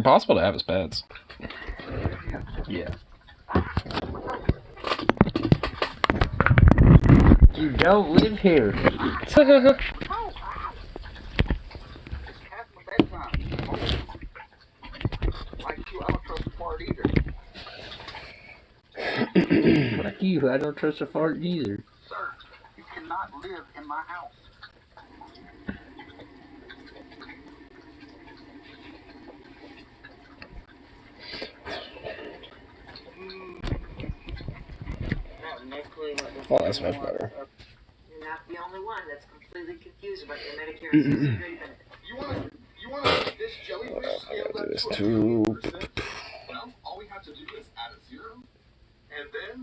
possible to have as pets. Yeah. You don't live here. Like you, I don't trust a fart either. Sir, you cannot live in my house. Oh, that's much better. You're not the only one that's completely confused about your Medicare and Social Security benefits. You want this jellyfish scaled up This to too. 100%? Well, all we have to do is add a 0, and then...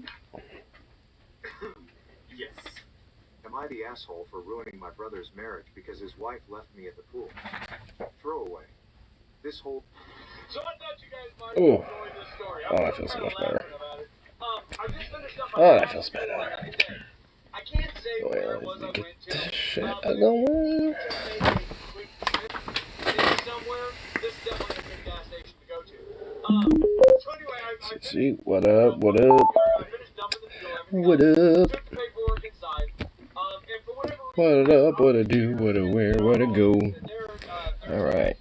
yes. Am I the asshole for ruining my brother's marriage because his wife left me at the pool? Throwaway. This whole... So I thought you guys might Ooh. enjoy this story. Oh, that feels so much better. I just finished up Oh, that feels better. I can't say Wait, where it was I let me went get to. this shit but going. somewhere, this is definitely a good gas station to go to. So anyway, I See, what up? What up? I finished dumping the fuel. What up? Took the paperwork inside. And for whatever What reason, up? What to do? What to wear? What to go? Alright.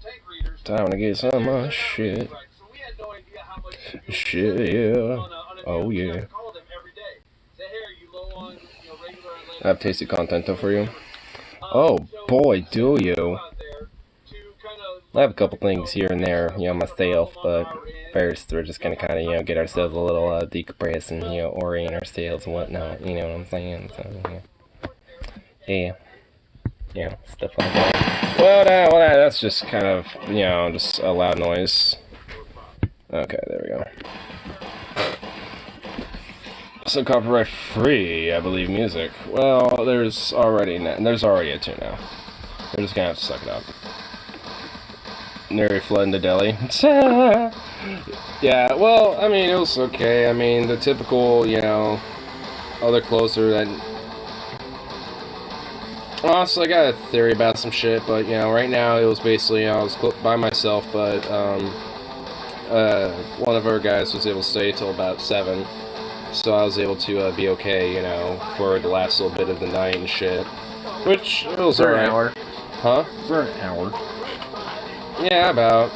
tank readers. Time to get some of my shit. Right, so we had no idea how much fuel Shit, yeah. on a Oh, vehicle. So I yeah. called him every day. Say, hey, are you low on regular I have tasty content though for you. Oh boy, do you. I have a couple things here and there, myself, but first we're just gonna kind of, get ourselves a little decompress and, orient ourselves and whatnot, you know what I'm saying? So, yeah, stuff like that. Well, that's just kind of, just a loud noise. Okay, there we go. So copyright free, I believe, music. Well, there's already a tune now. We're just gonna have to suck it up. Nearly flooding the deli. Yeah, well, I mean, it was okay. I mean, the typical, other closer that... Honestly, I got a theory about some shit, but, right now it was basically, I was by myself, but, one of our guys was able to stay till about 7. So I was able to be okay, for the last little bit of the night and shit. Which, it was alright. For an hour. Huh? For an hour. Yeah, about,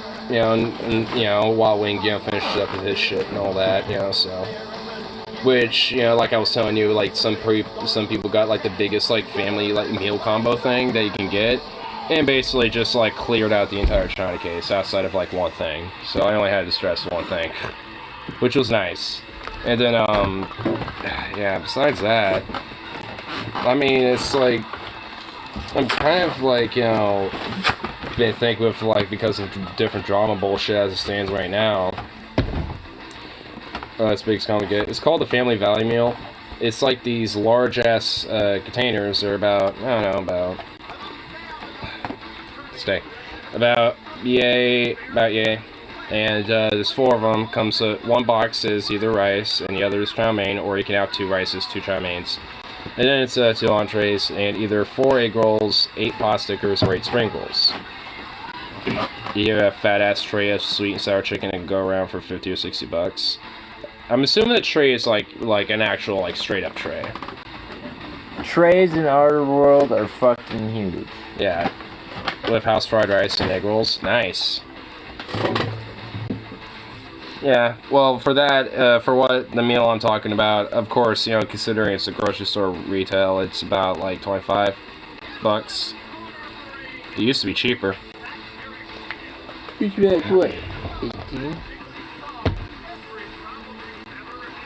while Wing, finished up with his shit and all that, so. Which, like I was telling you, like, some people got, like, the biggest, like, family, like, meal combo thing that you can get. And basically just, like, cleared out the entire China case outside of, like, one thing. So I only had to stress one thing. Which was nice. And then, yeah, besides that, I mean, it's like, I'm kind of like, been thinking with, like, because of different drama bullshit as it stands right now. It's big, it's called the Family Value Meal. It's like these large-ass, containers. They're about, I don't know, about yay. And there's 4 of them. Comes one box is either rice and the other is chow mein, or you can have 2 rices, 2 chow meins. And then it's 2 entrees and either 4 egg rolls, 8 pot stickers, or 8 sprinkles. You have a fat ass tray of sweet and sour chicken and go around for $50 or $60. I'm assuming the tray is like an actual straight up tray. Trays in our world are fucking huge. Yeah, with house fried rice and egg rolls. Nice. Yeah, well, for that, for what the meal I'm talking about, of course, considering it's a grocery store retail, it's about like $25. It used to be cheaper. It's like what? 18?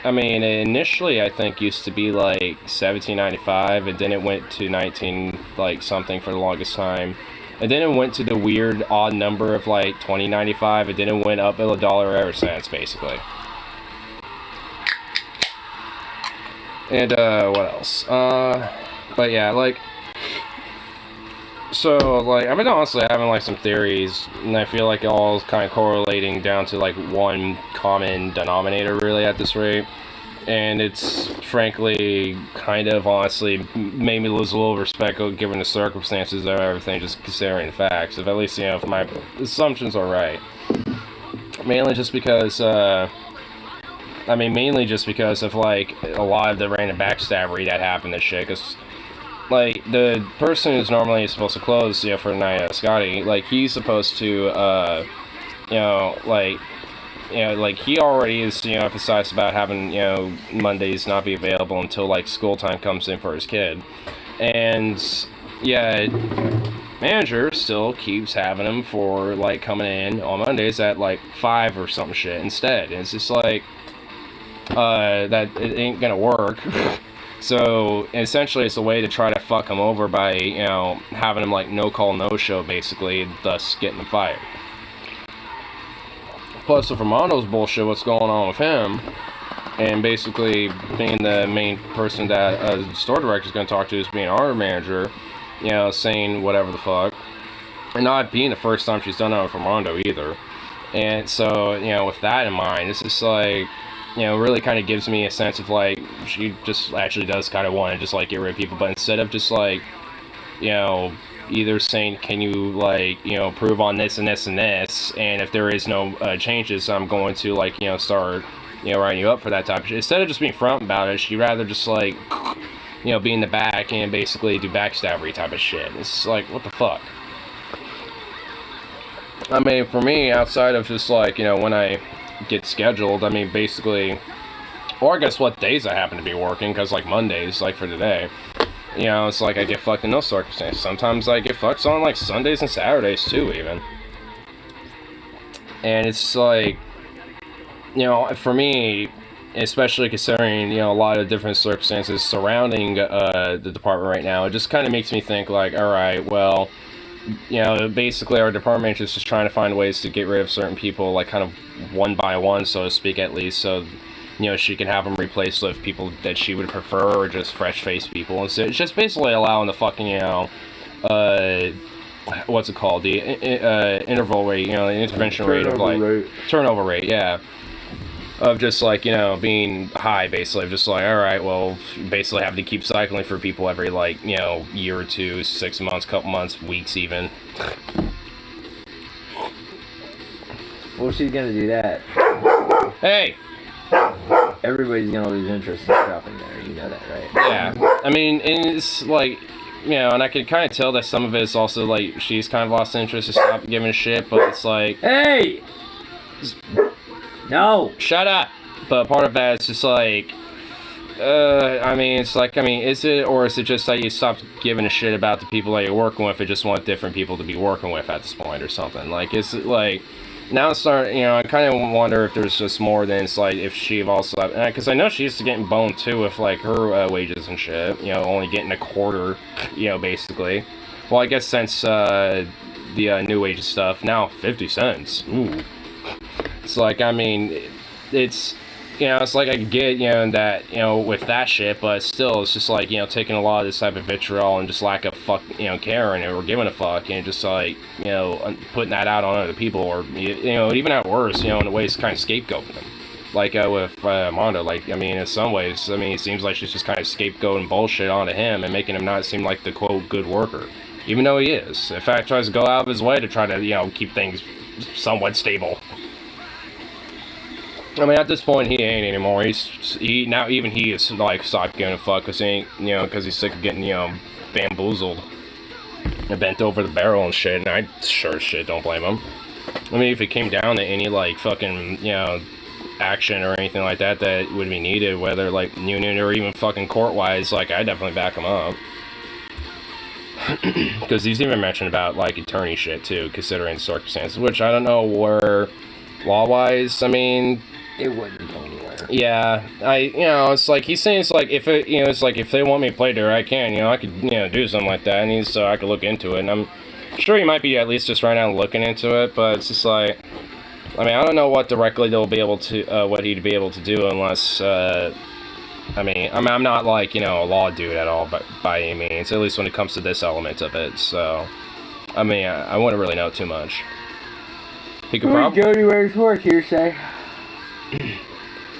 I mean, initially I think used to be like $17.95, and then it went to 19 something for the longest time. And then it went to the weird odd number of like $20.95, and then it went up $1 ever since, basically. And what else? But yeah, so I've been honestly having some theories, and I feel like it all is kind of correlating down to one common denominator really at this rate. And it's frankly kind of honestly made me lose a little respect given the circumstances of everything, just considering the facts. If at least, if my assumptions are right. Mainly just because, mainly just because of, like, a lot of the random backstabbery that happened and shit, because, like, the person who's normally supposed to close, for the night, Scotty, like, he's supposed to, like, he already is, emphasized about having, Mondays not be available until, like, school time comes in for his kid. And, yeah, manager still keeps having him for, like, coming in on Mondays at, like, 5 or some shit instead. And it's just like, that it ain't gonna work. So, essentially, it's a way to try to fuck him over by, having him, like, no-call, no-show, basically, thus getting him fired. Plus, with Armando's bullshit, what's going on with him, and basically being the main person that the store director's going to talk to is being our manager, saying whatever the fuck, and not being the first time she's done that with Armando either. And so, with that in mind, it's just like, really kind of gives me a sense of, like, she just actually does kind of want to just, like, get rid of people, but instead of just, like, either saying, can you, like, prove on this and this and this, and if there is no changes, I'm going to, like, start, writing you up for that type of shit. Instead of just being front about it, she'd rather just, like, be in the back and basically do backstabbery type of shit. It's like, what the fuck? I mean, for me, outside of just, like, when I get scheduled, I mean, basically, or I guess what days I happen to be working, because, like, Mondays, like, for today, it's like I get fucked in those circumstances. Sometimes I get fucked on, like, Sundays and Saturdays, too, even. And it's like, for me, especially considering, a lot of different circumstances surrounding the department right now, it just kind of makes me think, like, alright, well, basically our department is just trying to find ways to get rid of certain people, like, kind of one by one, so to speak, at least, so she can have them replaced with people that she would prefer, or just fresh-faced people. And so it's just basically allowing the fucking, what's it called? The interval rate, the intervention rate of, like, turnover rate, yeah. Of just, like, being high, basically. Of just like, alright, well, basically having to keep cycling for people every, like, year or two, 6 months, couple months, weeks even. Well, she's gonna do that. Hey! Everybody's gonna lose interest in shopping there, you know that, right? Yeah. I mean, and it's like, and I can kind of tell that some of it is also, like, she's kind of lost interest and stopped giving a shit, but it's like... Hey! No! Shut up! But part of that is just like... I mean, it's like, is it, or is it just that you stopped giving a shit about the people that you're working with and just want different people to be working with at this point or something? Like, is it like... Now it's starting, I kind of wonder if there's just more than it's like if she also, because I know she used to getting boned too with like her wages and shit, only getting a quarter, basically. Well, I guess since the new wage stuff, now 50 cents. Ooh. It's like, I mean, it's, it's like I get, that, with that shit, but still, it's just like, taking a lot of this type of vitriol and just lack of fuck, caring or giving a fuck, and just like, putting that out on other people, or, even at worse, in a way it's kind of scapegoating them. Like, with Mondo, like, I mean, in some ways, I mean, it seems like she's just kind of scapegoating bullshit onto him and making him not seem like the, quote, good worker. Even though he is. In fact, tries to go out of his way to try to, keep things somewhat stable. I mean, at this point, he ain't anymore. Now even he is, like, stopped giving a fuck, because he ain't, because he's sick of getting, bamboozled and bent over the barrel and shit, and I sure as shit don't blame him. I mean, if it came down to any, like, fucking, action or anything like that that would be needed, whether, like, union or even fucking court-wise, like, I'd definitely back him up. Because he's even mentioned about, like, attorney shit, too, considering circumstances, which I don't know where, law-wise, I mean... It wouldn't go anywhere. Yeah, it's like, he's saying it's like, if it, it's like, if they want me to play there, I can, I could, do something like that, and so I could look into it, and I'm sure he might be at least just right now looking into it, but it's just like, I mean, I don't know what directly they'll be able to, what he'd be able to do unless, I mean, I'm not like, a law dude at all, but by any means, at least when it comes to this element of it, so, I mean, I wouldn't really know too much. He could probably go anywhere to work, hearsay.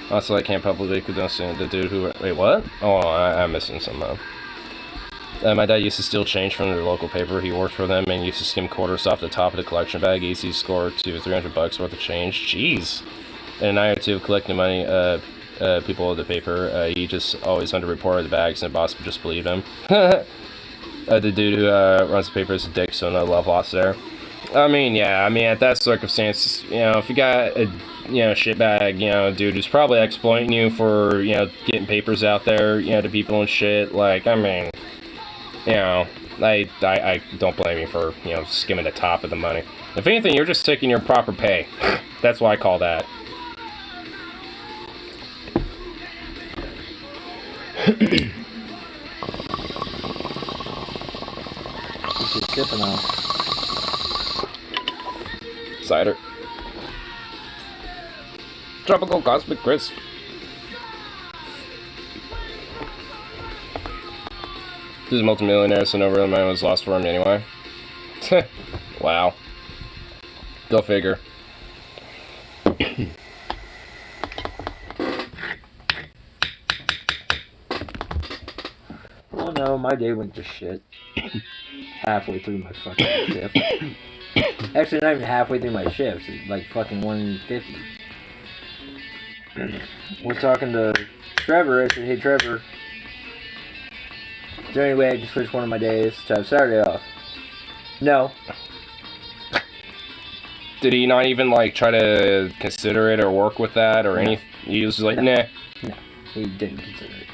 Also, I can't publicly condone the dude who... Wait, what? Oh, I'm missing some, though. My dad used to steal change from the local paper. He worked for them and used to skim quarters off the top of the collection bag. He used to score $200 or $300 worth of change. Jeez. In a night or two of collecting money, people of the paper, he just always underreported the bags, and the boss just believed him. The dude who runs the paper is a dick, so no love lost there. I mean, yeah, I mean, at that circumstance, you know, if you got a, you know, shitbag, you know, dude who's probably exploiting you for, you know, getting papers out there, you know, to people and shit, like, I mean, you know, I don't blame you for, you know, skimming the top of the money. If anything, you're just taking your proper pay. That's what I call that. What you sipping on? Cider. Tropical Cosmic Crisp. He's a multimillionaire, so no real money was lost for him anyway. Wow. Go figure. Oh no, my day went to shit. Halfway through my fucking shift. Actually, not even halfway through my shift. It's like fucking 1:50. We're talking to Trevor. I said, hey Trevor, is there any way I can switch one of my days to have Saturday off? No. Did he not even, like, try to consider it or work with that or anything? He was like, nah. No, he didn't consider it.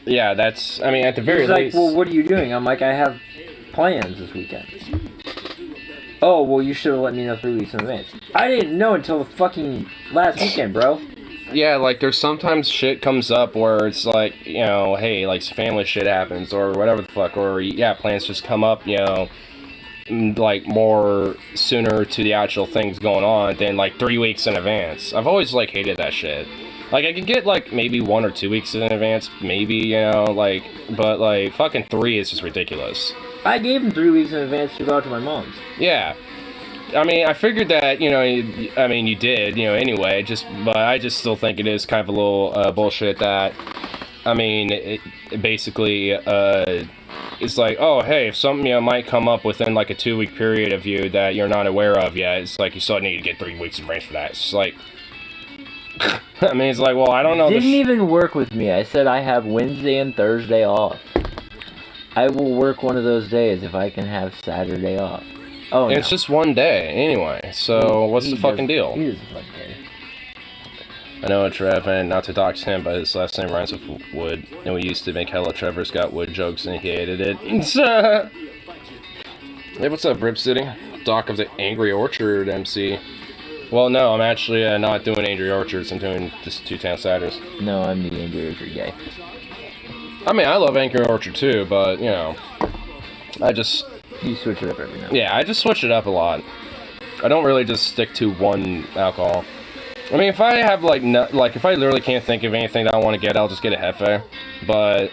Yeah, that's, I mean, at the very He's like, least. well, what are you doing? I'm like, I have plans this weekend. Oh, well, you should have let me know 3 weeks in advance. I didn't know until the fucking last weekend, bro. Yeah, like, there's sometimes shit comes up where it's like, you know, hey, like, family shit happens or whatever the fuck, or, yeah, plans just come up, you know, like, more sooner to the actual things going on than, like, 3 weeks in advance. I've always, like, hated that shit. Like, I could get, like, maybe 1 or 2 weeks in advance, maybe, you know, like, but, like, fucking 3 is just ridiculous. I gave him 3 weeks in advance to go out to my mom's. Yeah. I mean, I figured that, you know, I mean, you did, you know, anyway, but I just still think it is kind of a little bullshit that, I mean, it basically, it's like, oh, hey, if something, you know, might come up within, like, a 2-week period of you that you're not aware of yet, it's like you still need to get 3 weeks in advance for that. It's like, I mean, it's like, well, I don't know. Didn't even work with me. I said I have Wednesday and Thursday off. I will work one of those days if I can have Saturday off. Oh, no. It's just one day, anyway, so what's the fucking deal? He doesn't fucking care. I know a Trev, and not to dox him, but his last name rhymes with Wood, and we used to make hella Trevor's Got Wood jokes, and he hated it. Hey, what's up, Rip City? Doc of the Angry Orchard MC. Well, no, I'm actually not doing Angry Orchards, I'm doing just 2 Towns Huskyhouse. No, I'm the Angry Orchard guy. I mean, I love Angry Orchard too, but, you know, I just... You switch it up every now and then. Yeah, I just switch it up a lot. I don't really just stick to one alcohol. I mean, if I have, like, if I literally can't think of anything that I want to get, I'll just get a Hefe. But,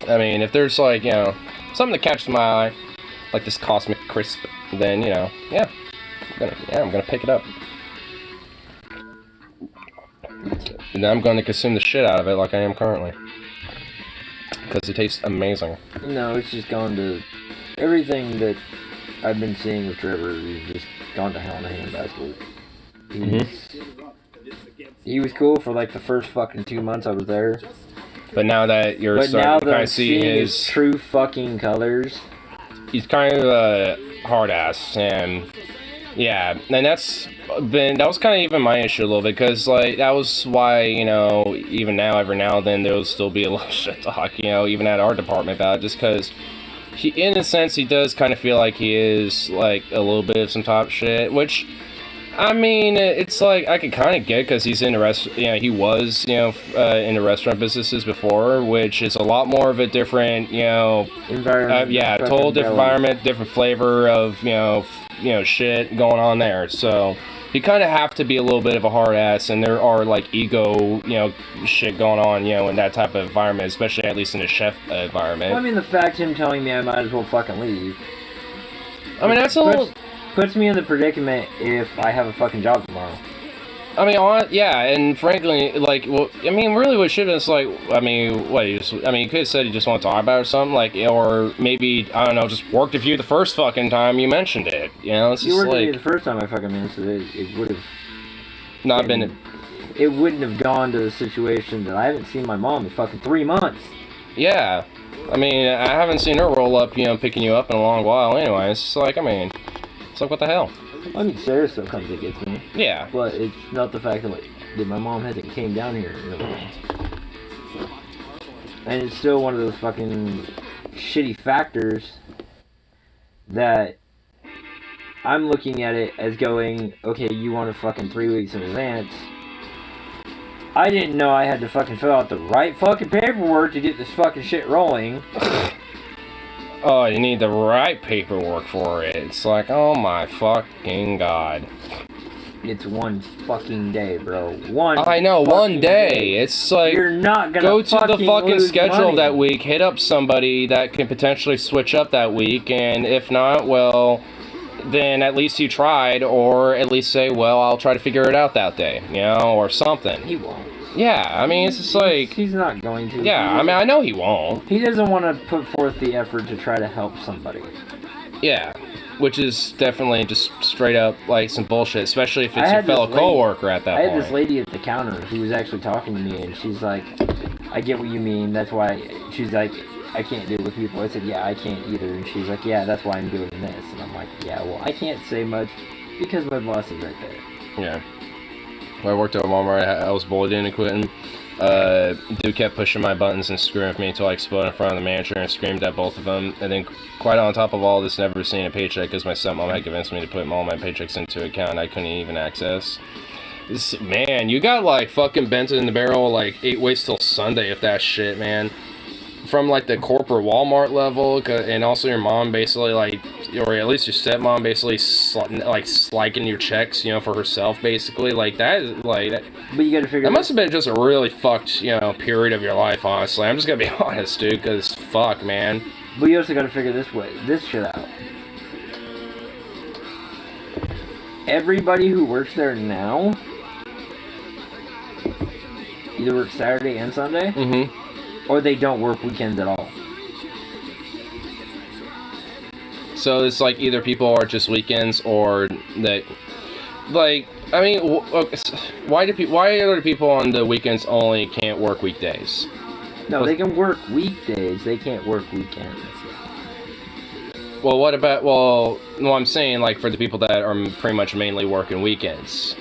I mean, if there's, like, you know, something that catches my eye, like this Cosmic Crisp, then, you know, yeah, I'm gonna pick it up. And I'm gonna consume the shit out of it like I am currently. Because it tastes amazing. No, it's just gone to... Everything that I've been seeing with Trevor is just gone to hell in a handbasket. He was cool for like the first fucking 2 months I was there. But now that you're starting to kind of see his true fucking colors, he's kind of a hard ass, and yeah, and that was kind of even my issue a little bit, because like that was why, you know, even now every now and then there will still be a little shit talk, you know, even at our department about it, just because he, in a sense, he does kind of feel like he is like a little bit of some top shit, which, I mean, it's like I could kind of get, because he's in the he was, you know, in the restaurant businesses before, which is a lot more of a different, you know, environment. total different environment, different flavor of, you know, shit going on there. So you kind of have to be a little bit of a hard ass, and there are like ego, you know, shit going on, you know, in that type of environment, especially at least in a chef environment. Well, I mean, the fact him telling me I might as well fucking leave. I mean, that's a little... Puts me in the predicament if I have a fucking job tomorrow. I mean, yeah, and frankly, like, well, I mean, really, what should have been like, I mean, what, you could have said you just want to talk about it or something, like, or maybe, I don't know, just worked with you the first fucking time you mentioned it, you know, it's You just worked with me like, the first time I fucking mentioned it, it would have... not been, It wouldn't have gone to the situation that I haven't seen my mom in fucking 3 months. yeah, I mean, I haven't seen her roll up, you know, picking you up in a long while anyway, it's just like, I mean, it's like, what the hell? I mean, Sarah still comes and gets me. Yeah. But it's not the fact that, like, that my mom hasn't came down here in a while. And it's still one of those fucking shitty factors that I'm looking at it as going, okay, you want it fucking 3 weeks in advance. I didn't know I had to fucking fill out the right fucking paperwork to get this fucking shit rolling. Oh, you need the right paperwork for it. It's like, oh my fucking god. It's one fucking day, bro. I know, one day. It's like, you're not gonna go to the fucking lose schedule money. of that week, hit up somebody that can potentially switch up that week, and if not, well, then at least you tried, or at least say, well, I'll try to figure it out that day, you know, or something. He won't. Yeah, I mean, it's just like, He's not going to. yeah, I mean, I know he won't. He doesn't want to put forth the effort to try to help somebody. Yeah, which is definitely just straight up, like, some bullshit, especially if it's I your had fellow this lady- co-worker at that I point. had this lady at the counter who was actually talking to me, and she's like, I get what you mean, that's why, she's like, I can't deal with people. I said, yeah, I can't either, and she's like, yeah, that's why I'm doing this, and I'm like, yeah, well, I can't say much, because my boss is right there. Yeah. When I worked at Walmart, I was bullied into quitting. Dude kept pushing my buttons and screwing with me until I exploded in front of the manager and screamed at both of them. And then, quite on top of all this, never seen a paycheck because my stepmom had convinced me to put all my paychecks into an account I couldn't even access. This, man, you got like fucking bent in the barrel like 8 ways till Sunday if that shit, man. From like the corporate Walmart level, and also your mom basically like, or at least your stepmom basically like sliking your checks, you know, for herself basically, like that is like that. But you gotta figure That must have been just a really fucked, you know, period of your life, honestly. I'm just gonna be honest, dude, because fuck, man. But you also gotta figure this shit out. Everybody who works there now either works Saturday and Sunday, Mm-hmm. or they don't work weekends at all. So it's like either people are just weekends or that, like, I mean, why are the people on the weekends only can't work weekdays? No, they can work weekdays, they can't work weekends. Well, what about, well, no, I'm saying, like, for the people that are pretty much mainly working weekends.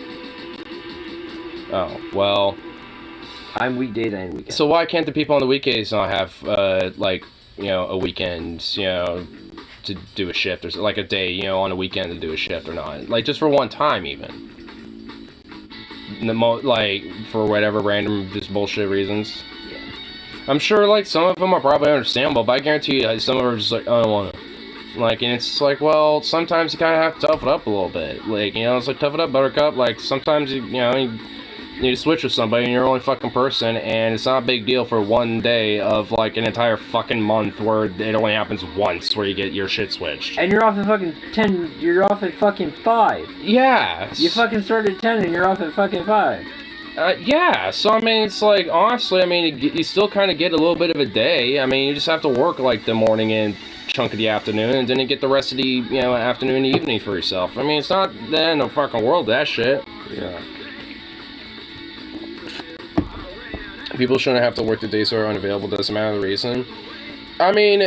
Oh, well. I'm weekdays and weekends. So why can't the people on the weekdays not have, like, you know, a weekend, you know, to do a shift, or like a day, you know, on a weekend to do a shift or not? Like, just for one time, even. Like, for whatever random, just bullshit reasons. Yeah. I'm sure, like, some of them are probably understandable, but I guarantee you, some of them are just like, I don't want to. Like, and it's like, well, sometimes you kind of have to tough it up a little bit. Like, you know, it's like, tough it up, buttercup. Like, sometimes, you know, you need to switch with somebody and you're only fucking person, and it's not a big deal for one day of, like, an entire fucking month where it only happens once where you get your shit switched. And you're off at fucking 10, you're off at fucking 5. Yeah. You fucking start at 10 and you're off at fucking 5. Yeah, so I mean, it's like, honestly, I mean, you still kind of get a little bit of a day. I mean, you just have to work, like, the morning and chunk of the afternoon, and then you get the rest of the, you know, afternoon and evening for yourself. I mean, it's not the end of the fucking world, that shit. Yeah. People shouldn't have to work the days that are unavailable, doesn't matter the reason. I mean,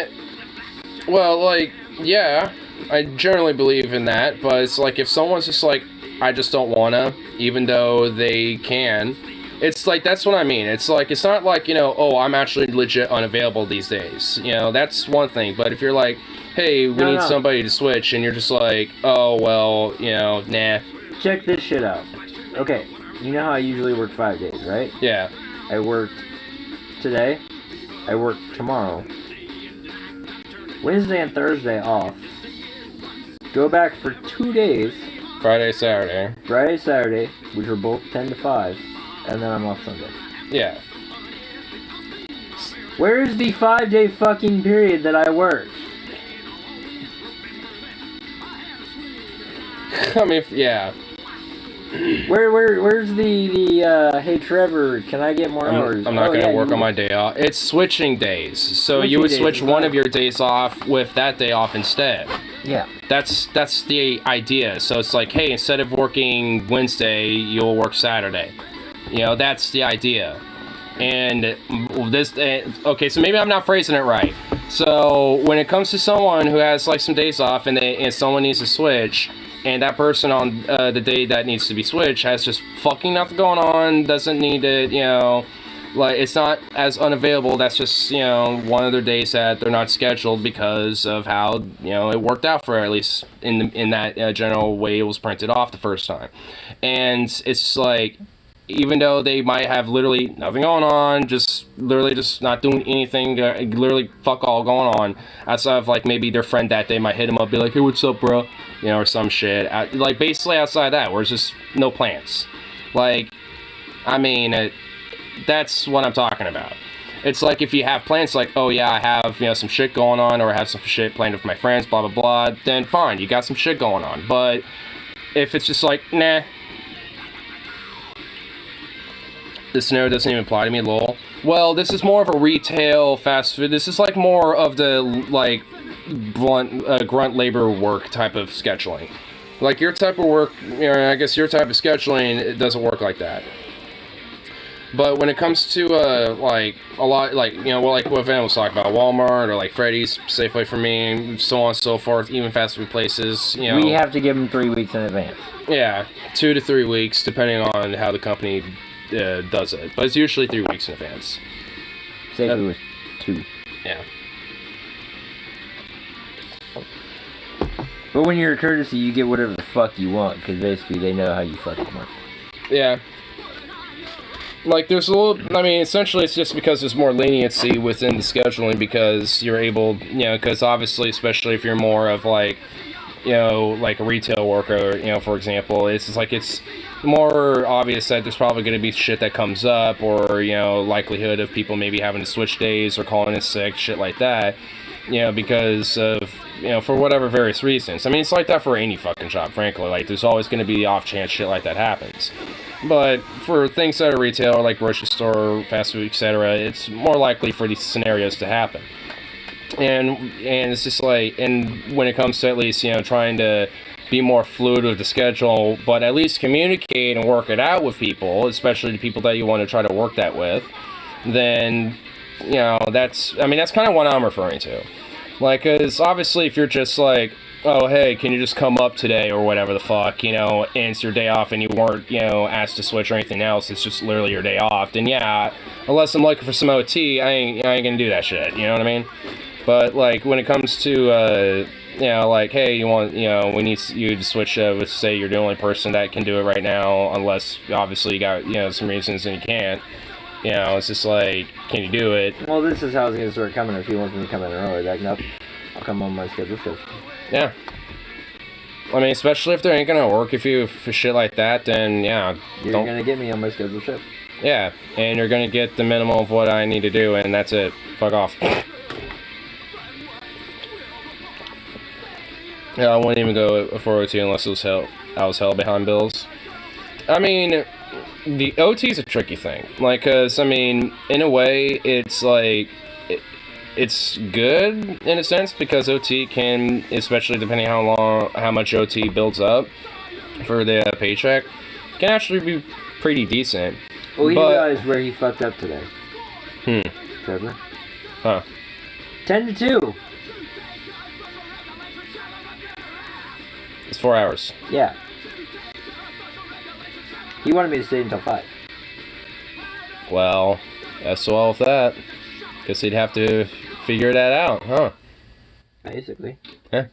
well, like, yeah, I generally believe in that, but it's like, if someone's just like, I just don't wanna, even though they can, it's like, that's what I mean. It's like, it's not like, you know, oh, I'm actually legit unavailable these days. You know, that's one thing, but if you're like, hey, we need somebody to switch, and you're just like, oh, well, you know, nah. Check this shit out. Okay, you know how I usually work 5 days, right? Yeah. I worked today, I worked tomorrow, Wednesday and Thursday off, go back for 2 days, Friday, Saturday. Friday, Saturday, which are both 10 to 5, and then I'm off Sunday. Yeah. Where's the 5-day fucking period that I work? I mean, yeah. Where's the hey Trevor, can I get more hours? I'm not going to work on my day off. It's switching days. So you would switch one of your days off with that day off instead. Yeah. That's the idea. So it's like, hey, instead of working Wednesday, you'll work Saturday. You know, that's the idea. And this, okay, so maybe I'm not phrasing it right. So when it comes to someone who has like some days off and someone needs to switch, and that person on the day that needs to be switched has just fucking nothing going on, doesn't need it, you know, like it's not as unavailable. That's just, you know, one of their days that they're not scheduled because of how, you know, it worked out for her, at least in that general way it was printed off the first time. And it's like, even though they might have literally nothing going on, just literally just not doing anything, literally fuck all going on, outside of like maybe their friend that day might hit them up, be like, hey, what's up, bro? You know, or some shit. Like basically outside of that, where it's just no plans. Like, I mean, that's what I'm talking about. It's like if you have plans, like, oh yeah, I have, you know, some shit going on, or I have some shit planned with my friends, blah blah blah, then fine, you got some shit going on. But if it's just like, nah, this scenario doesn't even apply to me, lol. Well, this is more of a retail fast food. This is like more of the like grunt labor work type of scheduling. Like your type of work, you know, I guess your type of scheduling, it doesn't work like that. But when it comes to like a lot, like, you know, like what Van was talking about, Walmart or like Freddy's, Safeway for me, so on and so forth, even fast food places, you know, we have to give them 3 weeks in advance. Yeah, 2 to 3 weeks, depending on how the company does it, but it's usually 3 weeks in advance. Safely was 2. Yeah. But when you're a courtesy, you get whatever the fuck you want, because basically they know how you fucking work. Yeah. Like, there's a little, I mean, essentially it's just because there's more leniency within the scheduling, because you're able, you know, because obviously, especially if you're more of like, you know, like a retail worker, you know, for example, it's just like, it's more obvious that there's probably going to be shit that comes up, or, you know, likelihood of people maybe having to switch days or calling in sick, shit like that, you know, because of, you know, for whatever various reasons. I mean, it's like that for any fucking job, frankly. Like, there's always going to be the off chance shit like that happens. But for things that are retail, like grocery store, fast food, etc., it's more likely for these scenarios to happen. And it's just like, and when it comes to at least, you know, trying to be more fluid with the schedule, but at least communicate and work it out with people, especially the people that you want to try to work that with, then, you know, that's, I mean, that's kind of what I'm referring to. Like, because obviously if you're just like, oh, hey, can you just come up today or whatever the fuck, you know, and it's your day off and you weren't, you know, asked to switch or anything else, it's just literally your day off, then yeah, unless I'm looking for some OT, I ain't gonna do that shit, you know what I mean? But, like, when it comes to, you know, like, hey, you want, you know, we need you to switch, with, say, you're the only person that can do it right now, unless, obviously, you got, you know, some reasons and you can't, you know, it's just like, can you do it? Well, this is how it's going to start coming if he wants me to come in early. Like, nope, I'll come on my schedule shift. Yeah. I mean, especially if they ain't gonna work if you for shit like that, then, yeah. You're going to get me on my schedule shift. Yeah, and you're gonna get the minimum of what I need to do, and that's it. Fuck off. Yeah, I wouldn't even go for OT unless it was I was held behind bills. I mean, the OT is a tricky thing. Like, cause I mean, in a way, it's like it's good in a sense, because OT can, especially depending how much OT builds up for the paycheck, can actually be pretty decent. Well, he realized where he fucked up today. Trevor. Huh. 10 to 2. It's 4 hours. Yeah. He wanted me to stay until 5. Well, that's well with that. Guess he'd have to figure that out, huh? Basically. Yeah.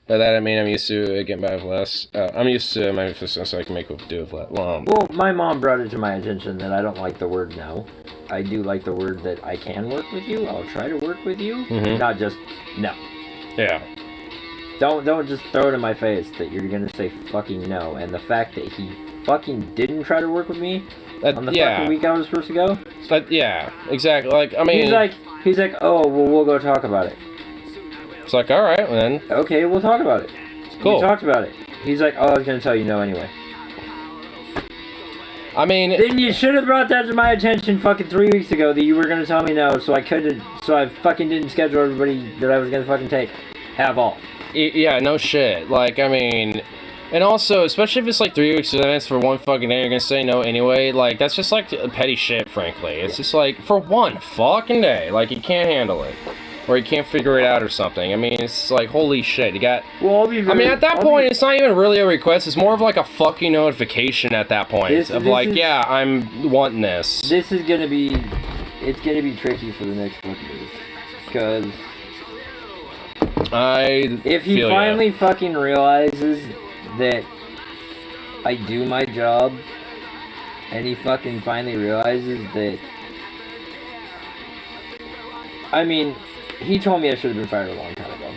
By that I mean I'm used to getting by with less. I'm used to my so I can make do with less. Well, my mom brought it to my attention that I don't like the word no. I do like the word that I can work with you. I'll try to work with you. Mm-hmm. Not just no. Yeah. Don't just throw it in my face that you're gonna say fucking no. And the fact that he fucking didn't try to work with me on the fucking week I was supposed to go. But yeah, exactly. Like, I mean, he's like, oh, well, we'll go talk about it. It's like, all right, then. Okay, we'll talk about it. Cool. We talked about it. He's like, oh, I was gonna tell you no anyway. I mean, Then you should have brought that to my attention fucking 3 weeks ago that you were gonna tell me no, so I fucking didn't schedule everybody that I was gonna fucking have off. yeah, no shit. Like, I mean, and also, especially if it's like 3 weeks in advance for one fucking day, you're gonna say no anyway. Like, that's just like petty shit, frankly. It's just like, for one fucking day, like, you can't handle it. Or you can't figure it out or something. I mean, it's like, holy shit, you got... Well, I mean, at that point, it's not even really a request. It's more of like a fucking notification at that point. Yeah, I'm wanting this. This is gonna be... It's gonna be tricky for the next fucking week. Because... If he finally fucking realizes that I do my job, and he fucking finally realizes that... I mean... He told me I should have been fired a long time ago.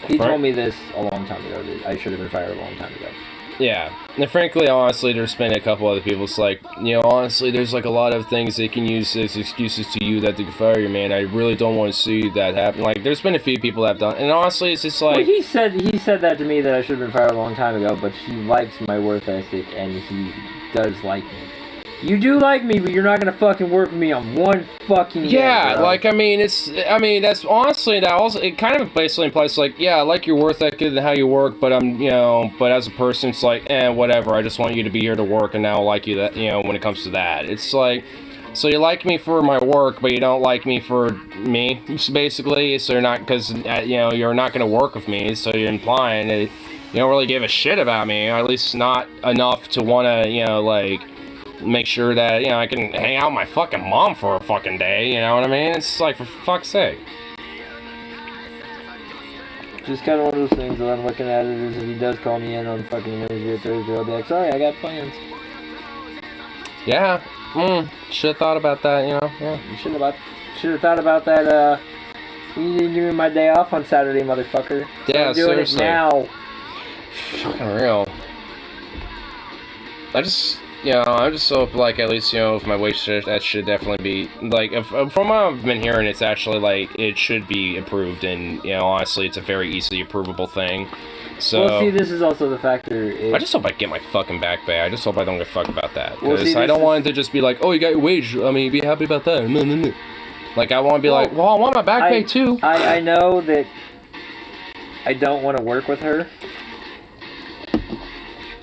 He told me this a long time ago, that I should have been fired a long time ago. Yeah. And frankly, honestly, there's been a couple other people. It's like, you know, honestly, there's like a lot of things they can use as excuses to you that they can fire you, man. I really don't want to see that happen. Like, there's been a few people that have done, and honestly, it's just like... Well, he said that to me that I should have been fired a long time ago, but he likes my work ethic, and he does like me. You do like me, but you're not gonna fucking work with me on one fucking day, bro. Like, I mean, that's honestly, that also, it kind of basically implies, like, yeah, I like your work ethic and how you work, but but as a person, it's like, whatever, I just want you to be here to work, and now I like you that, when it comes to that. It's like, so you like me for my work, but you don't like me for me, basically, so you're not, because, you're not gonna work with me, so you're implying that you don't really give a shit about me, or at least not enough to wanna, like, make sure that, I can hang out with my fucking mom for a fucking day, you know what I mean? It's like, for fuck's sake. Just kind of one of those things that I'm looking at it is if he does call me in on fucking Wednesday or Thursday, I'll be like, sorry, I got plans. Yeah, should've thought about that, yeah. You should have thought about that, you didn't give me my day off on Saturday, motherfucker. So Yeah, I'm doing seriously. it now. Fucking real. I just hope, like, at least, if my wage shift, that should definitely be, like, from what I've been hearing, it's actually, like, it should be approved, and, honestly, it's a very easily approvable thing, so... Well, see, this is also the factor... I just hope I get my fucking back pay. I just hope I don't give a fuck about that, Well, because see, I don't want it to just be like, oh, you got your wage, I mean, be happy about that, no. Like, I want to be like, well, I want my back pay, too. I know that I don't want to work with her.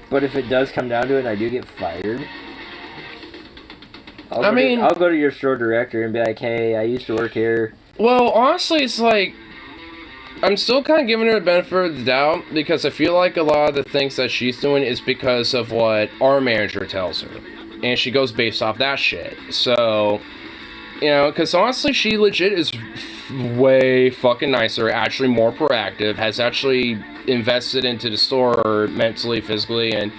But if it does come down to it and I do get fired, I'll go to your store director and be like, hey, I used to work here. Well, honestly, it's like, I'm still kind of giving her the benefit of the doubt, because I feel like a lot of the things that she's doing is because of what our manager tells her. And she goes based off that shit. So, because honestly, she legit is way fucking nicer, actually more proactive, has actually invested into the store mentally, physically, and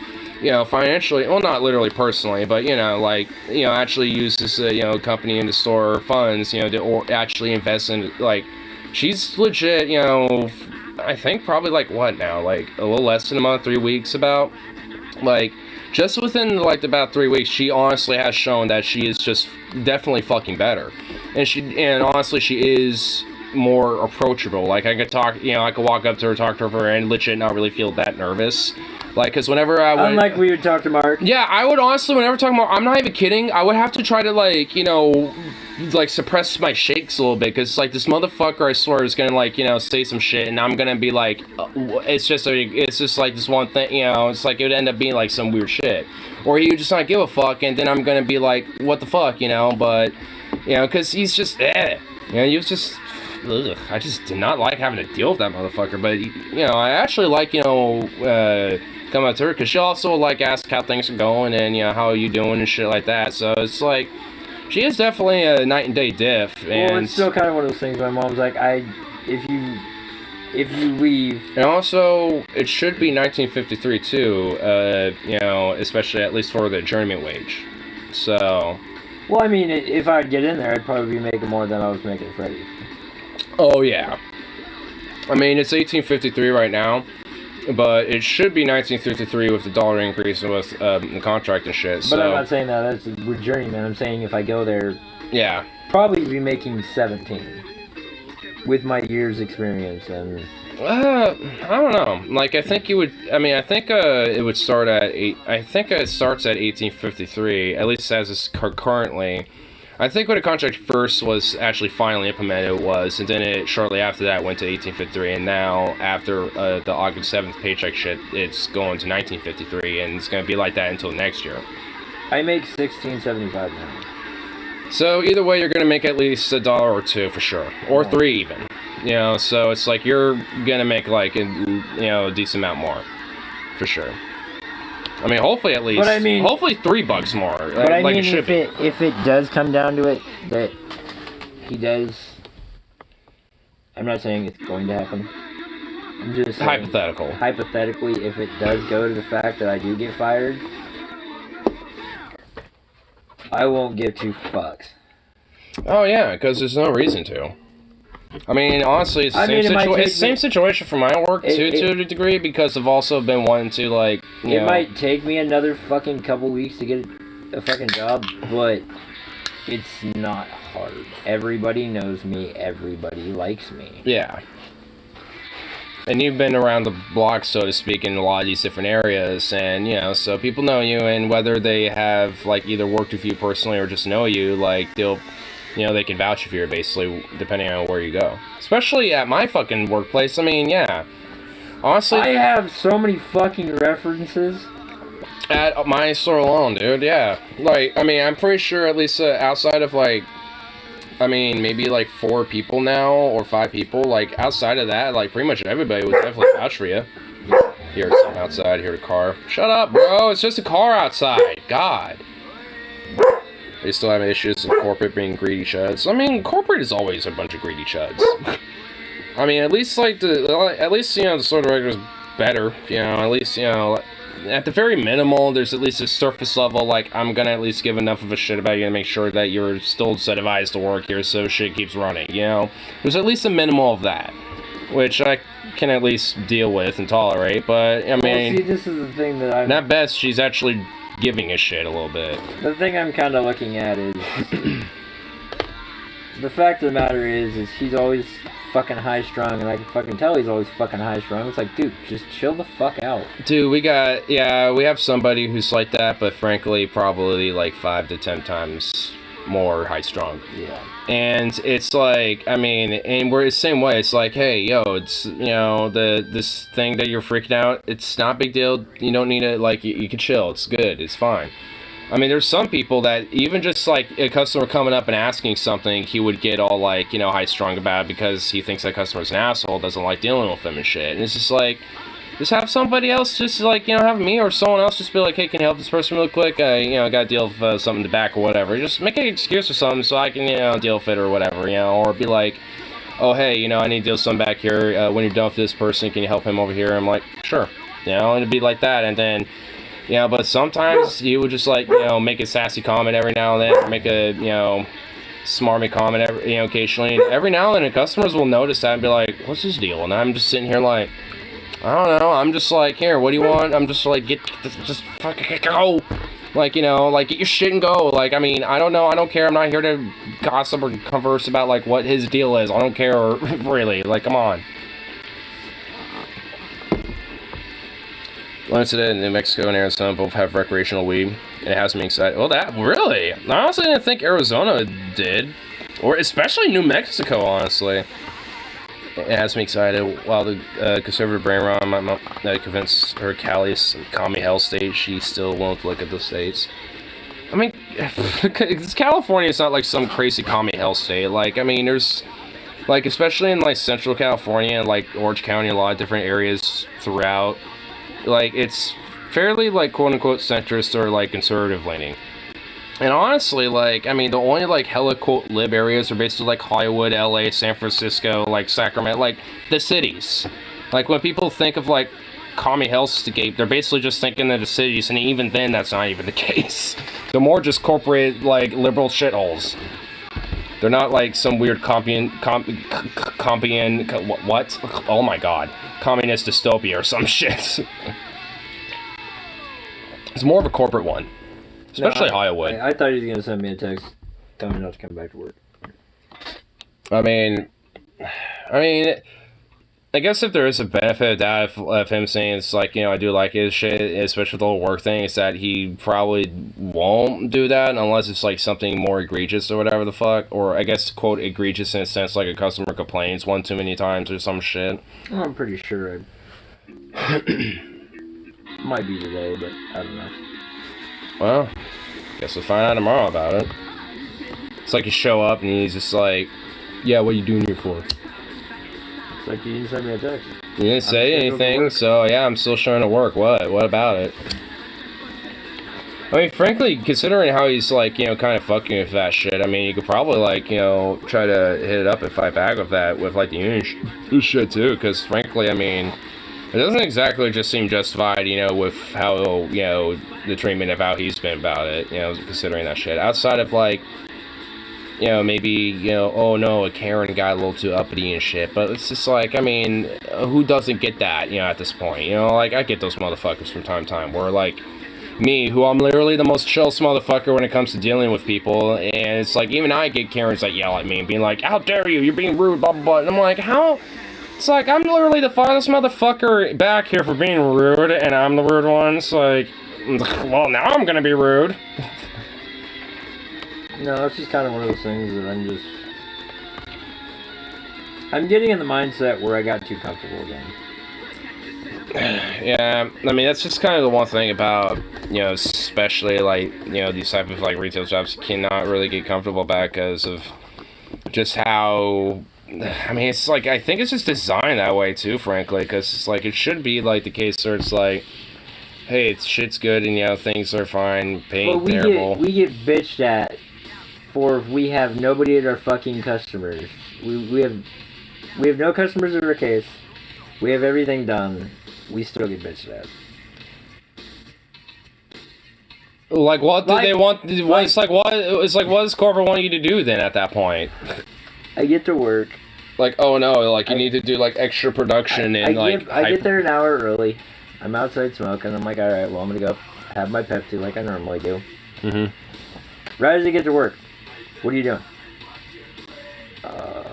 financially, well, not literally personally, but actually uses company in the store funds to actually invest in, like, she's legit, I think probably like what now, like a little less than a month, 3 weeks, about, like, just within like about 3 weeks, she honestly has shown that she is just definitely fucking better, and honestly she is more approachable. Like, I could talk, I could walk up to her, talk to her, and legit not really feel that nervous. Like, because whenever I would... Unlike we would talk to Mark. Yeah, I would honestly, whenever talking about... I'm not even kidding. I would have to try to, like, like, suppress my shakes a little bit. Because, like, this motherfucker, I swear, is going to, like, say some shit. And I'm going to be like... It's just like this one thing, It's like, it would end up being, like, some weird shit. Or he would just not give a fuck. And then I'm going to be like, what the fuck, But, because he's just... he was just... Ugh, I just did not like having to deal with that motherfucker, but, I actually like, coming up to her, because she'll also, like, ask how things are going, and, how are you doing, and shit like that, so it's like, she is definitely a night and day diff, and... Well, it's still kind of one of those things, my mom's like, if you leave... And also, it should be 1953, too, especially, at least for the journeyman wage, so... Well, I mean, if I'd get in there, I'd probably be making more than I was making at Freddy's. Oh, yeah. I mean, it's 1853 right now, but it should be 1953 with the dollar increase and with the contract and shit, so... But I'm not saying that. We're journeyman. I'm saying if I go there... Yeah. Probably be making 17. With my year's experience and... I don't know. Like, I think you would. I mean, I think it would start at I think it starts at 1853. At least as it's currently. I think when the contract first was actually finally implemented was, and then it shortly after that went to 1853, and now after the August 7th paycheck shit, it's going to 1953, and it's going to be like that until next year. I make $16.75 now. So either way, you're going to make at least $1 or $2 for sure, or $3 even. You know, so it's like you're going to make like a decent amount more, for sure. I mean, hopefully at least. But I mean, hopefully $3 more. But I mean, it should if it does come down to it, that he does. I'm not saying it's going to happen. I'm just saying, hypothetical. Hypothetically, if it does go to the fact that I do get fired, I won't give 2 fucks. Oh yeah, because there's no reason to. I mean, honestly, it's the same situation for my work to a degree, because I've also been wanting to, like, you know. It might take me another fucking couple weeks to get a fucking job, but it's not hard. Everybody knows me. Everybody likes me. Yeah. And you've been around the block, so to speak, in a lot of these different areas, and, you know, so people know you, and whether they have, like, either worked with you personally or just know you, like, they'll... You know, they can vouch for you, basically, depending on where you go. Especially at my fucking workplace. I mean, yeah. Honestly... I have so many fucking references. At my store alone, dude, yeah. Like, I mean, I'm pretty sure at least outside of, like... I mean, maybe, like, 4 people now, or 5 people. Like, outside of that, like, pretty much everybody would definitely vouch for you. Hear something outside, hear the car. Shut up, bro! It's just a car outside! God! They still have issues with corporate being greedy chuds. I mean, corporate is always a bunch of greedy chuds. I mean, at least, like, you know, the store director is better. You know, at least, you know, at the very minimal, there's at least a surface level, like, I'm gonna at least give enough of a shit about you to make sure that you're still incentivized to work here so shit keeps running, you know? There's at least a minimal of that, which I can at least deal with and tolerate, but, I mean... Well, see, this is the thing that I'm... At best, she's actually... giving a shit a little bit. The thing I'm kind of looking at is... the fact of the matter is he's always fucking high-strung, and I can fucking tell he's always fucking high-strung. It's like, dude, just chill the fuck out. Dude, we have somebody who's like that, but frankly, probably like 5 to 10 times more high-strung. Yeah. And it's like, I mean, and we're the same way. It's like, hey, yo, it's, you know, this thing that you're freaking out, it's not a big deal. You don't need to, like, you can chill. It's good. It's fine. I mean, there's some people that even just, like, a customer coming up and asking something, he would get all, like, you know, high-strung about it because he thinks that customer's an asshole, doesn't like dealing with them and shit. And it's just like... Just have somebody else, just like, you know, have me or someone else just be like, hey, can you help this person real quick? You know, I got to deal with something in the back or whatever. Just make an excuse or something so I can, you know, deal with it or whatever, you know. Or be like, oh, hey, you know, I need to deal with something back here. When you're done with this person, can you help him over here? I'm like, sure. You know, and it'd be like that. And then, you know, but sometimes you would just, like, you know, make a sassy comment every now and then. Or make a, you know, smarmy comment, you know, occasionally. And every now and then, customers will notice that and be like, what's his deal? And I'm just sitting here like... I don't know, I'm just like, here, what do you want? I'm just like, just fucking go. Like, you know, like, get your shit and go. Like, I mean, I don't know, I don't care. I'm not here to gossip or converse about, like, what his deal is. I don't care, really. Like, come on. Limited in New Mexico and Arizona both have recreational weed. And it has me excited. Well, that, really? I honestly didn't think Arizona did. Or especially New Mexico, honestly. It has me excited. While the conservative brain rot might convince her Callie's commie hell state, she still won't look at the states. I mean, California is not like some crazy commie hell state. Like, I mean, there's, like, especially in, like, Central California and, like, Orange County, a lot of different areas throughout, like, it's fairly, like, quote-unquote centrist or, like, conservative leaning. And honestly, like, I mean, the only, like, hella quote lib areas are basically, like, Hollywood, LA, San Francisco, like, Sacramento, like, the cities. Like, when people think of, like, commie hellscape, they're basically just thinking of the cities, and even then, that's not even the case. They're more just corporate, like, liberal shitholes. They're not, like, some weird what? Oh my god. Communist dystopia or some shit. It's more of a corporate one. Especially Hollywood. I thought he was going to send me a text telling me not to come back to work. I mean, I guess if there is a benefit of that, of him saying it's like, I do like his shit, especially with the whole work thing, is that he probably won't do that unless it's like something more egregious or whatever the fuck. Or I guess, quote, egregious in a sense, like a customer complains one too many times or some shit. Well, I'm pretty sure might be today, but I don't know. Well, guess we'll find out tomorrow about it. It's like you show up and he's just like, yeah, what are you doing here for? It's like you didn't send me a text. You didn't say anything, so yeah, I'm still showing to work. What? What about it? I mean, frankly, considering how he's like, kind of fucking with that shit, I mean, you could probably like, try to hit it up and fight back with that, with like the union shit too, because frankly, I mean, it doesn't exactly just seem justified, with how, the treatment of how he's been about it, considering that shit. Outside of like, maybe, oh no, a Karen got a little too uppity and shit, but it's just like, I mean, who doesn't get that, at this point, like, I get those motherfuckers from time to time, where, like, me, who I'm literally the most chillest motherfucker when it comes to dealing with people, and it's like, even I get Karens that yell at me, and being like, how dare you, you're being rude, blah, blah, blah, and I'm like, how? It's like, I'm literally the farthest motherfucker back here for being rude, and I'm the rude one, it's like, well, now I'm gonna be rude. No, it's just kind of one of those things that I'm getting in the mindset where I got too comfortable again. Yeah, I mean, that's just kind of the one thing about, especially, like, these type of, like, retail jobs, you cannot really get comfortable back because of just how, I mean, it's like, I think it's just designed that way, too, frankly, because it's like, it should be, like, the case where it's like, hey, shit's good, and, things are fine, pay ain't terrible. We get bitched at for we have nobody at our fucking customers. We have no customers at our case. We have everything done. We still get bitched at. Like, what do they want? It's like, what does corporate want you to do then at that point? I get to work. Like, oh no, like, you need to do, like, extra production and, I get there an hour early. I'm outside smoking. I'm like, alright, well, I'm gonna go have my Pepsi like I normally do. Mm-hmm. Right as I get to work, what are you doing?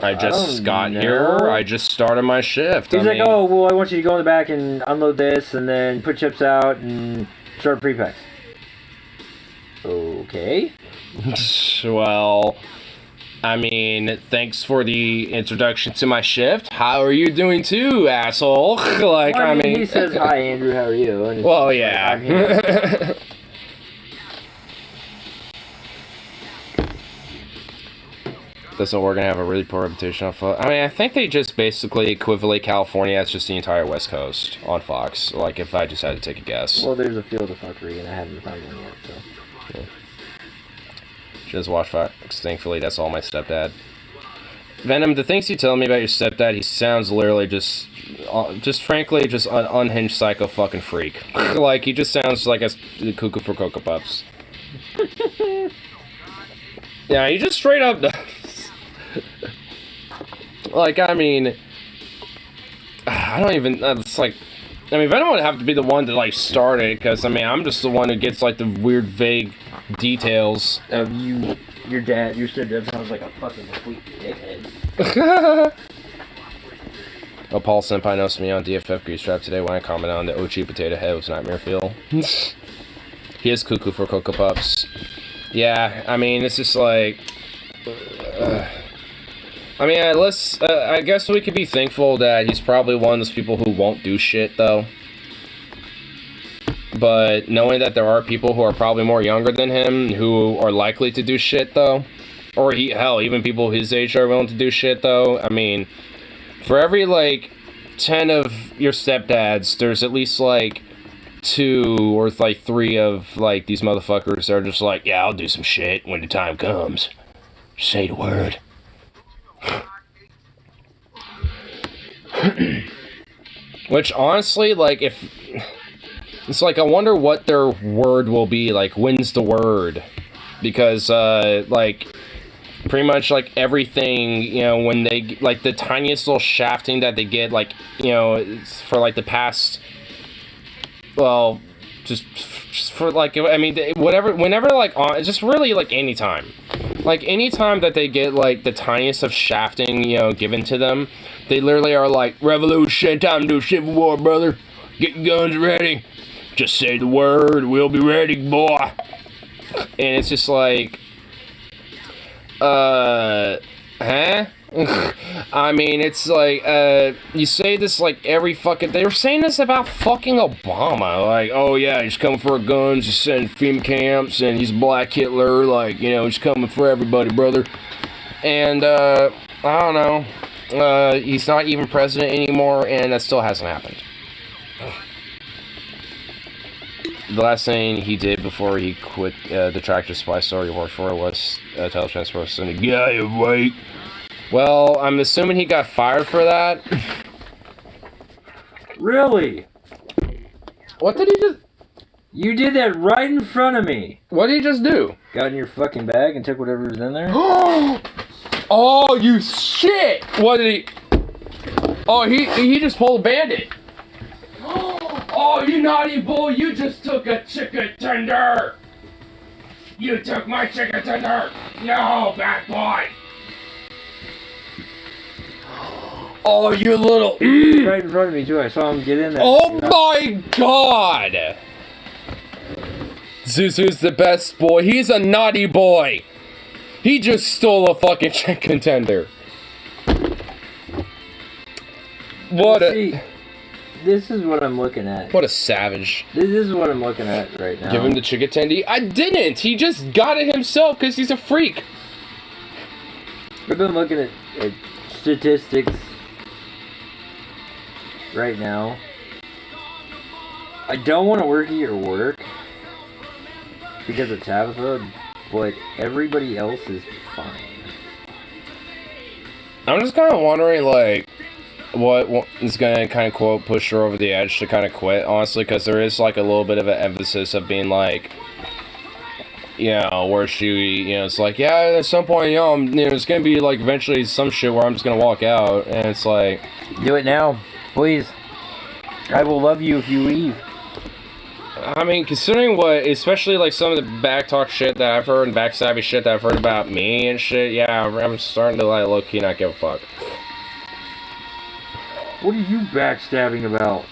I just got here. I just started my shift. He's like, oh, well, I want you to go in the back and unload this and then put chips out and start pre-packs. Okay. Well, I mean, thanks for the introduction to my shift. How are you doing too, asshole? Like, well, I mean, he says, hi, Andrew, how are you? And well, yeah. I'm here. Listen, we're gonna have a really poor reputation on Fox. I mean, I think they just basically equivalent California as just the entire West Coast on Fox. Like, if I just had to take a guess. Well, there's a field of fuckery, and I haven't found one yet, so. Yeah. Just watch Fox. Thankfully, that's all my stepdad. Venom, the things you tell me about your stepdad, he sounds literally just frankly, just an unhinged psycho fucking freak. Like, he just sounds like a cuckoo for Cocoa Puffs. Yeah, he just straight up does. Like, I mean, I don't even, it's like, I mean, Venom would have to be the one to, like, start it, because, I mean, I'm just the one who gets, like, the weird, vague details. Of you, your stepdad sounds like a fucking complete dickhead. Oh, Paul Senpai knows me on DFF Grease Trap today when I commented on the Ochi Potato Head with Nightmare Fuel. He is cuckoo for Cocoa Puffs. Yeah, I mean, it's just like... I mean, I guess we could be thankful that he's probably one of those people who won't do shit, though. But knowing that there are people who are probably more younger than him who are likely to do shit, though. Or, hell, even people his age are willing to do shit, though. I mean, for every, like, 10 of your stepdads, there's at least, like... 2 or like 3 of like these motherfuckers that are just like, yeah, I'll do some shit when the time comes. Say the word. Which honestly, like, if it's like, I wonder what their word will be, like, when's the word? Because like pretty much like everything, when they like the tiniest little shafting that they get, like, for like the past, well, just for like, I mean, whatever, whenever, like, on, just really, like, anytime. Like, anytime that they get, like, the tiniest of shafting, you know, given to them, they literally are like, revolution, time to do civil war, brother. Get your guns ready. Just say the word, we'll be ready, boy. And it's just like, huh? I mean, it's like, you say this like every fucking, they were saying this about fucking Obama, like, oh yeah, he's coming for our guns, he's sending FEMA camps, and he's Black Hitler, like, you know, he's coming for everybody, brother. And, I don't know, he's not even president anymore, and that still hasn't happened. The last thing he did before he quit the tractor supply store he worked for was tell transport to get out of your way. Well, I'm assuming he got fired for that. Really? What did he just... You did that right in front of me. What did he just do? Got in your fucking bag and took whatever was in there. Oh, you shit! What did he... Oh, he just pulled a bandit. Oh, you naughty boy, you just took a chicken tender! You took my chicken tender! No, bad boy! Oh, you little... Right in front of me, too. I saw him get in there. Oh my god! Zuzu's the best boy. He's a naughty boy! He just stole a fucking chicken tender. What See, this is what I'm looking at. What a savage. This is what I'm looking at right now. Give him the chicken tendy? I didn't! He just got it himself because he's a freak. I've been looking at statistics right now. I don't want to work at your work because of Tabitha, but everybody else is fine. I'm just kind of wondering, like, what is going to kind of, quote, push her over the edge to kind of quit, honestly, because there is, like, a little bit of an emphasis of being, like, you know, where she, you know, it's like, yeah, at some point, you know, it's going to be, like, eventually some shit where I'm just going to walk out, and it's like... Do it now, please. I will love you if you leave. I mean, considering what, especially, like, some of the backtalk shit that I've heard and backstabby shit that I've heard about me and shit, yeah, I'm starting to, like, low-key not give a fuck. What are you backstabbing about?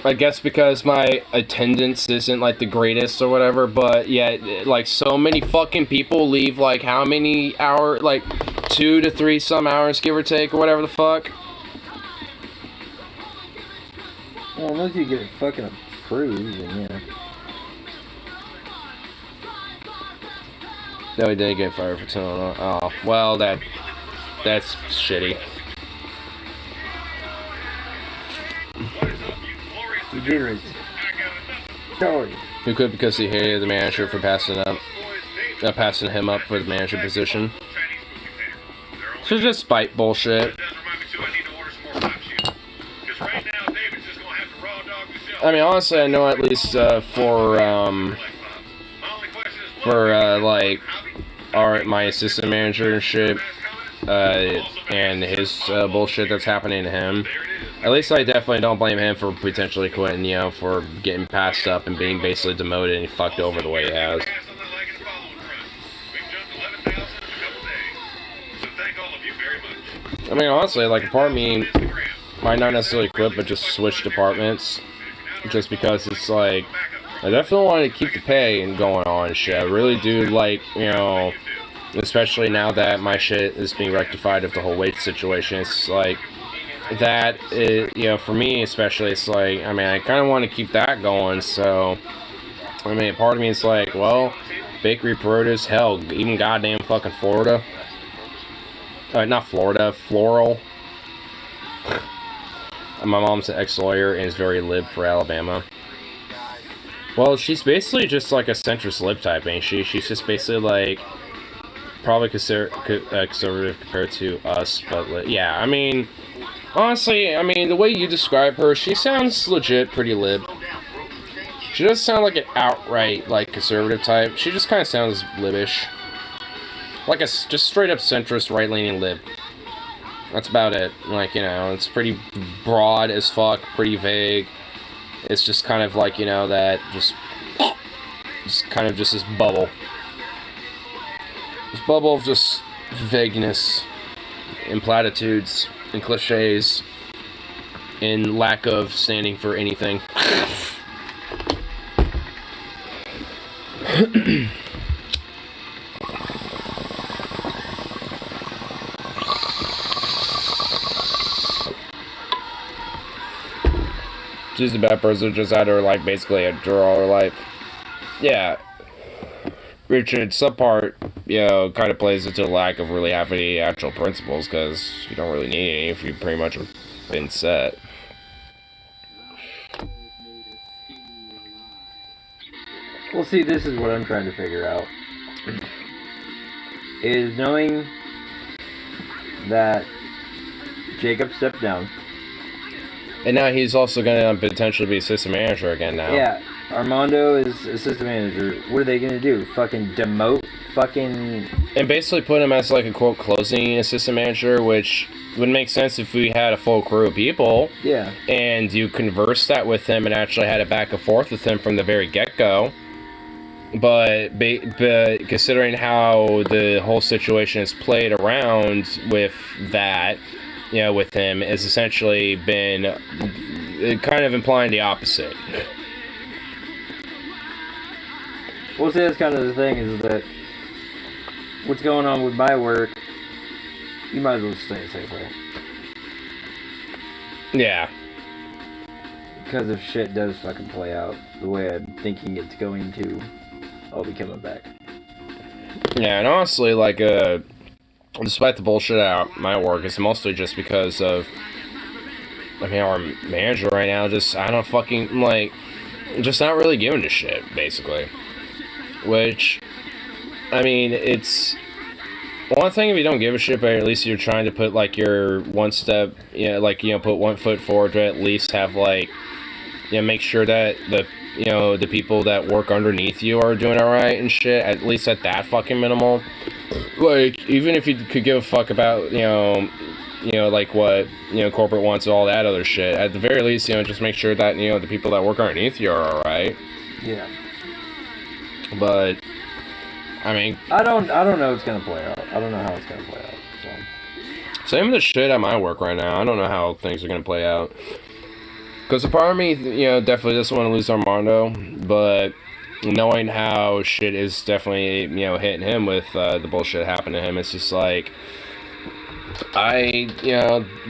I guess because my attendance isn't, like, the greatest or whatever, but, yeah, like, so many fucking people leave, like, how many hours, like, 2 to 3 some hours, give or take, or whatever the fuck. Well, unless you get it fucking approved, then yeah. No, he didn't get fired for telling. Oh, well, that's shitty. You did it. Sorry. He quit because he hated the manager for passing him up for the manager position. So just spite bullshit. I mean, honestly, I know at least for like my assistant manager and shit, and his bullshit that's happening to him. At least I definitely don't blame him for potentially quitting, you know, for getting passed up and being basically demoted and fucked over the way he has. I mean, honestly, like, a part of me might not necessarily quit, but just switch departments. Just because it's like, I definitely want to keep the pay and going on and shit. I really do, like, you know, especially now that my shit is being rectified of the whole weight situation. It's like, that, you know, for me especially, it's like, I mean, I kind of want to keep that going, so, I mean, part of me is like, well, bakery produce, hell, even goddamn fucking Florida. Not Florida, Floral. My mom's an ex-lawyer and is very lib for Alabama. Well, she's basically just like a centrist lib type, ain't she? She's just basically like, probably conservative compared to us, but yeah, I mean, honestly, I mean, the way you describe her, she sounds legit pretty lib. She doesn't sound like an outright, like, conservative type. She just kind of sounds libish. Like a just straight up centrist, right-leaning lib. That's about it. Like, you know, it's pretty broad as fuck, pretty vague. It's just kind of like, you know, that just... Just kind of just this bubble. This bubble of just vagueness and platitudes and cliches and lack of standing for anything. She's the bad person, just had her life basically a draw her life. Yeah. Richard, some part, kind of plays into the lack of really having any actual principles, because you don't really need any if you pretty much have been set. Well, see, this is what I'm trying to figure out. Is knowing that Jacob stepped down. And now he's also going to potentially be assistant manager again now. Yeah, Armando is assistant manager. What are they going to do? Fucking demote? Fucking... And basically put him as like a quote closing assistant manager, which would make sense if we had a full crew of people. Yeah. And you conversed that with him and actually had it back and forth with him from the very get-go. But considering how the whole situation is played around with that, with him, has essentially been kind of implying the opposite. Well, see, that's kind of the thing, is that what's going on with my work, you might as well just stay the same way. Yeah. Because if shit does fucking play out the way I'm thinking it's going to, I'll be coming back. Yeah, and honestly, like, despite the bullshit out my work, it's mostly just because of, our manager right now just, I don't fucking, just not really giving a shit, basically. Which, it's one thing if you don't give a shit, but at least you're trying to put, your one step, put one foot forward to at least have, make sure that the people that work underneath you are doing alright and shit, at least at that fucking minimal. Even if you could give a fuck about, what, corporate wants and all that other shit, at the very least, just make sure that, the people that work underneath you are alright. Yeah. But, I don't know it's gonna play out. I don't know how it's gonna play out, so. Same with the shit at my work right now. I don't know how things are gonna play out. Because a part of me, definitely doesn't want to lose Armando, but knowing how shit is definitely, hitting him with the bullshit happened to him, it's just like, I,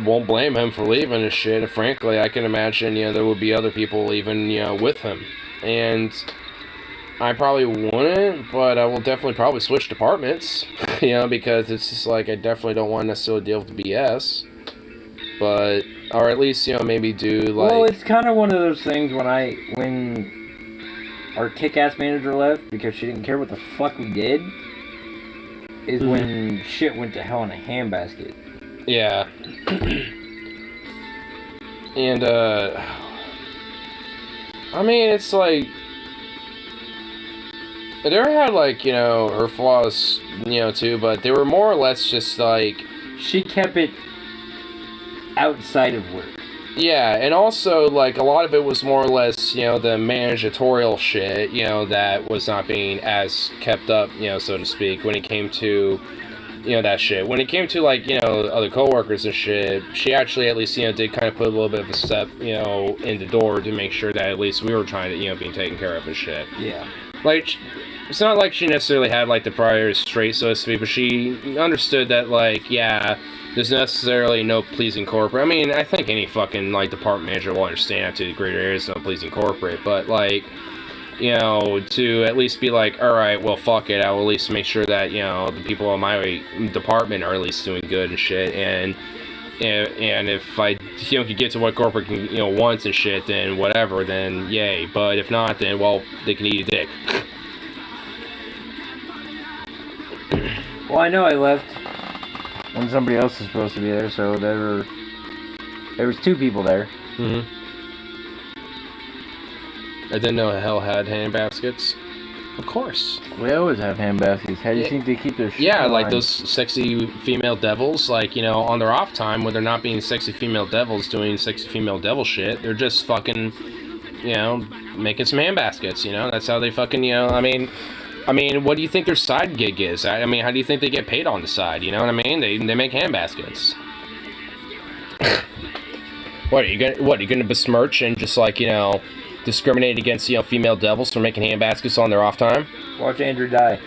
won't blame him for leaving and shit. And frankly, I can imagine, there would be other people leaving, with him. And I probably wouldn't, but I will definitely probably switch departments, because it's just like, I definitely don't want to necessarily deal with the BS. But, or at least, maybe do, Well, it's kind of one of those things when our kick-ass manager left because she didn't care what the fuck we did, is when shit went to hell in a handbasket. Yeah. And, it's like, Adara had, her flaws, too, but they were more or less just, She kept it outside of work. Yeah, and also, a lot of it was more or less, the managerial shit, that was not being as kept up, so to speak, when it came to, that shit. When it came to, other coworkers and shit, she actually at least, did kind of put a little bit of a step, in the door to make sure that at least we were trying to, being taken care of and shit. Yeah. It's not like she necessarily had, the priors straight, so to speak, but she understood that, yeah, there's necessarily no pleasing corporate. I think any fucking, department manager will understand to the greater areas no pleasing corporate, but, to at least be alright, well, fuck it, I will at least make sure that, the people in my department are at least doing good and shit, and if I, could get to what corporate can, wants and shit, then whatever, then yay, but if not, then, well, they can eat a dick. Well, I know I left when somebody else was supposed to be there, so there was two people there. Mm-hmm. I didn't know hell had hand baskets. Of course. We always have hand baskets. How do you think they keep their shit Yeah, alive? those sexy female devils, on their off time, when they're not being sexy female devils doing sexy female devil shit, they're just fucking, making some handbaskets. That's how they fucking, I mean, what do you think their side gig is? I mean, how do you think they get paid on the side? You know what I mean? They make handbaskets. What are you gonna besmirch and just like discriminate against female devils for making handbaskets on their off time? Watch Andrew die.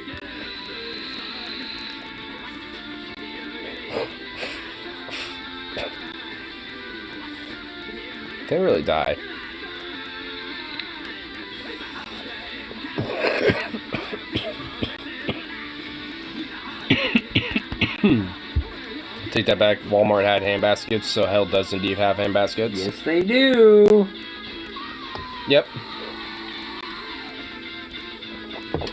They really die. Take that back. Walmart had handbaskets, so hell does indeed have handbaskets. Yes, they do. Yep.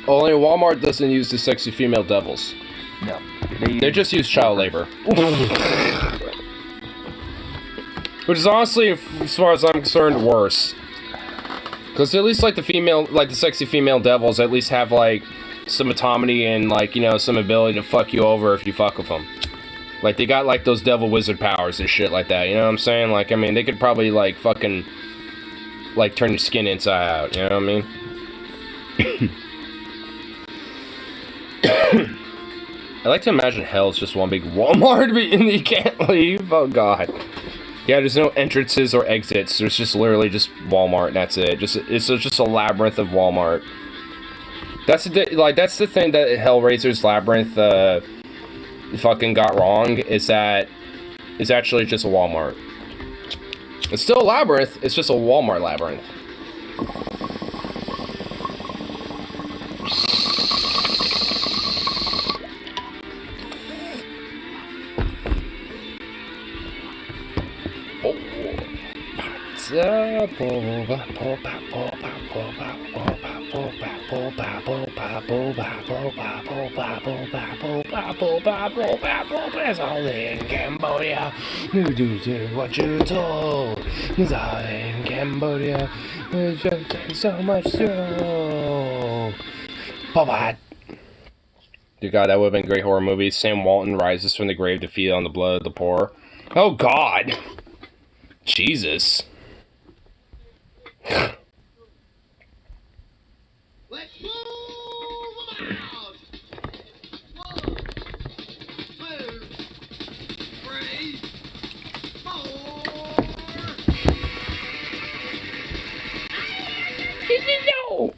Only Walmart doesn't use the sexy female devils. No. They just use child labor. Which is honestly, as far as I'm concerned, worse. Because at least like the sexy female devils at least have like some autonomy and like, some ability to fuck you over if you fuck with them. Like they got like those devil wizard powers and shit like that, you know what I'm saying? Like, I mean, they could probably like fucking like turn your skin inside out, you know what I mean? I like to imagine hell's just one big Walmart and you can't leave. Oh god. Yeah, there's no entrances or exits. There's just literally just Walmart and that's it. It's just a labyrinth of Walmart. That's the thing that Hellraiser's Labyrinth fucking got wrong, is that it's actually just a Walmart. It's still a labyrinth, it's just a Walmart labyrinth. It's all in Cambodia. You do what you told. It's all in Cambodia. It's just so much so. Bye-bye. Dear God, that would have been a great horror movie. Sam Walton rises from the grave to feed on the blood of the poor. Oh God. Jesus. Let's move them out. 1, 2, 3, 4. No.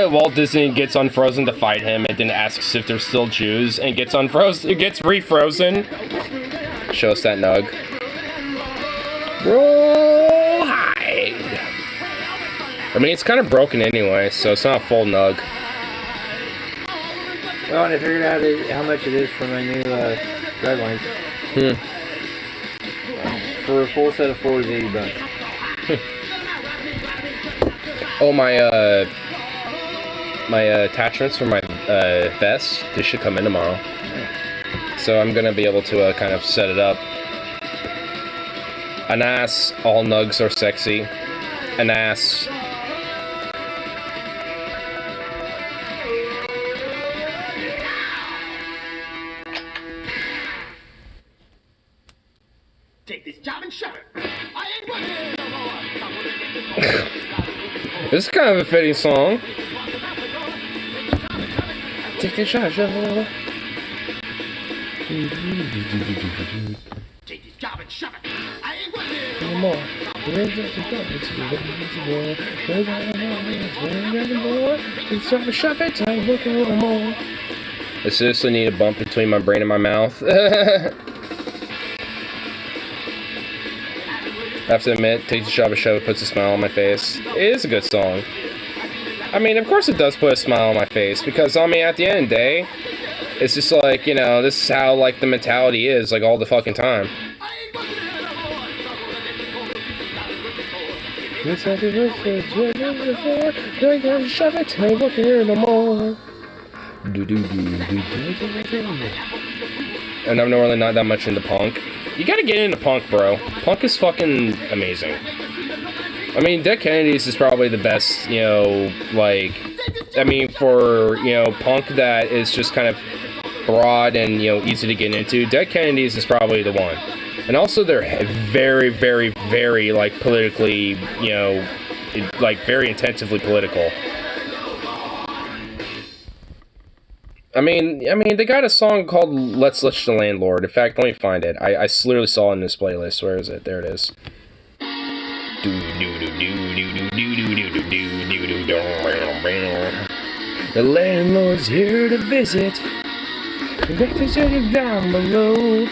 Walt Disney gets unfrozen to fight him and then asks if they're still Jews and gets unfrozen. It gets refrozen. Show us that nug. Roll hide. I mean, it's kind of broken anyway, so it's not a full nug. Oh, and I figured out how much it is for my new drag lines. For a full set of 4 is $80. Oh, my attachments for my vest, they should come in tomorrow. So I'm gonna be able to kind of set it up. An ass, all nugs are sexy. An ass. Take this job and shove it. I ain't working no more. This is kind of a fitting song. Take this shot, shove it. Take this job and shove it. I ain't working No more. Shove it, I ain't working no more. I seriously need a bump between my brain and my mouth. I have to admit, Takes a Shot of a Show puts a smile on my face. It is a good song. I mean, of course it does put a smile on my face, because, I mean, at the end of the day, it's just like, you know, this is how, like, the mentality is, like, all the fucking time. And I'm normally not that much into punk. You gotta get into punk, bro. Punk is fucking amazing. I mean, Dead Kennedys is probably the best, you know, like, I mean, for, you know, punk that is just kind of broad and, you know, easy to get into, Dead Kennedys is probably the one. And also, they're very, very, very, like, politically, you know, like, very intensively political. I mean, they got a song called Let's Lich the Landlord. In fact, let me find it. I literally saw it in this playlist. Where is it? There it is. The landlord's here to visit. Victor's down below.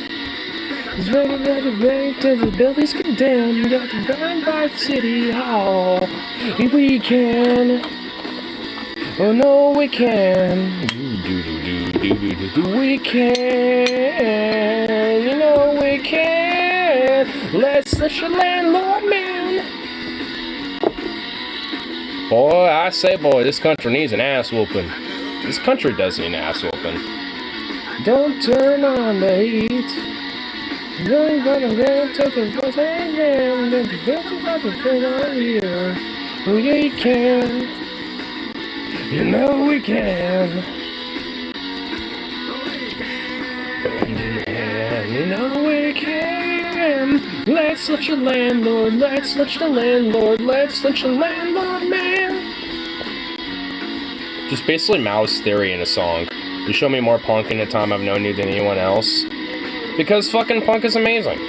He's ready to break till the building's condemned. You got to grind by City Hall. We can. Oh no, we can. We can. You know we can. Let's let your landlord man. Boy, I say, boy, this country needs an ass whooping. This country does need an ass whooping. Don't turn on the heat. You're gonna get to the first hand. Then get to the thing on here. We can. You know we can. You know we can. Let's let your landlord, let's let your landlord, let's let your landlord man. Just basically Mouse Theory in a song. You show me more punk in the time I've known you than anyone else. Because fucking punk is amazing.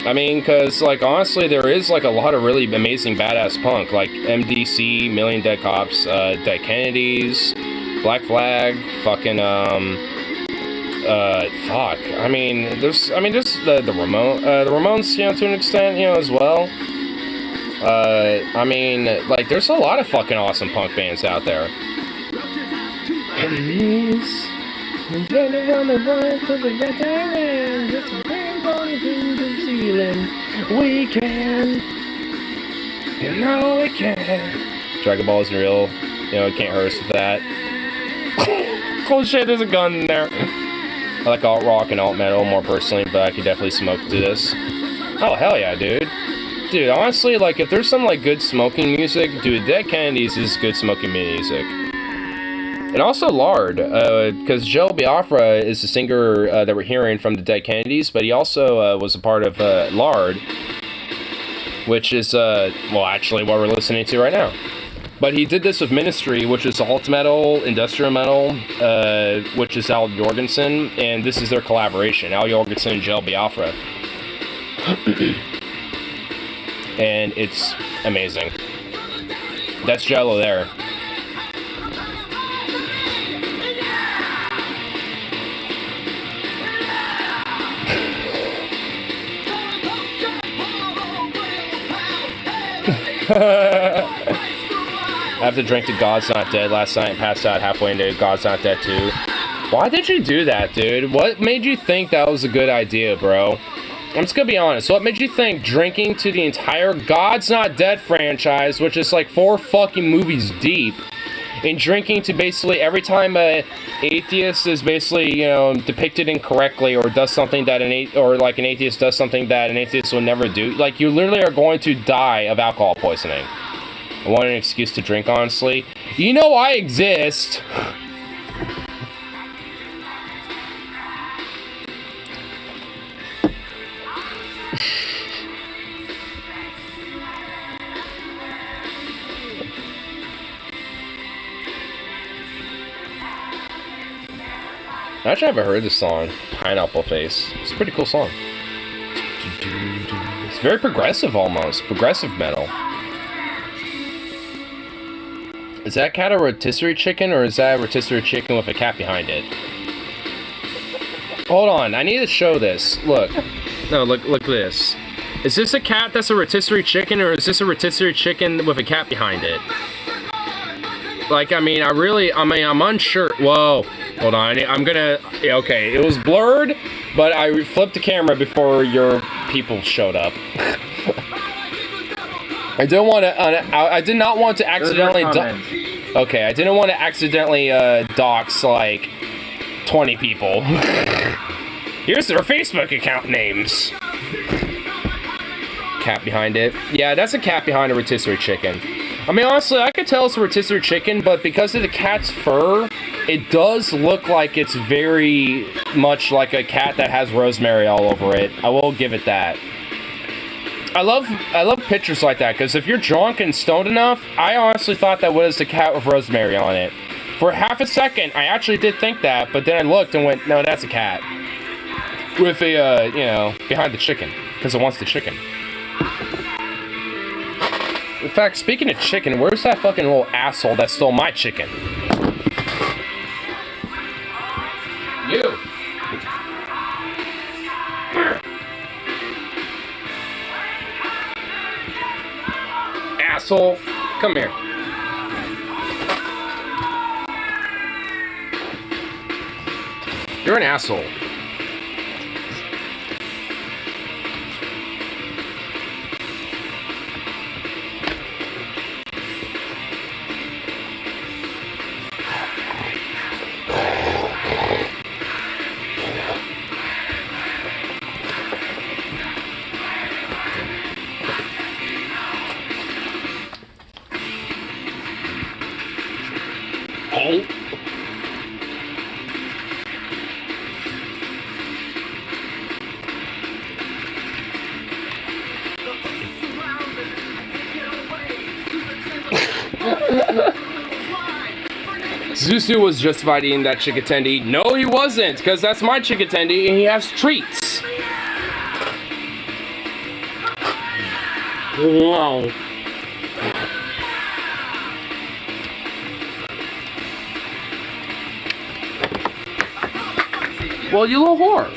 I mean, because, like, honestly, there is, like, a lot of really amazing badass punk. Like, MDC, Million Dead Cops, Dead Kennedys, Black Flag, fucking, fuck. I mean, there's the Ramones, you know, to an extent, you know, as well. I mean, like, there's a lot of fucking awesome punk bands out there. We can. You know we can. Dragon Ball isn't real. You know, it can't hurt us with that. Oh shit, there's a gun in there. I like alt rock and alt metal more personally, but I could definitely smoke to this. Oh hell yeah, dude. Dude, honestly, like, if there's some, like, good smoking music, dude, Dead Kennedys is good smoking music. And also Lard, because Joe Biafra is the singer that we're hearing from the Dead Kennedys, but he also was a part of Lard, which is, well, actually what we're listening to right now. But he did this with Ministry, which is alt metal, industrial metal, which is Al Jorgensen, and this is their collaboration, Al Jorgensen and Joe Biafra. And it's amazing. That's Jello there. I have to drink to God's Not Dead last night and passed out halfway into God's Not Dead 2. Why did you do that, dude? What made you think that was a good idea, bro? I'm just gonna be honest. What made you think drinking to the entire God's Not Dead franchise, which is like 4 fucking movies deep, and drinking to basically every time a atheist is basically, you know, depicted incorrectly or does something that an atheist does something that an atheist would never do, like, you literally are going to die of alcohol poisoning. I want an excuse to drink, honestly. You know I exist. Actually, I haven't heard this song, Pineapple Face. It's a pretty cool song. It's very progressive almost. Progressive metal. Is that cat a rotisserie chicken, or is that a rotisserie chicken with a cat behind it? Hold on, I need to show this. Look. No, look at this. Is this a cat that's a rotisserie chicken, or is this a rotisserie chicken with a cat behind it? Like, I mean, I'm unsure. Whoa. Hold on, I'm gonna... Yeah, okay, it was blurred, but I flipped the camera before your people showed up. I don't want to... I did not want to accidentally... Okay, I didn't want to accidentally dox, like, 20 people. Here's their Facebook account names. Cat behind it. Yeah, that's a cat behind a rotisserie chicken. I mean, honestly, I could tell it's a rotisserie chicken, but because of the cat's fur, it does look like it's very much like a cat that has rosemary all over it. I will give it that. I love pictures like that, because if you're drunk and stoned enough, I honestly thought that was a cat with rosemary on it. For half a second, I actually did think that, but then I looked and went, no, that's a cat. With a, you know, behind the chicken, because it wants the chicken. In fact, speaking of chicken, where's that fucking little asshole that stole my chicken? You! Asshole! Come here. You're an asshole. Oh. Zuzu was justified eating that chickatendi. No, he wasn't, because that's my chickatendi and he has treats. Wow. Well, you little whore.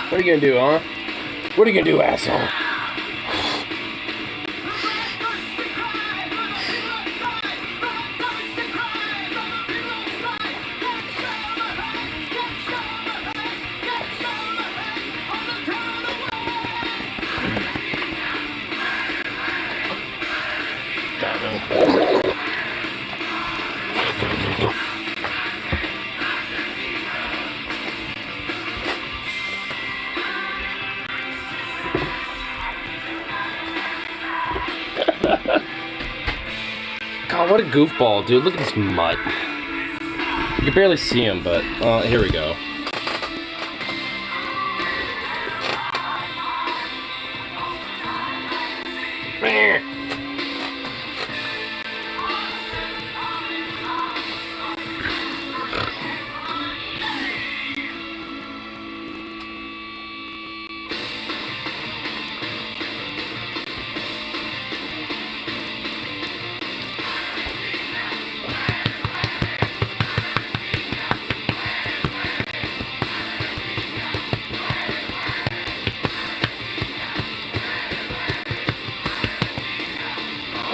What are you gonna do, huh? What are you gonna do, asshole? God, what a goofball, dude. Look at this mutt. You can barely see him, but, here we go.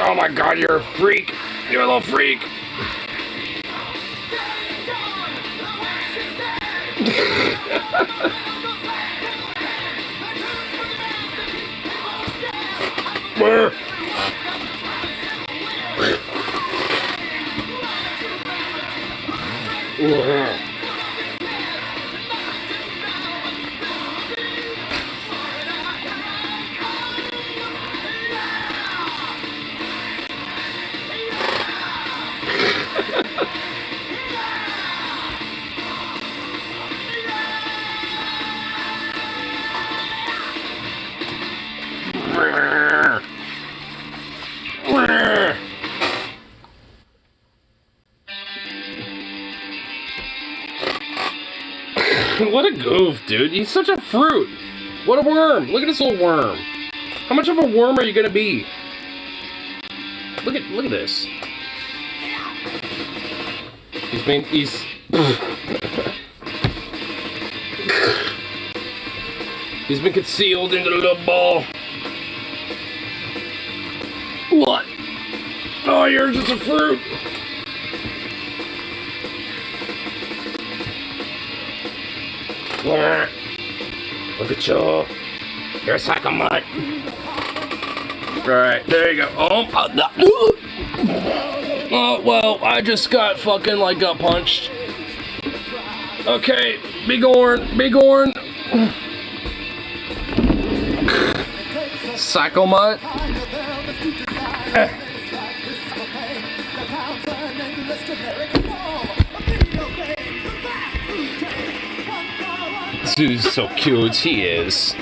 Oh my god, you're a freak. You're a little freak. What a goof, dude. He's such a fruit. What a worm. Look at this little worm. How much of a worm are you gonna be? Look at this. He's been concealed into the little ball. What? Oh, you're just a fruit. Look at you. You're a sack of mud. Alright, there you go. Oh, well, I just got fucking, like, got punched. Okay, be gorn. Psycho mutt. This dude's so cute, he is.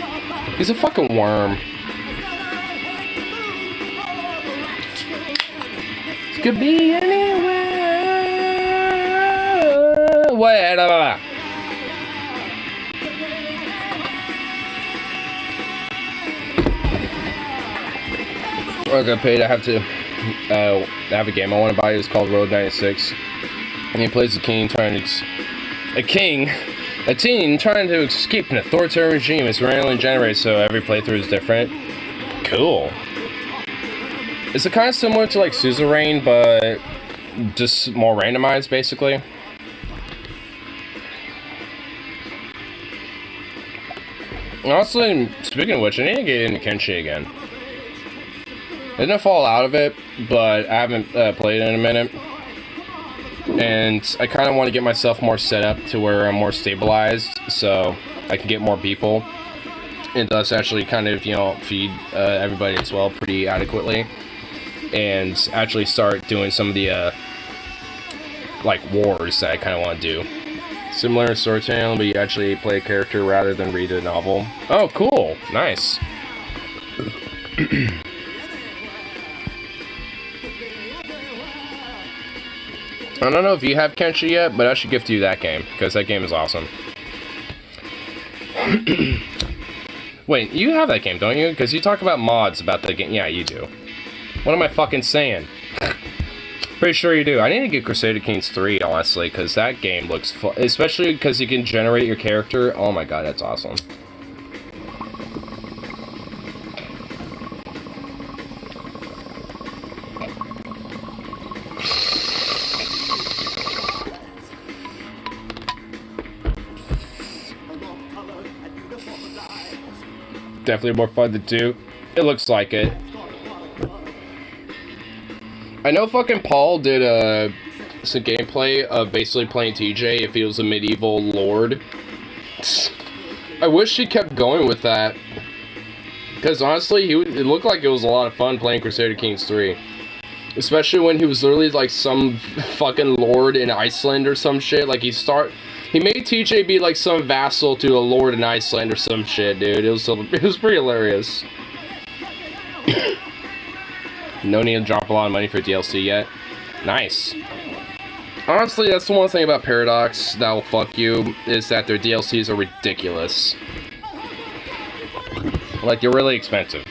He's a fucking worm. It could be anywhere. Wait, Okay, Pete, I have to have a game I want to buy. It's called Road 96. And he plays a teen trying to escape an authoritarian regime. It's randomly generated, so every playthrough is different. Cool. It's kind of similar to like Suzerain, but just more randomized, basically. Honestly, speaking of which, I need to get into Kenshi again. I didn't fall out of it, but I haven't played it in a minute. And I kind of want to get myself more set up to where I'm more stabilized, so I can get more people. And thus actually kind of, you know, feed everybody as well pretty adequately. And actually start doing some of the, like, wars that I kind of want to do. Similar to storytelling, but you actually play a character rather than read a novel. Oh, cool. Nice. I don't know if you have Kenshi yet, but I should gift you that game, because that game is awesome. Wait, you have that game, don't you? Because you talk about mods about the game. Yeah, you do. What am I fucking saying? Pretty sure you do. I need to get Crusader Kings 3, honestly, because that game looks fun. Especially because you can generate your character. Oh my god, that's awesome. Definitely more fun to do. It looks like it. I know fucking Paul did some gameplay of basically playing TJ if he was a medieval lord. I wish he kept going with that. Because honestly, it looked like it was a lot of fun playing Crusader Kings 3. Especially when he was literally like some fucking lord in Iceland or some shit. Like he made TJ be like some vassal to a lord in Iceland or some shit, dude. It was pretty hilarious. No need to drop a lot of money for DLC yet. Nice. Honestly, that's the one thing about Paradox that will fuck you, is that their DLCs are ridiculous. Like, they're really expensive.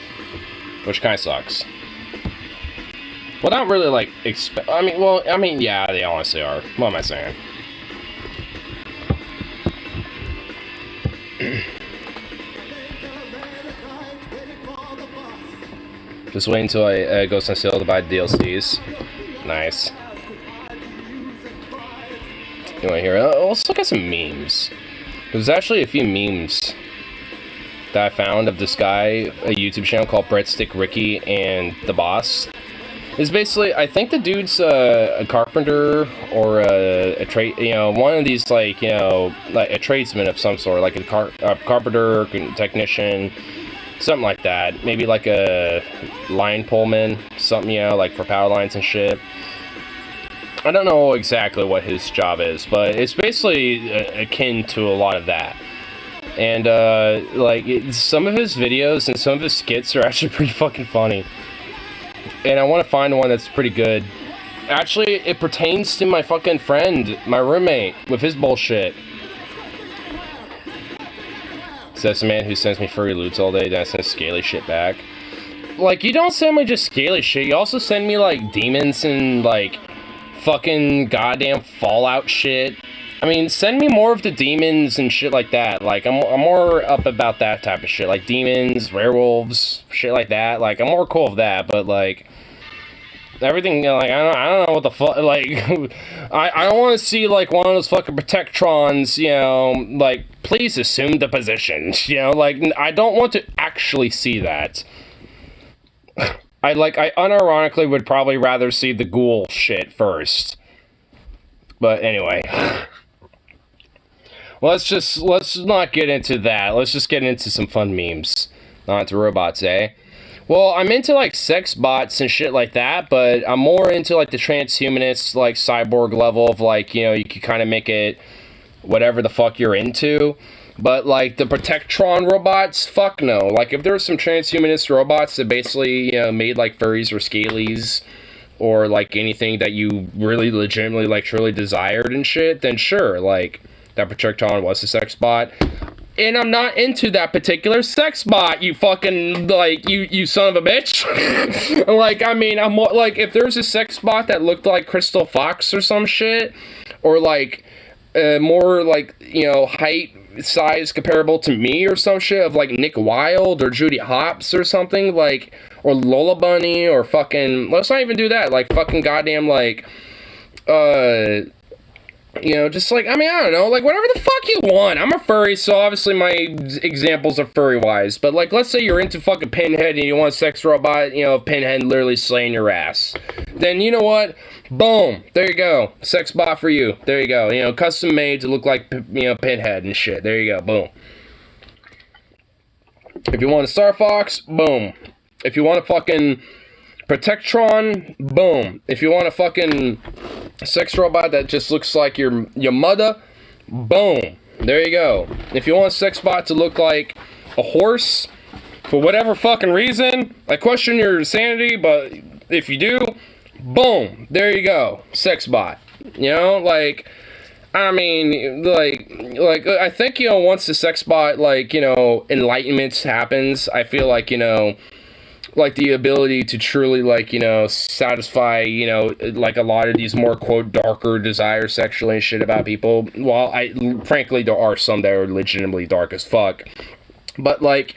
Which kind of sucks. Well, not really, like, I mean, yeah, they honestly are. What am I saying? Just wait until I go on sale to buy DLCs. Nice. You want to hear? Let's look at some memes. There's actually a few memes that I found of this guy, a YouTube channel called Breadstick Ricky and the Boss. It's basically, I think the dude's a carpenter or a trade, you know, one of these, like, you know, like a tradesman of some sort, like a carpenter, technician, something like that. Maybe like a line pullman, something, you know, like for power lines and shit. I don't know exactly what his job is, but it's basically akin to a lot of that. And, some of his videos and some of his skits are actually pretty fucking funny. And I want to find one that's pretty good. Actually, it pertains to my fucking friend, my roommate, with his bullshit. Says the man who sends me furry loots all day, then I send scaly shit back. Like, you don't send me just scaly shit, you also send me, like, demons and, like, fucking goddamn Fallout shit. I mean, send me more of the demons and shit like that. Like, I'm more up about that type of shit. Like, demons, werewolves, shit like that. Like, I'm more cool with that, but, like, everything, like, I don't know what the fuck, like, I don't want to see, like, one of those fucking Protectrons, you know, like, please assume the position, you know, like, I don't want to actually see that. I unironically would probably rather see the ghoul shit first. But anyway. Let's not get into that. Let's just get into some fun memes. Not into robots, eh? Well, I'm into, like, sex bots and shit like that, but I'm more into, like, the transhumanist, like, cyborg level of, like, you know, you can kind of make it whatever the fuck you're into. But, like, the Protectron robots, fuck no. Like, if there were some transhumanist robots that basically, you know, made, like, furries or scalies, or, like, anything that you really legitimately, like, truly desired and shit, then sure, like, that Protectron was a sex bot. And I'm not into that particular sex bot, you fucking, like, you son of a bitch. Like, I mean, I'm more, like, if there's a sex bot that looked like Crystal Fox or some shit, or, like, more, like, you know, height, size comparable to me or some shit, of, like, Nick Wilde or Judy Hopps or something, like, or Lola Bunny, or fucking, let's not even do that, like, fucking goddamn, like, you know, just like, I mean, I don't know, like, whatever the fuck you want. I'm a furry, so obviously my examples are furry-wise, but, like, let's say you're into fucking Pinhead and you want a sex robot, you know, Pinhead literally slaying your ass. Then, you know what? Boom! There you go. Sex bot for you. There you go. You know, custom made to look like, you know, Pinhead and shit. There you go. Boom. If you want a Star Fox, boom. If you want a fucking Protectron, boom. If you want a fucking sex robot that just looks like your mother, boom. There you go. If you want a sex bot to look like a horse, for whatever fucking reason, I question your sanity, but if you do, boom. There you go. Sex bot. You know, like, I mean, like, I think, you know, once the sex bot, like, you know, enlightenment happens, I feel like, you know, like, the ability to truly, like, you know, satisfy, you know, like, a lot of these more, quote, darker desires sexually and shit about people. Well, frankly, there are some that are legitimately dark as fuck. But, like,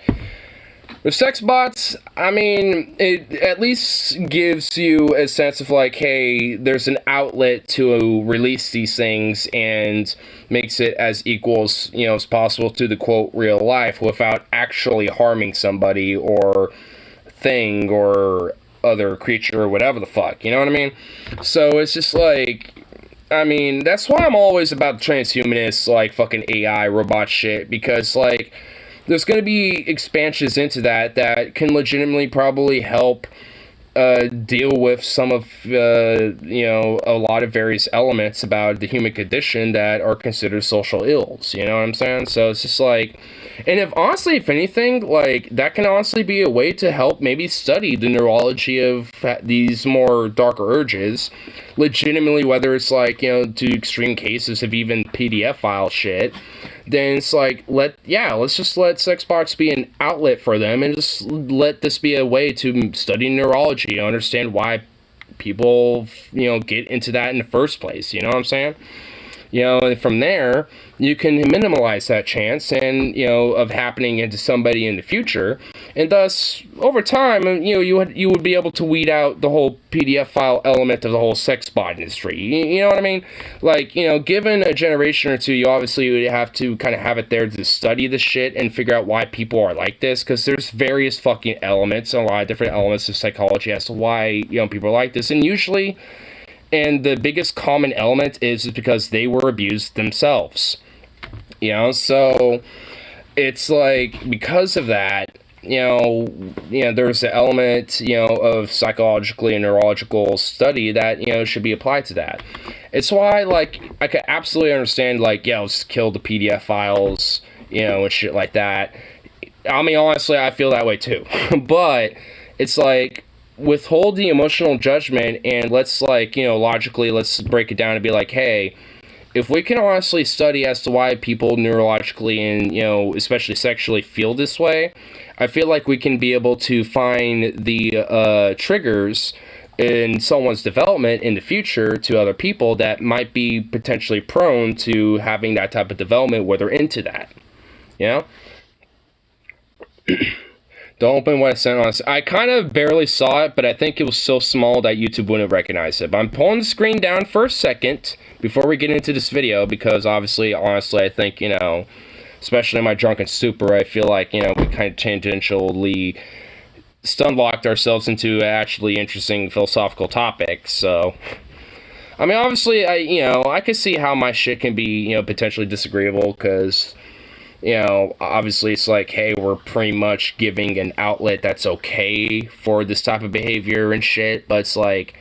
with sex bots, I mean, it at least gives you a sense of, like, hey, there's an outlet to release these things and makes it as equal as, you know, as possible to the, quote, real life without actually harming somebody or thing or other creature or whatever the fuck, you know what I mean? So it's just like, I mean, that's why I'm always about transhumanist, like, fucking AI robot shit, because, like, there's gonna be expansions into that can legitimately probably help deal with some of, you know, a lot of various elements about the human condition that are considered social ills, you know what I'm saying? So it's just like, and if anything, like, that can honestly be a way to help maybe study the neurology of these more darker urges, legitimately, whether it's, like, you know, to extreme cases of even PDF file shit, then it's like, let's just let sex bots be an outlet for them, and just let this be a way to study neurology, understand why people, you know, get into that in the first place, you know what I'm saying? You know, and from there, you can minimize that chance and, you know, of happening into somebody in the future. And thus, over time, you know, you would be able to weed out the whole PDF file element of the whole sex bot industry. You know what I mean? Like, you know, given a generation or two, you obviously would have to kind of have it there to study the shit and figure out why people are like this. Because there's various fucking elements, a lot of different elements of psychology as to why, you know, people are like this. And usually, and the biggest common element is because they were abused themselves. You know, so it's like, because of that, you know, there's an element, you know, of psychologically and neurological study that, you know, should be applied to that. It's why, like, I could absolutely understand, like, yeah, let's kill the PDF files, you know, and shit like that. I mean, honestly, I feel that way too. But it's like, withhold the emotional judgment and let's, like, you know, logically, let's break it down and be like, hey, if we can honestly study as to why people neurologically and, you know, especially sexually feel this way, I feel like we can be able to find the triggers in someone's development in the future to other people that might be potentially prone to having that type of development where they're into that. You know? Don't open what I sent on. I kind of barely saw it, but I think it was so small that YouTube wouldn't recognize it. But I'm pulling the screen down for a second before we get into this video, because obviously, honestly, I think, you know, especially in my drunken stupor, I feel like, you know, we kind of tangentially stun-locked ourselves into actually interesting philosophical topics. So, I mean, obviously, I could see how my shit can be, you know, potentially disagreeable, because, you know, obviously it's like, hey, we're pretty much giving an outlet that's okay for this type of behavior and shit, but it's like,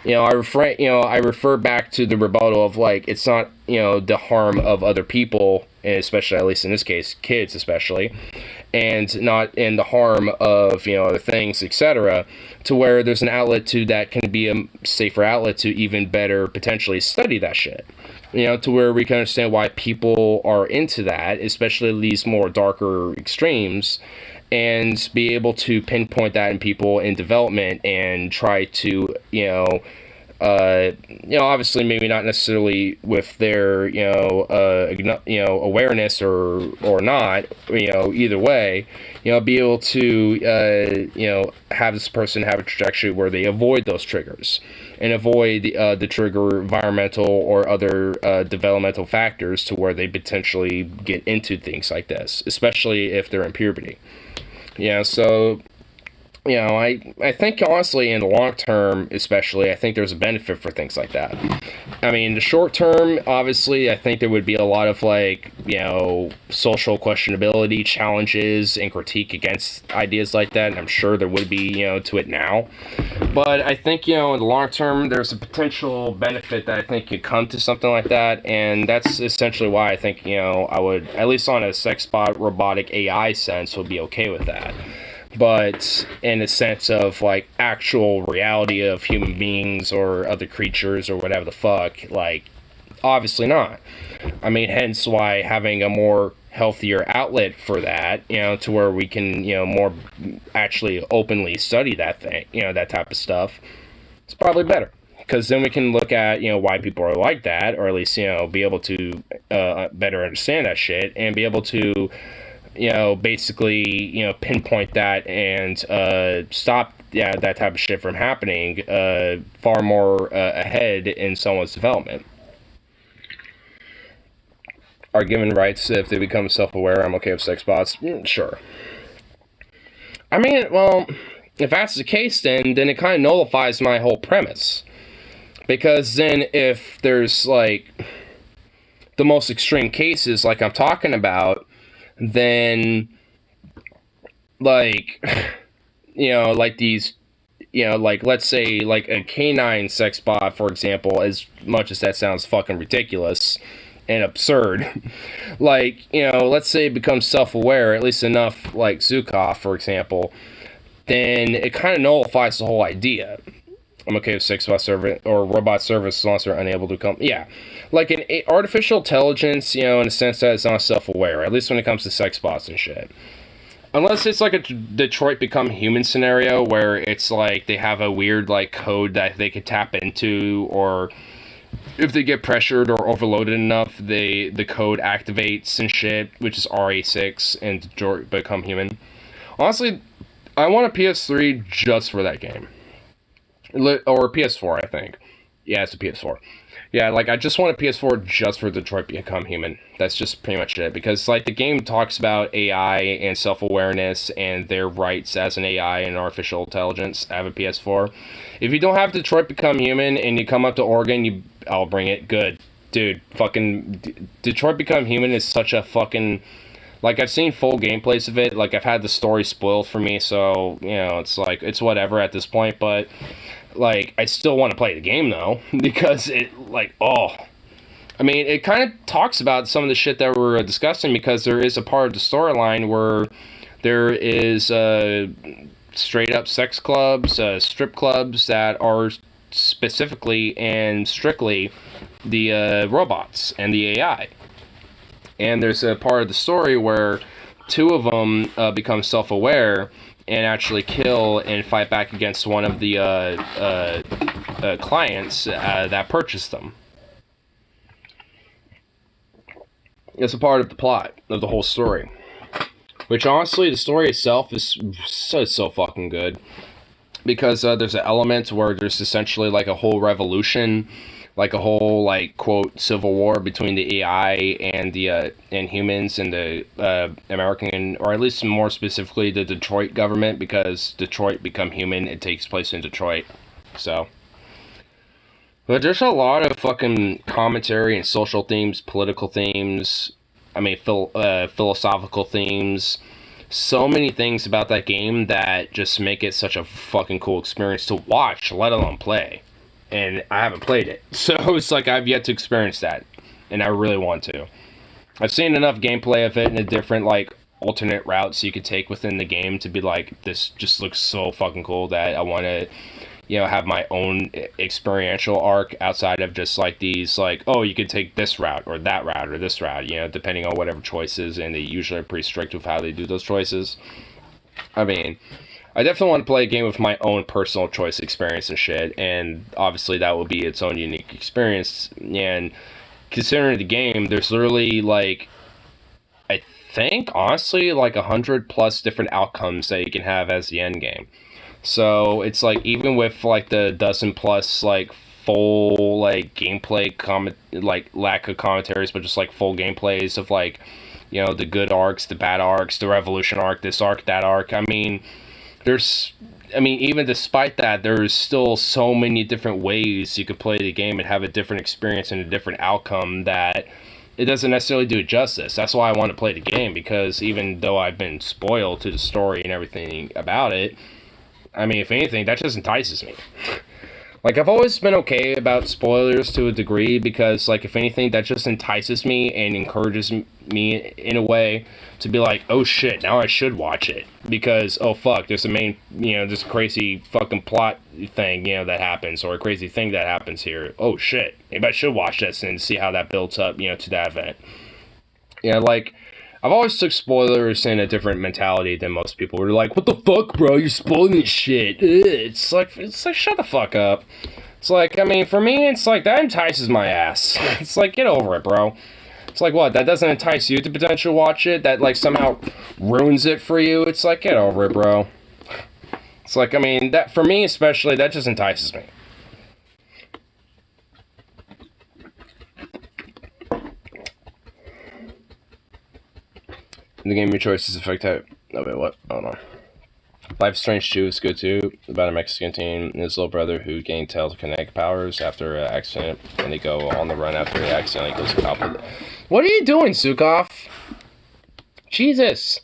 you know, I refer back to the rebuttal of, like, it's not, you know, the harm of other people, and especially, at least in this case, kids especially, and not in the harm of, you know, other things, etc., to where there's an outlet to that can be a safer outlet to even better potentially study that shit. You know, to where we can understand why people are into that, especially these more darker extremes, and be able to pinpoint that in people in development and try to, obviously maybe not necessarily with their, awareness or not, either way, be able to, have this person have a trajectory where they avoid those triggers and avoid the trigger environmental or other developmental factors to where they potentially get into things like this, especially if they're in puberty. So, I think honestly in the long term, especially, I think there's a benefit for things like that. I mean, in the short term, obviously, I think there would be a lot of, social questionability, challenges, and critique against ideas like that, and I'm sure there would be, to it now. But I think, in the long term, there's a potential benefit that I think could come to something like that, and that's essentially why I think, I would, at least on a sex bot robotic AI sense, would be okay with that. But in a sense of, actual reality of human beings or other creatures or whatever the fuck, obviously not. I mean, hence why having a more healthier outlet for that, to where we can, more actually openly study that thing, that type of stuff, it's probably better. Because then we can look at, why people are like that, or at least, be able to better understand that shit and be able to, basically, pinpoint that and stop that type of shit from happening far more ahead in someone's development. Are given rights if they become self-aware. I'm okay with sex bots. Sure. I mean, well, if that's the case, then it kind of nullifies my whole premise. Because then if there's, the most extreme cases like I'm talking about, then, these, let's say, a canine sex bot, for example, as much as that sounds fucking ridiculous and absurd, let's say it becomes self-aware, at least enough, like Zukov, for example, then it kind of nullifies the whole idea. I'm okay with sex bot service or robot service as long as they're unable to come. Yeah. An artificial intelligence, in a sense that it's not self-aware, at least when it comes to sex bots and shit. Unless it's like a Detroit Become Human scenario where it's they have a weird code that they could tap into, or if they get pressured or overloaded enough, the code activates and shit, which is RA6 and Detroit Become Human. Honestly, I want a PS3 just for that game. Or PS4, I think. Yeah, it's a PS4. Yeah, I just want a PS4 just for Detroit Become Human. That's just pretty much it. Because, the game talks about AI and self-awareness and their rights as an AI and artificial intelligence. I have a PS4. If you don't have Detroit Become Human and you come up to Oregon, I'll bring it. Good. Dude, fucking... Detroit Become Human is such a fucking... I've seen full gameplays of it. I've had the story spoiled for me, so, it's it's whatever at this point, but... I still want to play the game, though, because it, I mean, it kind of talks about some of the shit that we're discussing, because there is a part of the storyline where there is straight-up sex clubs, strip clubs that are specifically and strictly the robots and the AI. And there's a part of the story where two of them become self-aware and actually kill and fight back against one of the clients that purchased them. It's a part of the plot of the whole story. Which, honestly, the story itself is so fucking good. Because there's an element where there's essentially like a whole revolution, like a whole, like, quote, civil war between the AI and the and humans and the American, or at least more specifically the Detroit government, because Detroit become human. It takes place in Detroit. So, but there's a lot of fucking commentary and social themes, political themes, I mean, philosophical themes. So many things about that game that just make it such a fucking cool experience to watch, let alone play. And I haven't played it. So it's like I've yet to experience that. And I really want to. I've seen enough gameplay of it in the different, like, alternate routes you could take within the game to be like, this just looks so fucking cool that I want to, you know, have my own experiential arc outside of just, like, these, like, oh, you could take this route or that route or this route, you know, depending on whatever choices, and they usually are pretty strict with how they do those choices. I mean, I definitely want to play a game with my own personal choice experience and shit, and obviously that will be its own unique experience. And considering the game, there's literally, like, I think, honestly, like 100+ different outcomes that you can have as the end game. So it's like, even with like the dozen plus like full like gameplay like lack of commentaries, but just like full gameplays of, like, you know, the good arcs, the bad arcs, the revolution arc, this arc, that arc. I mean, even despite that, there's still so many different ways you could play the game and have a different experience and a different outcome that it doesn't necessarily do it justice. That's why I want to play the game, because even though I've been spoiled to the story and everything about it, I mean, if anything, that just entices me. Like, I've always been okay about spoilers to a degree, because, like, if anything, that just entices me and encourages me in a way to be like, oh shit, now I should watch it. Because, oh fuck, there's there's a crazy fucking plot thing, you know, that happens, or a crazy thing that happens here. Oh shit, maybe I should watch this and see how that builds up, you know, to that event. Yeah, like, I've always took spoilers in a different mentality than most people. We're like, what the fuck, bro? You're spoiling shit. Ugh. It's like, shut the fuck up. It's like, I mean, for me, it's like, that entices my ass. It's like, get over it, bro. It's like, what? That doesn't entice you to potentially watch it? That, like, somehow ruins it for you? It's like, get over it, bro. It's like, I mean, that, for me especially, that just entices me. The game, your choices affect how... Oh, wait, what? Oh, no. Life is Strange 2 is good, too. About a Mexican teen and his little brother who gained telekinetic powers after an accident, and they go on the run after the accident. He goes to What are you doing, Sukov? Jesus!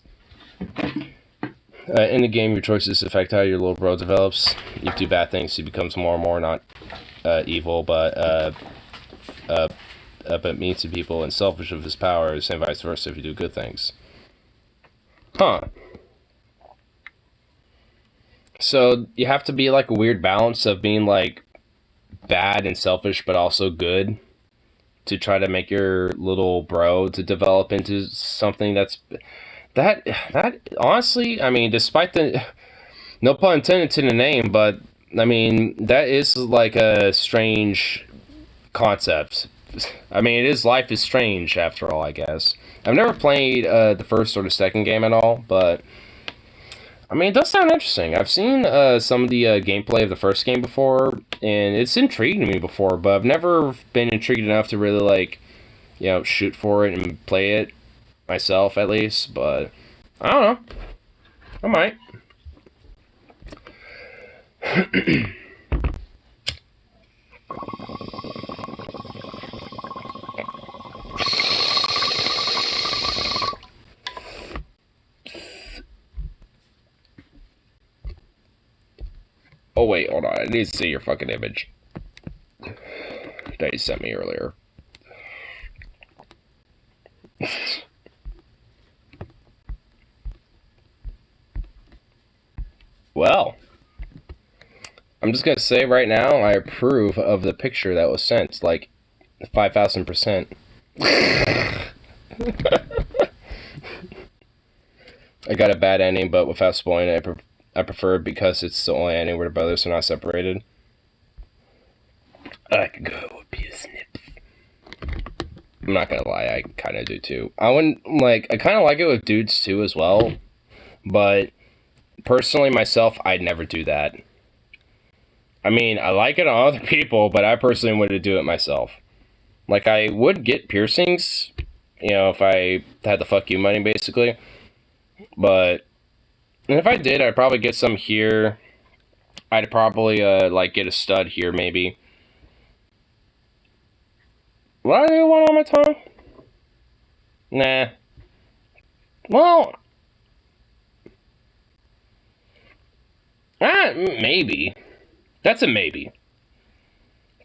In the game, your choices affect how your little bro develops. If you do bad things, he becomes more and more not evil, but mean to people and selfish of his powers, and vice versa if you do good things. Huh. So you have to be like a weird balance of being like bad and selfish but also good to try to make your little bro to develop into something that honestly, I mean, despite the no pun intended to the name, but I mean, that is like a strange concept. I mean, Life is Strange after all, I guess. I've never played the first or the second game at all, but I mean, it does sound interesting. I've seen some of the gameplay of the first game before, and it's intrigued me before, but I've never been intrigued enough to really, like, you know, shoot for it and play it myself, at least, but I don't know. I might. Oh wait, hold on. I need to see your fucking image that you sent me earlier. Well, I'm just gonna say right now, I approve of the picture that was sent, like 5,000%. I got a bad ending, but without spoiling it, I prefer it because it's the only ending where the brothers are not separated. I could go with penis nips. I'm not gonna lie, I kind of do too. I kind of like it with dudes too as well, but personally myself, I'd never do that. I mean, I like it on other people, but I personally wouldn't do it myself. Like, I would get piercings, you know, if I had the fuck you money, basically. But if I did, I'd probably get some here. I'd probably, like, get a stud here, maybe. Would I do one on my tongue? Nah. Well, maybe. That's a maybe.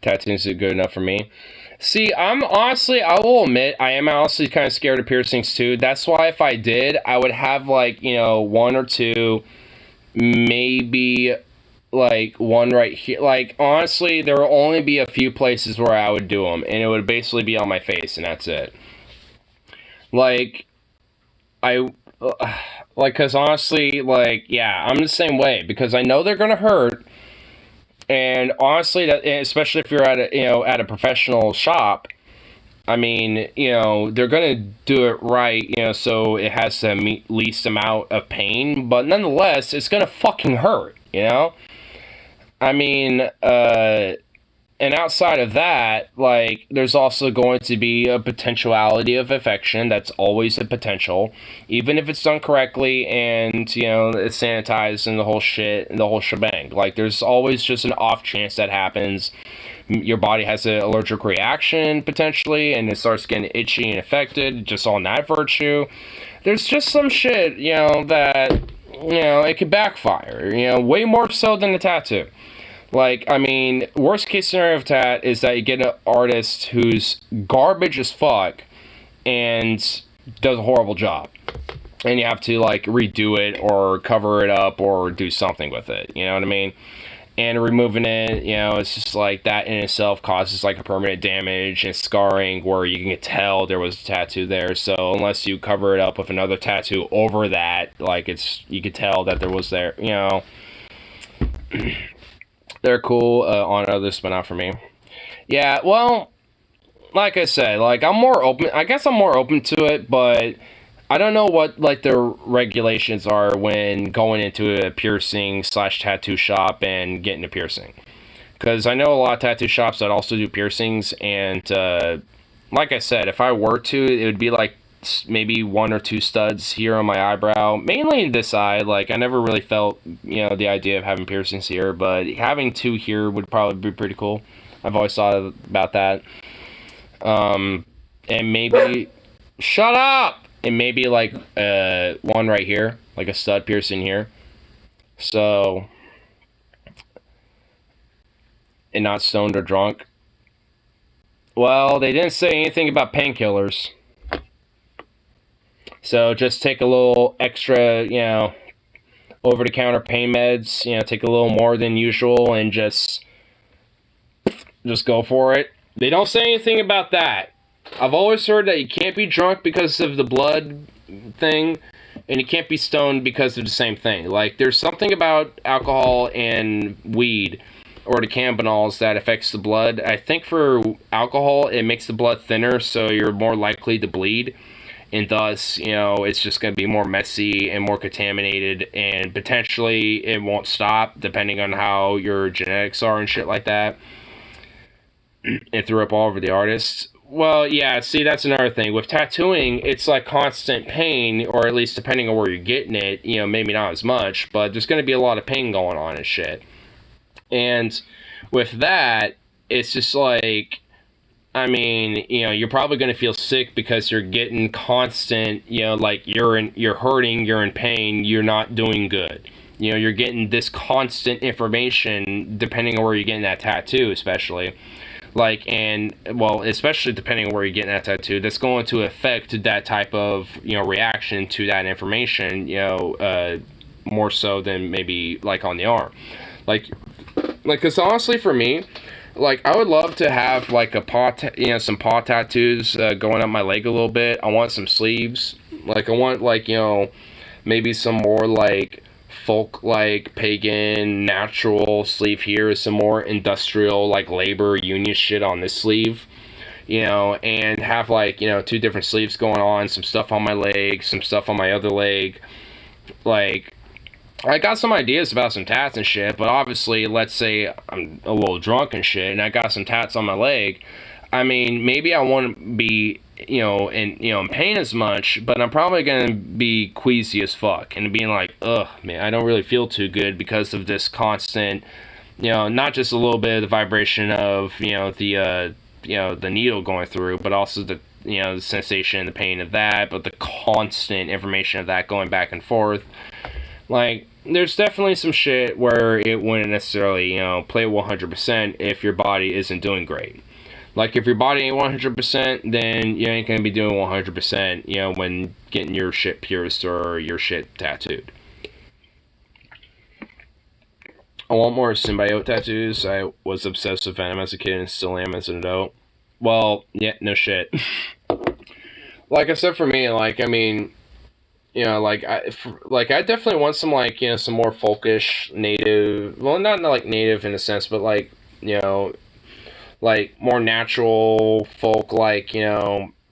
Tattoos are good enough for me. See, I will admit, I am honestly kind of scared of piercings too. That's why if I did, I would have like, you know, one or two, maybe like one right here. Like, honestly, there will only be a few places where I would do them, and it would basically be on my face, and that's it. Like, because honestly, like, yeah, I'm the same way, because I know they're gonna hurt. And honestly, that, especially if you're at a professional shop, I mean, you know, they're gonna do it right, you know, so it has the least amount of pain, but nonetheless, it's gonna fucking hurt, you know. I mean, and outside of that, like, there's also going to be a potentiality of infection. That's always a potential, even if it's done correctly and, you know, it's sanitized and the whole shit and the whole shebang. Like, there's always just an off chance that happens. Your body has an allergic reaction, potentially, and it starts getting itchy and affected just on that virtue. There's just some shit, you know, that, you know, it could backfire, you know, way more so than the tattoo. Like, I mean, worst case scenario of that is that you get an artist who's garbage as fuck and does a horrible job. And you have to, like, redo it or cover it up or do something with it. You know what I mean? And removing it, you know, it's just like that in itself causes, like, a permanent damage and scarring where you can tell there was a tattoo there. So unless you cover it up with another tattoo over that, like, you could tell that there was there, you know. They're cool on others, but not for me. Yeah, well, like I said, like, I'm more open. I guess I'm more open to it, but I don't know what, like, the regulations are when going into a piercing/tattoo shop and getting a piercing. Because I know a lot of tattoo shops that also do piercings, and like I said, if I were to, it would be like maybe one or two studs here on my eyebrow, mainly in this eye. Like, I never really felt, you know, the idea of having piercings here, but having two here would probably be pretty cool. I've always thought about that. And maybe shut up, and maybe like one right here, like a stud piercing here, so, and not stoned or drunk. Well, they didn't say anything about painkillers. So just take a little extra, you know, over-the-counter pain meds, you know, take a little more than usual and just go for it. They don't say anything about that. I've always heard that you can't be drunk because of the blood thing, and you can't be stoned because of the same thing. Like, there's something about alcohol and weed, or the cannabinoids, that affects the blood. I think for alcohol, it makes the blood thinner, so you're more likely to bleed. And thus, you know, it's just going to be more messy and more contaminated, and potentially it won't stop depending on how your genetics are and shit like that. It threw up all over the artist. Well, yeah, see, that's another thing. With tattooing, it's like constant pain, or at least depending on where you're getting it, you know, maybe not as much, but there's going to be a lot of pain going on and shit. And with that, it's just like, I mean, you know, you're probably going to feel sick because you're getting constant, you know, like, you're hurting, you're in pain, you're not doing good. You know, you're getting this constant information depending on where you're getting that tattoo, especially. Like, and, well, especially depending on where you're getting that tattoo, that's going to affect that type of, you know, reaction to that information, you know, more so than maybe, like, on the arm. Like, Like, cause honestly, for me, like, I would love to have like some paw tattoos going up my leg a little bit. I want some sleeves. Like, I want like maybe some more like folk like pagan natural sleeve here, some more industrial like labor union shit on this sleeve. And have like 2 different sleeves going on, some stuff on my leg, some stuff on my other leg. Like, I got some ideas about some tats and shit, but obviously, let's say I'm a little drunk and shit, and I got some tats on my leg. I mean, maybe I won't be, in pain as much, but I'm probably gonna be queasy as fuck and being like, ugh, man, I don't really feel too good because of this constant, not just a little bit of the vibration of, the needle going through, but also the, the sensation, the pain of that, but the constant information of that going back and forth. Like, there's definitely some shit where it wouldn't necessarily, play 100% if your body isn't doing great. Like, if your body ain't 100%, then you ain't gonna be doing 100%, when getting your shit pierced or your shit tattooed. I want more symbiote tattoos. I was obsessed with Venom as a kid and still am as an adult. Well, yeah, no shit. Like I said, for me, like, I mean, I definitely want some, like, some more folkish native, well, not like native in a sense, but like, like more natural folk, like,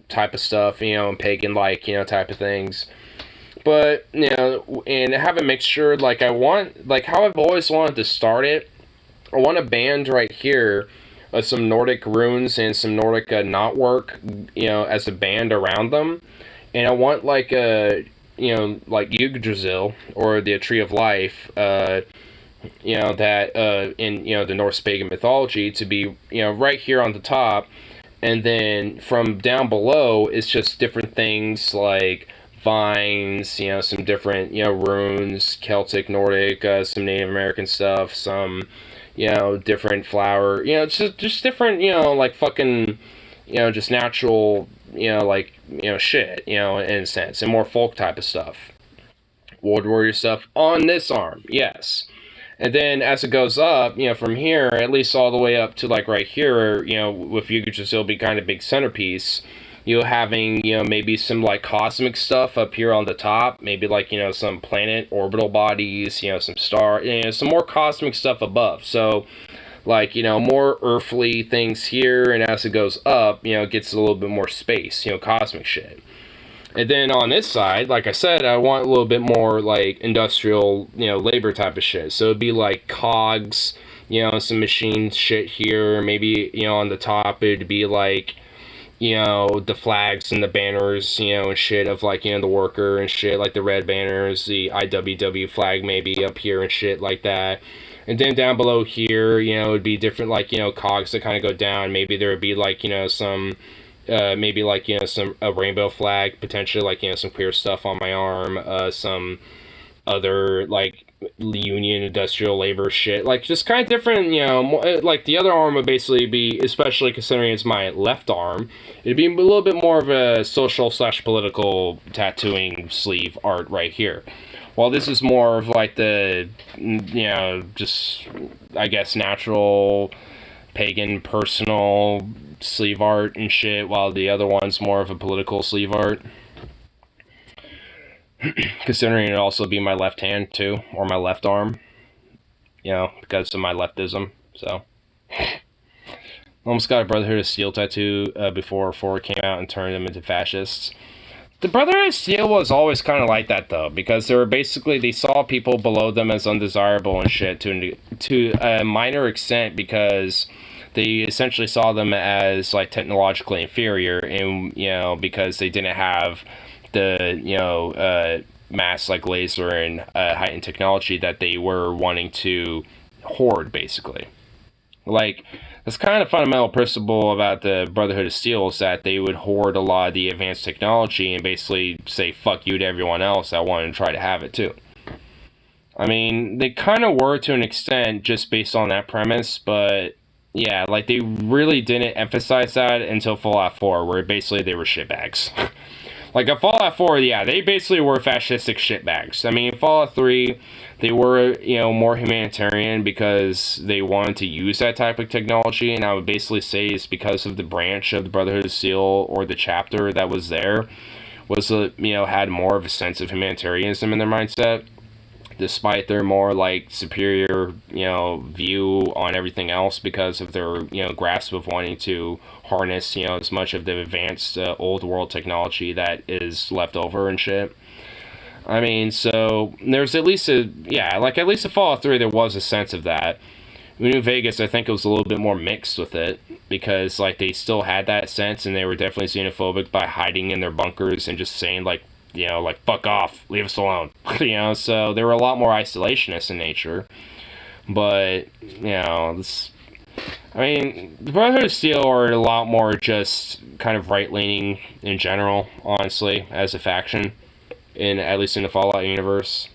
type of stuff, and pagan, like, type of things. But, and have a mixture, like, I want, like, how I've always wanted to start it, I want a band right here of some Nordic runes and some Nordic knotwork, as a band around them. And I want, like, a, like Yggdrasil, or the Tree of Life, that, in, the Norse pagan mythology, to be, right here on the top. And then from down below, it's just different things, like vines, some different, runes, Celtic, Nordic, some Native American stuff, some, different flower, just different, like fucking, just natural, like, shit, in a sense, and more folk type of stuff. World Warrior stuff on this arm, yes. And then as it goes up, from here, at least all the way up to like right here, with Yggdrasil be kind of big centerpiece, having, maybe some like cosmic stuff up here on the top, maybe like, some planet orbital bodies, some star, some more cosmic stuff above. So, like, more earthly things here, and as it goes up, it gets a little bit more space, cosmic shit. And then on this side, like I said, I want a little bit more like industrial, labor type of shit. So it'd be like cogs, some machine shit here. Maybe, on the top it'd be like, the flags and the banners, and shit of like, the worker and shit, like the red banners, the IWW flag maybe up here and shit like that. And then down below here, it'd be different, like, cogs that kind of go down. Maybe there would be like, some... maybe like, a rainbow flag, potentially, like, some queer stuff on my arm, some other, like, union industrial labor shit, like, just kind of different, more, like, the other arm would basically be, especially considering it's my left arm, it'd be a little bit more of a social/political tattooing sleeve art right here. While this is more of, like, the, just, I guess, natural, pagan, personal sleeve art and shit, while the other one's more of a political sleeve art. Considering it also be my left hand too, or my left arm, because of my leftism. So almost got a Brotherhood of Steel tattoo before Ford came out and turned them into fascists. The Brotherhood of Steel was always kind of like that though, because they saw people below them as undesirable and shit to a minor extent, because they essentially saw them as like technologically inferior, and because they didn't have the mass like laser and heightened technology that they were wanting to hoard, basically. Like, that's kind of fundamental principle about the Brotherhood of Steel, is that they would hoard a lot of the advanced technology and basically say fuck you to everyone else that wanted to try to have it too. I mean, they kind of were to an extent just based on that premise, but yeah, like, they really didn't emphasize that until Fallout 4, where basically they were shitbags. Like, in Fallout 4, yeah, they basically were fascistic shitbags. I mean, in Fallout 3, they were, you know, more humanitarian because they wanted to use that type of technology, and I would basically say it's because of the branch of the Brotherhood of Steel or the chapter that was there, you know, had more of a sense of humanitarianism in their mindset, despite their more, like, superior, you know, view on everything else because of their, you know, grasp of wanting to harness, you know, as much of the advanced old world technology that is left over and shit. I mean, so there's at least at least in Fallout 3 there was a sense of that. New Vegas, I think it was a little bit more mixed with it because, like, they still had that sense and they were definitely xenophobic by hiding in their bunkers and just saying, like, you know, like, fuck off, leave us alone. You know, so they were a lot more isolationist in nature. But, you know, I mean, the Brotherhood of Steel are a lot more just kind of right-leaning in general, honestly, as a faction, at least in the Fallout universe.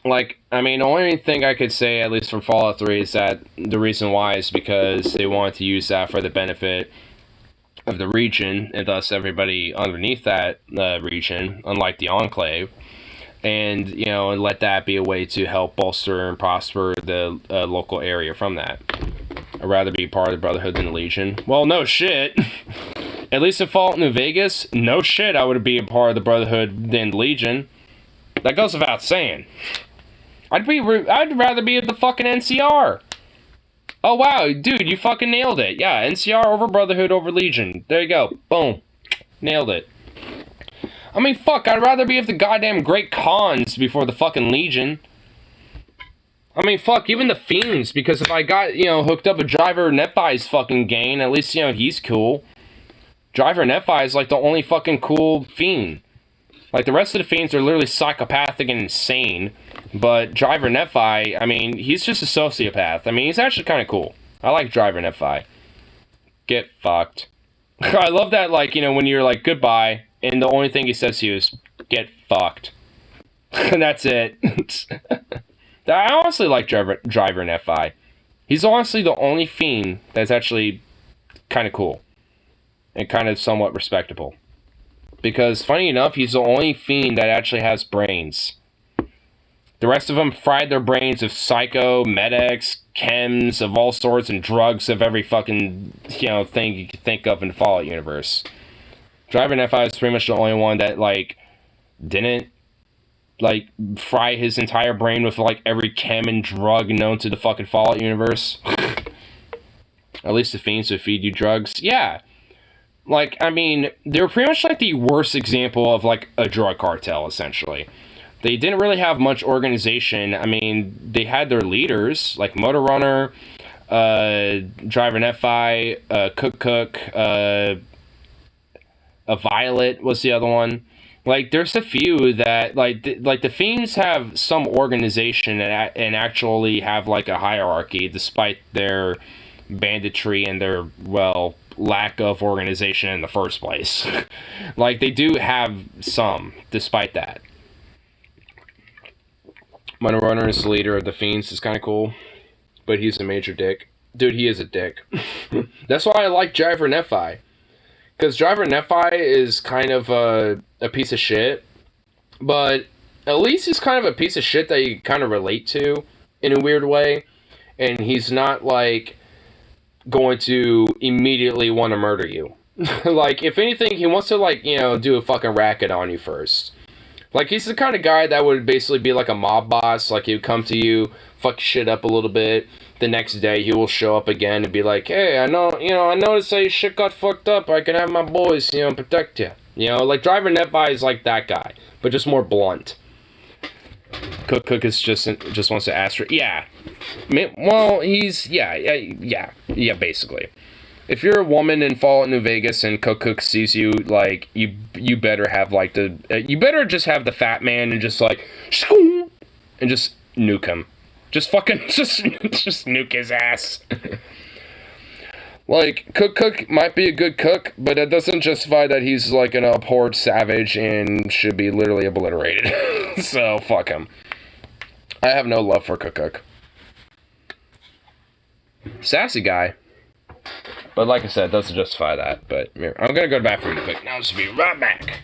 Like, I mean, the only thing I could say, at least for Fallout 3, is that the reason why is because they wanted to use that for the benefit of the region, and thus everybody underneath that region, unlike the Enclave. And, you know, and let that be a way to help bolster and prosper the local area from that. I'd rather be part of the Brotherhood than the Legion. Well, no shit. At least in Fallout New Vegas, no shit I would be a part of the Brotherhood than the Legion. That goes without saying. I'd rather be at the fucking NCR. Oh, wow, dude, you fucking nailed it. Yeah, NCR over Brotherhood over Legion. There you go. Boom. Nailed it. I mean, fuck, I'd rather be at the goddamn Great Khans before the fucking Legion. I mean, fuck, even the Fiends, because if I got, you know, hooked up with Driver Nephi's fucking gang, at least, you know, he's cool. Driver Nephi is, like, the only fucking cool Fiend. Like, the rest of the Fiends are literally psychopathic and insane, but Driver Nephi, I mean, he's just a sociopath. I mean, he's actually kind of cool. I like Driver Nephi. Get fucked. I love that, like, you know, when you're like, goodbye, and the only thing he says to you is, get fucked. And that's it. I honestly like Driver Nephi. He's honestly the only Fiend that's actually kind of cool. And kind of somewhat respectable. Because, funny enough, he's the only Fiend that actually has brains. The rest of them fried their brains of psycho, medics, chems, of all sorts, and drugs of every fucking, you know, thing you could think of in the Fallout universe. Driver Nephi is pretty much the only one that, like, didn't, like, fry his entire brain with, like, every chem and drug known to the fucking Fallout universe. At least the Fiends would feed you drugs. Yeah. Like, I mean, they were pretty much, like, the worst example of, like, a drug cartel, essentially. They didn't really have much organization. I mean, they had their leaders, like Motor Runner, Driver Nephi, Cook, a Violet was the other one. Like, there's a few that, like the Fiends have some organization and actually have, like, a hierarchy, despite their banditry and their, well, lack of organization in the first place. Like, they do have some, despite that. Motor Runner is the leader of the Fiends. Is kind of cool. But he's a major dick. Dude, he is a dick. That's why I like Driver Nephi. Because Driver Nephi is kind of a piece of shit. But at least he's kind of a piece of shit that you kind of relate to in a weird way. And he's not, like, going to immediately want to murder you. Like, if anything, he wants to, like, you know, do a fucking racket on you first. Like, he's the kind of guy that would basically be like a mob boss. Like, he would come to you, fuck shit up a little bit. The next day, he will show up again and be like, hey, I noticed that your shit got fucked up. I can have my boys, you know, protect you. You know, like, Driver Nephi is like that guy, but just more blunt. Cook is just wants to ask for, yeah. Well, he's, yeah, basically. If you're a woman in Fallout New Vegas and Cook sees you, like, you better have, like, you better just have the fat man and just, like, and just nuke him. Just fucking, just nuke his ass. Like, Cook might be a good cook, but it doesn't justify that he's, like, an abhorred savage and should be literally obliterated. So, fuck him. I have no love for Cook. Sassy guy. But like I said, it doesn't justify that. But I'm gonna go to the bathroom real quick. Now I'll just be right back.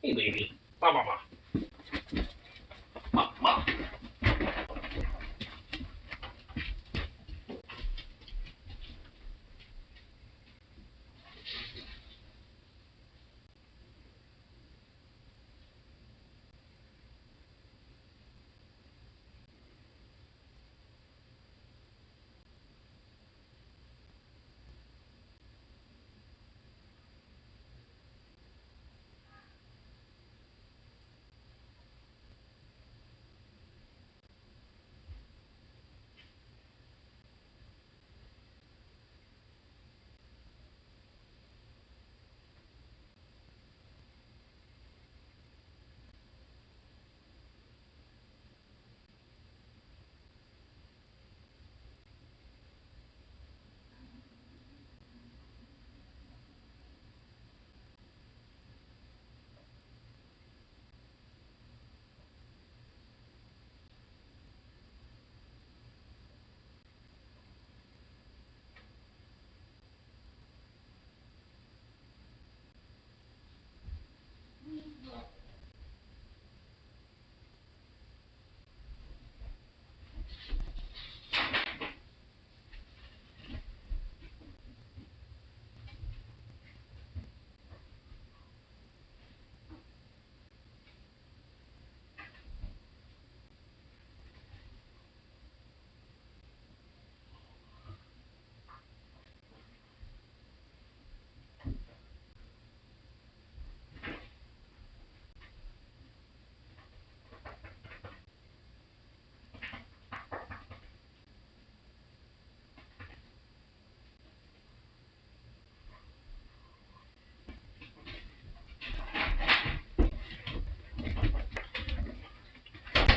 Hey, baby. Bah, bah, bah. Bah, bah.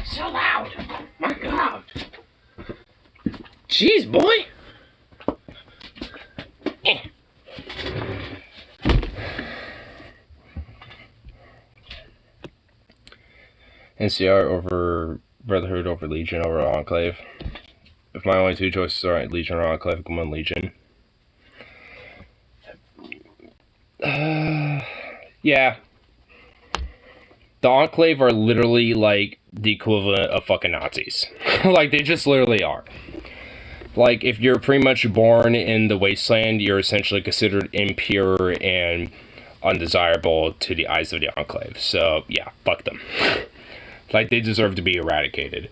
So loud. My God. Jeez, boy. NCR over Brotherhood over Legion over Enclave. If my only two choices are Legion or Enclave, I'm on Legion. Yeah. The Enclave are literally like the equivalent of fucking Nazis. Like, they just literally are. Like, if you're pretty much born in the wasteland, you're essentially considered impure and undesirable to the eyes of the Enclave. So, yeah, fuck them. Like, they deserve to be eradicated.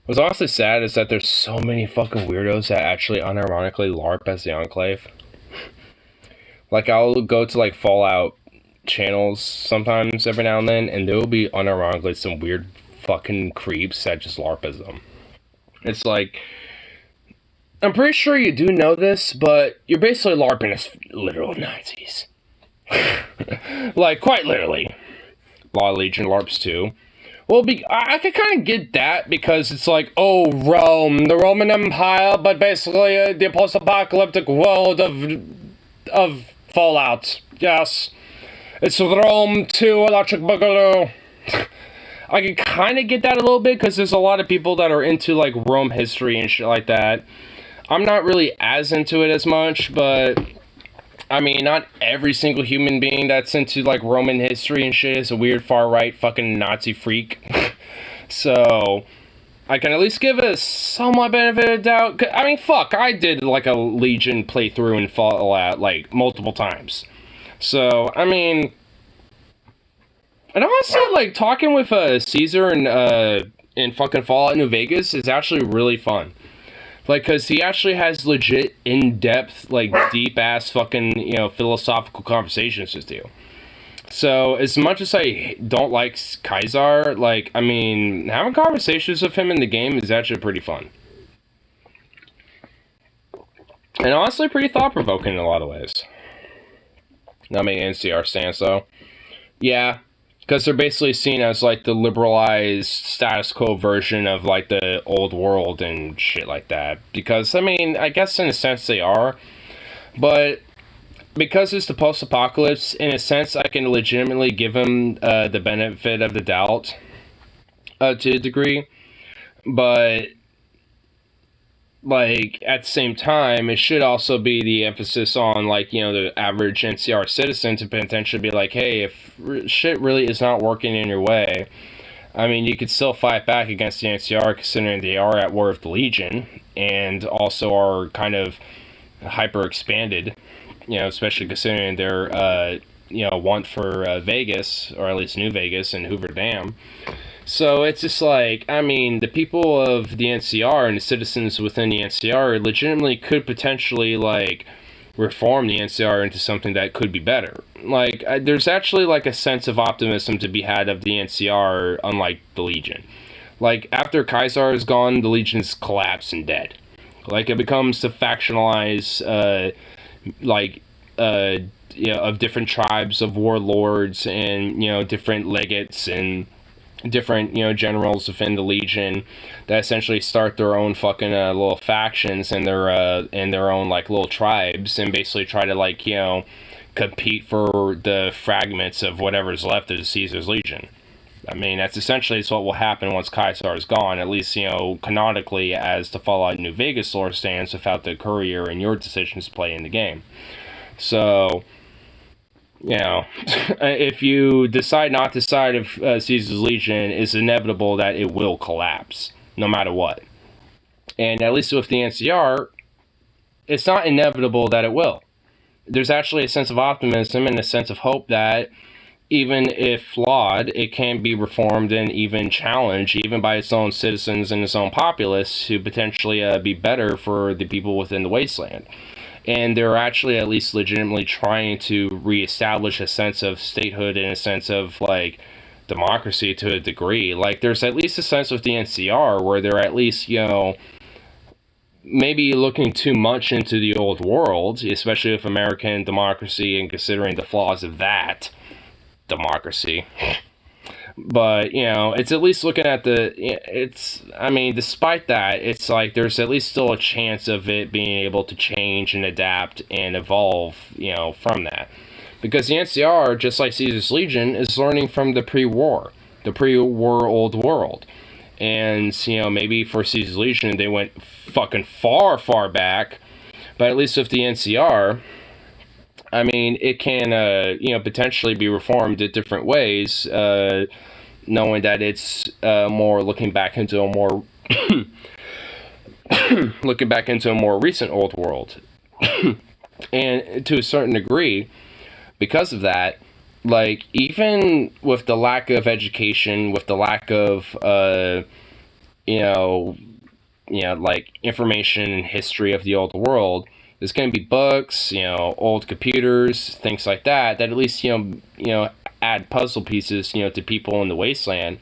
What's honestly sad is that there's so many fucking weirdos that actually unironically LARP as the Enclave. Like, I'll go to, like, Fallout channels sometimes every now and then, and there will be unironically some weird fucking creeps that just LARP as them. It's like, I'm pretty sure you do know this, but you're basically LARPing as literal Nazis. Like, quite literally. Law Legion LARPs too. Well, I could kind of get that, because it's like, oh, Rome, the Roman Empire, but basically the post-apocalyptic world of Fallout. Yes. It's Rome 2 Electric Boogaloo. I can kind of get that a little bit, because there's a lot of people that are into, like, Rome history and shit like that. I'm not really as into it as much, but I mean, not every single human being that's into, like, Roman history and shit is a weird far-right fucking Nazi freak. So, I can at least give it a somewhat benefit of doubt. I mean, fuck, I did, like, a Legion playthrough in Fallout, like, multiple times. So, I mean, and honestly, like, talking with Caesar in fucking Fallout New Vegas is actually really fun. Like, because he actually has legit, in-depth, like, deep-ass fucking, you know, philosophical conversations with you. So, as much as I don't like Kaiser, like, I mean, having conversations with him in the game is actually pretty fun. And honestly, pretty thought-provoking in a lot of ways. Not many NCR stance, though. Yeah. Because they're basically seen as, like, the liberalized status quo version of, like, the old world and shit like that. Because, I mean, I guess in a sense they are. But because it's the post-apocalypse, in a sense, I can legitimately give him the benefit of the doubt to a degree. But, like, at the same time, it should also be the emphasis on, like, you know, the average NCR citizen to potentially be like, hey, if shit really is not working in your way, I mean, you could still fight back against the NCR, considering they are at war with the Legion, and also are kind of hyper-expanded, you know, especially considering their, you know, want for Vegas, or at least New Vegas and Hoover Dam. So it's just like, I mean, the people of the NCR and the citizens within the NCR legitimately could potentially, like, reform the NCR into something that could be better. Like, there's actually, like, a sense of optimism to be had of the NCR, unlike the Legion. Like, after Caesar is gone, the Legion's collapsed and dead. Like, it becomes the factionalized, you know, of different tribes of warlords and, you know, different legates and different, you know, generals within the Legion that essentially start their own fucking little factions and their own, like, little tribes, and basically try to, like, you know, compete for the fragments of whatever's left of Caesar's Legion. I mean, that's essentially what will happen once Caesar is gone, at least, you know, canonically, as the Fallout New Vegas lore stands, without the courier and your decisions to play in the game. So, you know, if you decide not to side of Caesar's Legion, it's inevitable that it will collapse, no matter what. And at least with the NCR, it's not inevitable that it will. There's actually a sense of optimism and a sense of hope that, even if flawed, it can be reformed and even challenged, even by its own citizens and its own populace, to potentially be better for the people within the wasteland. And they're actually at least legitimately trying to reestablish a sense of statehood and a sense of, like, democracy to a degree. Like, there's at least a sense with the NCR where they're at least, you know, maybe looking too much into the old world, especially with American democracy and considering the flaws of that democracy. But, you know, it's at least looking at I mean, despite that, it's like there's at least still a chance of it being able to change and adapt and evolve, you know, from that. Because the NCR, just like Caesar's Legion, is learning from the pre-war old world. And, you know, maybe for Caesar's Legion, they went fucking far, far back. But at least with the NCR, I mean, it can, you know, potentially be reformed in different ways, knowing that it's more looking back into a more recent old world. And to a certain degree, because of that, like, even with the lack of education, with the lack of, like, information and history of the old world, there's going to be books, you know, old computers, things like that, that at least, you know, add puzzle pieces, you know, to people in the wasteland,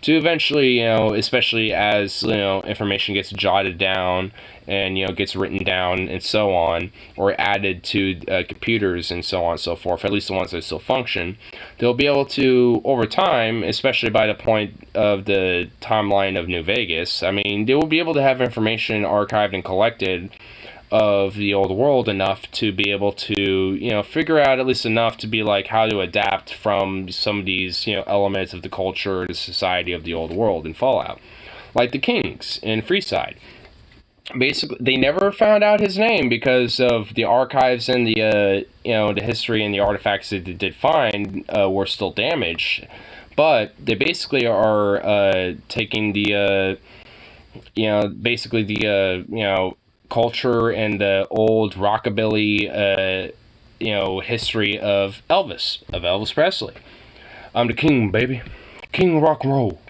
to eventually, you know, especially as, you know, information gets jotted down and, you know, gets written down and so on, or added to computers and so on and so forth, at least the ones that still function, they'll be able to, over time, especially by the point of the timeline of New Vegas, I mean, they will be able to have information archived and collected of the old world enough to be able to, you know, figure out at least enough to be like how to adapt from some of these, you know, elements of the culture, the society of the old world in Fallout. Like the Kings in Freeside. Basically, they never found out his name because of the archives and the, you know, the history and the artifacts that they did find were still damaged. But they basically are taking the, you know, basically the, you know, culture and the old rockabilly, you know, history of Elvis Presley. I'm the king, baby. King of rock and roll.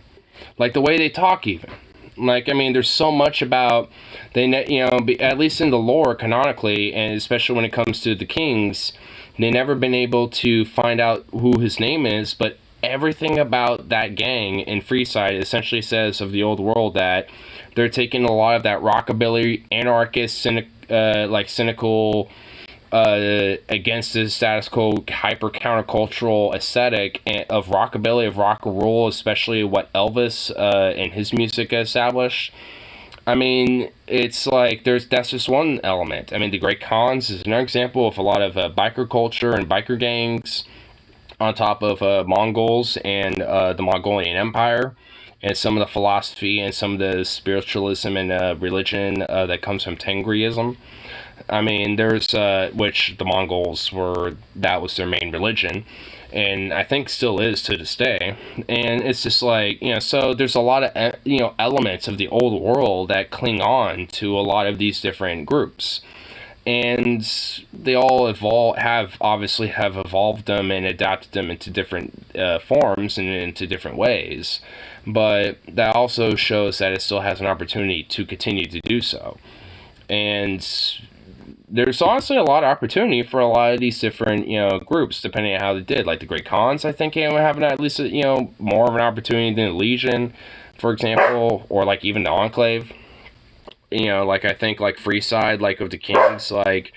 Like the way they talk even. Like, I mean, there's so much about, you know, at least in the lore canonically, and especially when it comes to the Kings, they never been able to find out who his name is, but everything about that gang in Freeside essentially says of the old world that they're taking a lot of that rockabilly, anarchist, cynical, against the status quo, hyper countercultural aesthetic of rockabilly, of rock and roll, especially what Elvis and his music established. I mean, it's like that's just one element. I mean, the Great Khans is another example of a lot of biker culture and biker gangs on top of Mongols and the Mongolian Empire, and some of the philosophy and some of the spiritualism and religion that comes from Tengriism. I mean, there's which the Mongols that was their main religion, and I think still is to this day. And it's just like, so there's a lot of elements of the old world that cling on to a lot of these different groups, and they all obviously have evolved them and adapted them into different forms and into different ways. But that also shows that it still has an opportunity to continue to do so. And there's honestly a lot of opportunity for a lot of these different, groups, depending on how they did. Like the Great Khans, I think, having at least, more of an opportunity than the Legion, for example, or like even the Enclave. Like I think like Freeside, like of the Kings, like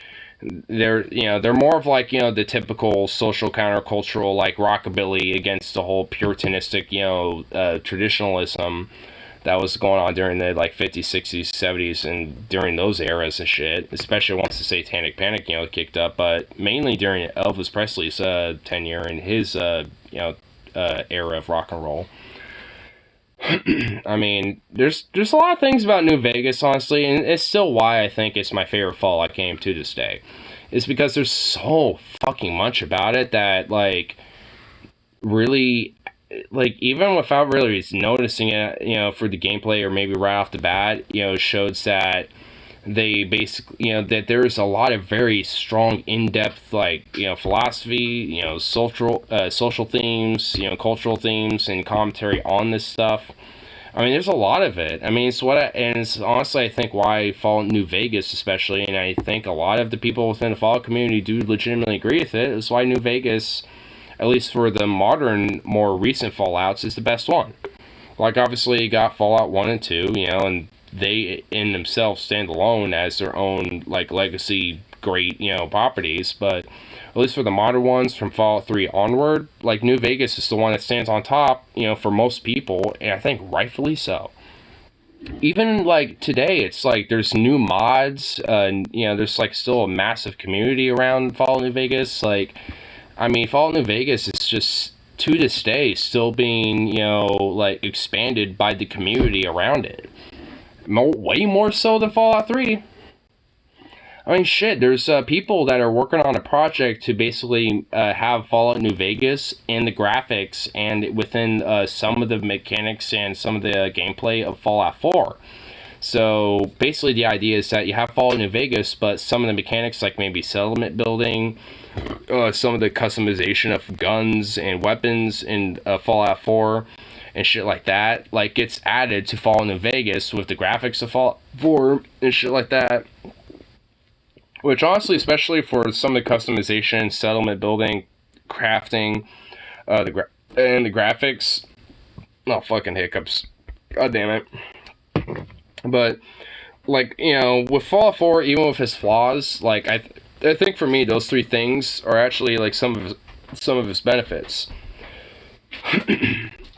they're more of like, the typical social countercultural, like rockabilly against the whole puritanistic, traditionalism that was going on during the like 50s, 60s, 70s, and during those eras and shit, especially once the Satanic Panic, kicked up, but mainly during Elvis Presley's tenure and his, era of rock and roll. I mean, there's a lot of things about New Vegas, honestly, and it's still why I think it's my favorite Fallout game to this day. It's because there's so fucking much about it that, like, really, like, even without really noticing it, for the gameplay or maybe right off the bat, shows that they basically, that there's a lot of very strong, in-depth, like, philosophy, social themes, cultural themes and commentary on this stuff. I mean, there's a lot of it. I mean, and it's honestly, I think, why Fallout New Vegas, especially, and I think a lot of the people within the Fallout community do legitimately agree with it, is why New Vegas, at least for the modern, more recent Fallouts, is the best one. Like, obviously, you got Fallout 1 and 2, and they in themselves stand alone as their own, like, legacy great, properties, but at least for the modern ones from Fallout 3 onward, like, New Vegas is the one that stands on top, for most people, and I think rightfully so. Even, like, today, it's like there's new mods, there's, like, still a massive community around Fallout New Vegas. Like, I mean, Fallout New Vegas is just, to this day, still being, like, expanded by the community around it. Way more so than Fallout 3. I mean, shit, there's people that are working on a project to basically have Fallout New Vegas and the graphics and within some of the mechanics and some of the gameplay of Fallout 4. So basically the idea is that you have Fallout New Vegas, but some of the mechanics, like maybe settlement building, some of the customization of guns and weapons in Fallout 4, and shit like that, like, gets added to Fallout New Vegas with the graphics of Fallout 4 and shit like that. Which, honestly, especially for some of the customization, settlement building, crafting, and the graphics, oh, fucking hiccups, god damn it. But, like, with Fallout 4, even with its flaws, like, I think for me, those three things are actually, like, some of its benefits.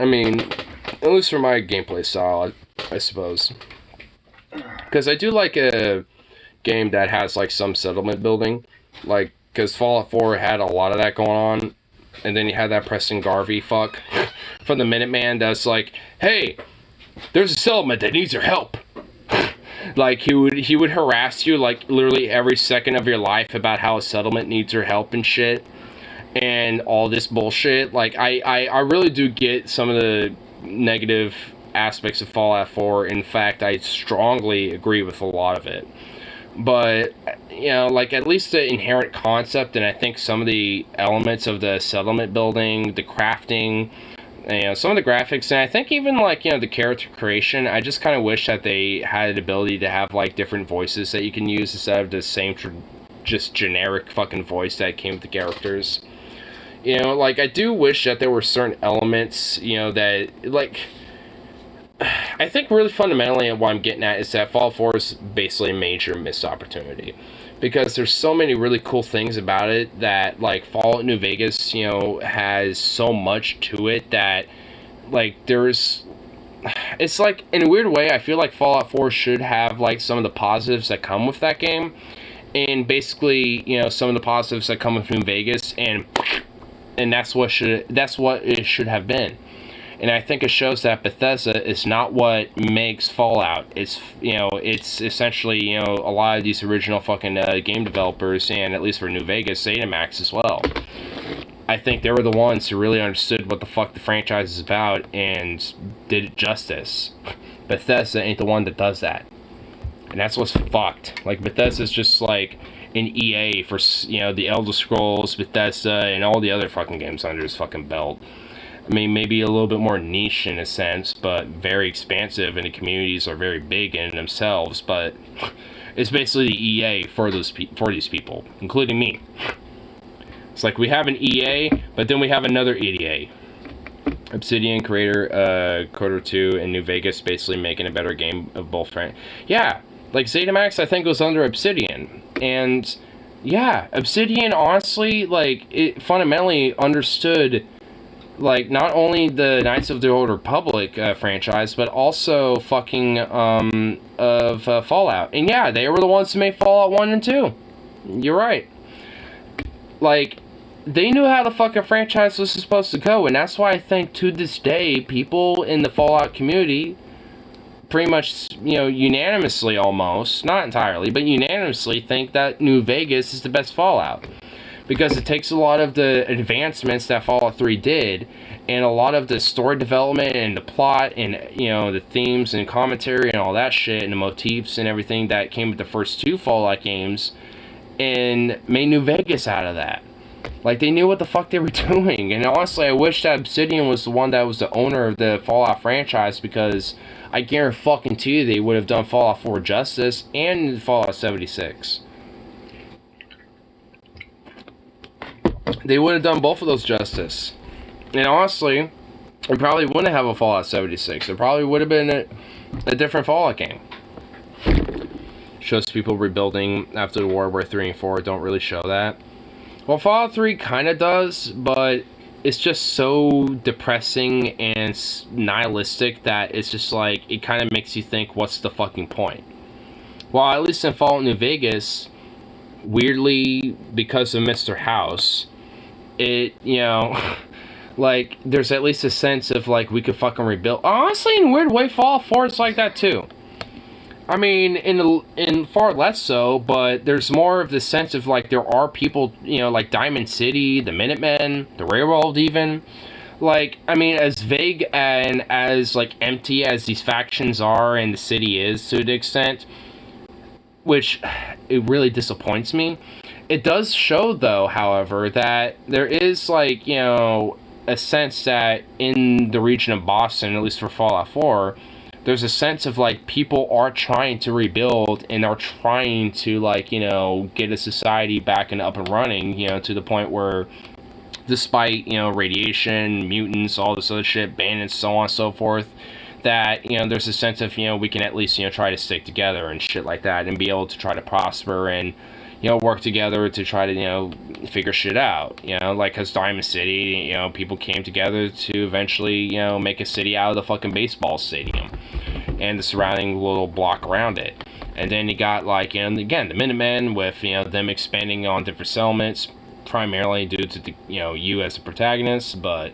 I mean, at least for my gameplay style, I suppose. Because I do like a game that has, like, some settlement building. Like, because Fallout 4 had a lot of that going on. And then you had that Preston Garvey fuck from the Minuteman that's like, hey, there's a settlement that needs your help. Like, he would harass you, like, literally every second of your life about how a settlement needs your help and shit. And all this bullshit. Like, I really do get some of the negative aspects of Fallout 4. In fact, I strongly agree with a lot of it. But, like, at least the inherent concept, and I think some of the elements of the settlement building, the crafting, some of the graphics, and I think even, like, the character creation, I just kind of wish that they had the ability to have, like, different voices that you can use instead of the same just generic fucking voice that came with the characters. Like, I do wish that there were certain elements, that, like, I think really fundamentally what I'm getting at is that Fallout 4 is basically a major missed opportunity. Because there's so many really cool things about it that, like, Fallout New Vegas, has so much to it that, like, there's... it's like, in a weird way, I feel like Fallout 4 should have, like, some of the positives that come with that game, and basically, you know, some of the positives that come with New Vegas, and that's what it should have been. And I think it shows that Bethesda is not what makes Fallout. It's, you know, it's essentially, you know, a lot of these original fucking game developers, and at least for New Vegas, ZeniMax as well. I think they were the ones who really understood what the fuck the franchise is about and did it justice. Bethesda ain't the one that does that. And that's what's fucked. Like, Bethesda's just like an EA for, you know, the Elder Scrolls, Bethesda, and all the other fucking games under his fucking belt. I mean, maybe a little bit more niche in a sense, but very expansive, and the communities are very big in themselves, but it's basically the EA for these people, including me. It's like we have an EA, but then we have another EA. Obsidian, Creator, Coder 2, and New Vegas basically making a better game of both. Yeah, like ZeniMax, I think, was under Obsidian. And yeah, Obsidian, honestly, like, it fundamentally understood, like, not only the Knights of the Old Republic franchise, but also fucking Fallout. And yeah, they were the ones who made Fallout 1 and 2. You're right. Like, they knew how the fucking franchise was supposed to go, and that's why I think to this day, people in the Fallout community pretty much, you know, unanimously almost, not entirely, but unanimously think that New Vegas is the best Fallout. Because it takes a lot of the advancements that Fallout 3 did, and a lot of the story development and the plot and, you know, the themes and commentary and all that shit and the motifs and everything that came with the first two Fallout games, and made New Vegas out of that. Like, they knew what the fuck they were doing. And honestly, I wish that Obsidian was the one that was the owner of the Fallout franchise, because I guarantee you they would have done Fallout 4 justice and Fallout 76. They would have done both of those justice. And honestly, we probably wouldn't have a Fallout 76. It probably would have been a different Fallout game. Shows people rebuilding after the war, where 3 and 4 don't really show that. Well, Fallout 3 kind of does, but it's just so depressing and nihilistic that it's just like, it kind of makes you think, what's the fucking point? Well, at least in Fallout New Vegas, weirdly, because of Mr. House, it, you know, like, there's at least a sense of, like, we could fucking rebuild. Honestly, in a weird way, Fallout 4 is like that too. I mean, in far less so, but there's more of the sense of, like, there are people, you know, like Diamond City, the Minutemen, the Railroad even. Like, I mean, as vague and as, like, empty as these factions are and the city is to an extent, which it really disappoints me. It does show, though, however, that there is, like, you know, a sense that in the region of Boston, at least for Fallout 4, there's a sense of, like, people are trying to rebuild and are trying to, like, you know, get a society back and up and running, you know, to the point where, despite, you know, radiation, mutants, all this other shit, bandits, so on and so forth, that, you know, there's a sense of, you know, we can at least, you know, try to stick together and shit like that and be able to try to prosper and, you know, work together to try to, you know, figure shit out, you know, like, because Diamond City, you know, people came together to eventually, you know, make a city out of the fucking baseball stadium and the surrounding little block around it. And then you got, like, you know, again, the Minutemen with, you know, them expanding on different settlements, primarily due to, the, you know, you as a protagonist, but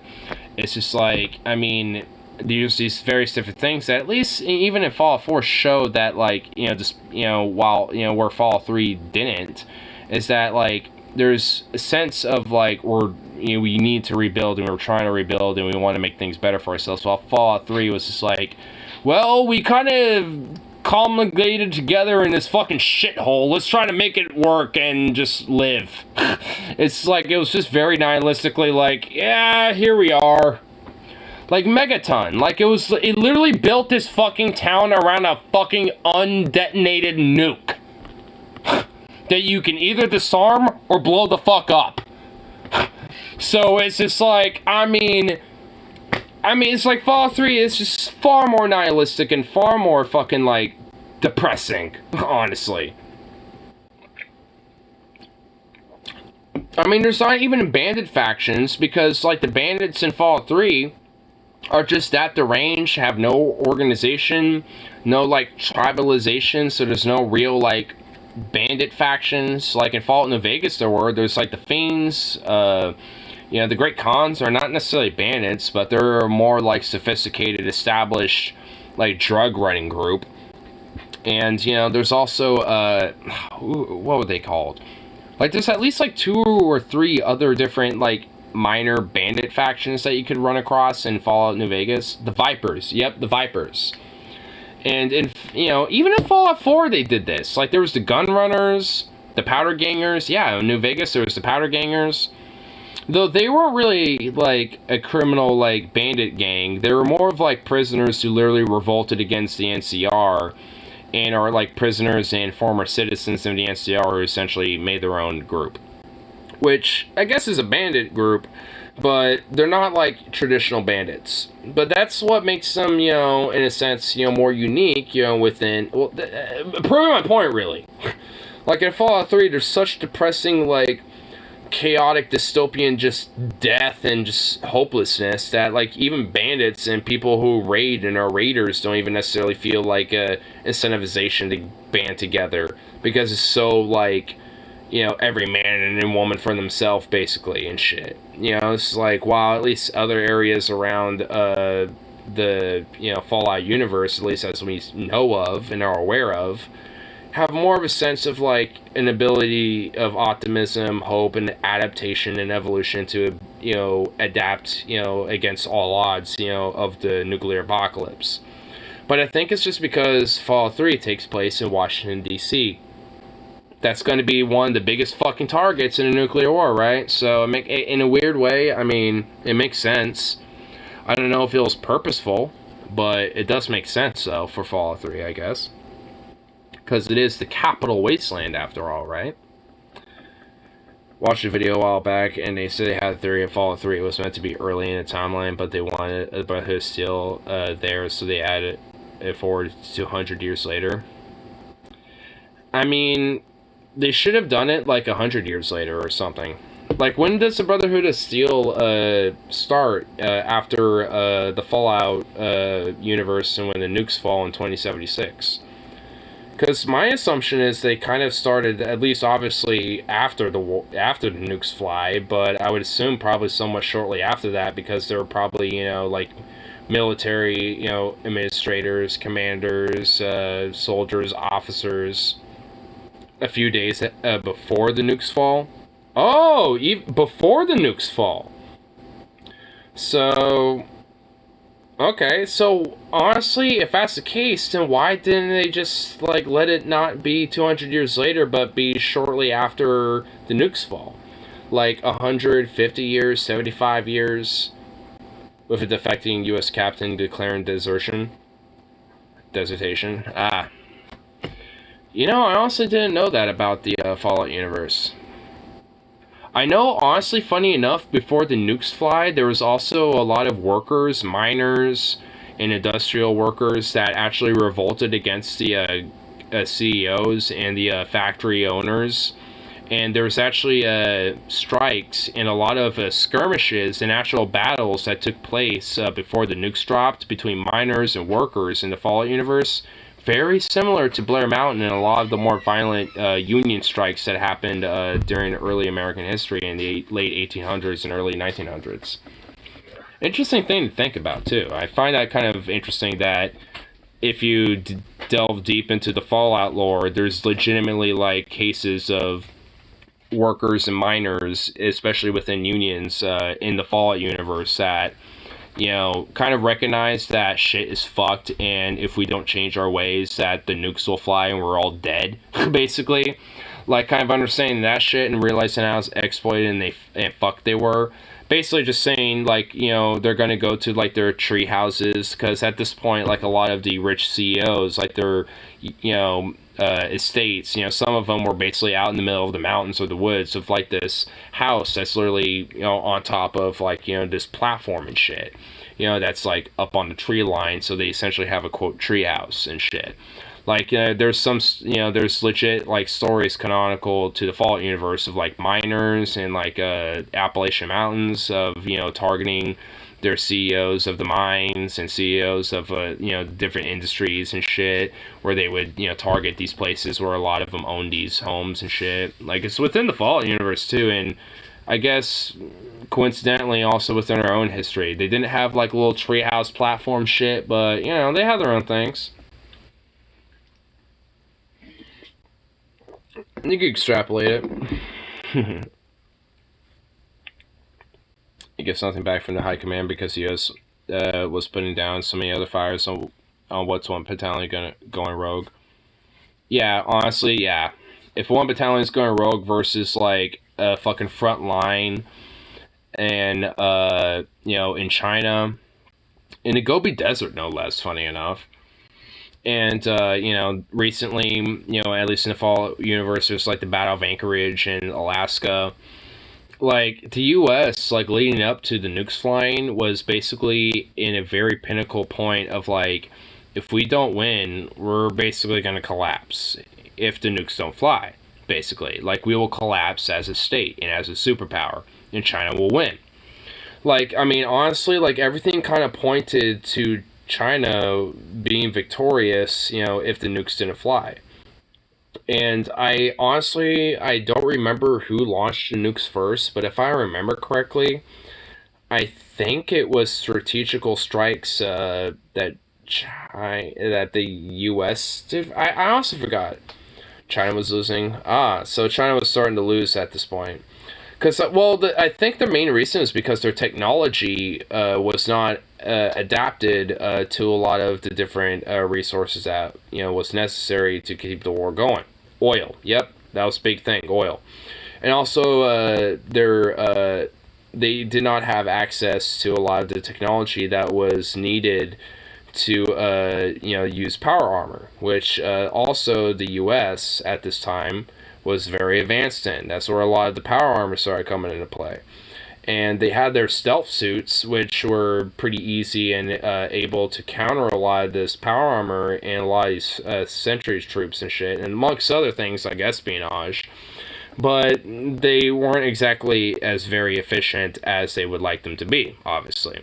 it's just like, I mean, there's these various different things that at least even in Fallout 4 showed that, like, you know, just, you know, while, you know, where Fallout 3 didn't, is that, like, there's a sense of, like, you know, we need to rebuild and we're trying to rebuild and we want to make things better for ourselves. While Fallout 3 was just like, well, we kind of congregated together in this fucking shithole. Let's try to make it work and just live. It's like, it was just very nihilistically like, yeah, here we are. Like Megaton, like it literally built this fucking town around a fucking undetonated nuke that you can either disarm or blow the fuck up. So it's just like, I mean, it's like Fallout 3 is just far more nihilistic and far more fucking, like, depressing, honestly. I mean, there's not even bandit factions, because, like, the bandits in Fallout 3 are just at the range, have no organization, no like tribalization, so there's no real like bandit factions. Like in Fallout New Vegas there's like the Fiends, the Great Khans are not necessarily bandits, but they're a more like sophisticated, established like drug running group. And there's also what were they called? Like there's at least like 2 or 3 other different like minor bandit factions that you could run across in Fallout New Vegas. The Vipers. Yep, the Vipers. And in even in Fallout 4 they did this. Like there was the Gun Runners, the Powder Gangers. Yeah, in New Vegas there was the Powder Gangers. Though they weren't really like a criminal like bandit gang. They were more of like prisoners who literally revolted against the NCR and are like prisoners and former citizens of the NCR who essentially made their own group. Which I guess is a bandit group, but they're not like traditional bandits. But that's what makes them, in a sense, more unique, within, proving my point, really. Like in Fallout 3, there's such depressing, like, chaotic, dystopian, just death and just hopelessness that, like, even bandits and people who raid and are raiders don't even necessarily feel like a incentivization to band together, because it's so, like, every man and woman for themselves, basically, and shit. It's like, while at least other areas around the, Fallout universe, at least as we know of and are aware of, have more of a sense of, like, an ability of optimism, hope, and adaptation and evolution to, adapt, against all odds, of the nuclear apocalypse. But I think it's just because Fallout 3 takes place in Washington, D.C., that's going to be one of the biggest fucking targets in a nuclear war, right? So, in a weird way, I mean, it makes sense. I don't know if it was purposeful, but it does make sense, though, for Fallout 3, I guess. Because it is the capital wasteland, after all, right? Watched a video a while back, and they said they had a theory of Fallout 3. It was meant to be early in the timeline, but they wanted it, but it was still there, so they added it forward to 100 years later. I mean, they should have done it like 100 years later or something. Like, when does the Brotherhood of Steel start after the Fallout universe and when the nukes fall in 2076? Because my assumption is they kind of started, at least obviously after the nukes fly, but I would assume probably somewhat shortly after that, because there were probably like military administrators, commanders, soldiers, officers, a few days before the nukes fall. Oh, before the nukes fall. So, okay, so honestly, if that's the case, then why didn't they just like let it not be 200 years later, but be shortly after the nukes fall? Like 150 years, 75 years, with a defecting U.S. captain declaring desertation. I honestly didn't know that about the Fallout universe. I know, honestly, funny enough, before the nukes fly, there was also a lot of workers, miners, and industrial workers that actually revolted against the CEOs and the factory owners. And there was actually strikes and a lot of skirmishes and actual battles that took place before the nukes dropped between miners and workers in the Fallout universe. Very similar to Blair Mountain and a lot of the more violent union strikes that happened during early American history in the late 1800s and early 1900s. Interesting thing to think about, too. I find that kind of interesting that if you delve deep into the Fallout lore, there's legitimately like cases of workers and miners, especially within unions in the Fallout universe, that kind of recognize that shit is fucked, and if we don't change our ways, that the nukes will fly and we're all dead, basically. Like, kind of understanding that shit and realizing how exploited and fucked they were. Basically just saying, like, they're gonna go to, like, their tree houses, because at this point, like, a lot of the rich CEOs, like, their, estates, some of them were basically out in the middle of the mountains or the woods of, like, this house that's literally, on top of, like, this platform and shit, that's, like, up on the tree line, so they essentially have a, quote, tree house and shit. Like, there's some, there's legit, like, stories canonical to the Fallout universe of, like, miners and, like, Appalachian Mountains of, targeting their CEOs of the mines and CEOs of different industries and shit, where they would target these places where a lot of them own these homes and shit. Like, it's within the Fallout universe too, and I guess coincidentally also within our own history. They didn't have like little treehouse platform shit, but they have their own things. You can extrapolate it. He gets nothing back from the high command because he was putting down so many other fires on what's one battalion going rogue. Yeah, honestly, yeah. If one battalion is going rogue versus like a fucking front line, and in China, in the Gobi Desert, no less. Funny enough. And, recently, at least in the Fallout universe, there's, like, the Battle of Anchorage in Alaska. Like, the U.S., like, leading up to the nukes flying was basically in a very pinnacle point of, like, if we don't win, we're basically going to collapse if the nukes don't fly, basically. Like, we will collapse as a state and as a superpower, and China will win. Like, I mean, honestly, like, everything kind of pointed to China being victorious, if the nukes didn't fly. And I don't remember who launched the nukes first, but if I remember correctly, I think it was strategical strikes that the U.S. did. I also forgot. China was losing. So China was starting to lose at this point. Because, I think the main reason is because their technology was not adapted to a lot of the different resources that, was necessary to keep the war going. Oil. Yep, that was a big thing, oil. And also, they did not have access to a lot of the technology that was needed to, use power armor, which also the U.S. at this time was very advanced in. That's where a lot of the power armor started coming into play. And they had their stealth suits, which were pretty easy and able to counter a lot of this power armor and a lot of these sentries troops and shit, and amongst other things like espionage. But they weren't exactly as very efficient as they would like them to be, obviously.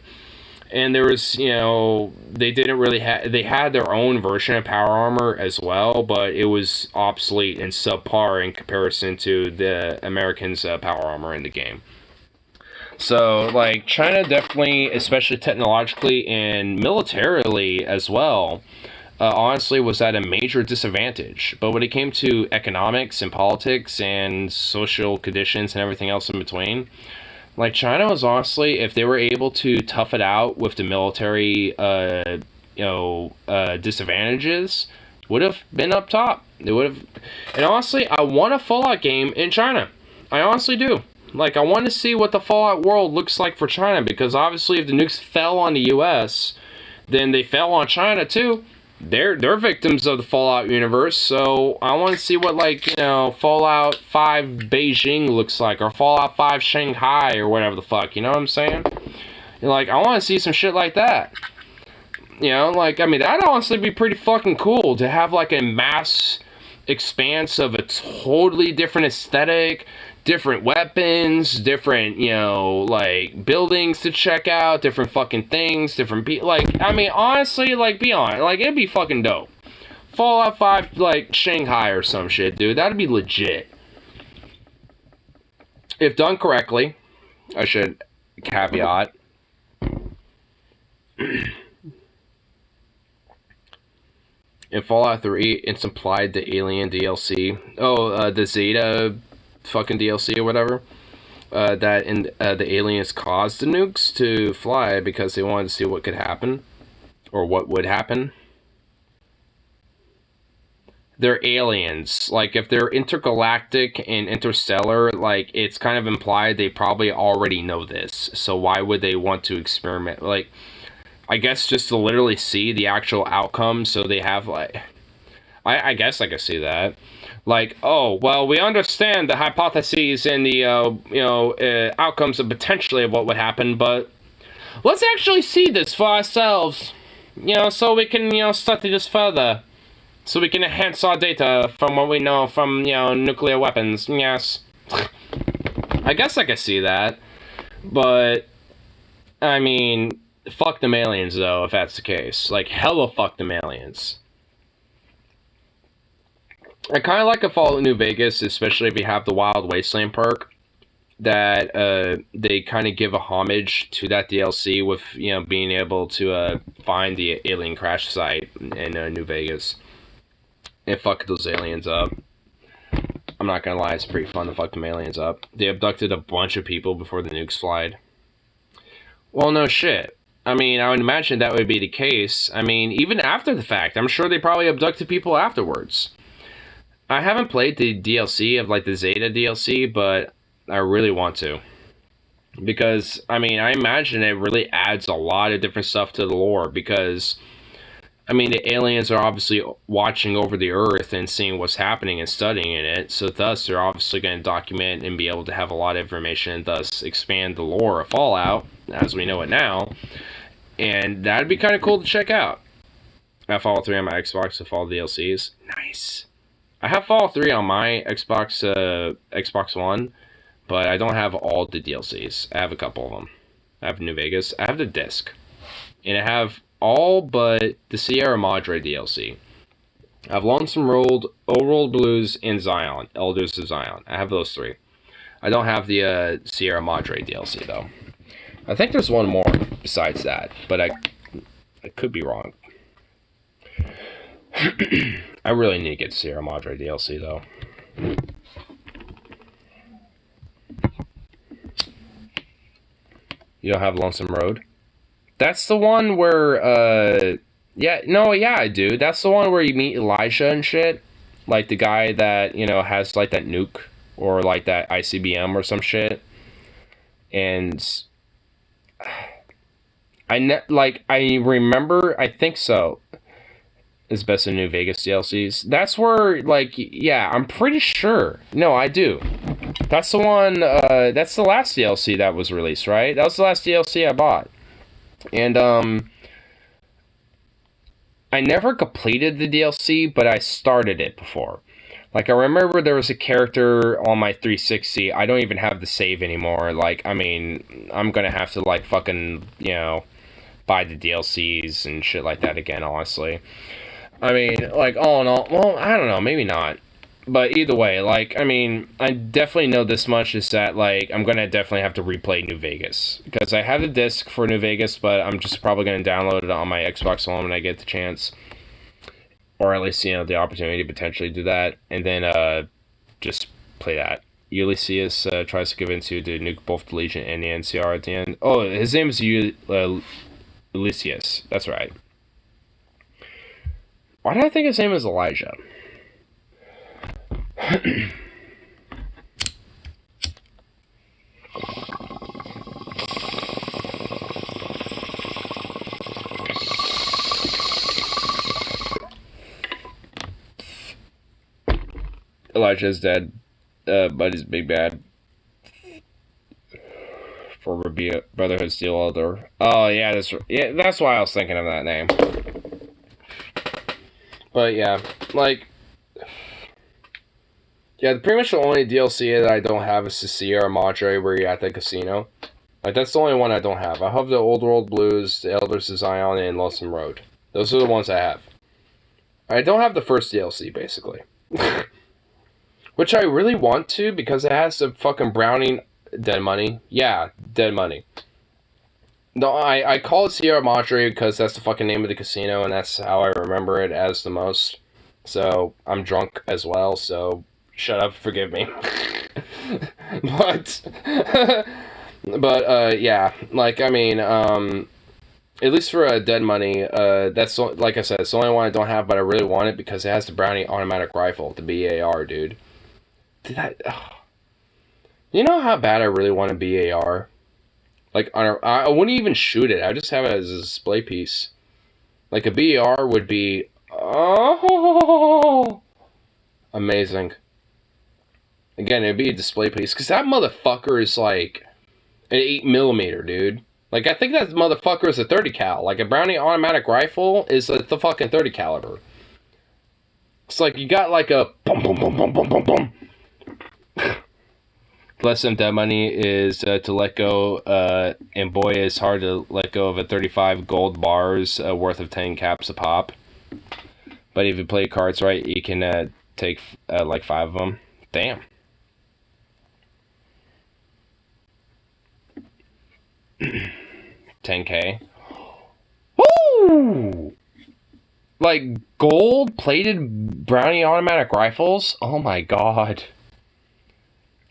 And there was, they didn't really they had their own version of power armor as well, but it was obsolete and subpar in comparison to the Americans' power armor in the game. So, like, China definitely, especially technologically and militarily as well, honestly was at a major disadvantage. But when it came to economics and politics and social conditions and everything else in between, like, China was honestly, if they were able to tough it out with the military, disadvantages, would have been up top. They would have, and honestly, I want a Fallout game in China. I honestly do. Like, I want to see what the Fallout world looks like for China, because obviously, if the nukes fell on the U.S., then they fell on China too. They're victims of the Fallout universe, so I want to see what, like, Fallout 5 Beijing looks like, or Fallout 5 Shanghai, or whatever the fuck, you know what I'm saying? Like, I want to see some shit like that. Like, I mean, that'd honestly be pretty fucking cool to have, like, a mass expanse of a totally different aesthetic, different weapons, different, like, buildings to check out, different fucking things, different like, I mean, honestly, like, be honest, like, it'd be fucking dope. Fallout 5, like, Shanghai or some shit, dude, that'd be legit. If done correctly, I should caveat. In Fallout 3, it's implied the Alien DLC, the Zeta fucking DLC or whatever, that the aliens caused the nukes to fly because they wanted to see what could happen, or what would happen. They're aliens. Like, if they're intergalactic and interstellar, like, it's kind of implied they probably already know this, so why would they want to experiment? Like, I guess just to literally see the actual outcome, so they have, like, I guess I could see that. Like, oh, well, we understand the hypotheses and the, outcomes of potentially of what would happen, but let's actually see this for ourselves, so we can, study this further, so we can enhance our data from what we know from, nuclear weapons, yes. I guess I could see that, but I mean, fuck them aliens, though, if that's the case. Like, hella fuck them aliens. I kind of like a Fallout New Vegas, especially if you have the Wild Wasteland perk, that they kind of give a homage to that DLC with, you know, being able to find the alien crash site in New Vegas and fuck those aliens up. I'm not gonna lie, it's pretty fun to fuck them aliens up. They abducted a bunch of people before the nukes flied. Well, no shit. I mean, I would imagine that would be the case. I mean, even after the fact, I'm sure they probably abducted people afterwards. I haven't played the DLC of, like, the Zeta DLC, but I really want to. Because, I mean, I imagine it really adds a lot of different stuff to the lore, because, I mean, the aliens are obviously watching over the Earth and seeing what's happening and studying it, so thus they're obviously going to document and be able to have a lot of information and thus expand the lore of Fallout, as we know it now, and that'd be kind of cool to check out. I have Fallout 3 on my Xbox with all the DLCs. Nice. I have Fallout 3 on my Xbox One, but I don't have all the DLCs. I have a couple of them. I have New Vegas. I have the disc. And I have all but the Sierra Madre DLC. I have Lonesome Road, Overworld Blues, and Zion. Elders of Zion. I have those 3. I don't have the Sierra Madre DLC, though. I think there's one more besides that, but I could be wrong. I really need to get Sierra Madre DLC, though. You don't have Lonesome Road? That's the one where, yeah, I do. That's the one where you meet Elijah and shit. Like, the guy that, you know, has, like, that nuke, or, like, that ICBM or some shit. And I remember, I think so. Is best in New Vegas DLCs. That's where, like, yeah, I'm pretty sure. No, I do. That's the one, that's the last DLC that was released, right? That was the last DLC I bought. And, I never completed the DLC, but I started it before. Like, I remember there was a character on my 360. I don't even have the save anymore. Like, I mean, I'm gonna have to, like, fucking, you know, buy the DLCs and shit like that again, honestly. I mean, like, all in all, well, I don't know, maybe not. But either way, like, I mean, I definitely know this much is that, like, I'm going to definitely have to replay New Vegas. Because I have the disc for New Vegas, but I'm just probably going to download it on my Xbox One when I get the chance. Or at least, you know, the opportunity to potentially do that. And then, just play that. Ulysses tries to convince you to nuke both the Legion and the NCR at the end. Oh, his name is Ulysses. That's right. Why did I think his name was Elijah? Elijah is dead, but he's big bad. For Brotherhood Steel Elder. Oh yeah, that's why I was thinking of that name. But yeah, like, yeah, pretty much the only DLC that I don't have is the Sierra Madre where you're at the casino. Like, that's the only one I don't have. I have the Old World Blues, the Elders of Zion, and Lonesome Road. Those are the ones I have. I don't have the first DLC, basically. Which I really want to, because it has the fucking Browning Dead Money. Yeah, Dead Money. No, I call it Sierra Madre because that's the fucking name of the casino, and that's how I remember it as the most. So, I'm drunk as well, so shut up, forgive me. But, yeah, like, I mean, at least for Dead Money, that's, like I said, it's the only one I don't have, but I really want it because it has the Browning automatic rifle, the BAR, dude. You know how bad I really want a BAR? Like, I wouldn't even shoot it. I just have it as a display piece. Like, a BAR would be, oh, amazing. Again, it'd be a display piece. Because that motherfucker is, like, an 8mm, dude. Like, I think that motherfucker is a 30 cal. Like, a Browning automatic rifle is the fucking 30 caliber. It's like, you got, like, a boom, boom, boom, boom, boom, boom, boom. Less than dead money is to let go, and boy, it's hard to let go of a 35 gold bars worth of 10 caps a pop. But if you play cards right, you can take like 5 of them. Damn. $10K. Woo! Like gold-plated brownie automatic rifles? Oh my god.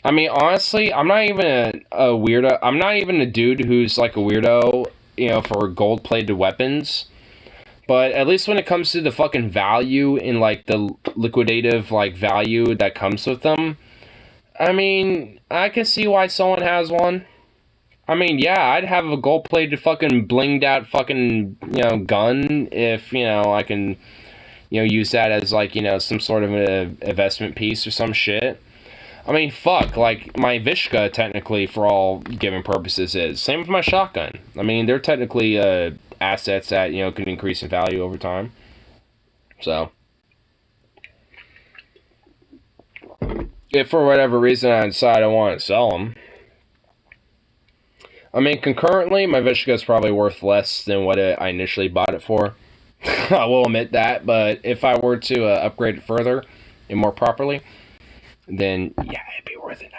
I mean, honestly, I'm not even a weirdo. I'm not even a dude who's like a weirdo, you know, for gold-plated weapons. But at least when it comes to the fucking value and like the liquidative like value that comes with them, I mean, I can see why someone has one. I mean, yeah, I'd have a gold-plated fucking blinged out fucking, you know, gun if, you know, I can, you know, use that as like, you know, some sort of an investment piece or some shit. I mean, fuck, like, my Vishka, technically, for all given purposes, is. Same with my shotgun. I mean, they're technically assets that, you know, can increase in value over time. So, if for whatever reason I decide I want to sell them, I mean, concurrently, my Vishka is probably worth less than what I initially bought it for. I will admit that, but if I were to upgrade it further and more properly, then yeah, it'd be worth it.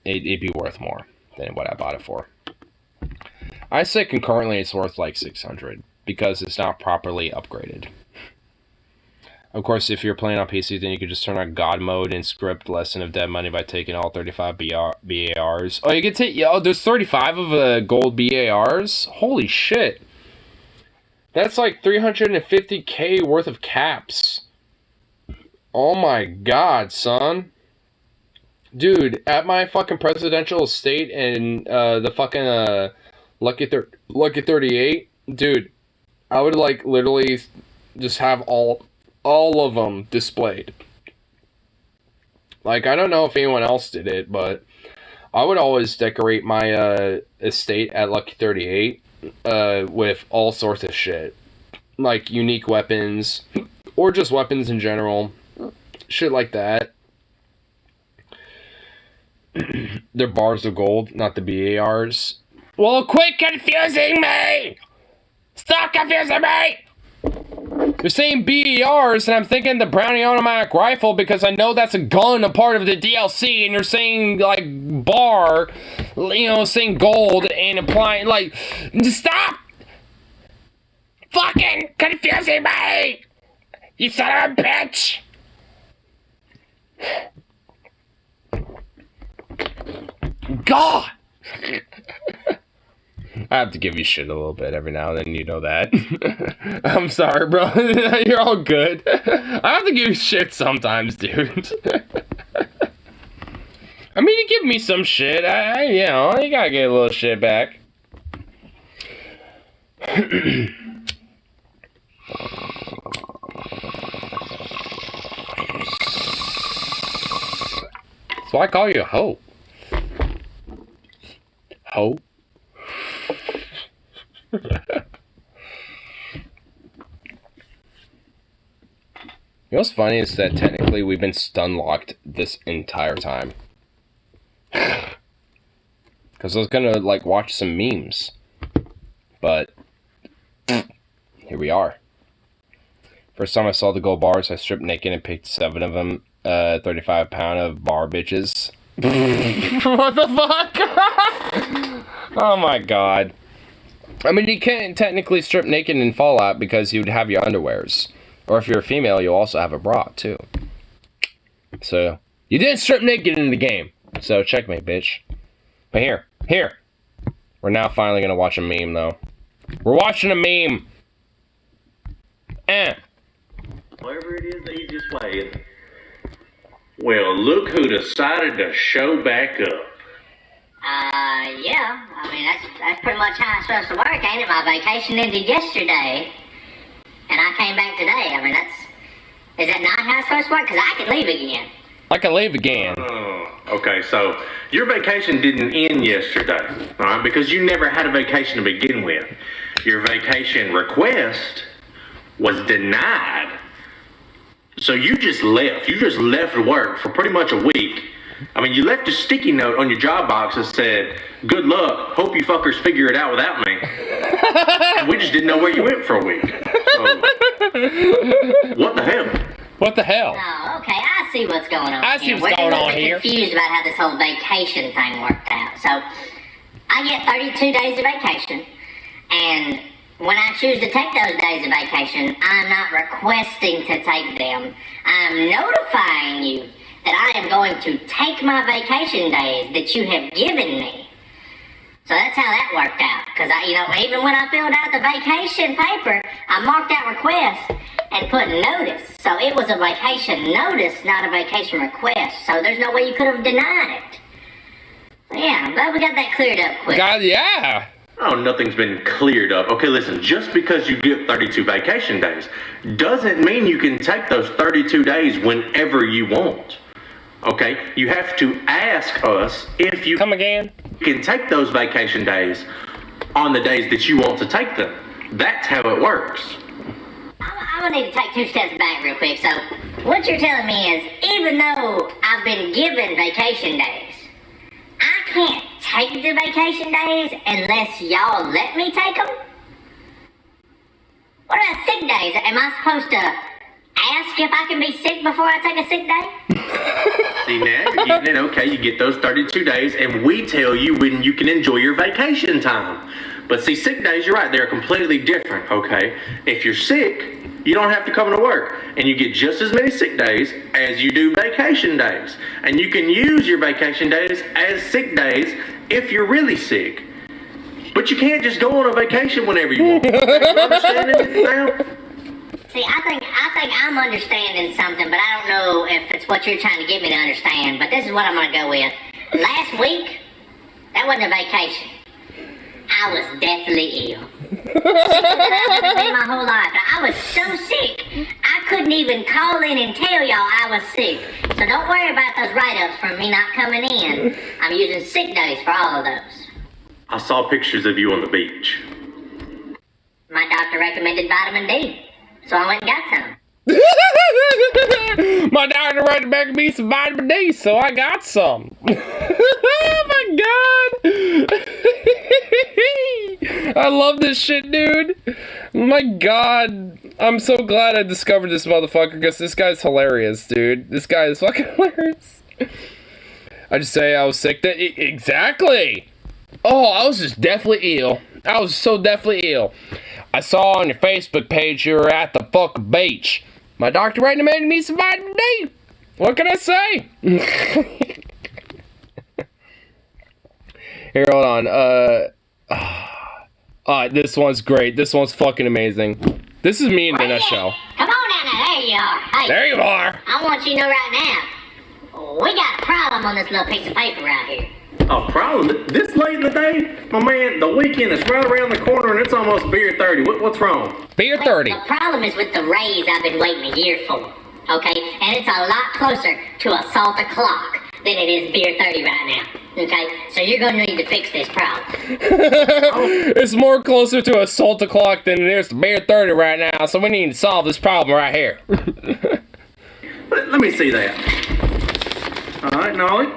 It'd be worth more than what I bought it for. I say concurrently it's worth like 600 because it's not properly upgraded. Of course, if you're playing on PC, then you could just turn on God mode and script Lesson of Dead Money by taking all 35 BARs. Oh, you can take... Oh, there's 35 of gold BARs? Holy shit. That's like 350k worth of caps. Oh my god, son. Dude, at my fucking presidential estate in the fucking Lucky 38, dude, I would like literally just have all of them displayed. Like, I don't know if anyone else did it, but I would always decorate my estate at Lucky 38 with all sorts of shit. Like unique weapons, or just weapons in general. Shit like that. They're bars of gold, not the BARs. Well, quit confusing me! Stop confusing me! You're saying BARs, and I'm thinking the Brownie automatic rifle because I know that's a gun, a part of the DLC, and you're saying, like, bar, you know, saying gold, and implying, like, stop fucking confusing me! You son of a bitch! God! I have to give you shit a little bit every now and then, you know that. I'm sorry, bro. You're all good. I have to give you shit sometimes, dude. I mean, you give me some shit. You know, you gotta get a little shit back. So I call you a hoe. Hoe? You know what's funny is that technically we've been stun locked this entire time. Because I was gonna like watch some memes, but here we are. First time I saw the gold bars, I stripped naked and picked 7 of them. 35-pound of bar bitches. What the fuck? Oh my god. I mean, you can't technically strip naked in Fallout because you'd have your underwears. Or if you're a female, you'll also have a bra, too. So, you didn't strip naked in the game. So, checkmate, bitch. But here. We're now finally gonna watch a meme, though. We're watching a meme! Whatever it is, the easiest way. Well, look who decided to show back up. Yeah. I mean, that's pretty much how it's supposed to work, ain't it? My vacation ended yesterday, and I came back today. I mean, is that not how it's supposed to work? Because I could leave again. I can leave again. Okay, so your vacation didn't end yesterday, all right? Because you never had a vacation to begin with. Your vacation request was denied. So you just left. You just left work for pretty much a week I mean, you left a sticky note on your job box that said, "Good luck. Hope you fuckers figure it out without me." And we just didn't know where you went for a week. So, what the hell? What the hell? Oh, okay, I see what's going on. I see what's We're going a little on bit here. confused about how this whole vacation thing worked out. So, I get 32 days of vacation, and when I choose to take those days of vacation, I'm not requesting to take them. I'm notifying you that I am going to take my vacation days that you have given me. So that's how that worked out. Because even when I filled out the vacation paper, I marked out request and put notice. So it was a vacation notice, not a vacation request. So there's no way you could have denied it. So yeah, I'm glad we got that cleared up quick. God, yeah. Oh, nothing's been cleared up. Okay, listen, just because you get 32 vacation days doesn't mean you can take those 32 days whenever you want. Okay? You have to ask us if you Come again? can take those vacation days on the days that you want to take them. That's how it works. I'm gonna need to take 2 steps back real quick. So, what you're telling me is, even though I've been given vacation days, I can't take the vacation days unless y'all let me take them? What about sick days? Am I supposed to ask if I can be sick before I take a sick day? See, now you're getting it. Okay, you get those 32 days, and we tell you when you can enjoy your vacation time. But see, sick days, you're right, they're completely different, okay? If you're sick, you don't have to come to work, and you get just as many sick days as you do vacation days. And you can use your vacation days as sick days if you're really sick. But you can't just go on a vacation whenever you want. You understanding it now? See, I think I'm understanding something, but I don't know if it's what you're trying to get me to understand. But this is what I'm gonna go with. Last week, that wasn't a vacation. I was deathly ill. Sick as I've been my whole life. I was so sick, I couldn't even call in and tell y'all I was sick. So don't worry about those write-ups from me not coming in. I'm using sick days for all of those. I saw pictures of you on the beach. My doctor recommended vitamin D, so I went and got some. My doctor recommended me some vitamin D, so I got some. Oh my god. I love this shit, dude. My god. I'm so glad I discovered this motherfucker, because this guy's hilarious, dude. This guy is fucking hilarious. I just say I was sick. Exactly. Oh, I was just definitely ill. I was so definitely ill. I saw on your Facebook page you were at the fucking beach. My doctor recommended me some vitamin D. What can I say? Here, hold on. This one's great. This one's fucking amazing. This is me in a nutshell. Come on down there. There you are. Hey, There you are. I want you to know right now, we got a problem on this little piece of paper right here. A problem? This late in the day? My man, the weekend is right around the corner and it's almost beer 30. What's wrong? Beer 30. The problem is with the raise I've been waiting a year for, okay? And it's a lot closer to a salt o'clock than it is beer 30 right now, okay? So you're going to need to fix this problem. It's more closer to a salt o'clock than it is to beer 30 right now, so we need to solve this problem right here. Let me see that. All right, Nolly.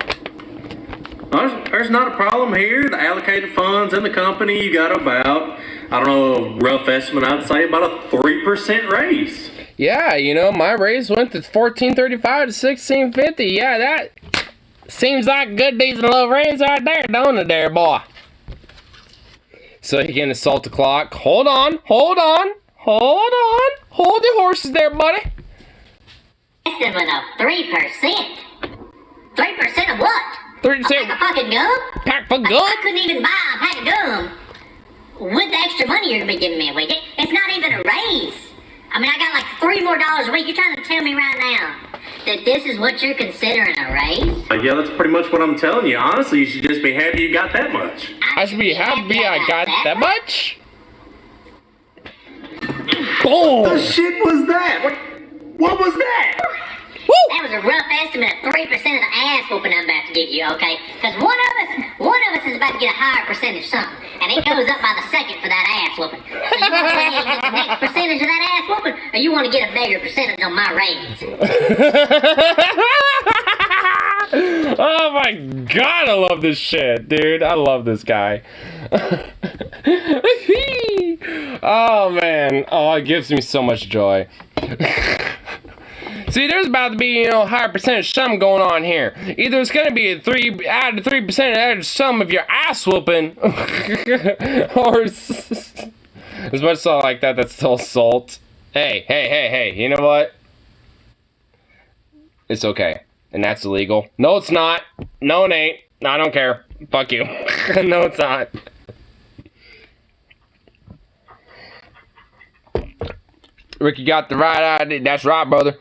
There's not a problem here. The allocated funds in the company, you got about, I don't know, a rough estimate, I'd say about a 3% raise. Yeah, you know, my raise went to $14.35 to $16.50. Yeah, that seems like a good decent little raise right there, don't it there, boy? So you can assault the clock. Hold on. Hold your horses there, buddy. Estimate of 3%. 3% of what? 3%. A pack of fucking gum? Pack for I good? couldn't even buy a pack of gum with the extra money you're gonna be giving me a week. It's not even a raise. I mean, I got like $3 more a week. You're trying to tell me right now that this is what you're considering a raise? Yeah, that's pretty much what I'm telling you. Honestly, you should just be happy you got that much. I should be happy I got that much. Boom. What the shit was that? What was that? Woo. That was a rough estimate of 3% of the ass whooping I'm about to give you, okay? Because one of us is about to get a higher percentage something, and it goes up by the second for that ass whooping. So you want to get the next percentage of that ass whooping, or you want to get a bigger percentage on my raise? Oh my god, I love this shit, dude. I love this guy. Oh man, oh, it gives me so much joy. See, there's about to be, higher percentage sum going on here. Either it's gonna be a 3% added sum of your ass whooping, or as much as I like that, that's still assault. Hey, you know what? It's okay. And that's illegal. No, it's not. No, it ain't. No, I don't care. Fuck you. No, it's not. Ricky got the right idea. That's right, brother.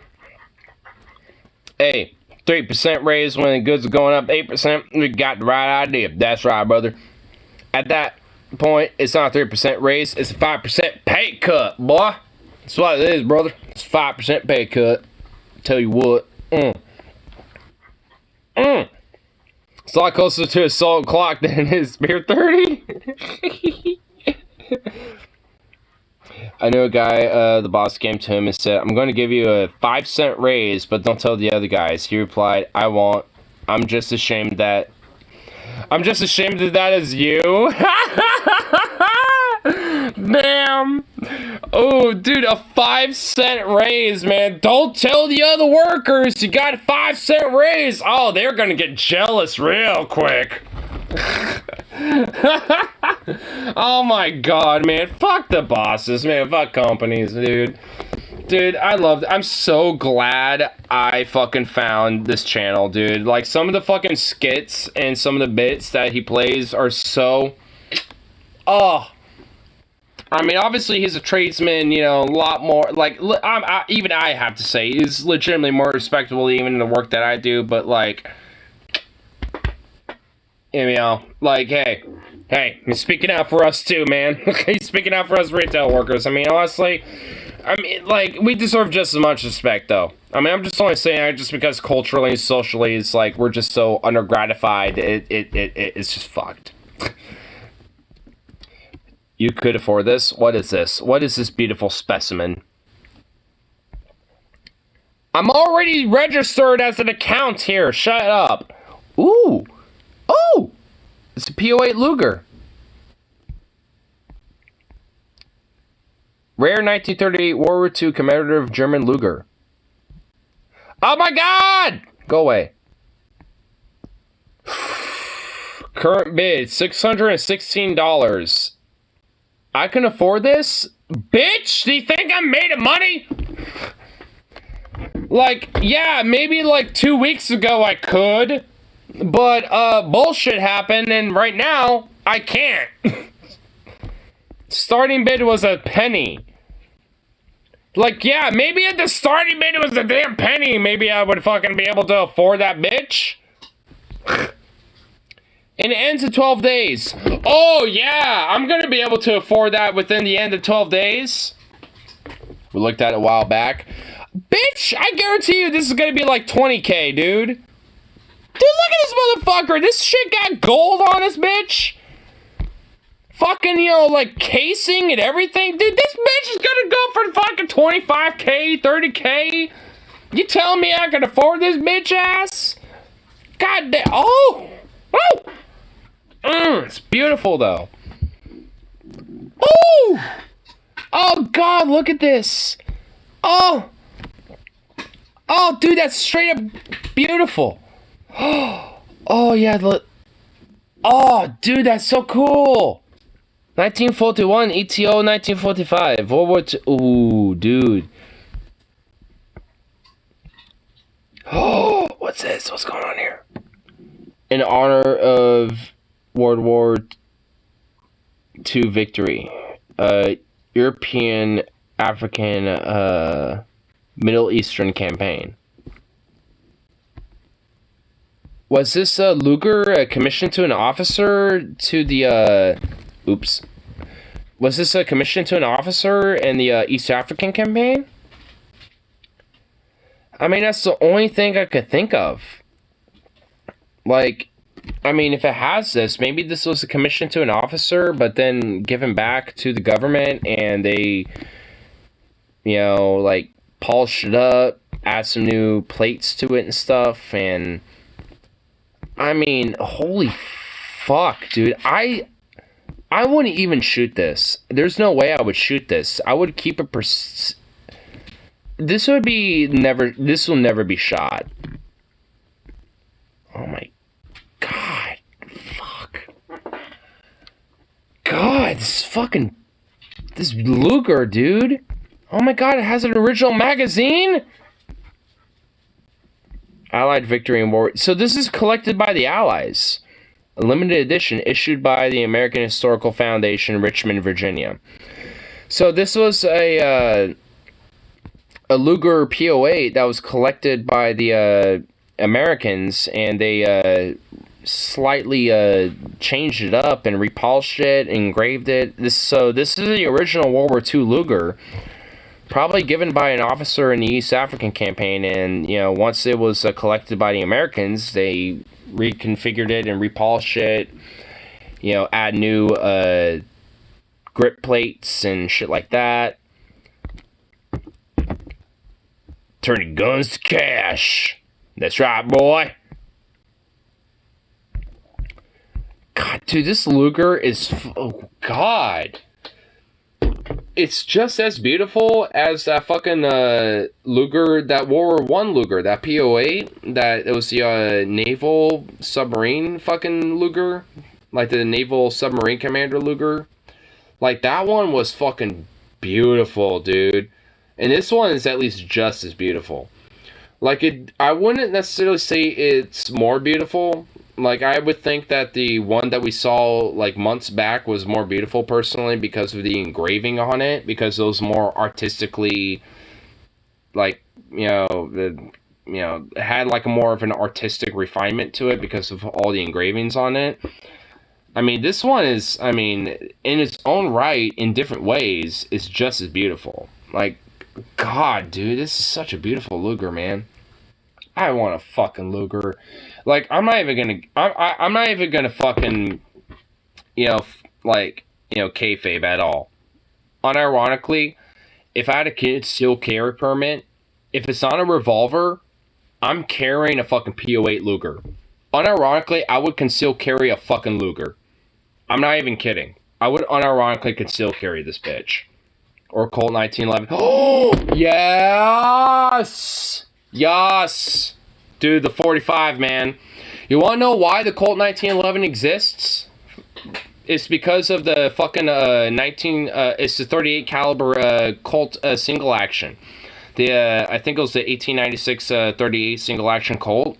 Hey, 3% raise when the goods are going up 8%. We got the right idea. That's right, brother. At that point, it's not a 3% raise. It's a 5% pay cut, boy. That's what it is, brother. It's a 5% pay cut. Tell you what. It's a lot closer to a solid clock than it is Beer 30. I know a guy, the boss came to him and said, I'm going to give you a 5-cent raise, but don't tell the other guys. He replied, I won't. I'm just ashamed that is you. Damn. Oh, dude, a 5-cent raise, man. Don't tell the other workers you got a 5-cent raise. Oh, they're gonna get jealous real quick. Oh my god, man. Fuck the bosses, man. Fuck companies, dude. Dude, I'm so glad I fucking found this channel, dude. Like, some of the fucking skits and some of the bits that he plays are so... Oh. I mean, obviously, he's a tradesman, a lot more... Like, even I have to say, he's legitimately more respectable even in the work that I do, but, like... Like, hey, he's speaking out for us too, man. He's speaking out for us retail workers. I mean, honestly... like, we deserve just as much respect, though. I mean, I'm just only saying that just because culturally and socially, it's like, we're just so undergratified, it's just fucked. You could afford this? What is this? What is this beautiful specimen? I'm already registered as an account here. Shut up. Ooh. Oh! It's a PO8 Luger. Rare 1938 World War II commemorative German Luger. Oh my god! Go away. Current bid, $616. I can afford this? Bitch, do you think I'm made of money? Like, yeah, maybe like 2 weeks ago I could. But, bullshit happened and right now, I can't. Starting bid was a penny. Like, yeah, maybe at the starting bid it was a damn penny. Maybe I would fucking be able to afford that bitch. And it ends in 12 days. Oh, yeah, I'm gonna be able to afford that within the end of 12 days. We looked at it a while back. Bitch, I guarantee you this is gonna be like 20K, dude. Dude, look at this motherfucker. This shit got gold on this bitch. Fucking, like, casing and everything. Dude, this bitch is gonna go for fucking 25K, 30K. You telling me I can afford this bitch ass? God damn. Oh! Oh! It's beautiful, though. Oh! Oh, God, look at this. Oh! Oh, dude, that's straight up beautiful. Oh, yeah, look. Oh, dude, that's so cool. 1941, ETO 1945, World War II. Ooh, dude. Oh, what's this? What's going on here? In honor of World War II victory. European, African, Middle Eastern campaign. Was this Luger commissioned to an officer to the, oops. Was this a commission to an officer in the East African campaign? I mean, that's the only thing I could think of. Like, I mean, if it has this, maybe this was a commission to an officer, but then given back to the government, and they, like, polish it up, add some new plates to it and stuff, and I mean, holy fuck, dude. I wouldn't even shoot this. There's no way I would shoot this. I would keep it this will never be shot. Oh my god. Fuck. God, this Luger, dude. Oh my god, it has an original magazine? Allied Victory and War. So this is collected by the Allies. A limited edition issued by the American Historical Foundation, Richmond, Virginia. So this was a Luger P08 that was collected by the Americans, and they slightly changed it up and repolished it, engraved it. This is the original World War II Luger, probably given by an officer in the East African campaign, and once it was collected by the Americans, they reconfigured it and repolished it, add new grip plates and shit like that. Turning guns to cash. That's right, boy. God, dude, this Luger is... Oh, God. It's just as beautiful as that fucking Luger, that World War I Luger, that P08, that it was the naval submarine fucking Luger, like the naval submarine commander Luger. Like, that one was fucking beautiful, dude. And this one is at least just as beautiful. Like, I wouldn't necessarily say it's more beautiful. Like, I would think that the one that we saw, like, months back was more beautiful, personally, because of the engraving on it. Because it was more artistically, like, it had, like, more of an artistic refinement to it because of all the engravings on it. I mean, this one is, in its own right, in different ways, is just as beautiful. Like, God, dude, this is such a beautiful Luger, man. I want a fucking Luger. Like, I'm not even gonna fucking, kayfabe at all. Unironically, if I had a concealed carry permit, if it's not a revolver, I'm carrying a fucking P08 Luger. Unironically, I would conceal carry a fucking Luger. I'm not even kidding. I would unironically conceal carry this bitch. Or Colt 1911. Oh, yes! Yes! Dude, the 45, man. You want to know why the Colt 1911 exists? It's because of the fucking it's the 38 caliber Colt single action. I think it was the 1896 38 single action Colt.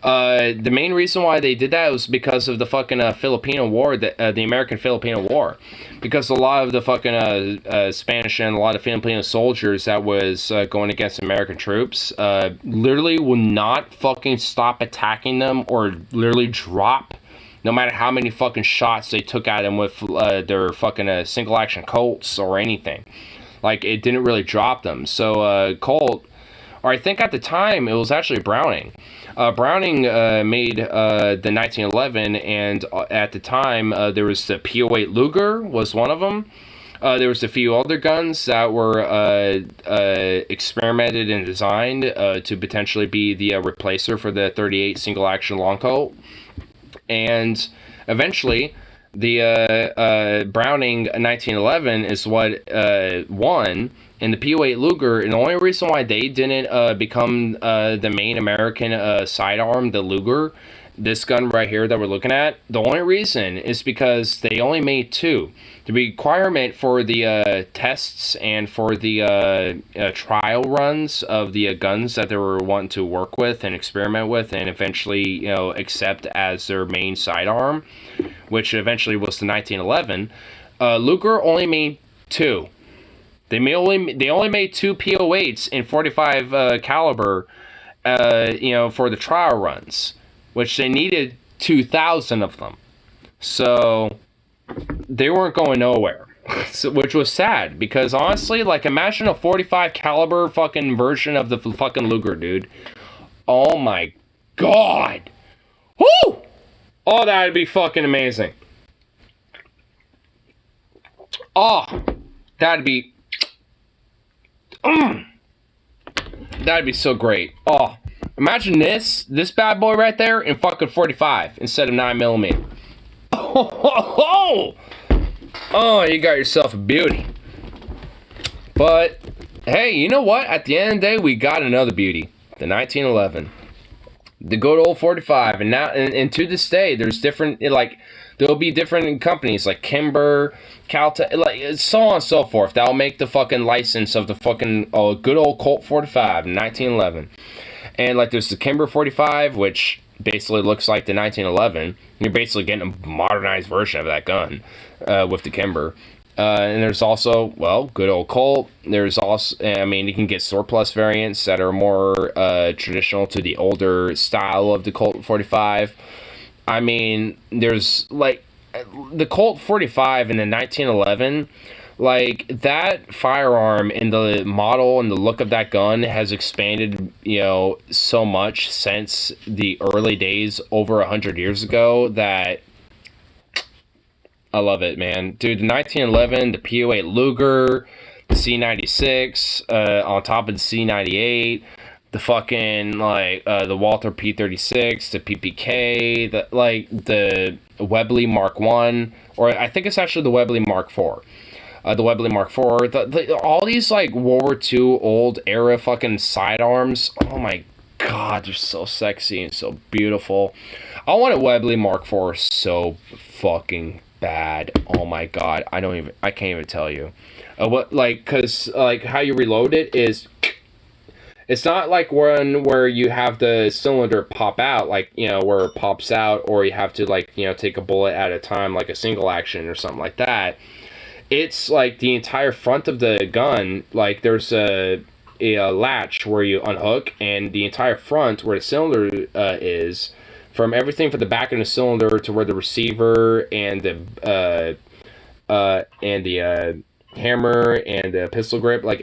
The main reason why they did that was because of the fucking Filipino War, the American-Filipino War. Because a lot of the fucking Spanish and a lot of Filipino soldiers that was going against American troops literally would not fucking stop attacking them or literally drop, no matter how many fucking shots they took at them with their fucking single-action Colts or anything. Like, it didn't really drop them. So, Colt, or I think at the time, it was actually Browning. Browning made the 1911, and at the time, there was the P08 Luger was one of them. There was a few other guns that were experimented and designed to potentially be the replacer for the 38 single-action Long Colt. And eventually, the Browning 1911 is what won. And the P08 Luger, and the only reason why they didn't become the main American sidearm, the Luger, this gun right here that we're looking at, the only reason is because they only made two. The requirement for the tests and for the trial runs of the guns that they were wanting to work with and experiment with and eventually, accept as their main sidearm, which eventually was the 1911, Luger only made two. They only made two P08s in 45 caliber, for the trial runs, which they needed 2,000 of them. So they weren't going nowhere, which was sad because honestly, like, imagine a 45 caliber fucking version of the fucking Luger, dude. Oh my god. Woo! Oh, that'd be fucking amazing. Oh, that'd be. That'd be so great. Oh, Imagine this bad boy right there in fucking 45 instead of 9mm. Oh, you got yourself a beauty. But hey, you know what? At the end of the day, we got another beauty, the 1911, the good old 45. And now, and to this day, there's different, like, there'll be different companies like Kimber, Caltech, like so on and so forth. That'll make the fucking license of the fucking good old Colt 45 in 1911. And like, there's the Kimber 45, which basically looks like the 1911. You're basically getting a modernized version of that gun with the Kimber. And there's also, well, good old Colt. There's also, I mean, you can get surplus variants that are more traditional to the older style of the Colt 45. I mean, there's, like, the Colt 45 in the 1911, like, that firearm and the model and the look of that gun has expanded, you know, so much since the early days over 100 years ago that I love it, man. Dude, the 1911, the PO8 Luger, the C96, on top of the C98, the fucking, like, the Walther P36, the PPK, the Webley Mark 1, or I think it's actually the Webley Mark 4. The Webley Mark 4, all these, like, World War II old era fucking sidearms, oh my god, they're so sexy and so beautiful. I want a Webley Mark 4 so fucking bad. Oh my god, I can't even tell you. Cause like how you reload it is, it's not like one where you have the cylinder pop out, like, you know, where it pops out, or you have to, like, you know, take a bullet at a time, like a single action or something like that. It's like the entire front of the gun, like there's a latch where you unhook, and the entire front where the cylinder is, from everything from the back of the cylinder to where the receiver and the hammer and the pistol grip, like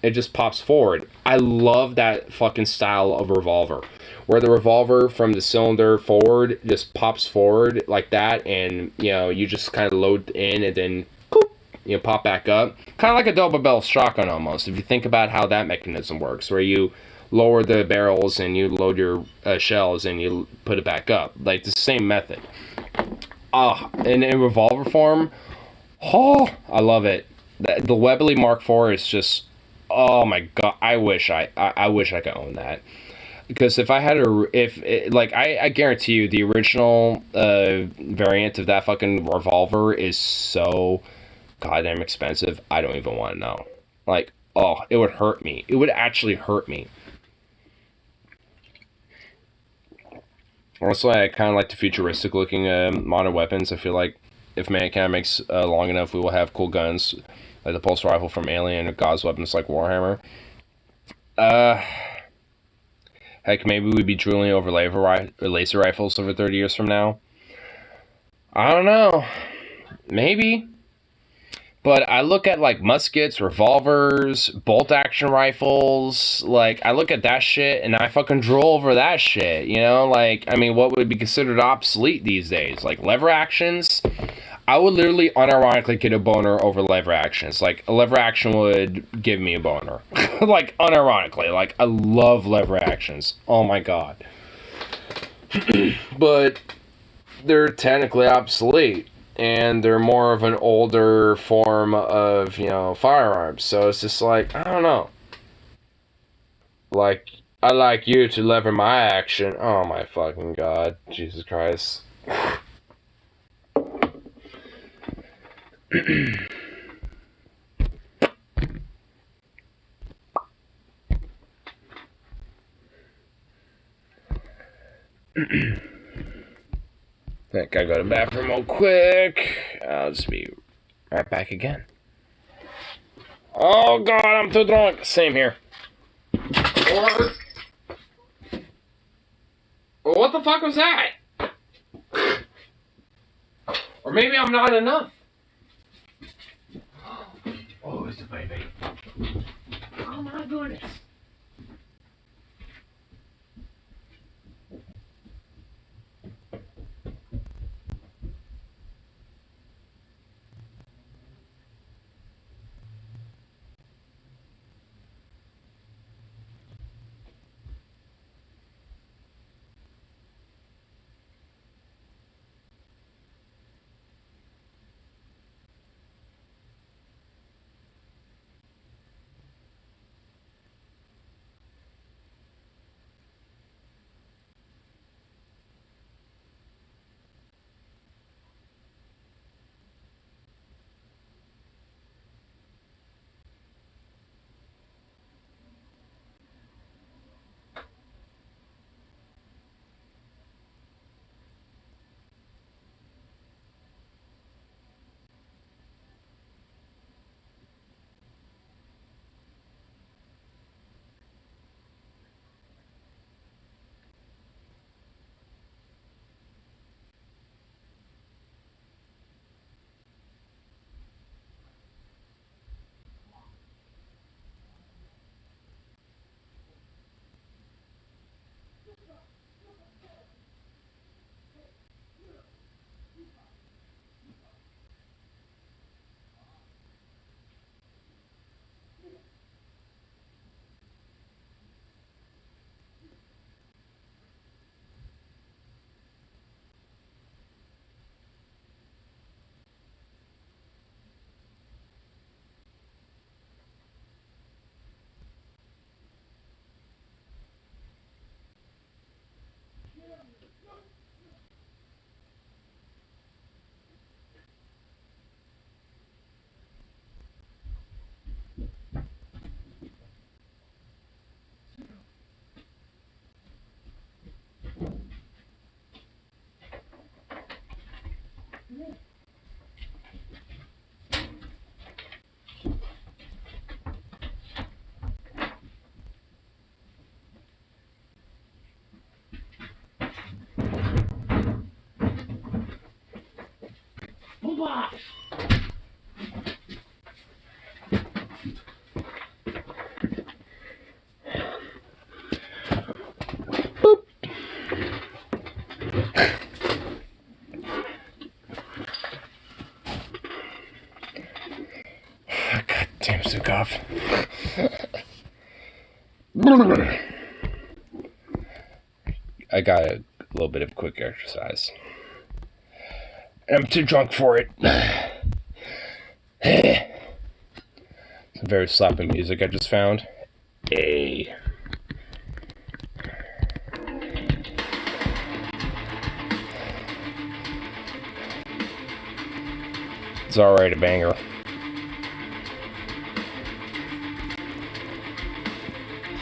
it just pops forward. I love that fucking style of revolver, where the revolver from the cylinder forward just pops forward like that, and, you know, you just kind of load in and then boop, you know, pop back up, kind of like a double barrel shotgun almost, if you think about how that mechanism works, where you lower the barrels and you load your shells and you put it back up, like the same method. And in revolver form, oh, I love it. The Webley Mark IV is just, oh my god, I wish I could own that. Because if I had I guarantee you the original variant of that fucking revolver is so goddamn expensive, I don't even want to know. Like, oh, it would hurt me. It would actually hurt me. Honestly, I kind of like the futuristic looking modern weapons. I feel like if mankind makes long enough, we will have cool guns like the pulse rifle from Alien or God's weapons like Warhammer. Heck, maybe we'd be drooling over laser rifles over 30 years from now. I don't know. Maybe. But I look at, like, muskets, revolvers, bolt-action rifles, like, I look at that shit, and I fucking drool over that shit, you know? Like, I mean, what would be considered obsolete these days? Like, lever actions? I would literally unironically get a boner over lever actions. Like, a lever action would give me a boner. Like, unironically. Like, I love lever actions. Oh my god. But they're technically obsolete. And they're more of an older form of, you know, firearms. So it's just like, I don't know. Like, I like you to lever my action. Oh my fucking god. Jesus Christ. I gotta go to the bathroom real quick. I'll just be right back again. Oh god, I'm too drunk. Same here. Or what the fuck was that? Or maybe I'm not enough. Oh, it's a baby. Oh my goodness. Boop. God damn, Zukov. I got a little bit of quick exercise. I'm too drunk for it. Some very slapping music I just found. Hey. It's alright, a banger.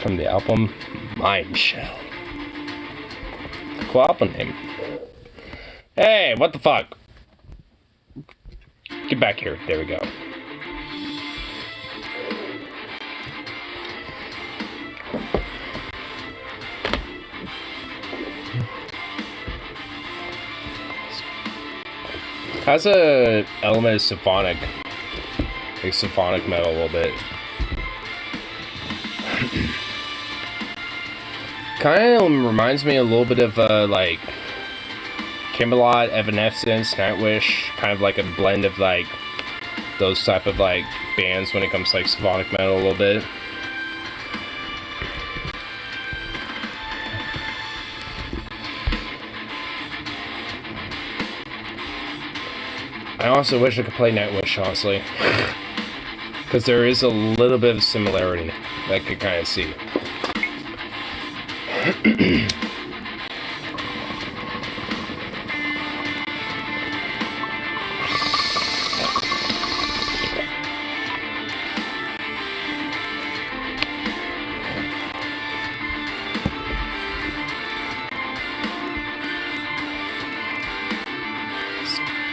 From the album Mind Shell. Cool album name. Hey, what the fuck? Get back here. There we go. Has a element of symphonic, like symphonic metal a little bit. Kind of reminds me a little bit of like Camelot, Evanescence, Nightwish, kind of like a blend of like those type of like bands when it comes to like symphonic metal a little bit. I also wish I could play Nightwish, honestly. Because there is a little bit of similarity that I could kind of see.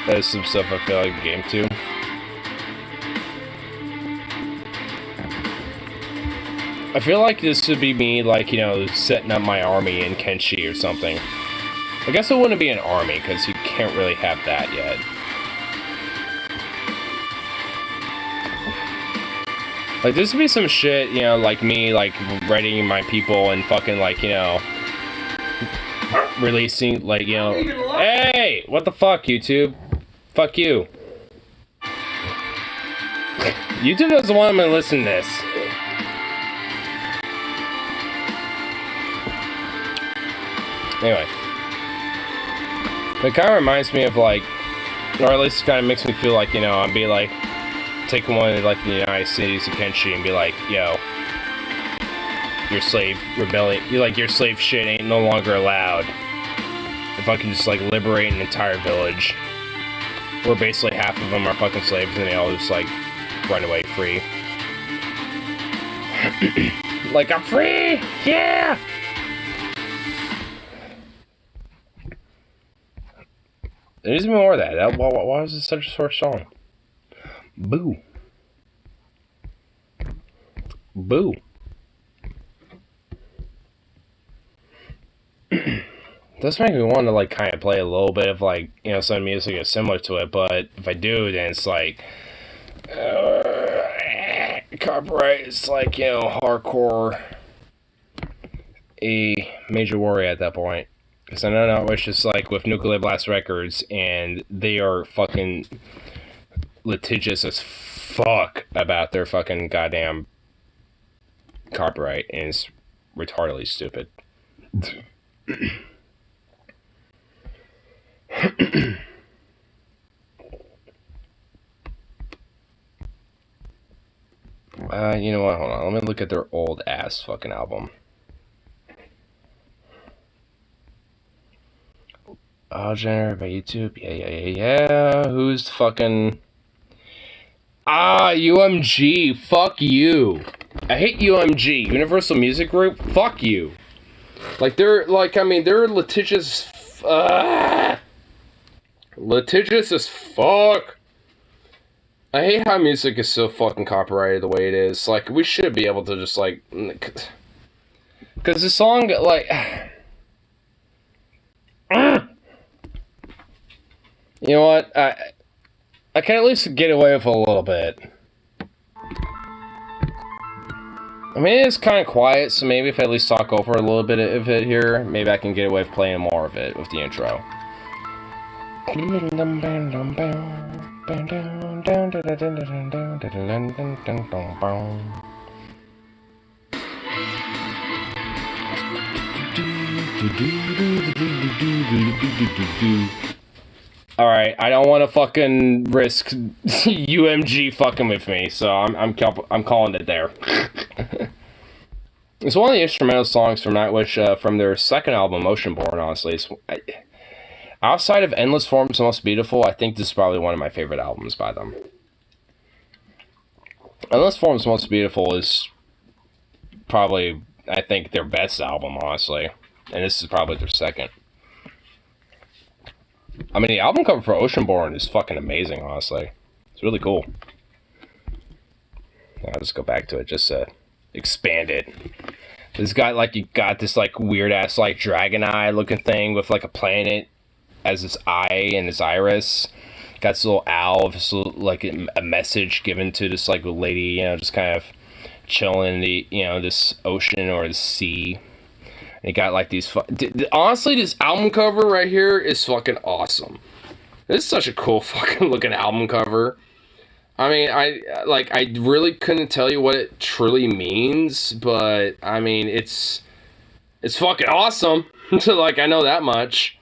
That is some stuff I feel like a game too. I feel like this would be me, like, you know, setting up my army in Kenshi or something. I guess it wouldn't be an army, because you can't really have that yet. Like, this would be some shit, you know, like me, like, readying my people and fucking, like, you know, releasing, like, you know... Hey! What the fuck, YouTube? Fuck you. YouTube doesn't want me to listen to this. Anyway. It kind of reminds me of, like, or at least it kind of makes me feel like, you know, I'd be like, take one of, like, the United States of Kenshi and be like, yo, your slave rebellion, your slave shit ain't no longer allowed. If I can just, like, liberate an entire village, where basically half of them are fucking slaves and they all just, like, run away free. Like, I'm free! Yeah! There needs to be more of that. Why is this such a short song? Boo. Boo. Does make me want to, like, kind of play a little bit of, like, you know, some music that's similar to it, but if I do, then it's like, copyright is like, you know, hardcore a major worry at that point. Because I know Nightwish just like with Nuclear Blast Records, and they are fucking litigious as fuck about their fucking goddamn copyright, and it's retardedly stupid. You know what? Hold on. Let me look at their old ass fucking album. Generated by YouTube. Yeah. Who's the fucking... UMG. Fuck you. I hate UMG. Universal Music Group. Fuck you. Like, they're, like, I mean, they're litigious... litigious as fuck. I hate how music is so fucking copyrighted the way it is. Like, we should be able to just, like... Because the song, like... You know what? I can at least get away with a little bit. I mean, it's kind of quiet, so maybe if I at least talk over a little bit of it here, maybe I can get away with playing more of it with the intro. Alright, I don't want to fucking risk UMG fucking with me, so I'm calling it there. It's one of the instrumental songs from Nightwish from their second album, Oceanborn, honestly. Outside of Endless Forms Most Beautiful, I think this is probably one of my favorite albums by them. Endless Forms Most Beautiful is probably, I think, their best album, honestly. And this is probably their second. I mean, the album cover for Oceanborn is fucking amazing, honestly. It's really cool. I'll just go back to it just to expand it. It's got, like, you got this, like, weird-ass, like, dragon eye looking thing with, like, a planet as its eye and its iris. Got this little owl, this little, like, a message given to this, like, lady, you know, just kind of chilling in the, you know, this ocean or the sea. It got like these honestly, this album cover right here is fucking awesome. This is such a cool fucking looking album cover. I mean, I really couldn't tell you what it truly means, but I mean, it's fucking awesome. Like, I know that much.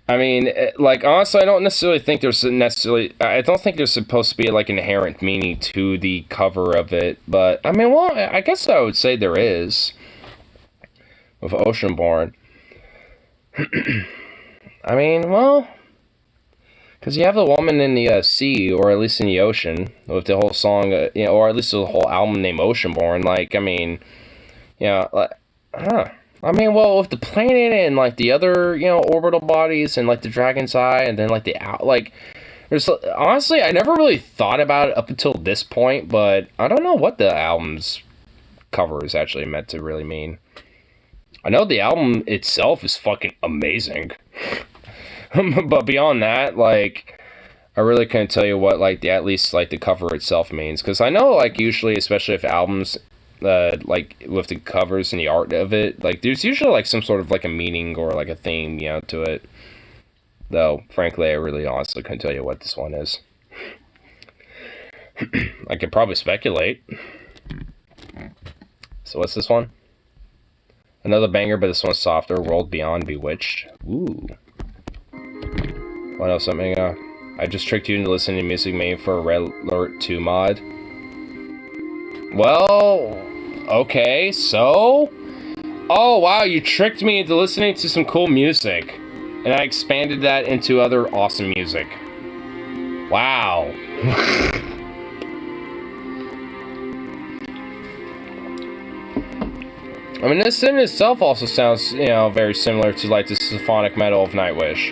I mean, like, honestly, I don't necessarily think I don't think there's supposed to be like an inherent meaning to the cover of it, but I mean, well, I guess I would say there is. With Oceanborn. I mean, well, because you have the woman in the sea, or at least in the ocean, with the whole song, you know, or at least the whole album named Oceanborn. Like, I mean, you know, like, I mean, well, with the planet and like the other, you know, orbital bodies and like the dragon's eye, and then like there's honestly, I never really thought about it up until this point, but I don't know what the album's cover is actually meant to really mean. I know the album itself is fucking amazing. But beyond that, like, I really couldn't tell you what, like, at least, like, the cover itself means. Because I know, like, usually, especially if albums, like, with the covers and the art of it, like, there's usually, like, some sort of, like, a meaning or, like, a theme, you know, to it. Though, frankly, I really honestly couldn't tell you what this one is. I could probably speculate. So what's this one? Another banger, but this one's softer. World Beyond Bewitched. Ooh. What else? Something, I just tricked you into listening to music made for a Red Alert 2 mod. Well, okay, so? Oh, wow, you tricked me into listening to some cool music. And I expanded that into other awesome music. Wow. I mean, this in itself also sounds, you know, very similar to, like, the symphonic metal of Nightwish.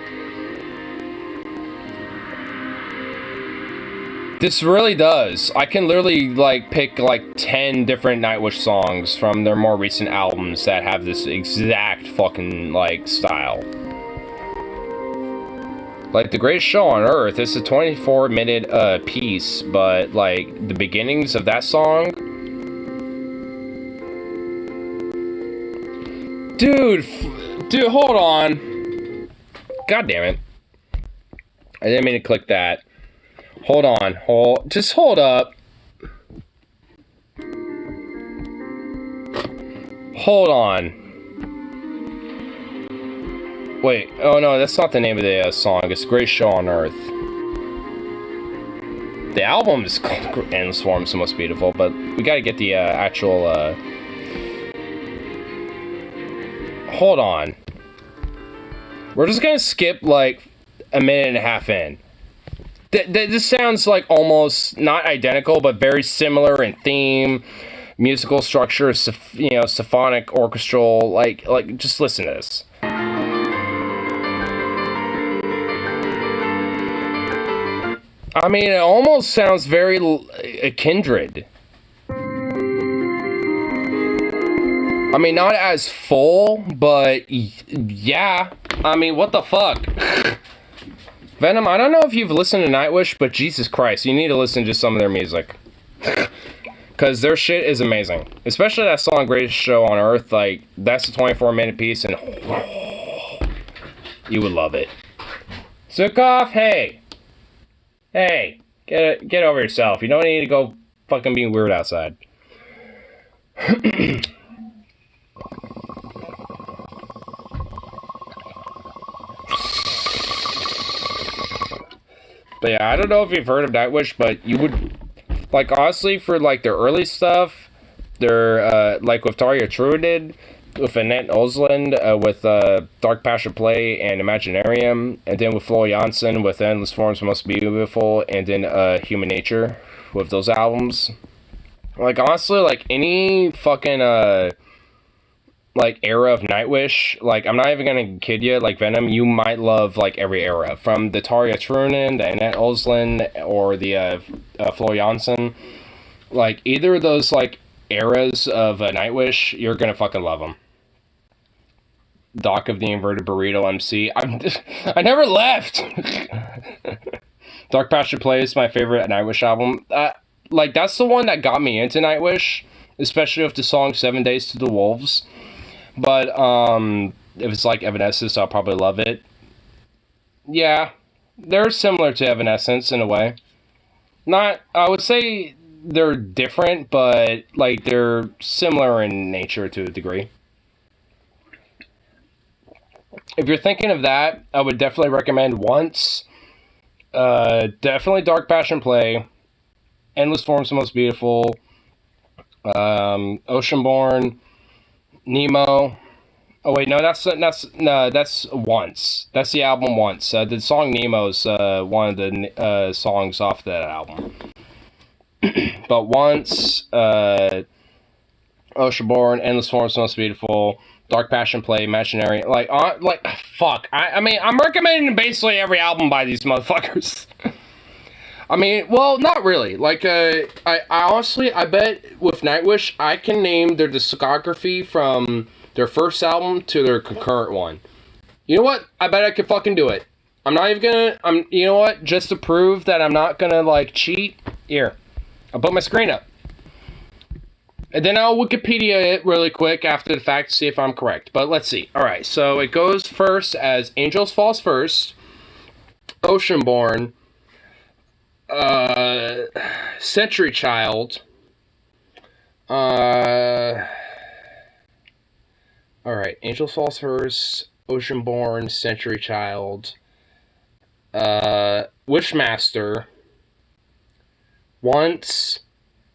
This really does. I can literally, like, pick, like, 10 different Nightwish songs from their more recent albums that have this exact fucking, like, style. Like, The Greatest Show on Earth, it's a 24-minute piece, but, like, the beginnings of that song... Dude, hold on. God damn it. I didn't mean to click that. Hold on, just hold up. Hold on. Wait, oh no, that's not the name of the song. It's Great Show on Earth. The album is called Endless Forms Most Beautiful, but we gotta get the actual, hold on. We're just gonna skip, like, a minute and a half in. This sounds, like, almost, not identical, but very similar in theme, musical structure, you know, symphonic, orchestral, like, just listen to this. I mean, it almost sounds very kindred. I mean, not as full, but yeah. I mean, what the fuck? Venom, I don't know if you've listened to Nightwish, but Jesus Christ, you need to listen to some of their music. Because their shit is amazing. Especially that song, Greatest Show on Earth. Like, that's a 24-minute piece, and you would love it. Zukov, hey! Hey, get over yourself. You don't need to go fucking being weird outside. But yeah, I don't know if you've heard of Nightwish, but you would, like, honestly, for, like, their early stuff, their, like, with Tarja Truiden, with Annette Osland, with, Dark Passion Play and Imaginarium, and then with Flo Jansen with Endless Forms Most Beautiful, and then, Human Nature, with those albums. Like, honestly, like, any fucking, like, era of Nightwish, like, I'm not even gonna kid you, like, Venom, you might love, like, every era. From the Tarja Truinen, the Annette Osland, or the, Flo Jansen. Like, either of those, like, eras of Nightwish, you're gonna fucking love them. Doc of the Inverted Burrito MC. I never left! Dark Pasture Play is my favorite Nightwish album. Like, that's the one that got me into Nightwish, especially with the song 7 Days to the Wolves. But, if it's like Evanescence, I'll probably love it. Yeah, they're similar to Evanescence in a way. Not, I would say they're different, but, like, they're similar in nature to a degree. If you're thinking of that, I would definitely recommend Once. Definitely Dark Passion Play. Endless Forms Most Beautiful. Oceanborn. Nemo. Oh wait, no, that's Once. That's the album Once. The song Nemo's one of the songs off that album. But Once, Oceanborn, Endless Forms Most Beautiful, Dark Passion Play, Imaginary, fuck. I mean, I'm recommending basically every album by these motherfuckers. I mean, well, not really. Like, I honestly, I bet with Nightwish, I can name their discography from their first album to their concurrent one. You know what? I bet I could fucking do it. I'm not even gonna, you know what? Just to prove that I'm not gonna, like, cheat, here. I'll put my screen up. And then I'll Wikipedia it really quick after the fact to see if I'm correct. But let's see. Alright, so it goes first as Angels Falls First, Oceanborn, Century Child, alright, Angels Falls First, Oceanborn, Century Child, Wishmaster, Once,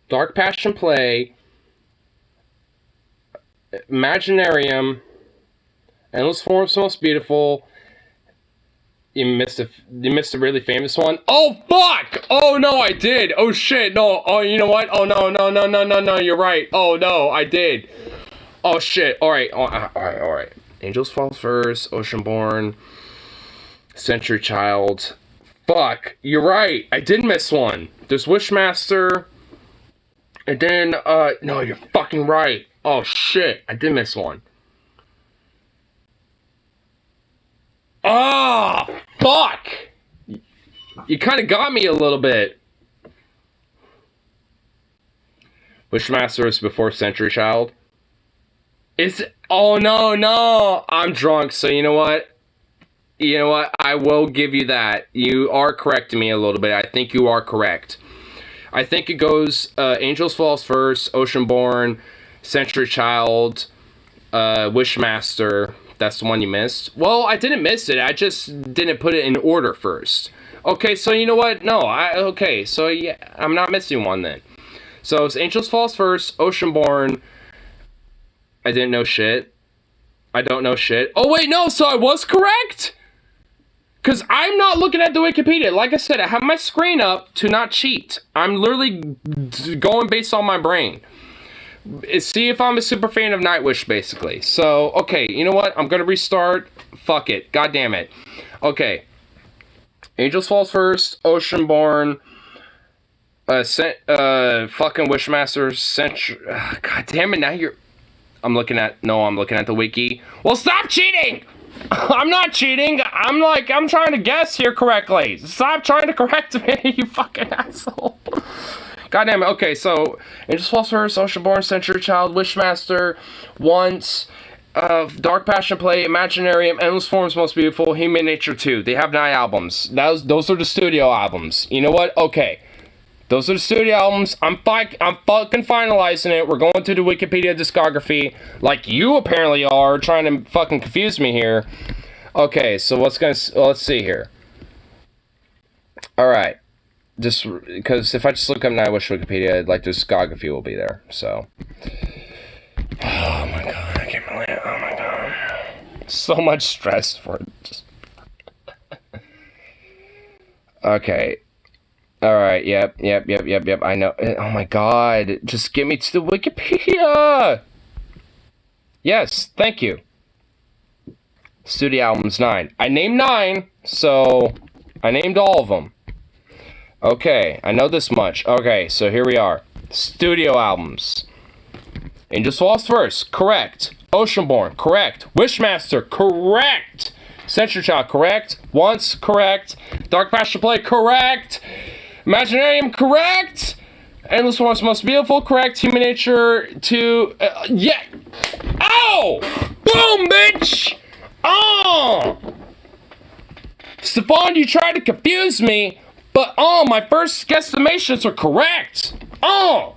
Dark Passion Play, Imaginarium, Endless Forms Most Beautiful. You missed a really famous one. Oh, fuck! Oh, no, I did. Oh, shit, no. Oh, you know what? Oh, no, you're right. Oh, no, I did. Oh, shit. All right. Angels Falls First, Oceanborn, Century Child. Fuck, you're right. I did miss one. There's Wishmaster. And then, no, you're fucking right. Oh, shit, I did miss one. Oh, fuck! You kind of got me a little bit. Wishmaster was before Century Child. Oh, no. I'm drunk, so you know what? I will give you that. You are correcting me a little bit. I think you are correct. I think it goes Angels Falls First, Oceanborn, Century Child, Wishmaster. That's the one you missed. Well, I didn't miss it. I just didn't put it in order first. Okay, so you know what? No, okay, so yeah, I'm not missing one then. So it's Angels Falls First, Oceanborn. I didn't know shit. I don't know shit. Oh wait, no, so I was correct? Because I'm not looking at the Wikipedia. Like I said, I have my screen up to not cheat. I'm literally going based on my brain. See if I'm a super fan of Nightwish, basically. So, okay, you know what? I'm gonna restart. Fuck it. God damn it. Okay. Angels Falls First, Oceanborn, fucking Wishmaster, God damn it, now you're... I'm looking at the wiki. Well, stop cheating! I'm not cheating. I'm trying to guess here correctly. Stop trying to correct me, you fucking asshole. God damn it. Okay, so Angels Falls First, Oceanborn, Century Child, Wishmaster, Once, Dark Passion Play, Imaginarium, Endless Forms Most Beautiful, Human Nature 2. They have 9 albums. Those are the studio albums. You know what? Okay. Those are the studio albums. I'm fucking finalizing it. We're going through the Wikipedia discography, like you apparently are, trying to fucking confuse me here. Okay, so let's see here. All right, just because if I just look up Nightwish Wikipedia, like the discography will be there. So, oh my god, I can't believe it. Oh my god, so much stress for it. Just okay. Alright, yep, I know. Oh my god, just get me to the Wikipedia! Yes, thank you. Studio albums 9. I named 9, so I named all of them. Okay, I know this much. Okay, so here we are. Studio albums. Angels Falls First, correct. Oceanborn, correct. Wishmaster, correct. Century Child, correct. Once, correct. Dark Passion Play, correct. Imaginarium, correct. Endless Forms Most Beautiful, correct. Human Nature 2, yeah. Ow! Boom, bitch! Oh! Stefan, you tried to confuse me, but my first guesstimations are correct. Oh!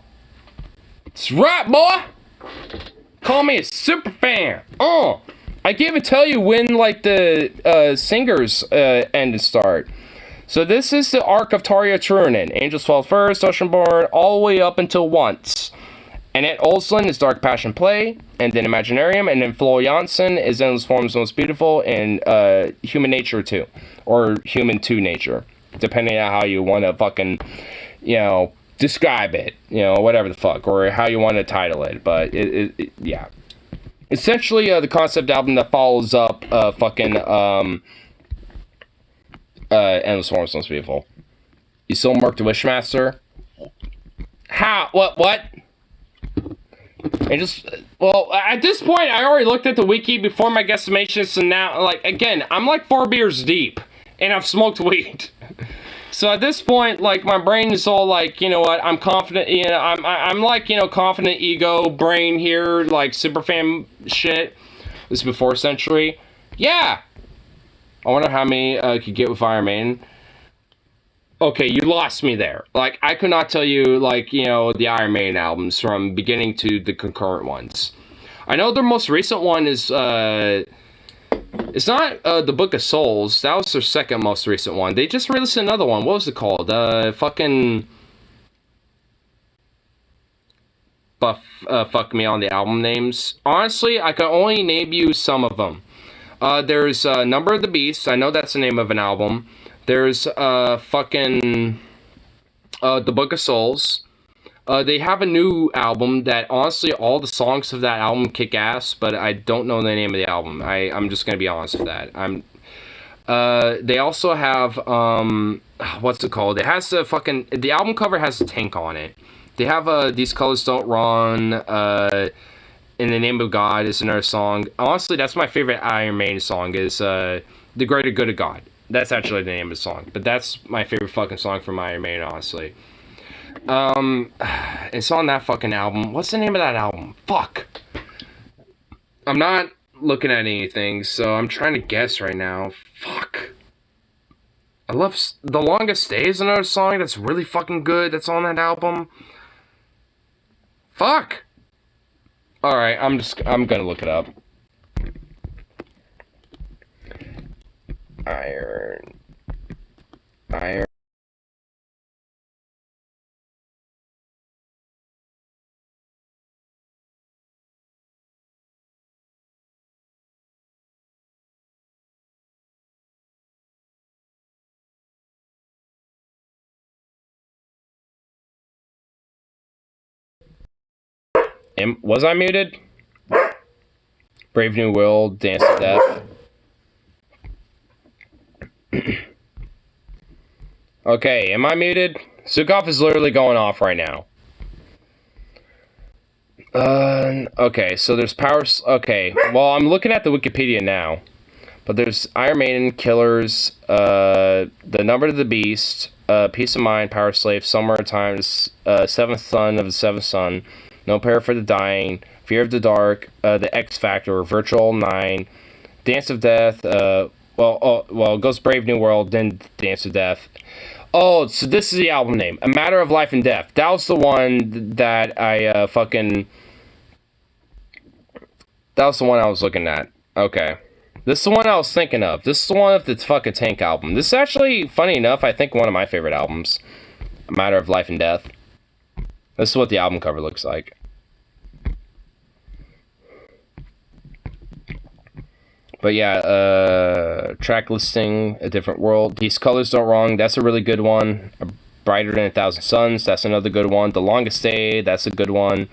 That's right, boy. Call me a super fan. Oh! I can't even tell you when, like, the singers end and start. So this is the arc of Tarja Turunen. Angels Fall First, Oceanborn, all the way up until Once. And at Olsland is Dark Passion Play, and then Imaginarium, and then Flo Janssen is Endless Forms Most Beautiful, and Human Nature 2. Or Human 2 Nature. Depending on how you want to fucking, describe it. Whatever the fuck. Or how you want to title it. But, yeah. Essentially, the concept album that follows up Endless Forms Most Beautiful. You still marked the Wishmaster? How? What? At this point, I already looked at the wiki before my guesstimations, so now, again, I'm 4 beers deep, and I've smoked weed. So at this point, my brain is all you know what, I'm confident, I'm confident ego brain here, superfan shit. This is before Century. Yeah! I wonder how many I could get with Iron Maiden. Okay, you lost me there. I could not tell you, the Iron Maiden albums from beginning to the concurrent ones. I know their most recent one is, it's not The Book of Souls. That was their second most recent one. They just released another one. What was it called? Fuck me on the album names. Honestly, I can only name you some of them. There's Number of the Beast. I know that's the name of an album. There's The Book of Souls. They have a new album that, honestly, all the songs of that album kick ass, but I don't know the name of the album. I'm just gonna be honest with that. They also have, what's it called? It has the album cover has a tank on it. They have, These Colors Don't Run, In the Name of God is another song. Honestly, that's my favorite Iron Maiden song, is The Greater Good of God. That's actually the name of the song. But that's my favorite fucking song from Iron Maiden, honestly. It's on that fucking album. What's the name of that album? Fuck. I'm not looking at anything, so I'm trying to guess right now. Fuck. I love The Longest Day is another song that's really fucking good that's on that album. Fuck. Alright, I'm gonna look it up. Iron. Was I muted? Brave New World, Dance to Death. Okay, am I muted? Zukov is literally going off right now. Okay, so there's powers. Okay, well, I'm looking at the Wikipedia now. But there's Iron Maiden, Killers, The Number of the Beast, Peace of Mind, Power Slave, Somewhere in Times, Seventh Son of the Seventh Son, No Prayer for the Dying, Fear of the Dark, The X Factor, Virtual 9, Dance of Death, Ghost Brave New World, then Dance of Death. Oh, so this is the album name, A Matter of Life and Death. That was the one that I that was the one I was looking at. Okay. This is the one I was thinking of. This is the one of the fucking Tank album. This is actually, funny enough, I think one of my favorite albums. A Matter of Life and Death. This is what the album cover looks like. But yeah, track listing, A Different World. These Colors Don't Wrong, that's a really good one. Brighter Than a Thousand Suns, that's another good one. The Longest Day, that's a good one.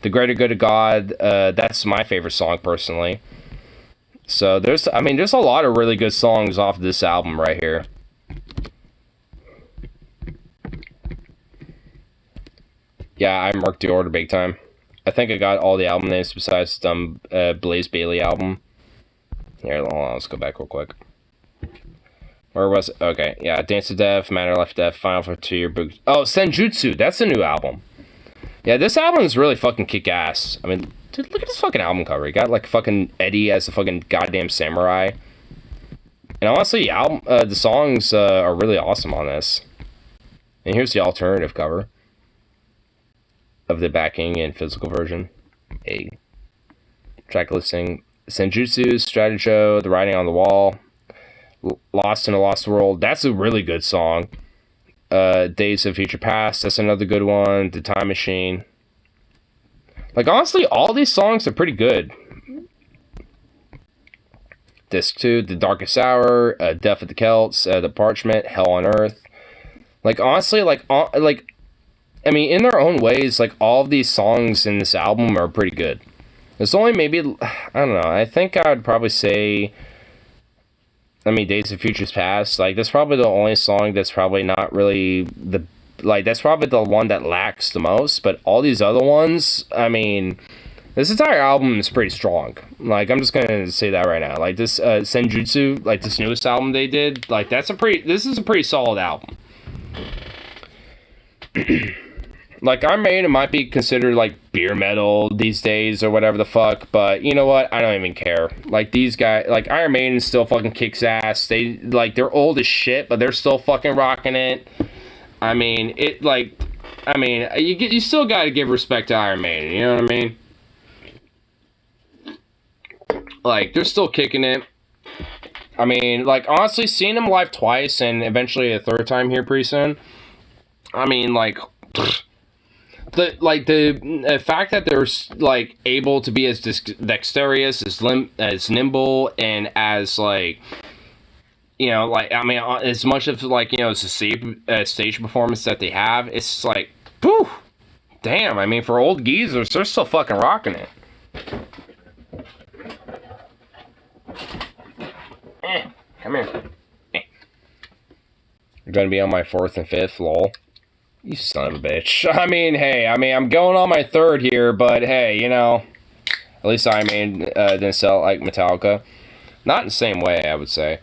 The Greater Good of God, that's my favorite song personally. So there's a lot of really good songs off this album right here. Yeah, I marked the order big time. I think I got all the album names besides the Blaze Bailey album. Here, hold on, let's go back real quick. Where was it? Okay, yeah, Dance to Death, Matter of Life and Death, Final Frontier, Oh, Senjutsu, that's a new album. Yeah, this album is really fucking kick-ass. I mean, dude, look at this fucking album cover. You got, like, fucking Eddie as a fucking goddamn samurai. And honestly, the songs are really awesome on this. And here's the alternative cover of the backing and physical version. A track listing. Senjutsu, Stratejo, The Writing on the Wall, Lost in a Lost World. That's a really good song. Days of Future Past, that's another good one. The Time Machine. Like, honestly, all these songs are pretty good. Disc 2, The Darkest Hour, Death of the Celts, The Parchment, Hell on Earth. Like, honestly, I mean, in their own ways, like, all of these songs in this album are pretty good. There's only maybe, I don't know, I think I would probably say, Days of Futures Past, like, that's probably the only song that's probably not really that's probably the one that lacks the most, but all these other ones, I mean, this entire album is pretty strong. Like, I'm just gonna say that right now. Like, this, Senjutsu, like, this newest album they did, like, this is a pretty solid album. Like, Iron Maiden might be considered, like, beer metal these days or whatever the fuck, but you know what? I don't even care. Like, these guys, like, Iron Maiden still fucking kicks ass. They're old as shit, but they're still fucking rocking it. I mean, you still gotta give respect to Iron Maiden, you know what I mean? Like, they're still kicking it. I mean, like, honestly, seeing them live twice and eventually a third time here pretty soon, I mean, like, the fact that they're, like, able to be as dexterous, as nimble, and as, like, you know, like, I mean, as much of, like, you know, it's a stage performance that they have, it's like, whew, damn, I mean, for old geezers, they're still fucking rocking it. Come here. You're gonna be on my 4th and 5th, lol. You son of a bitch. I mean, hey, I'm going on my 3rd here, but hey, you know, at least Iron Maiden didn't sell like Metallica. Not in the same way, I would say.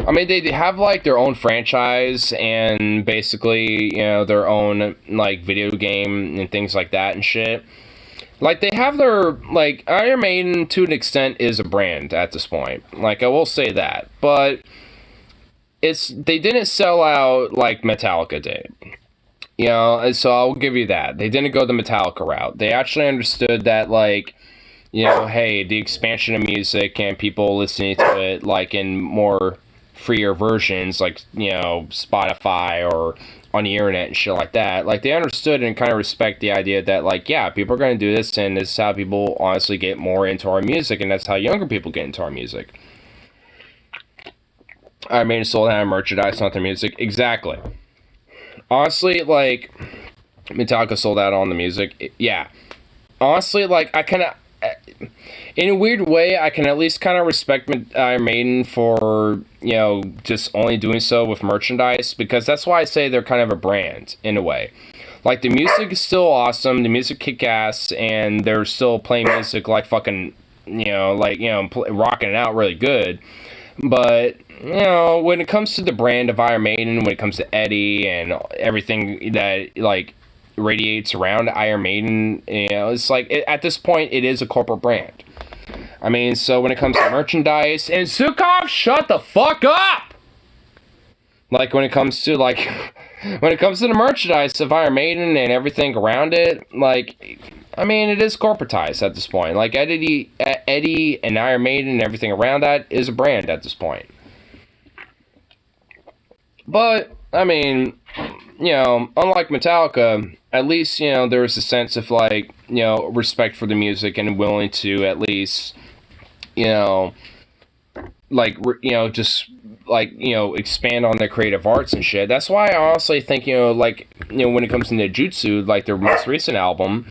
I mean, they have, like, their own franchise and basically, you know, their own, like, video game and things like that and shit. Like, they have their, like, Iron Maiden, to an extent, is a brand at this point. Like, I will say that. But they didn't sell out like Metallica did. You know, so I'll give you that. They didn't go the Metallica route. They actually understood that, like, you know, hey, the expansion of music and people listening to it, like, in more freer versions, like, you know, Spotify or on the internet and shit like that, like, they understood and kind of respect the idea that, like, yeah, people are going to do this, and this is how people honestly get more into our music, and that's how younger people get into our music. I mean, sold out merchandise, not their music. Exactly. Honestly, like, Metallica sold out on the music. Yeah. Honestly, like, I kind of, in a weird way, I can at least kind of respect Iron Maiden for, you know, just only doing so with merchandise, because that's why I say they're kind of a brand, in a way. Like, the music is still awesome, the music kick ass, and they're still playing music like fucking, rocking it out really good. But, when it comes to the brand of Iron Maiden, when it comes to Eddie and everything that, like, radiates around Iron Maiden, it's like, at this point, it is a corporate brand. I mean, so when it comes to merchandise, and Sukov, shut the fuck up! Like, when it comes to the merchandise of Iron Maiden and everything around it, like, I mean, it is corporatized at this point. Like, Eddie and Iron Maiden and everything around that is a brand at this point. But, I mean, unlike Metallica, at least, there was a sense of, like, respect for the music and willing to at least, expand on their creative arts and shit. That's why I honestly think, when it comes to Nejutsu, like their most recent album,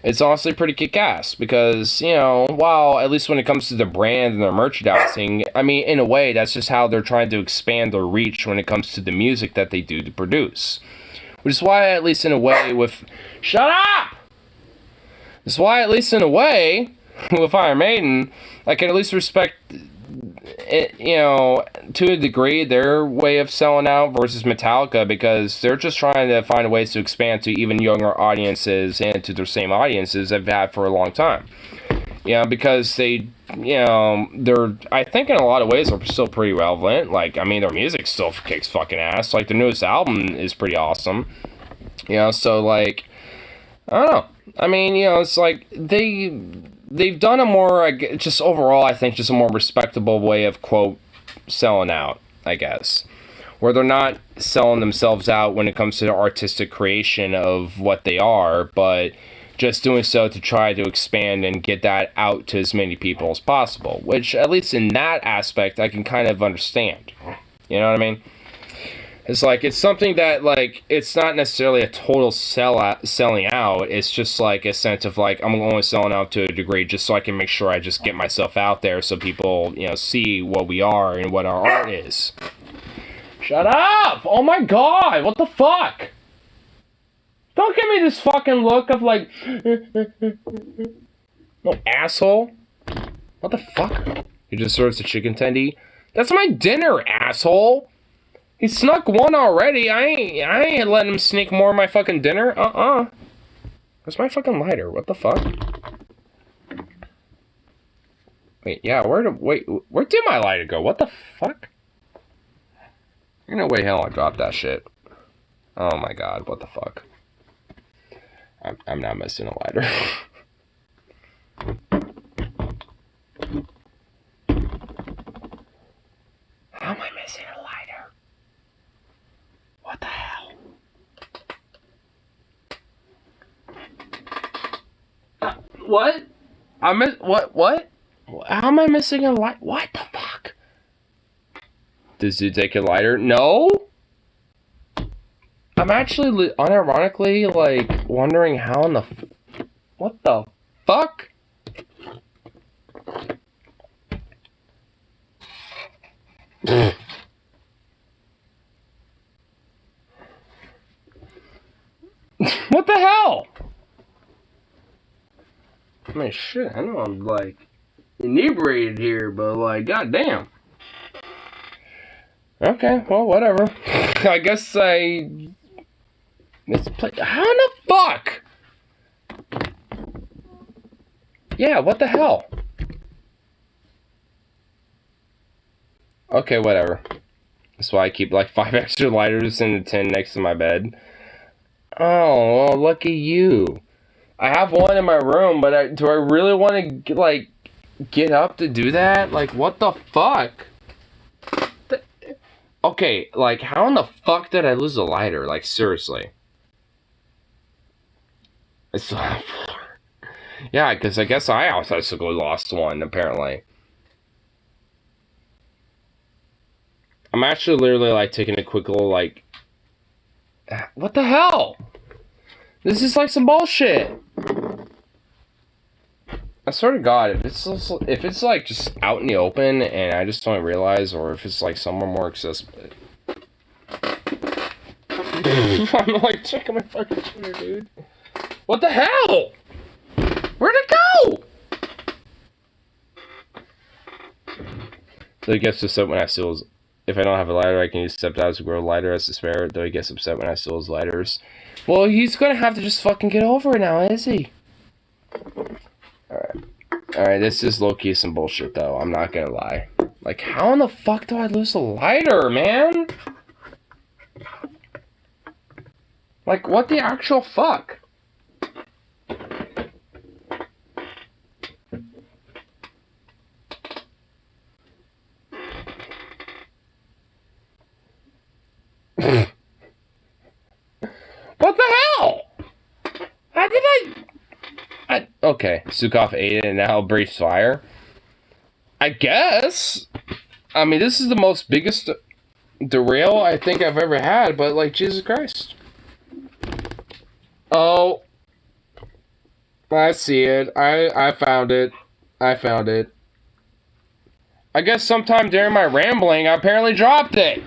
it's honestly pretty kick-ass because, while at least when it comes to the brand and their merchandising, I mean, in a way, that's just how they're trying to expand their reach when it comes to the music that they do to produce. Which is why, at least in a way, Shut up! That's why, at least in a way, with Iron Maiden, I can at least respect it, to a degree, their way of selling out versus Metallica, because they're just trying to find ways to expand to even younger audiences and to their same audiences they've had for a long time. Because they're, I think in a lot of ways they're still pretty relevant. Like, I mean, their music still kicks fucking ass. Like, their newest album is pretty awesome. So, like, I don't know. I mean, it's like, they've done a more, just overall, I think, just a more respectable way of, quote, selling out, I guess. Where they're not selling themselves out when it comes to the artistic creation of what they are, but just doing so to try to expand and get that out to as many people as possible. Which, at least in that aspect, I can kind of understand. You know what I mean? It's like, it's something that, like, it's not necessarily a total selling out. It's just, like, a sense of, like, I'm only selling out to a degree just so I can make sure I just get myself out there so people, see what we are and what our art is. Shut up! Oh my god! What the fuck? Don't give me this fucking look of, like... No, asshole. What the fuck? He just serves a chicken tendy? That's my dinner, asshole! He snuck one already. I ain't letting him sneak more of my fucking dinner. Where's my fucking lighter? What the fuck? Wait, yeah, where did my lighter go? What the fuck? Ain't no way hell I dropped that shit. Oh my god, what the fuck? I'm not missing a lighter. How am I missing a lighter? What the hell? What? What? How am I missing a light? What the fuck? Did you take a lighter? No? I'm actually, unironically, like, wondering how in the... What the fuck? What the hell? I mean, shit, I know I'm, like, inebriated here, but, like, goddamn. Okay, well, whatever. I guess let's play. How in the fuck? Yeah, what the hell? Okay, whatever. That's why I keep, like, 5 extra lighters in the tin next to my bed. Oh, well, look at you. I have one in my room, but do I really want to, like, get up to do that? Like, what the fuck? Okay, like, how in the fuck did I lose a lighter? Like, seriously. I still have 4. Yeah, because I guess I also lost one, apparently. I'm actually literally, like, taking a quick little, like... What the hell? This is, like, some bullshit. I swear to God, if it's like just out in the open and I just don't realize, or if it's like somewhere more accessible. I'm like checking my fucking Twitter, dude. What the hell? Where'd it go? Though he gets upset when I steal his... If I don't have a lighter, I can use stepdads to grow a lighter as a spare. Though he gets upset when I steal his lighters. Well, he's gonna have to just fucking get over it now, is he? Alright. Alright, this is low-key some bullshit, though. I'm not gonna lie. Like, how in the fuck do I lose a lighter, man? Like, what the actual fuck? What the hell? How did I... Okay, Sukov ate it and now breathes fire. I guess. I mean, this is the most biggest derail I think I've ever had, but like, Jesus Christ. Oh. I see it. I found it. I found it. I guess sometime during my rambling, I apparently dropped it.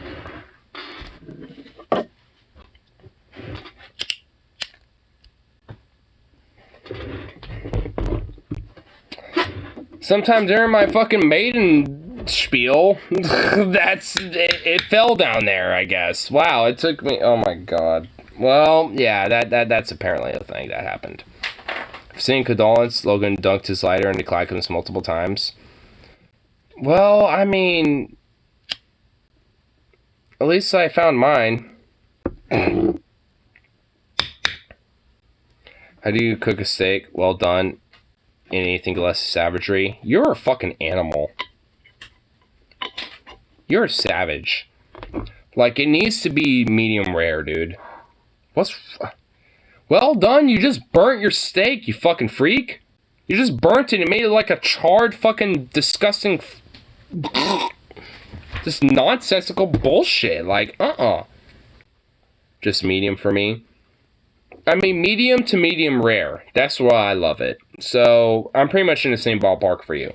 Sometime during my fucking maiden spiel, it fell down there, I guess. Wow, it took me, oh my god. Well, yeah, that's apparently a thing that happened. Seeing condolence, Logan dunked his lighter into Clackamas multiple times. Well, I mean, at least I found mine. How do you cook a steak? Well done. Anything less savagery. You're a fucking animal. You're a savage. Like, it needs to be medium rare, dude. Well done, you just burnt your steak, you fucking freak. You just burnt it and made it like a charred fucking disgusting... Just nonsensical bullshit. Like, Just medium for me. I mean, medium to medium rare. That's why I love it. So, I'm pretty much in the same ballpark for you.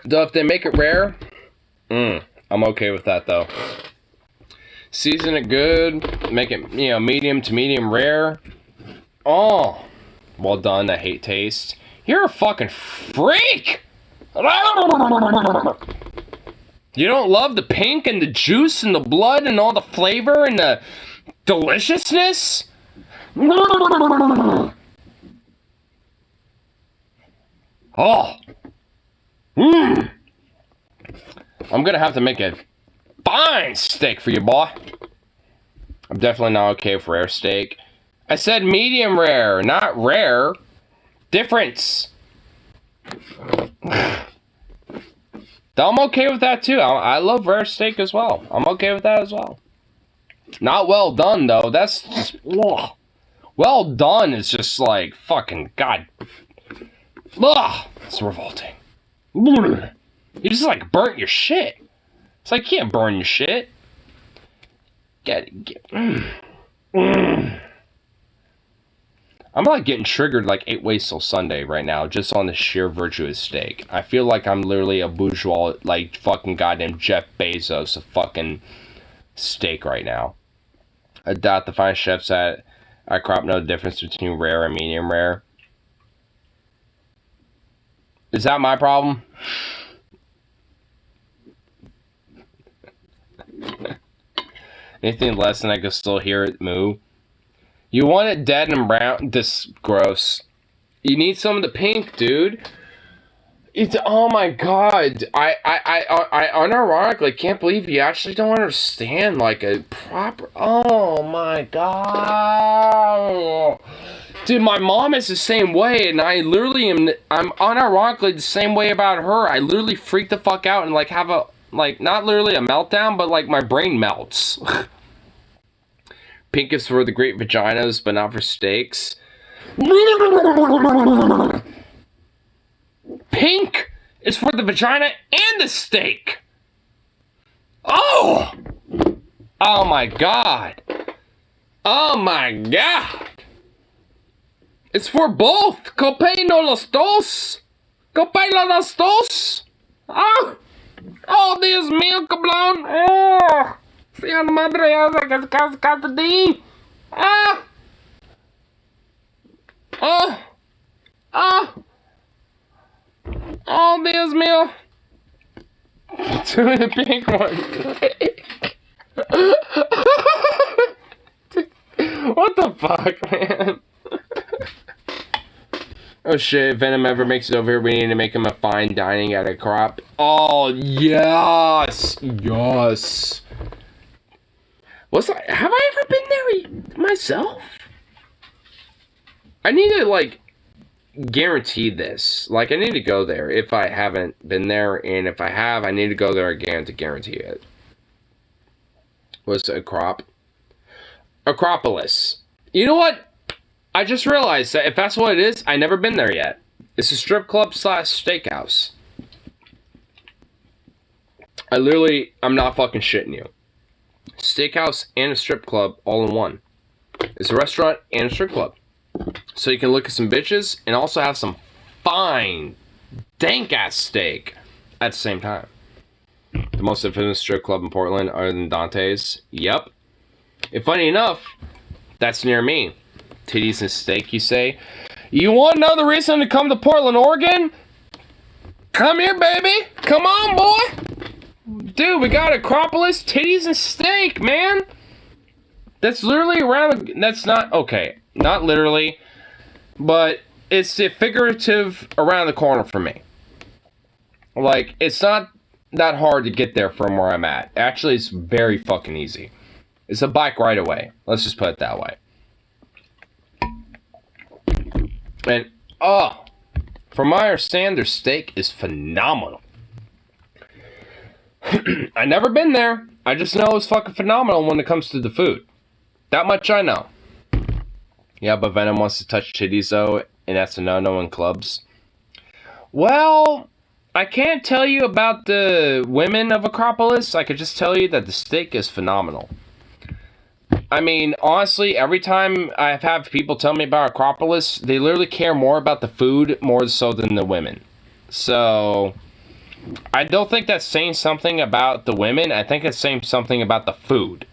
Though, if they make it rare, I'm okay with that, though. Season it good. Make it, medium to medium rare. Oh. Well done, I hate taste. You're a fucking freak! You don't love the pink and the juice and the blood and all the flavor and the... deliciousness? Oh. I'm gonna have to make a fine steak for you, boy. I'm definitely not okay with rare steak. I said medium rare, not rare. Difference. I'm okay with that too. I love rare steak as well. I'm okay with that as well. Not well done, though. That's just... Ugh. Well done is just like... Fucking... God. Ugh. It's revolting. You just, like, burnt your shit. It's like, you can't burn your shit. I'm like getting triggered like 8 ways till Sunday right now, just on the sheer virtuous steak. I feel like I'm literally a bourgeois, like, fucking goddamn Jeff Bezos of fucking... steak right now. I doubt the fine chefs at crop know the difference between rare and medium rare. Is that my problem? Anything less than I can still hear it moo. You want it dead and brown? This gross. You need some of the pink, dude. It's, oh my god, I unironically can't believe you actually don't understand, like, a proper, oh my god. Dude, my mom is the same way, and I literally I'm unironically the same way about her. I literally freak the fuck out and, like, have a, like, not literally a meltdown, but, like, my brain melts. Pink is for the great vaginas, but not for steaks. Pink is for the vagina and the steak. Oh! Oh my god. Oh my god. It's for both. Copeno los dos. Copeno los dos. Oh! Oh, Dios mío, cabrón. Oh! Sea la madre esa que cascaste de. Ah! Oh! Oh! Oh, Dios mío. Two of the pink ones. What the fuck, man? Oh shit, if Venom ever makes it over here, we need to make him a fine dining at a crop. Oh, yes! Yes! Have I ever been there myself? I need to, like, guarantee this. Like, I need to go there if I haven't been there, and if I have, I need to go there again to guarantee it. What's a crop? Acropolis. You know what? I just realized that if that's what it is, I've never been there yet. It's a strip club / steakhouse. I'm not fucking shitting you. Steakhouse and a strip club all in one. It's a restaurant and a strip club. So you can look at some bitches and also have some fine, dank-ass steak at the same time. The most infamous strip club in Portland other than Dante's. Yep. And funny enough, that's near me. Titties and steak, you say? You want another reason to come to Portland, Oregon? Come here, baby. Come on, boy. Dude, we got Acropolis, titties, and steak, man. That's literally around... That's not... Okay, not literally. But it's the figurative around the corner for me. Like, it's not that hard to get there from where I'm at. Actually, it's very fucking easy. It's a bike ride away. Let's just put it that way. And, from my understanding, their steak is phenomenal. I've never been there. I just know it's fucking phenomenal when it comes to the food. That much I know. Yeah, but Venom wants to touch titties, though, and that's a no-no in clubs. Well, I can't tell you about the women of Acropolis. I could just tell you that the steak is phenomenal. I mean, honestly, every time I've had people tell me about Acropolis, they literally care more about the food more so than the women. So, I don't think that's saying something about the women. I think it's saying something about the food.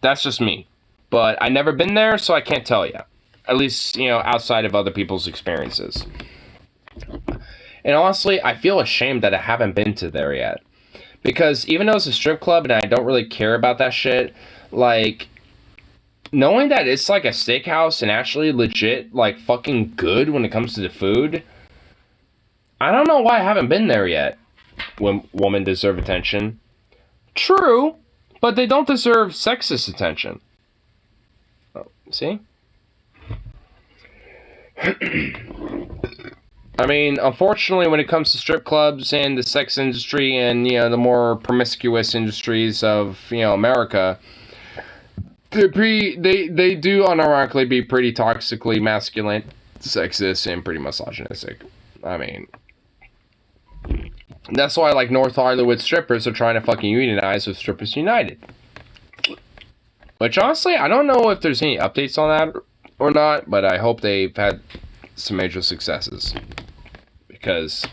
That's just me. But I've never been there, so I can't tell you. At least, you know, outside of other people's experiences. And honestly, I feel ashamed that I haven't been to there yet. Because even though it's a strip club and I don't really care about that shit, like... knowing that it's like a steakhouse and actually legit, like, fucking good when it comes to the food, I don't know why I haven't been there yet. When women deserve attention. True, but they don't deserve sexist attention. Oh, see? I mean, unfortunately, when it comes to strip clubs and the sex industry and, you know, the more promiscuous industries of, you know, America... they do unironically be pretty toxically masculine, sexist, and pretty misogynistic. I mean, that's why, like, North Hollywood strippers are trying to fucking unionize with Strippers United. Which, honestly, I don't know if there's any updates on that or not, but I hope they've had some major successes. Because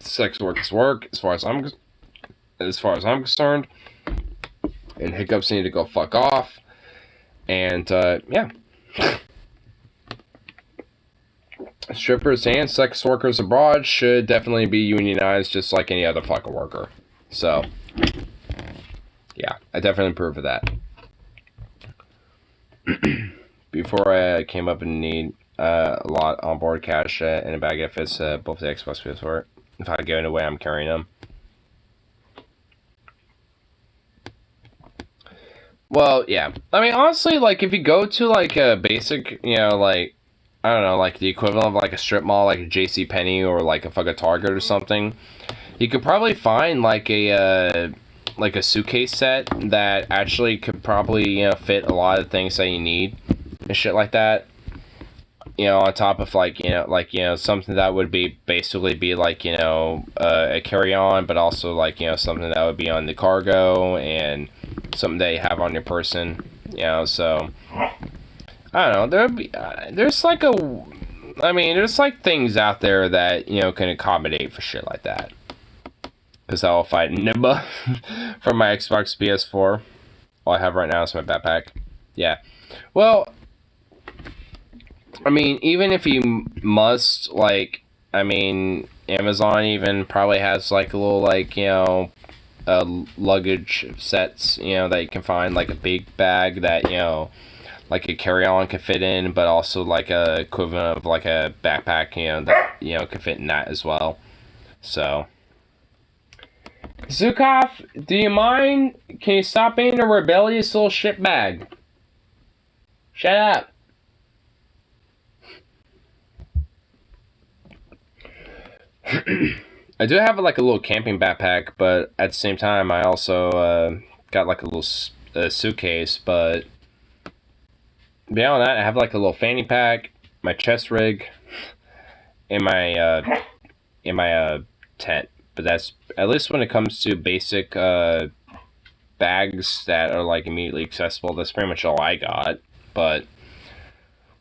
sex work is work, as far as I'm concerned. And hiccups need to go fuck off. And, yeah. Strippers and sex workers abroad should definitely be unionized just like any other fucking worker. So, yeah, I definitely approve of that. Before I came up in need, a lot on board cash and a bag of fits, both the Xbox PS4. If I go away, I'm carrying them. Well, yeah. I mean, honestly, like, if you go to, like, a basic, you know, like, I don't know, like, the equivalent of, like, a strip mall, like a JCPenney or, like, a fucking Target or something, you could probably find, like, a suitcase set that actually could probably, you know, fit a lot of things that you need and shit like that. You know, on top of, like, something that would basically be, like, you know, a carry-on, but also, like, you know, something that would be on the cargo and something that you have on your person, you know, so, I don't know, there's like things out there that, you know, can accommodate for shit like that. Because I'll fight Nimba from my Xbox PS4. All I have right now is my backpack. Yeah. Well, I mean, even if you must, like, I mean, Amazon even probably has, like, a little, like, you know, luggage sets, that you can find, like a big bag that, like a carry-on can fit in, but also like a equivalent of like a backpack, that, can fit in that as well. So. Zukov, do you mind? Can you stop being a rebellious little shitbag? Shut up. I do have like a little camping backpack, but at the same time, I also got like a little suitcase. But beyond that, I have like a little fanny pack, my chest rig, and my tent. But that's at least when it comes to basic bags that are like immediately accessible. That's pretty much all I got. But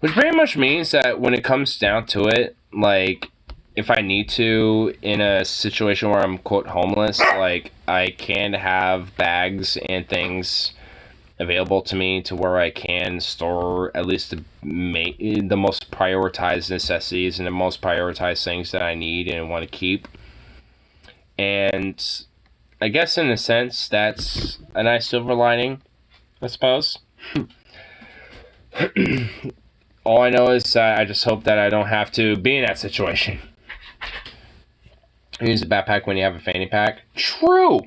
which pretty much means that when it comes down to it, like, if I need to, in a situation where I'm, quote, homeless, like, I can have bags and things available to me to where I can store at least the most prioritized necessities and the most prioritized things that I need and want to keep. And I guess in a sense, that's a nice silver lining, I suppose. All I know is I just hope that I don't have to be in that situation. Use a backpack when you have a fanny pack. True.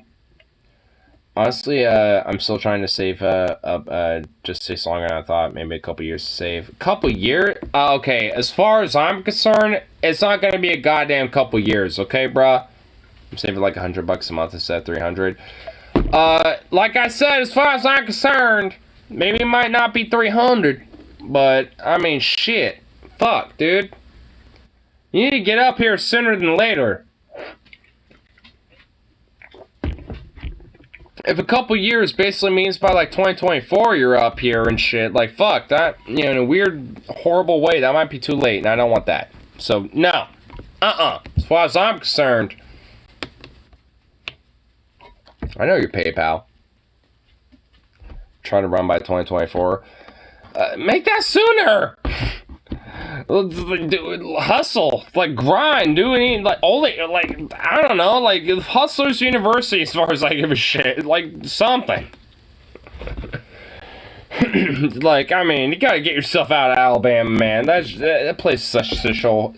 Honestly, I'm still trying to save up. Just takes longer than I thought. Maybe a couple years to save. A couple years? Okay. As far as I'm concerned, it's not gonna be a goddamn couple years. Okay, bruh. I'm saving like $100 a month instead of 300. Like I said, as far as I'm concerned, maybe it might not be 300, but I mean, shit. Fuck, dude. You need to get up here sooner than later. If a couple years basically means by like 2024 you're up here and shit, like fuck that, in a weird, horrible way, that might be too late, and I don't want that. So, no. As far as I'm concerned. I know your PayPal. Trying to run by 2024. Make that sooner! Hustle, like grind, do any, like only, like I don't know, like Hustlers University as far as I give a shit, like something. Like, I mean, you gotta get yourself out of Alabama, man. That place is such a shithole.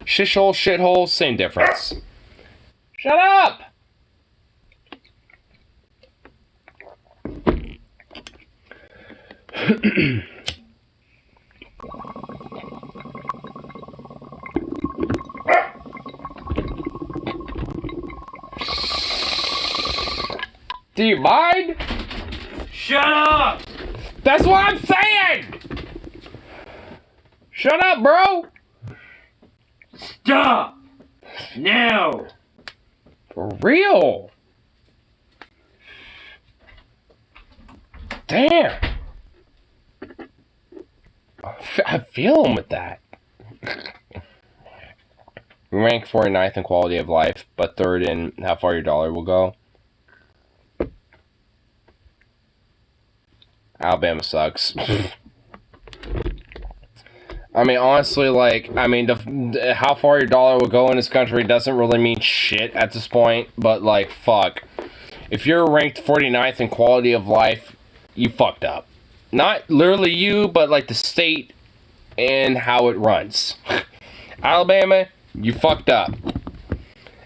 Shithole, same difference. Shut up! Do you mind? Shut up! That's what I'm saying! Shut up, bro! Stop! Now! For real? Damn! I feel him with that. We rank 49th in quality of life, but 3rd in how far your dollar will go. Alabama sucks. I mean, honestly, like, how far your dollar will go in this country doesn't really mean shit at this point, but, like, fuck. If you're ranked 49th in quality of life, you fucked up. Not literally you, but, like, the state and how it runs. Alabama, you fucked up.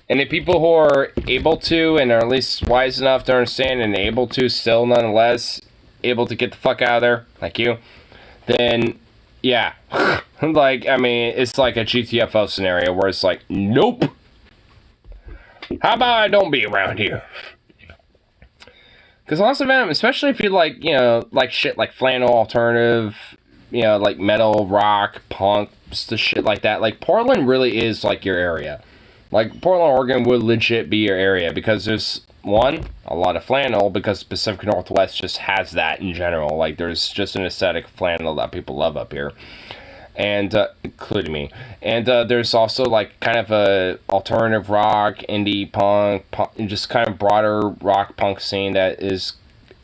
And the people who are able to, and are at least wise enough to understand and able to still, nonetheless, able to get the fuck out of there, like you, then, yeah. Like, I mean, it's like a GTFO scenario where it's like, nope. How about I don't be around here? Because honestly, man, especially if you like, like shit like flannel alternative, like metal, rock, punk, the shit like that. Like, Portland really is like your area. Like, Portland, Oregon would legit be your area because there's, one, a lot of flannel because Pacific Northwest just has that in general. Like, there's just an aesthetic flannel that people love up here. And, including me. And, there's also, like, kind of a alternative rock, indie punk, just kind of broader rock punk scene that is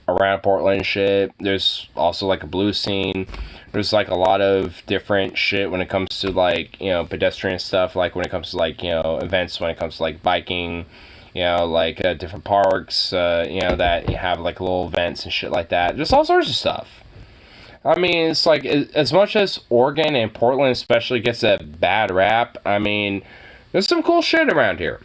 around Portland and shit. There's also, like, a blues scene. There's like a lot of different shit when it comes to like, you know, pedestrian stuff, like when it comes to like, you know, events, when it comes to like biking, you know, like different parks, you know, that you have like little events and shit like that. Just all sorts of stuff. I mean, it's like, as much as Oregon and Portland especially gets a bad rap, I mean, there's some cool shit around here.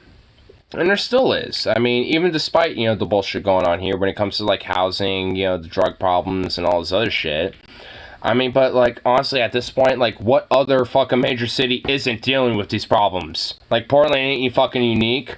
And there still is. I mean, even despite, you know, the bullshit going on here when it comes to like housing, you know, the drug problems and all this other shit. I mean, but, like, honestly, at this point, like, what other fucking major city isn't dealing with these problems? Like, Portland ain't you fucking unique?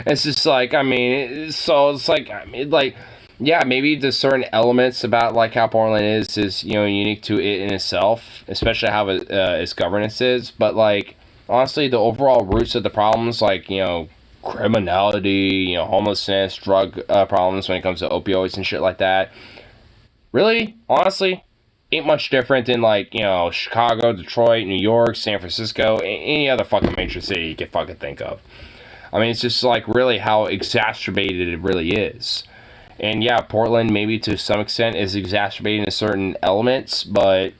It's just, like, I mean, so it's, like, I mean, like, yeah, maybe there's certain elements about, like, how Portland is, you know, unique to it in itself, especially how its governance is, but, like, honestly, the overall roots of the problems, like, you know, criminality, you know, homelessness, drug problems when it comes to opioids and shit like that, really, honestly, ain't much different than, like, you know, Chicago, Detroit, New York, San Francisco, any other fucking major city you can fucking think of. I mean, it's just, like, really how exacerbated it really is. And, yeah, Portland, maybe to some extent, is exacerbating in certain elements, but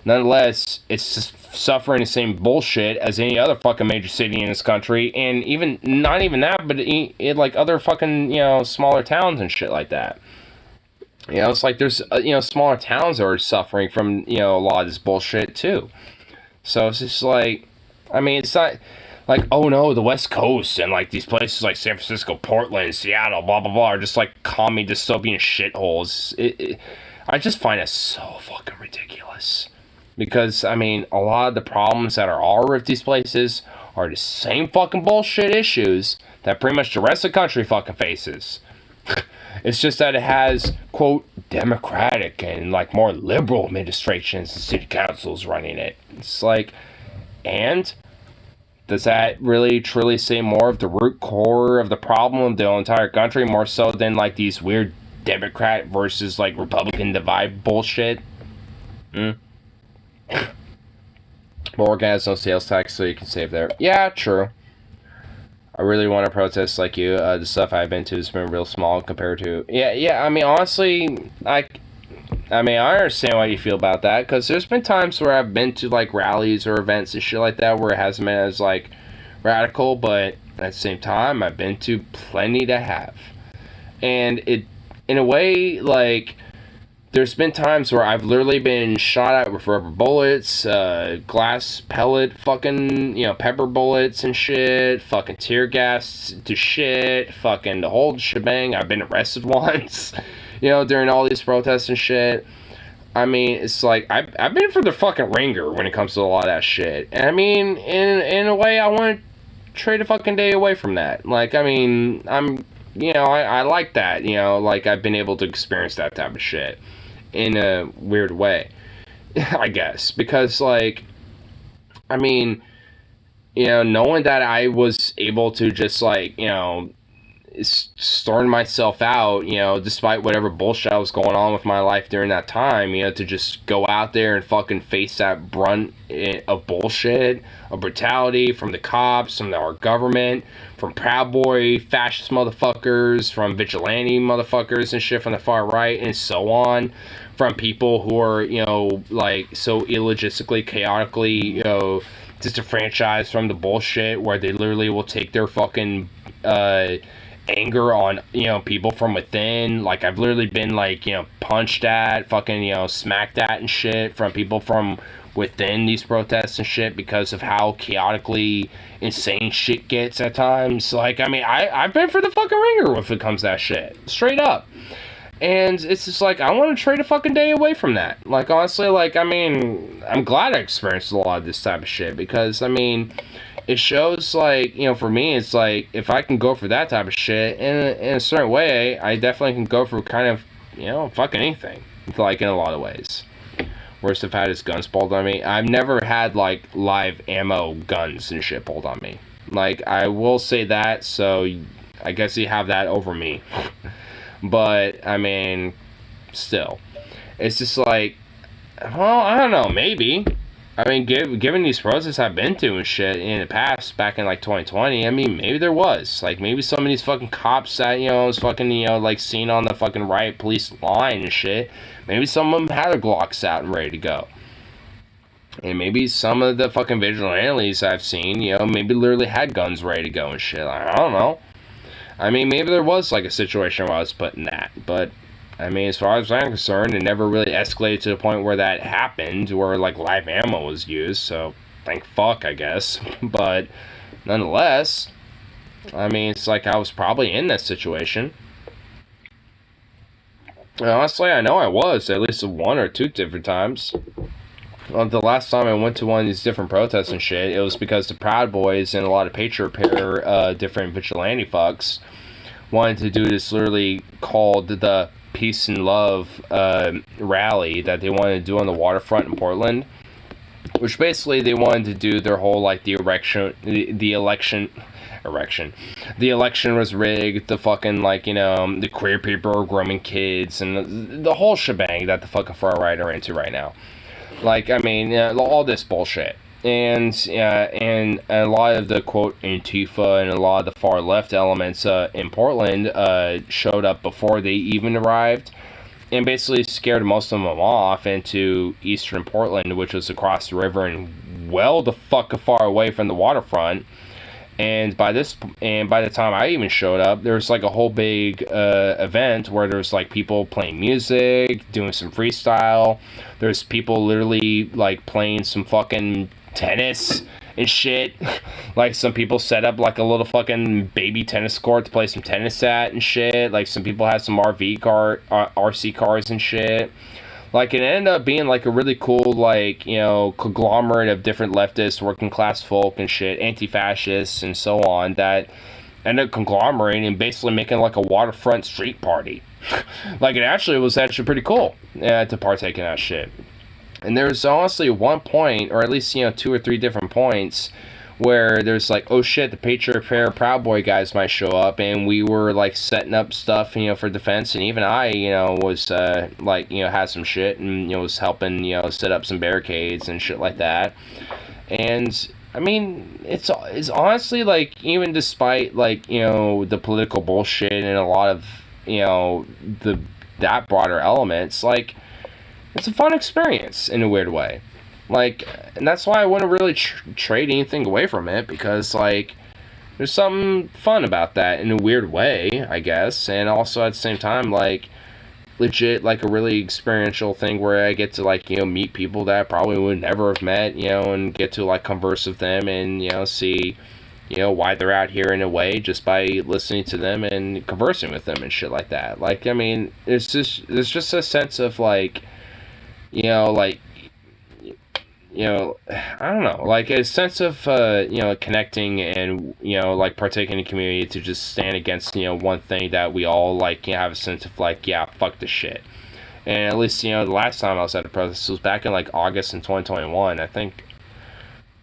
nonetheless, it's just suffering the same bullshit as any other fucking major city in this country, and even, not even that, but like, other fucking, you know, smaller towns and shit like that. You know, it's like there's, you know, smaller towns that are suffering from, you know, a lot of this bullshit, too. So it's just like, I mean, it's not like, oh no, the West Coast and, like, these places like San Francisco, Portland, Seattle, blah, blah, blah, are just, like, commie dystopian shitholes. I just find it so fucking ridiculous. Because, I mean, a lot of the problems that are with these places are the same fucking bullshit issues that pretty much the rest of the country fucking faces. It's just that it has, quote, democratic and, like, more liberal administrations and city councils running it. It's like, and does that really truly say more of the root core of the problem of the entire country, more so than, like, these weird Democrat versus, like, Republican divide bullshit? Oregon has no sales tax, so you can save there. Yeah, true. I really want to protest like you. The stuff I've been to has been real small compared to... Yeah, I mean, honestly, I understand why you feel about that, because there's been times where I've been to, like, rallies or events and shit like that where it hasn't been as, like, radical, but at the same time, I've been to plenty to have. And it, in a way, like... There's been times where I've literally been shot at with rubber bullets, glass pellet fucking, you know, pepper bullets and shit, fucking tear gas to shit, fucking the whole shebang. I've been arrested once, you know, during all these protests and shit. I mean, it's like, I've been for the fucking ringer when it comes to a lot of that shit. And I mean, in a way, I want to trade a fucking day away from that. Like, I mean, you know, I like that, you know, like, I've been able to experience that type of shit. In a weird way, I guess, because, like, I mean, you know, knowing that I was able to just, like, you know, storm myself out, you know, despite whatever bullshit was going on with my life during that time, you know, to just go out there and fucking face that brunt of bullshit, of brutality from the cops, from our government, from Proud Boy fascist motherfuckers, from vigilante motherfuckers and shit from the far right, and so on, from people who are, you know, like, so illogistically, chaotically, you know, disenfranchised from the bullshit, where they literally will take their fucking, anger on, you know, people from within. Like, I've literally been, like, you know, punched at, fucking, you know, smacked at and shit from people from within these protests and shit because of how chaotically insane shit gets at times. Like, I mean, I've been for the fucking ringer if it comes to that shit. Straight up. And it's just like, I want to trade a fucking day away from that. Like, honestly, like, I mean, I'm glad I experienced a lot of this type of shit because, I mean, it shows, like, you know, for me, it's like, if I can go for that type of shit in a certain way, I definitely can go for kind of, you know, fucking anything. Like, in a lot of ways. Worst I've had is guns pulled on me. I've never had, like, live ammo guns and shit pulled on me. Like, I will say that, so I guess you have that over me. But, I mean, still. It's just like, well, I don't know, maybe. I mean, given these protests I've been to and shit in the past, back in like 2020, I mean, maybe there was. Like, maybe some of these fucking cops that, you know, was fucking, you know, like seen on the fucking riot police line and shit, maybe some of them had their Glocks out and ready to go. And maybe some of the fucking vigilantes I've seen, you know, maybe literally had guns ready to go and shit. I don't know. I mean, maybe there was like a situation where I was put in that, but I mean, as far as I'm concerned, it never really escalated to the point where that happened, where, like, live ammo was used, so thank fuck, I guess. But, nonetheless, I mean, it's like I was probably in that situation. And honestly, I know I was, at least one or two different times. The last time I went to one of these different protests and shit, it was because the Proud Boys and a lot of Patriot Pair, different vigilante fucks, wanted to do this literally called the Peace and Love rally that they wanted to do on the waterfront in Portland, which basically they wanted to do their whole like the election was rigged, the fucking like, you know, the queer people are grooming kids, and the whole shebang that the fucking far right are into right now. Like, I mean, all this bullshit. And a lot of the, quote, Antifa and a lot of the far left elements in Portland showed up before they even arrived, and basically scared most of them off into eastern Portland, which was across the river and well the fuck far away from the waterfront. And by the time I even showed up, there was like a whole big event where there was like people playing music, doing some freestyle. There's people literally like playing some fucking tennis and shit. Like, some people set up like a little fucking baby tennis court to play some tennis at and shit. Like, some people had some RC cars and shit. Like, it ended up being like a really cool, like, you know, conglomerate of different leftists, working class folk and shit, anti-fascists and so on, that ended up conglomerating and basically making like a waterfront street party. Like, it was actually pretty cool to partake in that shit. And there's honestly one point, or at least, you know, 2 or 3 different points, where there's like, oh shit, the Patriot Pair Proud Boy guys might show up, and we were like setting up stuff, you know, for defense, and even I, you know, was like, you know, had some shit, and, you know, was helping, you know, set up some barricades and shit like that. And I mean, it's honestly like, even despite like, you know, the political bullshit and a lot of, you know, that broader elements, like, it's a fun experience in a weird way. Like, and that's why I wouldn't really trade anything away from it, because, like, there's something fun about that in a weird way, I guess. And also at the same time, like, legit, like, a really experiential thing where I get to, like, you know, meet people that I probably would never have met, you know, and get to, like, converse with them and, you know, see, you know, why they're out here in a way just by listening to them and conversing with them and shit like that. Like, I mean, there's just a sense of, like, you know, like, you know, I don't know, like a sense of, you know, connecting and, you know, like partaking in community to just stand against, you know, one thing that we all, like, you know, have a sense of, like, yeah, fuck this shit. And at least, you know, the last time I was at a protest was back in, like, August in 2021, I think,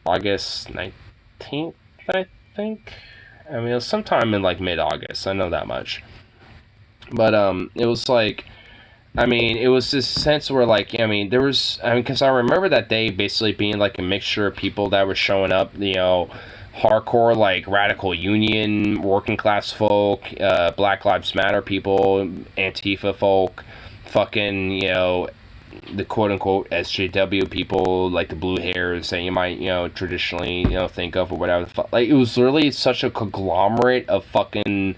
August 19th, I think. I mean, it was sometime in, like, mid-August, I know that much. But, it was, like, I mean, it was this sense where, like, I mean, there was, I mean, because I remember that day basically being, like, a mixture of people that were showing up, you know, hardcore, like, radical union, working class folk, Black Lives Matter people, Antifa folk, fucking, you know, the quote-unquote SJW people, like the blue hairs that you might, you know, traditionally, you know, think of or whatever the fuck. Like, it was literally such a conglomerate of fucking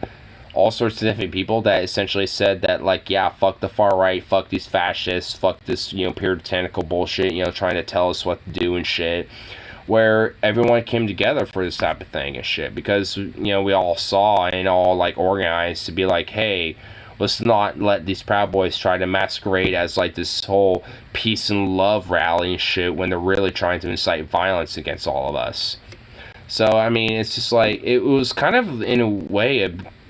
all sorts of different people that essentially said that, like, yeah, fuck the far right, fuck these fascists, fuck this, you know, puritanical bullshit, you know, trying to tell us what to do and shit, where everyone came together for this type of thing and shit, because, you know, we all saw and all, like, organized to be like, hey, let's not let these Proud Boys try to masquerade as, like, this whole peace and love rally and shit when they're really trying to incite violence against all of us. So, I mean, it's just like, it was kind of, in a way,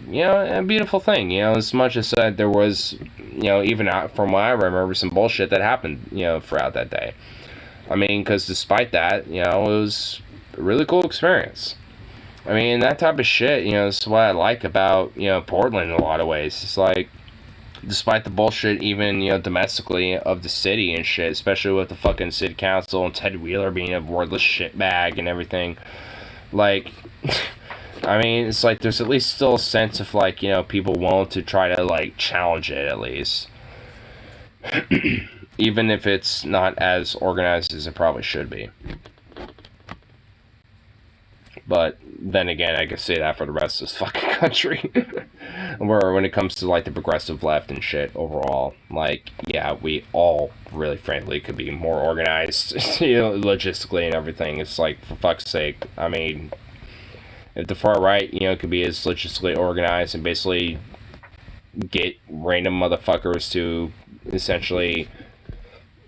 you know, a beautiful thing, you know, as much as there was, you know, even from what I remember, some bullshit that happened, you know, throughout that day. I mean, because despite that, you know, it was a really cool experience. I mean, that type of shit, you know, is what I like about, you know, Portland in a lot of ways. It's like, despite the bullshit, even, you know, domestically of the city and shit, especially with the fucking city council and Ted Wheeler being a wordless shitbag and everything. Like, I mean, it's like there's at least still a sense of, like, you know, people willing to try to, like, challenge it at least. Even if it's not as organized as it probably should be. But then again, I can say that for the rest of this fucking country. Where when it comes to, like, the progressive left and shit overall, like, yeah, we all really frankly could be more organized, you know, logistically and everything. It's like, for fuck's sake, I mean, if the far right, you know, could be as logistically organized and basically get random motherfuckers to essentially,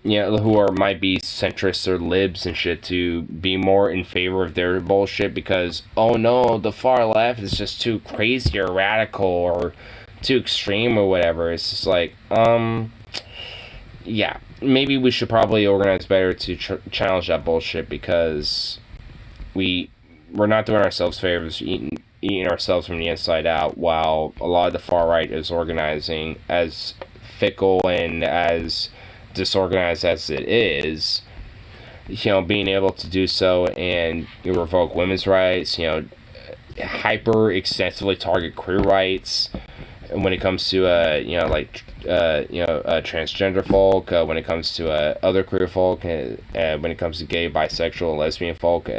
you know, who are might be centrists or libs and shit to be more in favor of their bullshit because, oh no, the far left is just too crazy or radical or too extreme or whatever. It's just like, yeah, maybe we should probably organize better to challenge that bullshit because we're not doing ourselves favors, eating ourselves from the inside out, while a lot of the far right is organizing as fickle and as disorganized as it is, you know, being able to do so and revoke women's rights, you know, hyper extensively target queer rights when it comes to you know, like transgender folk, when it comes to other queer folk, when it comes to gay, bisexual, lesbian folk,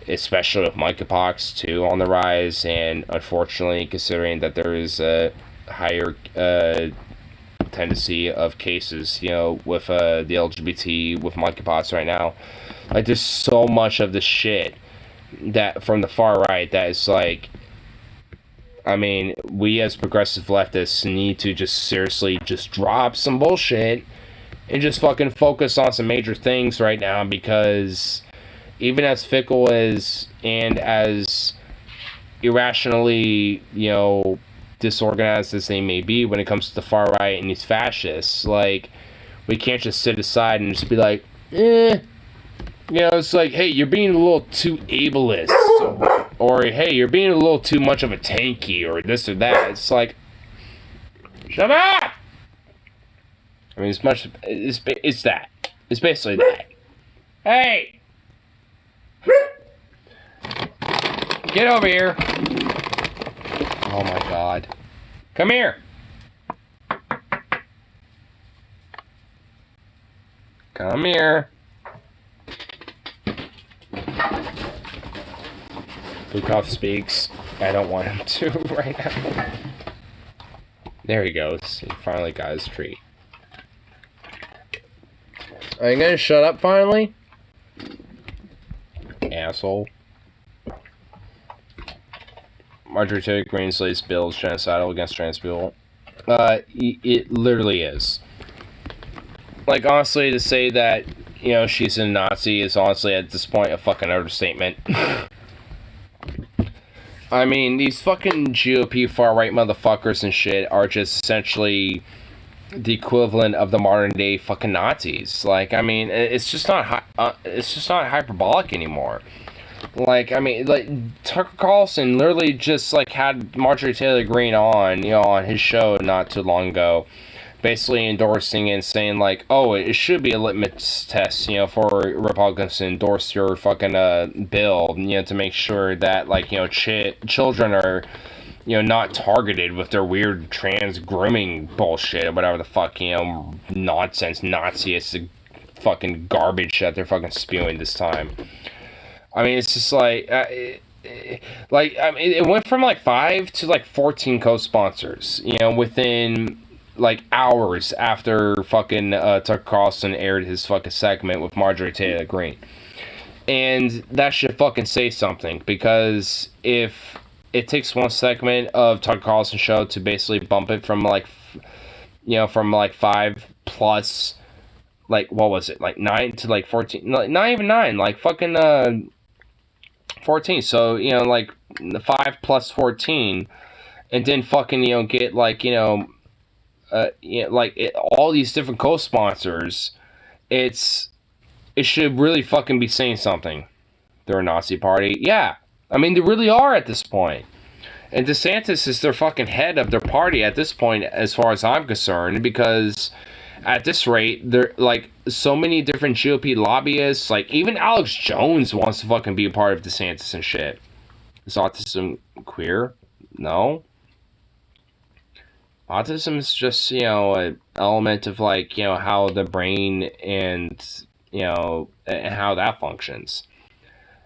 especially with monkeypox too on the rise, and unfortunately considering that there is a higher tendency of cases, you know, with the LGBT with monkeypox right now. Like, there's so much of the shit that from the far right that is like, I mean, we as progressive leftists need to just seriously just drop some bullshit and just fucking focus on some major things right now, because even as fickle as and as irrationally, you know, disorganized as they may be when it comes to the far right and these fascists, like, we can't just sit aside and just be like, you know, it's like, hey, you're being a little too ableist, or hey, you're being a little too much of a tanky, or this or that. It's like, shut up! I mean, it's that. It's basically that. Hey! Get over here! Oh my god. Come here! Come here. Bukov speaks. I don't want him to right now. There he goes. He finally got his treat. Are you gonna shut up finally? Asshole. Marjorie Taylor Greene's latest bill is genocidal against trans people. It literally is. Like, honestly, to say that, you know, she's a Nazi is honestly at this point a fucking understatement. I mean, these fucking GOP far-right motherfuckers and shit are just essentially the equivalent of the modern-day fucking Nazis. Like, I mean, it's just not hyperbolic anymore. Like, I mean, like, Tucker Carlson literally just, like, had Marjorie Taylor Greene on, you know, on his show not too long ago, basically endorsing and saying, like, oh, it should be a litmus test, you know, for Republicans to endorse your fucking bill, you know, to make sure that, like, you know, children are, you know, not targeted with their weird trans grooming bullshit or whatever the fuck, you know, nonsense, Nazi-istic fucking garbage that they're fucking spewing this time. I mean, it's just like, I mean, it went from, like, 5 to, like, 14 co-sponsors, you know, within, like, hours after fucking Tucker Carlson aired his fucking segment with Marjorie Taylor Greene. And that should fucking say something, because if it takes one segment of Tucker Carlson's show to basically bump it from, like, you know, from, like, 5 plus, like, what was it, like, 9 to, like, 14, not even 9, like, fucking, 14, so, you know, like, 5 plus 14, and then fucking, you know, get, like, you know, like, all these different co-sponsors, it should really fucking be saying something. They're a Nazi party. Yeah. I mean, they really are at this point. And DeSantis is their fucking head of their party at this point, as far as I'm concerned, because at this rate, there like so many different GOP lobbyists, like even Alex Jones wants to fucking be a part of DeSantis and shit. Is autism queer? No. Autism is just, an element of like, how the brain and, and how that functions.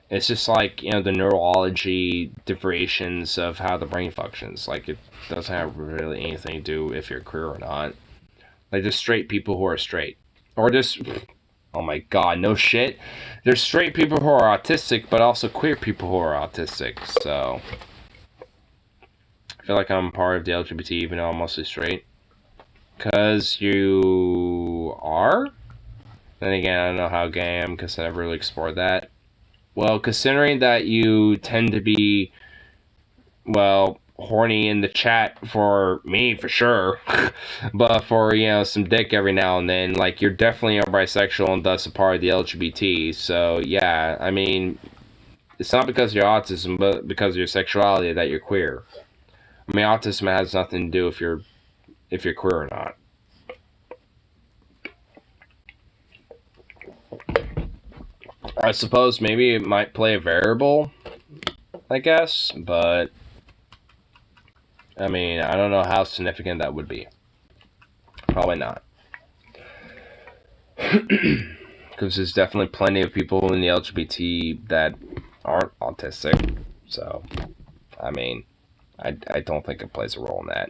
It's just like, the neurology differentiations of how the brain functions. Like, it doesn't have really anything to do if you're queer or not. Like, there's straight people who are straight. Or just, oh my god, no shit. There's straight people who are autistic, but also queer people who are autistic. So, I feel like I'm part of the LGBT, even though I'm mostly straight. Because you are? Then again, I don't know how gay I am, because I never really explored that. Well, considering that you tend to be, well, horny in the chat for me, for sure, but for, some dick every now and then, like, you're definitely a bisexual and thus a part of the LGBT, so, yeah, I mean, it's not because of your autism, but because of your sexuality that you're queer. I mean, autism has nothing to do if you're queer or not. I suppose maybe it might play a variable, I guess, but I mean, I don't know how significant that would be. Probably not. Because there's definitely plenty of people in the LGBT that aren't autistic, so, I mean, I don't think it plays a role in that.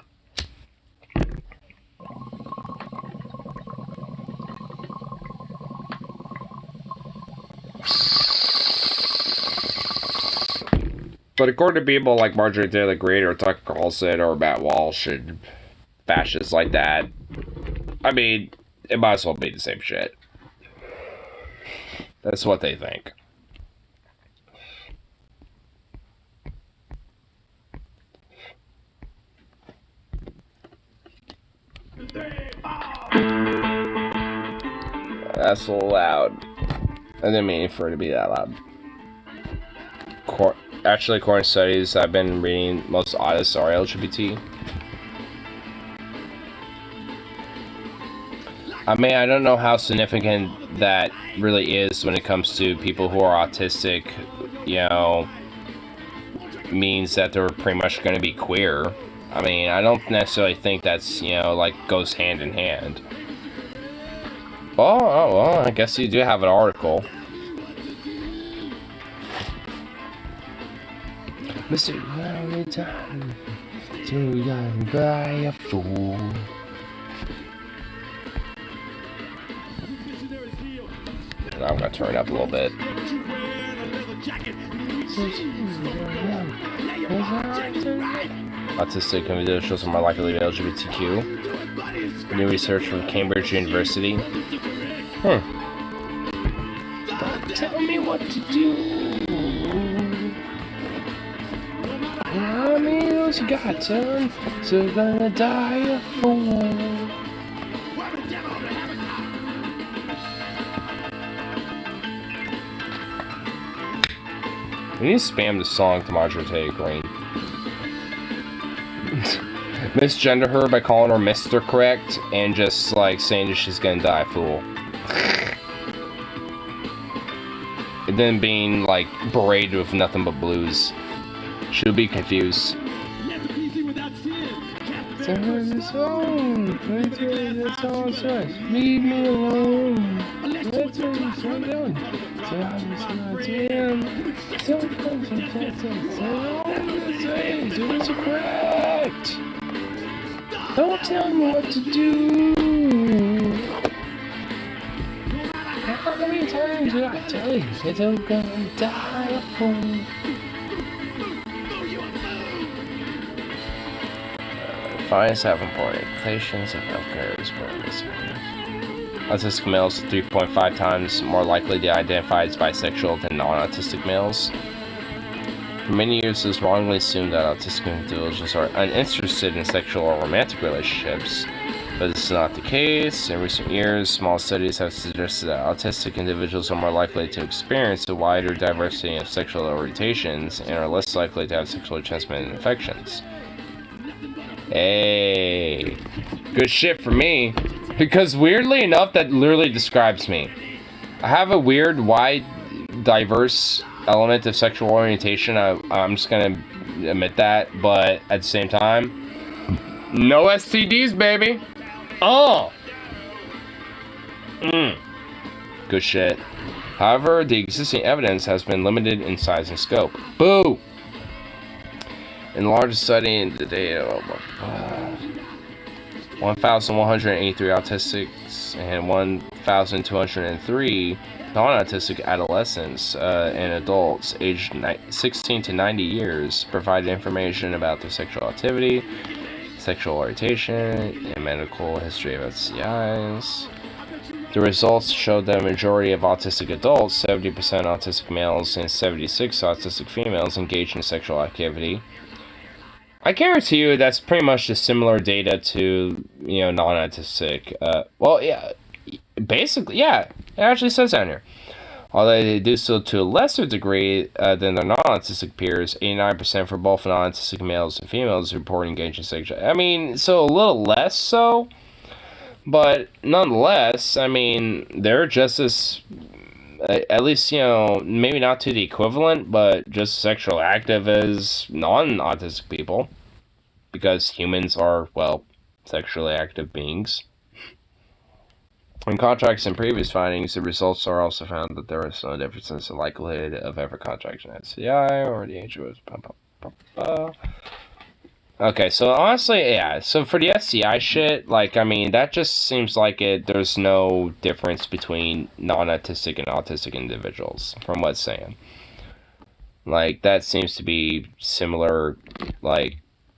But according to people like Marjorie Taylor Greene or Tucker Carlson or Matt Walsh and fascists like that, I mean, it might as well be the same shit. That's what they think. That's a little loud. I didn't mean for it to be that loud. Actually, according to studies I've been reading, most autists are LGBT. I mean, I don't know how significant that really is when it comes to people who are autistic, means that they're pretty much going to be queer. I mean, I don't necessarily think that's, like, goes hand in hand. Oh, well, I guess you do have an article. Mr. Every time to get by a fool. I'm gonna turn it up a little bit. Autistic individuals are more likely to be LGBTQ. New research from Cambridge University. Don't tell me what to do. How many of those you got, son? So gonna die a fool. We need to spam the song to Marjorie Taylor Greene. Misgender her by calling her Mr. Correct and just like saying that she's gonna die a fool. And then being like berated with nothing but blues. She'll be confused. Leave me alone. That's what I'm doing. It's correct. Don't tell me what to do. How many times did I tell you that I'm gonna die a fool? Finds have important implications of healthcare experiments. Autistic males are 3.5 times more likely to identify as bisexual than non-autistic males. For many years, it was wrongly assumed that autistic individuals are uninterested in sexual or romantic relationships, But this is not the case. In recent years, small studies have suggested that autistic individuals are more likely to experience a wider diversity of sexual orientations and are less likely to have sexually transmitted infections. Hey, good shit for me. Because weirdly enough, that literally describes me. I have a weird, wide, diverse element of sexual orientation. I'm just gonna admit that, but at the same time, no STDs, baby. Oh. Good shit. However, the existing evidence has been limited in size and scope. Boo! In the largest study in the data, 1,183 autistics and 1,203 non-autistic adolescents and adults aged 16 to 90 years provided information about their sexual activity, sexual orientation, and medical history of STIs. The results showed that a majority of autistic adults, 70% autistic males and 76 autistic females, engaged in sexual activity. I guarantee you that's pretty much the similar data to, non-autistic. Well, yeah, basically, yeah, it actually says down here. Although they do so to a lesser degree than their non-autistic peers, 89% for both non-autistic males and females report engaging sexual. I mean, so a little less so, but nonetheless, I mean, they're just as, at least, maybe not to the equivalent, but just sexual active as non-autistic people, because humans are, well, sexually active beings. In contrast in previous findings, the results are also found that there is no differences in likelihood of ever contracting an STI or the age was. Okay, so honestly, yeah. So for the STI shit, that just seems like there's no difference between non-autistic and autistic individuals, from what's saying. That seems to be similar,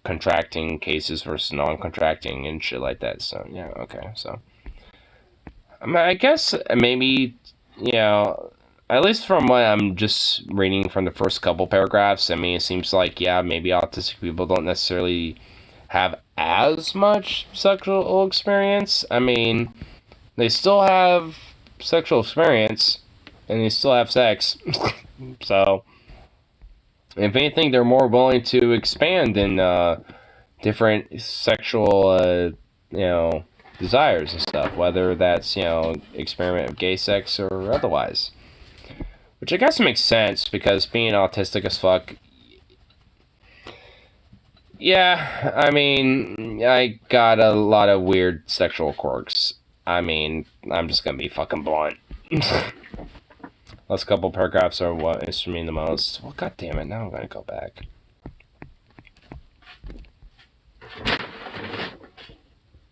contracting cases versus non-contracting and shit like that. So, yeah, okay, so. I guess maybe, at least from what I'm just reading from the first couple paragraphs, it seems like, yeah, maybe autistic people don't necessarily have as much sexual experience. They still have sexual experience, and they still have sex. So, if anything, they're more willing to expand in different sexual, desires and stuff, whether that's, experiment of gay sex or otherwise. Which I guess makes sense, because being autistic as fuck, yeah, I got a lot of weird sexual quirks. I'm just gonna be fucking blunt. Last couple paragraphs are what interests me the most. Well, god damn it, now I'm gonna go back.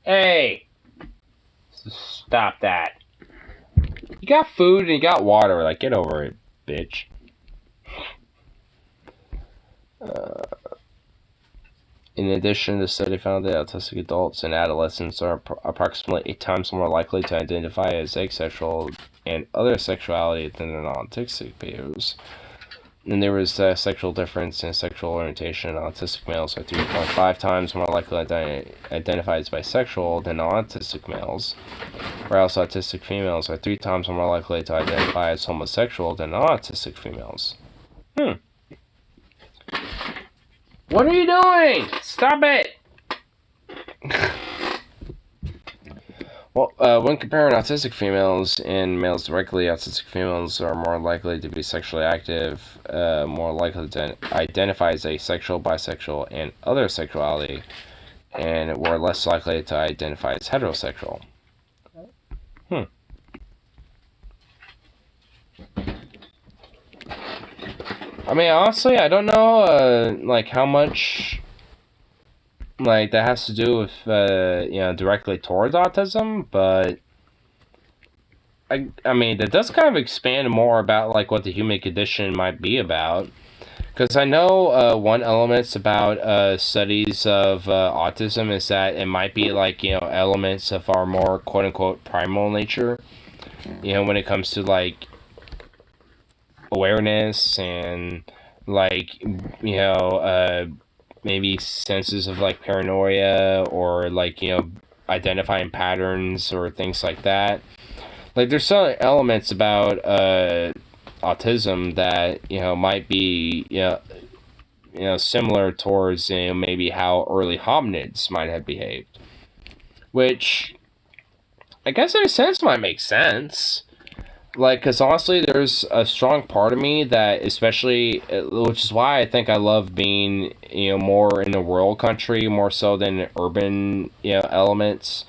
Hey! Stop that. You got food and you got water. Get over it, bitch. In addition, the study found that autistic adults and adolescents are approximately 8 times more likely to identify as asexual and other sexuality than their non-autistic peers. And there was a sexual difference in sexual orientation. Autistic males are 3.5 times more likely to identify as bisexual than non-autistic males, whereas autistic females are 3 times more likely to identify as homosexual than non-autistic females. What are you doing? Stop it! Well, when comparing autistic females and males directly, autistic females are more likely to be sexually active, more likely to identify as asexual, bisexual, and other sexuality, and were less likely to identify as heterosexual. Honestly, I don't know, how much that has to do with directly towards autism, but that does kind of expand more about what the human condition might be about, because I know one element about studies of autism is that it might be elements of our more quote unquote primal nature, when it comes to awareness and maybe senses of paranoia or identifying patterns or things like that. Like, there's some elements about autism that, might be, similar towards, maybe how early hominids might have behaved. Which, I guess in a sense might make sense. Like, because honestly, there's a strong part of me that, especially, which is why I think I love being, more in a rural country, more so than urban, elements,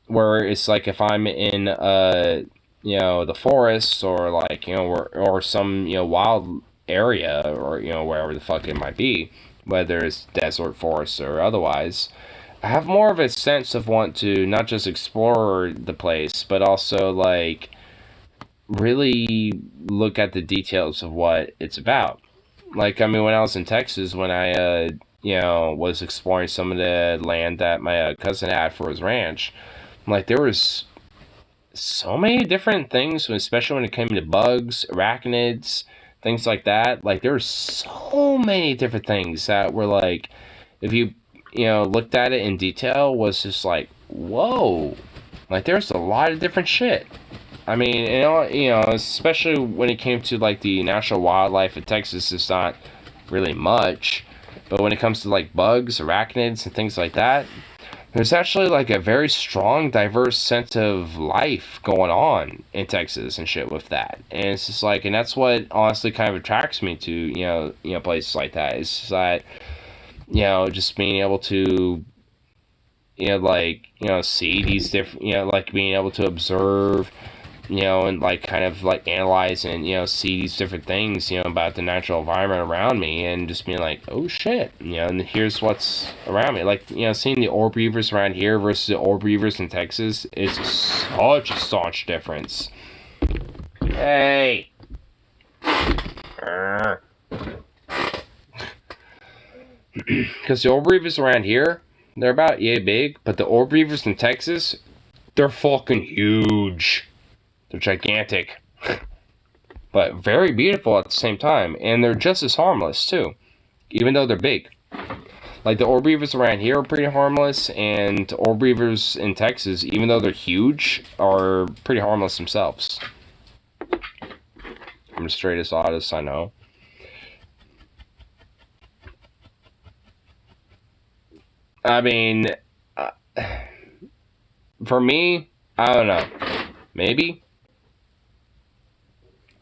where it's like if I'm in, the forest, or like, or some, wild area, or, wherever the fuck it might be, whether it's desert, forest, or otherwise, I have more of a sense of want to not just explore the place, but also, like, really look at the details of what it's about. Like, I mean, when I was in Texas, when I, was exploring some of the land that my cousin had for his ranch, like, there was so many different things, especially when it came to bugs, arachnids, things like that. Like, there were so many different things that were, like, if you, looked at it in detail, was just like, whoa. Like, there's a lot of different shit. I mean, especially when it came to, like, the natural wildlife of Texas, it's not really much. But when it comes to, like, bugs, arachnids, and things like that, there's actually, like, a very strong, diverse sense of life going on in Texas and shit with that. And it's just like, and that's what honestly kind of attracts me to, places like that. It's just that, just being able to, see these different, like, being able to observe, and, like, kind of, like, analyze and, see these different things, about the natural environment around me, and just being like, oh shit, and here's what's around me. Like, seeing the orb weavers around here versus the orb weavers in Texas is such a staunch difference. Hey! Because the orb weavers around here, they're about yay big, but the orb weavers in Texas, they're fucking huge. They're gigantic, but very beautiful at the same time, and they're just as harmless too, even though they're big. Like, the orb weavers around here are pretty harmless, and orb weavers in Texas, even though they're huge, are pretty harmless themselves. I'm the straightest oddest I know. I mean, for me, I don't know. Maybe.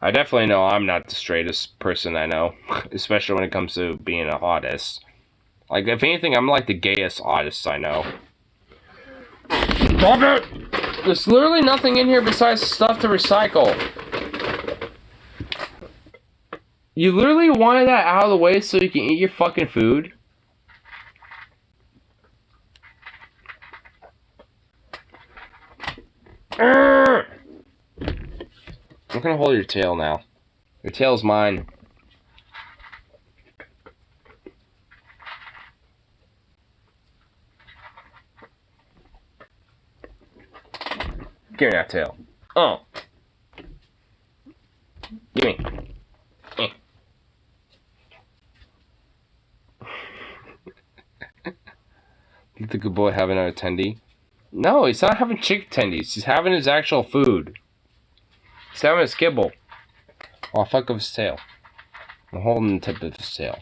I definitely know I'm not the straightest person I know, especially when it comes to being a hottest. Like, if anything, I'm like the gayest oddest I know. Stop it! There's literally nothing in here besides stuff to recycle. You literally wanted that out of the way so you can eat your fucking food? I'm gonna hold your tail now. Your tail's mine. Give me that tail. Oh. Give me. Let the good boy have another tendy. No, he's not having chicken tendies. He's having his actual food. He's having his kibble. Oh, fuck of his tail. I'm holding the tip of his tail.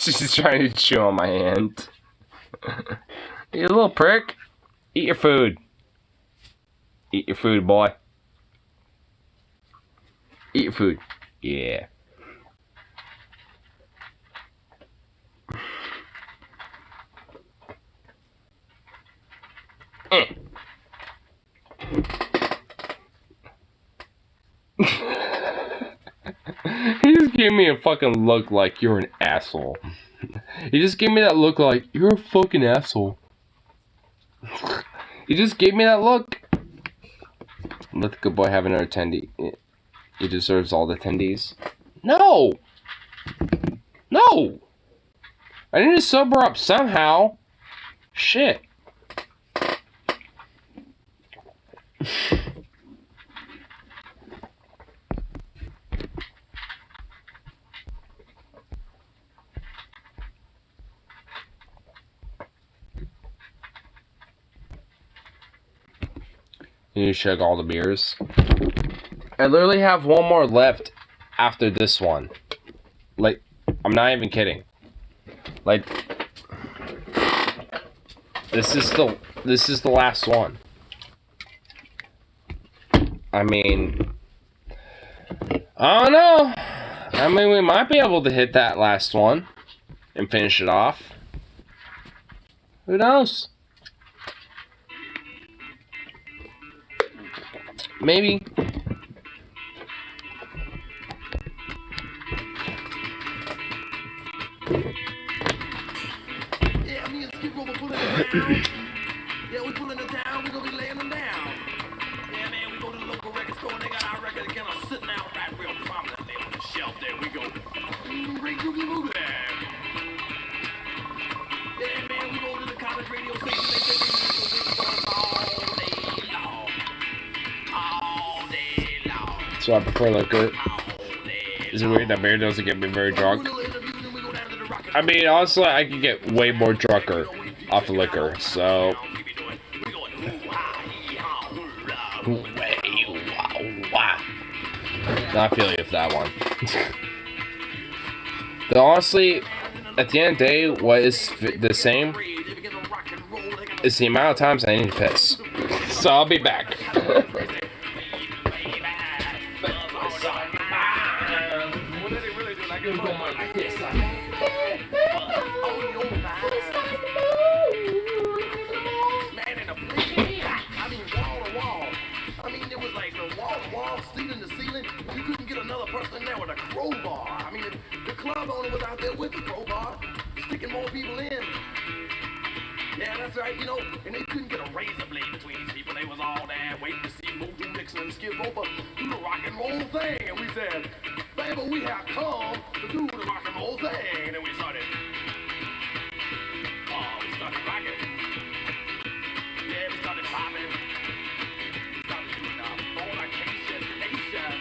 He's trying to chew on my hand. You little prick. Eat your food. Eat your food, boy. Eat your food. Yeah. He just gave me a fucking look like you're an asshole. He just gave me that look like you're a fucking asshole. He just gave me that look. Let the good boy have another tendy. He deserves all the tendies. No! No! I need to sober up somehow. Shit. You chug all the beers. I literally have one more left after this one. Like, I'm not even kidding. Like, this is the last one. I mean, I don't know. I mean, we might be able to hit that last one and finish it off. Who knows? Maybe. Yeah, me and Skip Rover pulling it down. Yeah, we pulling it down. We gonna be laying them down. Yeah, man, we go to the local record store and they got our record again. I'm sitting out right real prominently on the shelf there. We go, great Googie Moo there. Yeah, man, we go to the college radio station. They say we all day long. All day long. So I prefer liquor. Is it weird that beer doesn't get me very drunk? I mean, honestly, I can get way more drunker off of liquor, so... Not feeling it for that one. But honestly, at the end of the day, what is the same is the amount of times I need to piss. So I'll be back. Crowbar. I mean, the club owner was out there with the crowbar, sticking more people in. Yeah, that's right, you know, and they couldn't get a razor blade between these people. They was all there waiting to see Mojo Nixon and Skid Roper do the rock and roll thing. And we said, baby, we have come to do the rock and roll thing. And then we started rocking. Yeah, we started popping. We started doing fornication, nation.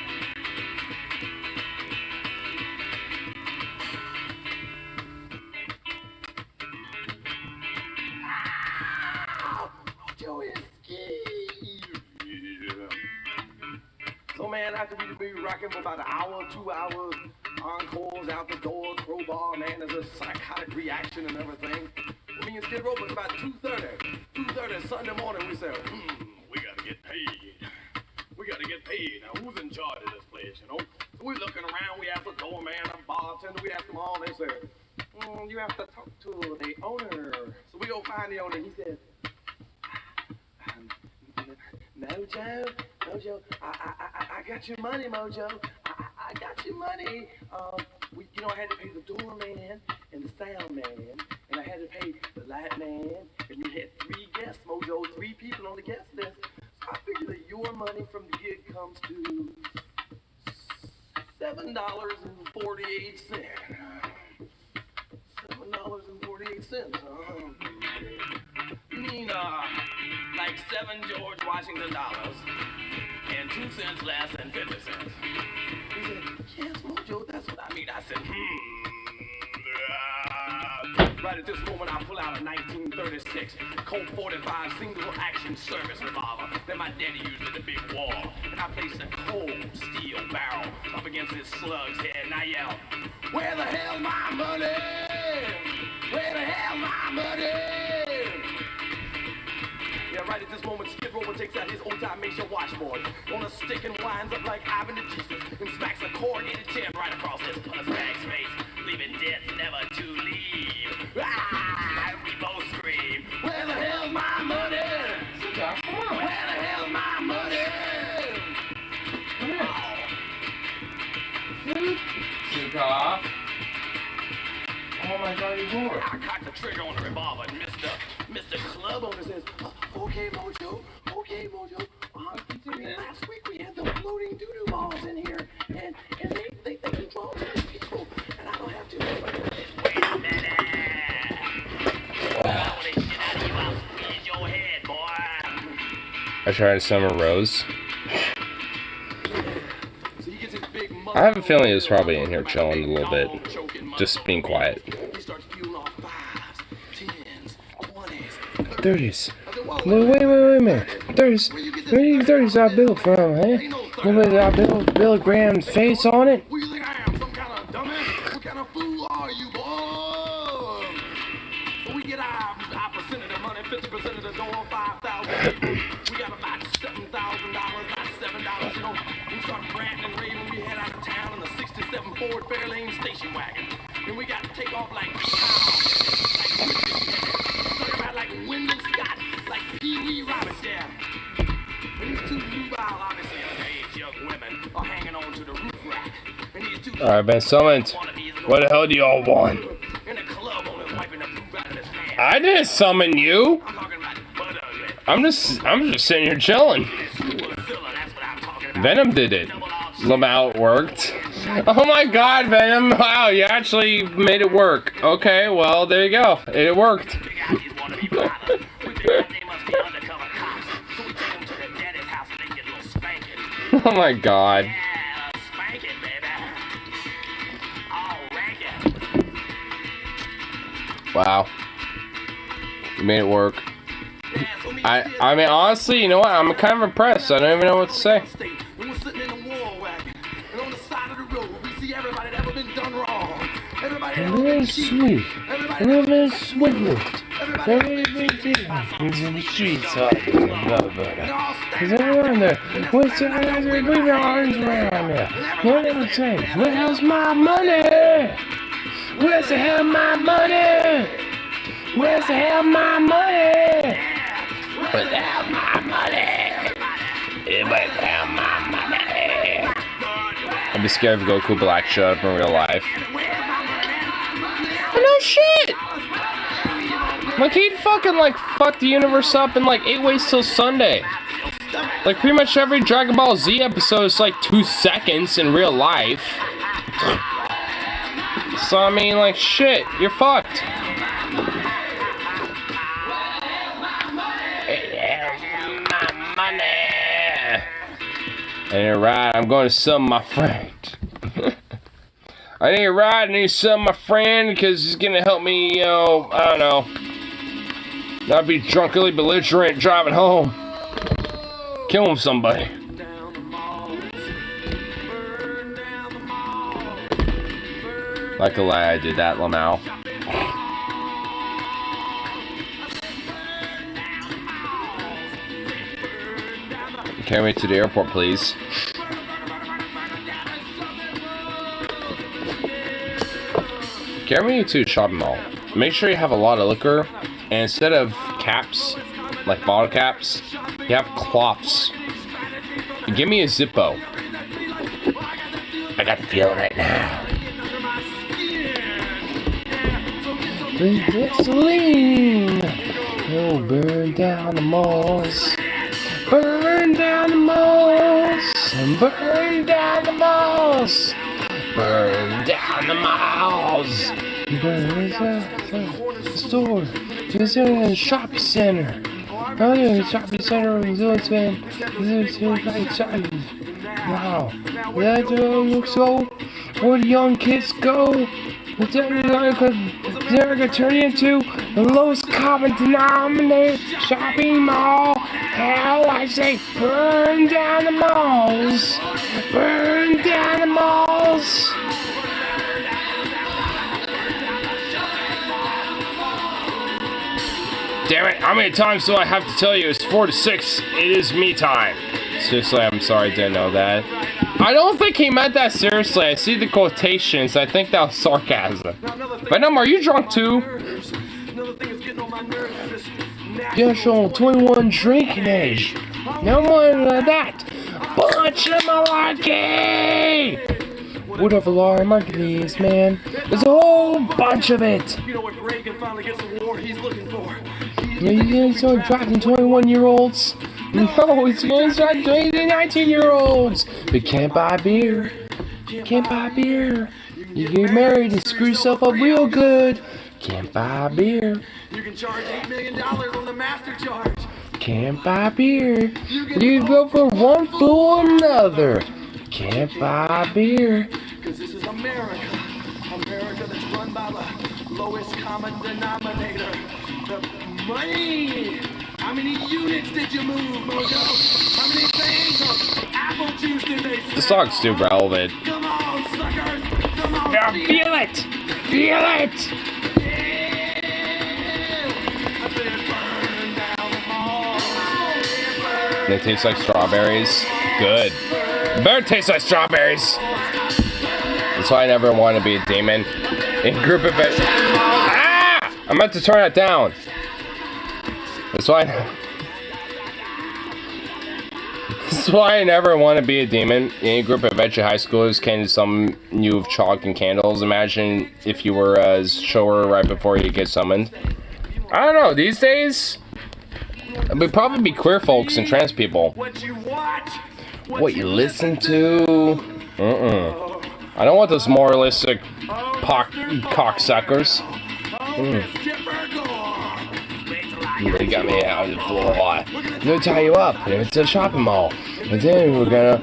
So man, after we be rocking for about an hour, 2 hours, encores out the door, crowbar, man, there's a psychotic reaction and everything. Me and Skid Roper, about 2:30 Sunday morning, we said, we gotta get paid. We gotta get paid. Now, who's in charge of this place, you know? So we looking around, we asked the doorman, the bartender, we asked them all, they said, you have to talk to the owner. So we go find the owner, he said, Mojo, I got your money, Mojo. I got your money. I had to pay the doorman and the sound man, and I had to pay the light man, and we had 3 guests, Mojo, 3 people on the guest list. So I figured that your money from the gig comes to $7.48. $7.48. You mean, like 7 George Washington dollars and 2 cents less than 50 cents. He said, yes, Mojo, that's what I mean. I said, Right at this moment, I pull out a 1936 Colt 45 single action service revolver that my daddy used in the big war. And I placed a cold steel barrel up against his slug's head, and I yelled, where the hell's my money? Where the hell's my money? Yeah, right at this moment, Skid Roper takes out his old-time Mesa washboard on a stick and winds up like Ivan the Jesus and smacks a corrugated tin right across this pussbag's face, leaving debts never to leave. Ah! We both scream, where the hell's my money? Where the hell's my money? Cigar. Oh my God, you're bored. I cocked the trigger on the revolver, and Mr. Club owner says, okay, Mojo. Last week we had the floating doo-doo balls in here, and they control 10 people, and I don't have to. Wait a minute. All this shit out of you, I'll squeeze your head, boy. I tried to summon Rose. I have a feeling he was probably in here chilling a little bit. Just being quiet. 30s, Wait a minute. Where do you $30 bill from, eh? What about Bill Graham's face on it? Who you think I am? Some kind of dummy? What kind of fool are you, boy? So we get our percent of the money, 50% of the door, 5,000 people. We got about $7,000, not $7, you know. We start ranting and raving. We head out of town in the 67 Ford Fairlane station wagon. And we got to take off like Wyndham Scott, like Pee Wee Roberts, yeah. And these two nubile, obviously underage young women are hanging on to the roof rack. And these two Alright, been summoned. What the hell do y'all want? in a club on him wiping the poop out of his hand. I didn't summon you. I'm talking about butt ugly. I'm just sitting here chilling. Full of filler, that's what I'm talking about. Venom did it. Lamau worked. Oh my god, Venom. Wow, you actually made it work. Okay, well, there you go. It worked. Big Allies want to be bothered. We figure out they must be undercover cops. So we take them to their daddy's house and they get a little spanking. Oh my god. Yeah, spanking, baby. Oh, ranking. Wow. You made it work. Yeah, so me I mean, honestly, you know what? I'm kind of impressed. I don't even know what to say. And we're sitting in a war wagon. And on the side of the road, we see everybody that ever been done wrong. Everybody that ever been cheated. Everybody that ever been swindled. Everybody that ever been He's in the streets. And all Is everyone there? What's the hell? Leave your arms around there. What did I say? Where the hell's my money? Where's the hell my money? Where's the hell my money? Where's the hell my money? Where's the hell my money? I'm just scared of Goku Black shut up in real life. Oh, no shit! Like, he'd fucking, like, fuck the universe up in, like, 8 ways till Sunday. Like, pretty much every Dragon Ball Z episode is, like, 2 seconds in real life. So, I mean, like, shit, you're fucked. My money. And you're right, I'm going to sum my friend. I need a ride, I need to sum my friend, because he's going to help me, you know, I don't know, not be drunkenly belligerent driving home. Killing somebody. Like a lie, I did that, Lamau. Carry me to the airport, please. Carry me to a shopping mall. Make sure you have a lot of liquor, and instead of caps, like bottle caps, you have cloths. And give me a Zippo. I got the feeling right now. Gasoline. Oh, burn down the malls. Burn down the malls. Burn down the malls. Burn down the malls. Burn down the store. It's in a shopping center. Oh yeah, the shopping center is always been. Wow. That looks so. Where the young kids go. It's never gonna turn into the lowest common denominator shopping mall. Hell, I say burn down the malls. Burn down the malls. Damn it, how many times do I have to tell you it's 4 to 6? It is me time. Seriously, I'm sorry I didn't know that. I don't think he meant that seriously. I see the quotations. I think that was sarcasm. Venom, are you drunk too? Just on 21 drinking age. No more than that. Bunch of malarkey! Whatever malarkey is, man. There's a whole bunch of it. You know, if Reagan finally gets the war he's looking for. Yeah, you gonna start drafting 21-year-olds? No, it's gonna start dating 19-year-olds. But can't buy beer. Can't buy beer. You get married and screw yourself up real good. Can't buy beer. You can charge $8 million on the master charge. Can't buy beer. You go from one fool or another. Can't buy beer. Because this is America. America that's run by the lowest common denominator. The money. How many sticks did you move, Mojo? How many things of apple juice did they sell? The song's too relevant. Come on, suckers! Come on, Now feel it! Feel it! I said burn down the mall. They taste like strawberries. Good. Better taste like strawberries. That's why I never want to be a demon. In group event. Ah! I'm about to turn that down. That's why. That's why I never want to be a demon. In a group of veteran high schoolers came to summon you with chalk and candles. Imagine if you were a shower right before you get summoned. I don't know. These days, it would probably be queer folks and trans people. What you watch? What you listen to? I don't want those moralistic cocksuckers. They got me out of the floor. They'll tie you up it's a shopping mall. And then we're gonna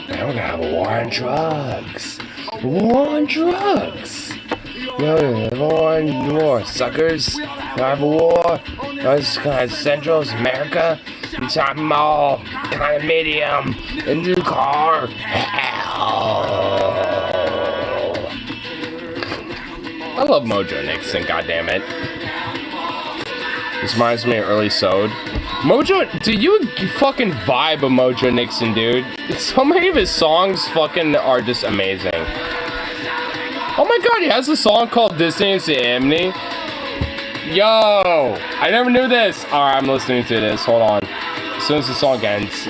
have a war on drugs. War on drugs. War on war, suckers. We have a war. This kind of Central America. Shopping mall. Kind of medium. Into the car. Hell. I love Mojo Nixon, goddammit. This reminds me of early Sode. Mojo, dude, you fucking vibe of Mojo Nixon, dude. So many of his songs fucking are just amazing. Oh my god, he has a song called Distance to Amity. Yo, I never knew this. Alright, I'm listening to this. Hold on. As soon as the song ends.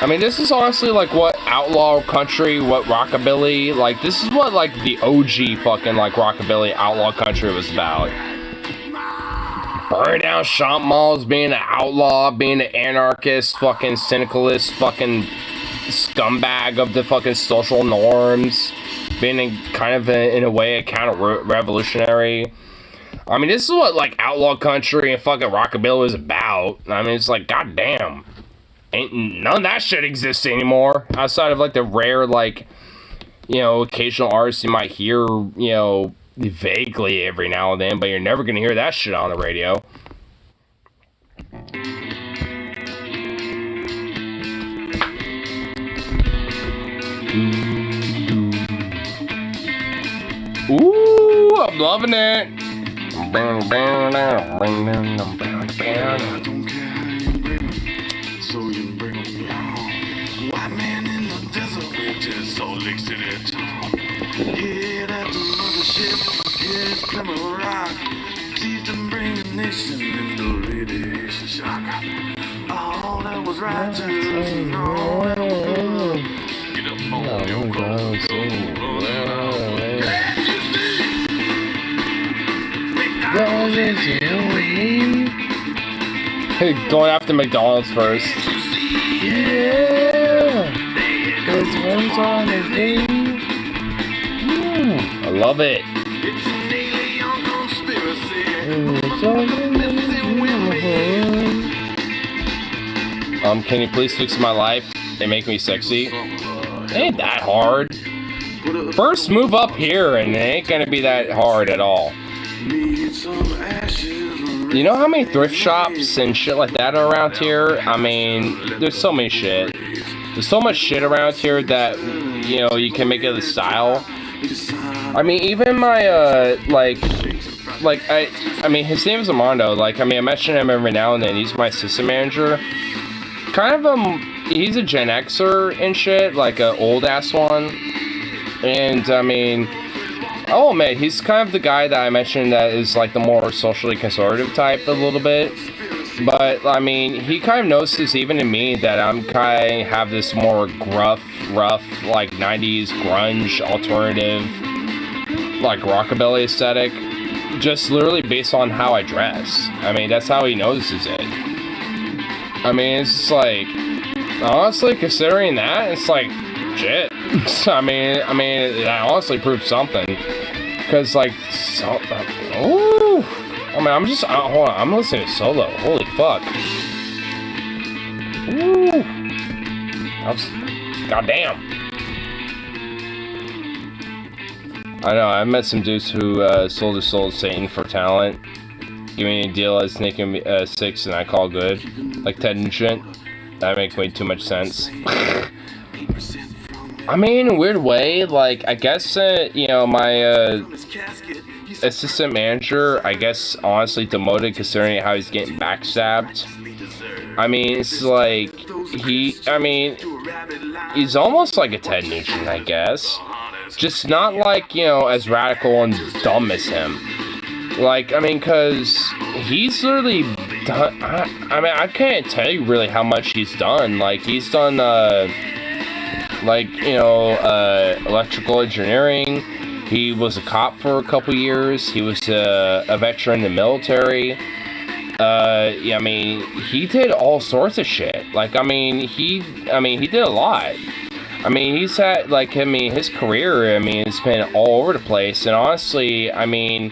I mean, this is honestly like what outlaw country, what rockabilly, like this is what like the OG fucking like rockabilly outlaw country was about. Burning down shop malls, being an outlaw, being an anarchist, fucking syndicalist, fucking scumbag of the fucking social norms, being in a way a counter-revolutionary. I mean, this is what like outlaw country and fucking rockabilly is about. I mean, it's like, goddamn. Ain't none of that shit exists anymore. Outside of like the rare, like, you know, occasional artists you might hear, you know, vaguely every now and then, but you're never gonna hear that shit on the radio. Ooh, I'm loving it. So you bring me home. White man in the desert, bitches, Salt Lake City town. Yeah, that's the mothership. Yeah, it's Plymouth Rock. Sees to bring a nation into radiation shock. All that was righteous and all that was good. Get up on your cross, Going after McDonald's first. Yeah, this one's on his knee. I love it. It's an alien conspiracy. Can you please fix my life and make me sexy? It ain't that hard. First move up here and it ain't gonna be that hard at all. You know how many thrift shops and shit like that are around here? I mean, there's so many shit. There's so much shit around here that, you know, you can make it a style. I mean, even my, I mean, his name is Armando. Like, I mean, I mention him every now and then. He's my assistant manager. Kind of, he's a Gen Xer and shit, like a old-ass one. And, I mean, I'll admit, he's kind of the guy that I mentioned that is, like, the more socially conservative type a little bit. But, I mean, he kind of notices, even in me, that I'm kind of have this more rough, like, 90s grunge, alternative, like, rockabilly aesthetic. Just literally based on how I dress. I mean, that's how he notices it. I mean, it's just like, honestly, considering that, it's like, shit. I mean, that honestly proves something. Because, like, so, ooh. I mean, I'm just, hold on, I'm listening to Solo. Holy fuck. Ooh. Goddamn. I know, I met some dudes who sold their soul to Satan for talent. Give me a deal as making 6 and I call good. Like Ted and shit. That makes way too much sense. I mean, in a weird way, like, I guess, you know, my assistant manager, I guess, honestly demoted considering how he's getting backstabbed. I mean, it's like, he's almost like a Ted Nugent, I guess. Just not like, you know, as radical and dumb as him. Like, I mean, because he's literally done, I mean, I can't tell you really how much he's done. Like, he's done, like, you know, electrical engineering. He was a cop for a couple years. He was a veteran in the military. Yeah, I mean, he did all sorts of shit. Like, I mean, he did a lot. I mean, he's had, like, I mean, his career, I mean, it's been all over the place. And honestly, I mean,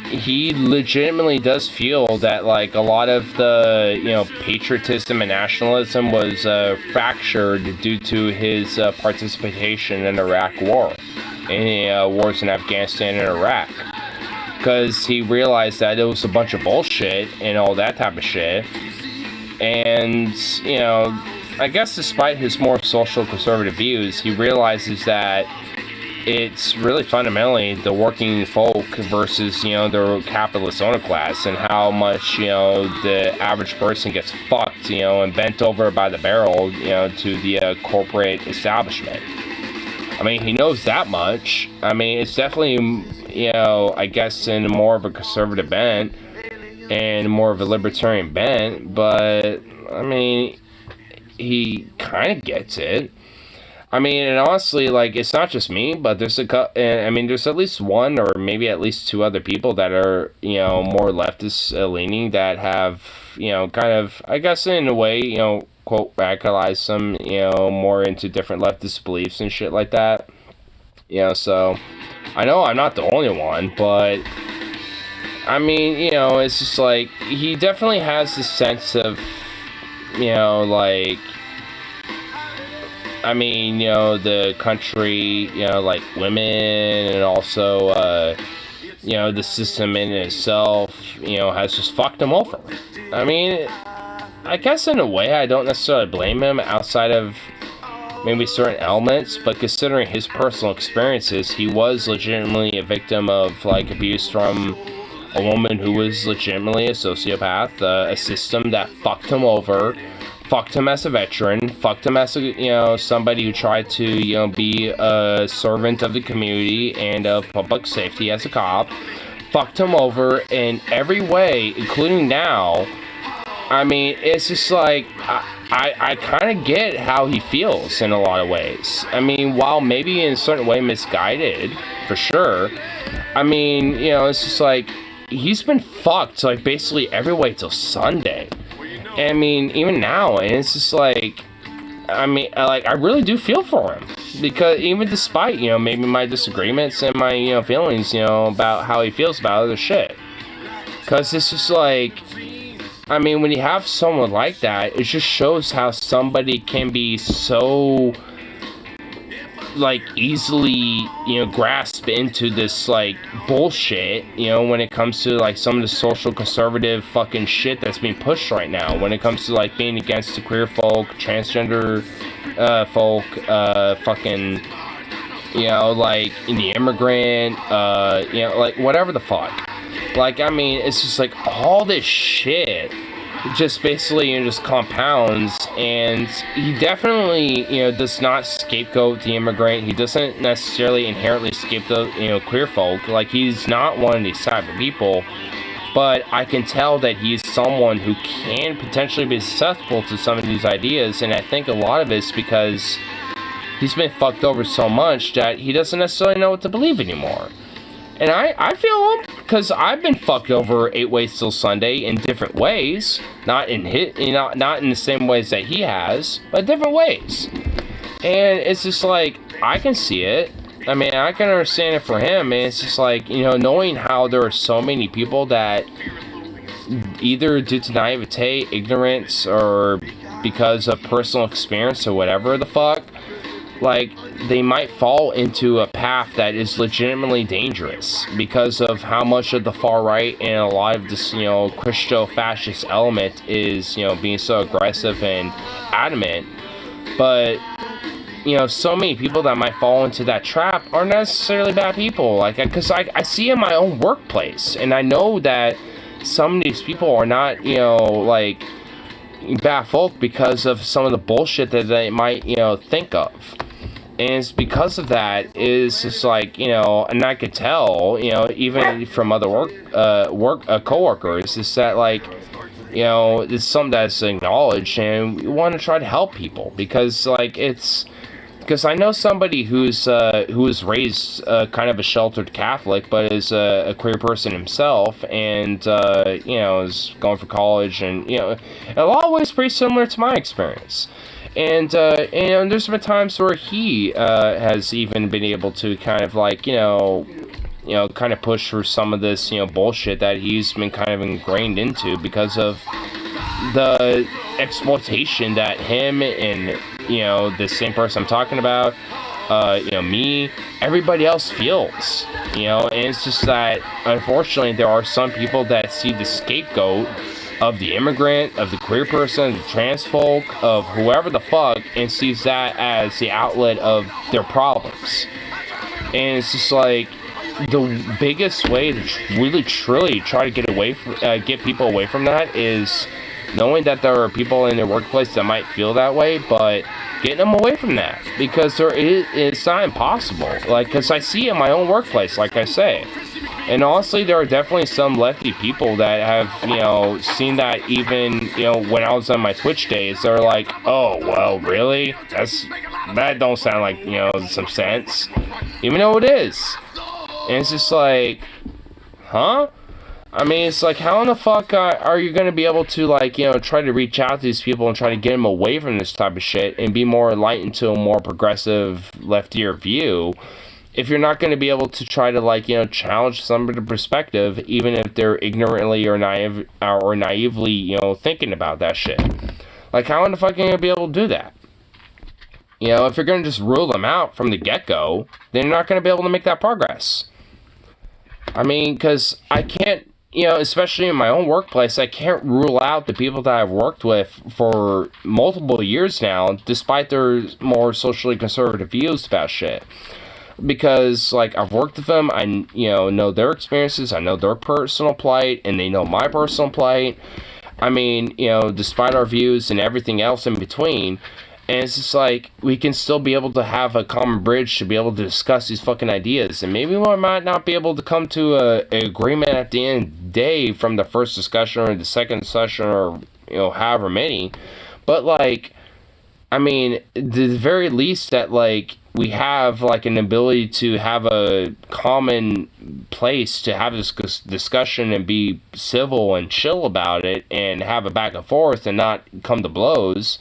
he legitimately does feel that, like, a lot of the, you know, patriotism and nationalism was fractured due to his participation in the Iraq War, in the wars in Afghanistan and Iraq. Because he realized that it was a bunch of bullshit and all that type of shit. And, you know, I guess despite his more social conservative views, he realizes that it's really fundamentally the working folk versus, you know, the capitalist owner class, and how much, you know, the average person gets fucked, you know, and bent over by the barrel, you know, to the corporate establishment. I mean, he knows that much. I mean, it's definitely, you know, I guess in more of a conservative bent and more of a libertarian bent, but, I mean, he kind of gets it. I mean, and honestly, like, it's not just me, but there's there's at least one or maybe at least two other people that are, you know, more leftist leaning that have, you know, kind of, I guess in a way, you know, quote, radicalized some, you know, more into different leftist beliefs and shit like that. You know, so, I know I'm not the only one, but, I mean, you know, it's just like, he definitely has this sense of, you know, like, I mean, you know, the country, you know, like women, and also, you know, the system in itself, you know, has just fucked him over. I mean, I guess in a way I don't necessarily blame him outside of maybe certain elements, but considering his personal experiences, he was legitimately a victim of, like, abuse from a woman who was legitimately a sociopath, a system that fucked him over, fucked him as a veteran, fucked him as a, you know, somebody who tried to, you know, be a servant of the community and of public safety as a cop, fucked him over in every way, including now. I mean, it's just like, I kind of get how he feels in a lot of ways. I mean, while maybe in a certain way misguided, for sure, I mean, you know, it's just like, he's been fucked, like, basically every way till Sunday. I mean, even now, and it's just like, I mean, like, I really do feel for him, because even despite, you know, maybe my disagreements and my, you know, feelings, you know, about how he feels about other shit, because it's just like, I mean, when you have someone like that, it just shows how somebody can be so, like, easily, you know, grasp into this, like, bullshit, you know, when it comes to, like, some of the social conservative fucking shit that's being pushed right now, when it comes to, like, being against the queer folk, transgender folk, fucking, you know, like, the immigrant, you know, like, whatever the fuck. Like, I mean, it's just like all this shit just basically, you know, just compounds, and he definitely, you know, does not scapegoat the immigrant. He doesn't necessarily inherently scapegoat, you know, queer folk. Like, he's not one of these type of people, but I can tell that he's someone who can potentially be susceptible to some of these ideas, and I think a lot of it's because he's been fucked over so much that he doesn't necessarily know what to believe anymore. And I feel him, because I've been fucked over 8 Ways Till Sunday in different ways. Not in not in the same ways that he has, but different ways. And it's just like, I can see it. I mean, I can understand it for him, and it's just like, you know, knowing how there are so many people that either due to naivete, ignorance, or because of personal experience or whatever the fuck, like, they might fall into a path that is legitimately dangerous because of how much of the far right and a lot of this, Christo-fascist element is, being so aggressive and adamant. But, so many people that might fall into that trap aren't necessarily bad people. Like, because I see in my own workplace, and I know that some of these people are not, bad folk because of some of the bullshit that they might, think of. And it's because of that is just like, and I could tell, even from other coworkers, is that like, it's something that's acknowledged, and we want to try to help people because like because I know somebody who was raised kind of a sheltered Catholic, but is a queer person himself, and is going for college, and in a lot of ways pretty similar to my experience. And there's been times where he has even been able to kind of like kind of push for some of this bullshit that he's been kind of ingrained into because of the exploitation that him and the same person I'm talking about, me, everybody else feels, and it's just that unfortunately there are some people that see the scapegoat of the immigrant, of the queer person, the trans folk, of whoever the fuck, and sees that as the outlet of their problems. And it's just like the biggest way to really truly try to get people away from that is knowing that there are people in their workplace that might feel that way, but getting them away from that, because it's not impossible. Like, because I see in my own workplace, like I say. And honestly, there are definitely some lefty people that have, seen that even, when I was on my Twitch days, they're like, oh, well, really? That don't sound like, some sense. Even though it is. And it's just like, huh? I mean, it's like, how in the fuck are you going to be able to, like, try to reach out to these people and try to get them away from this type of shit and be more enlightened to a more progressive, leftier view if you're not going to be able to try to, like, challenge some of the perspective, even if they're ignorantly or naively, thinking about that shit? Like, how in the fuck are you going to be able to do that? If you're going to just rule them out from the get-go, then you're not going to be able to make that progress. I mean, because I can't, especially in my own workplace, I can't rule out the people that I've worked with for multiple years now, despite their more socially conservative views about shit. Because, like, I've worked with them, I, know their experiences, I know their personal plight, and they know my personal plight. I mean, despite our views and everything else in between, and it's just like, we can still be able to have a common bridge to be able to discuss these fucking ideas. And maybe we might not be able to come to an agreement at the end of the day from the first discussion or the second discussion or, however many. But, like, I mean, the very least that, like, we have, like, an ability to have a common place to have this discussion and be civil and chill about it and have a back and forth and not come to blows.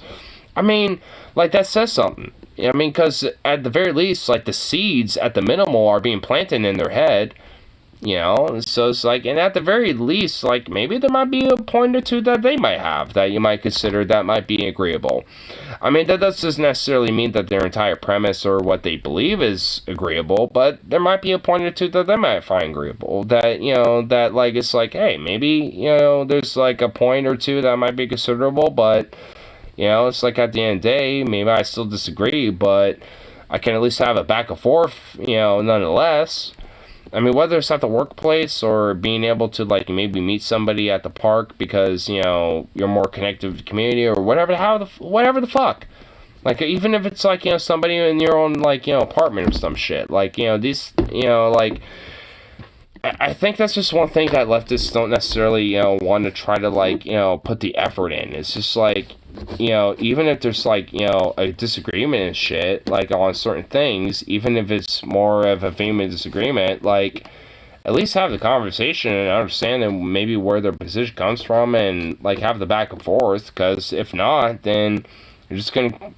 I mean, like, that says something. I mean, because at the very least, like, the seeds at the minimal are being planted in their head, so it's like, and at the very least, like, maybe there might be a point or two that they might have that you might consider that might be agreeable. I mean, that doesn't necessarily mean that their entire premise or what they believe is agreeable, but there might be a point or two that they might find agreeable, that, that, like, it's like, hey, maybe, there's, like, a point or two that might be considerable, but it's like, at the end of the day, maybe I still disagree, but I can at least have a back and forth, nonetheless. I mean, whether it's at the workplace or being able to, like, maybe meet somebody at the park because, you're more connected with the community or whatever the fuck. Like, even if it's, like, somebody in your own, like, apartment or some shit. Like, these, like, I think that's just one thing that leftists don't necessarily, want to try to, like, put the effort in. It's just, like, even if there's, like, a disagreement and shit, like, on certain things, even if it's more of a vehement disagreement, like, at least have the conversation and understand maybe where their position comes from and, like, have the back and forth, because if not, then you're just gonna,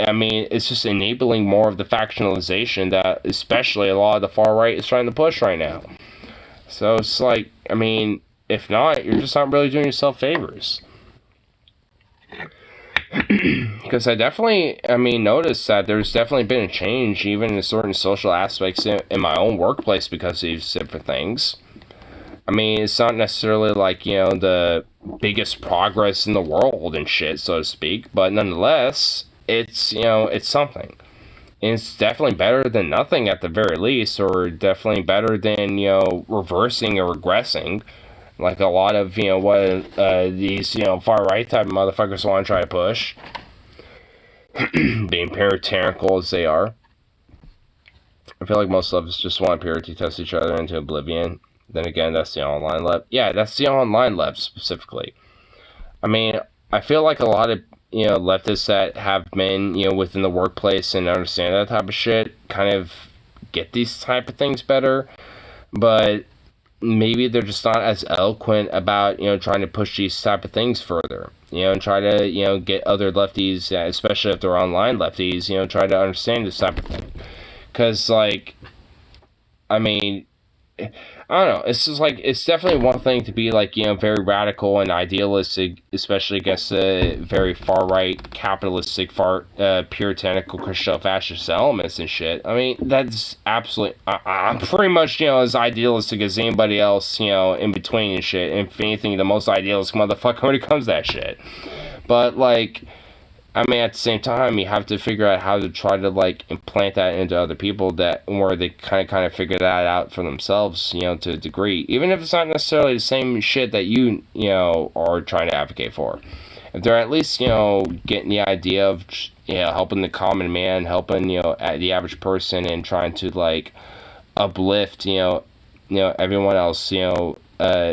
I mean, it's just enabling more of the factionalization that especially a lot of the far right is trying to push right now. So it's like, I mean, if not, you're just not really doing yourself favors. Because I definitely, noticed that there's definitely been a change, even in certain social aspects in my own workplace because of these different things. It's not necessarily like, the biggest progress in the world and shit, so to speak, but nonetheless, it's, it's something. And it's definitely better than nothing at the very least, or definitely better than, reversing or regressing. Like a lot of, what these, far-right type motherfuckers want to try to push. Being puritanical as they are. I feel like most of us just want purity test each other into oblivion. Then again, that's the online left. Yeah, that's the online left specifically. I feel like a lot of, leftists that have been, within the workplace and understand that type of shit kind of get these type of things better. But maybe they're just not as eloquent about, trying to push these type of things further. And try to, get other lefties, especially if they're online lefties, try to understand this type of thing. Because, like, I don't know. It's just like, it's definitely one thing to be like, very radical and idealistic, especially against the very far right, capitalistic, puritanical Christian fascist elements and shit. That's absolutely, I'm pretty much, as idealistic as anybody else, in between and shit. And if anything, the most idealistic motherfucker when it comes to that shit. But, like, at the same time, you have to figure out how to try to, like, implant that into other people where they kind of figure that out for themselves, to a degree. Even if it's not necessarily the same shit that you are trying to advocate for. If they're at least, getting the idea of, helping the common man, helping, the average person and trying to, like, uplift, everyone else,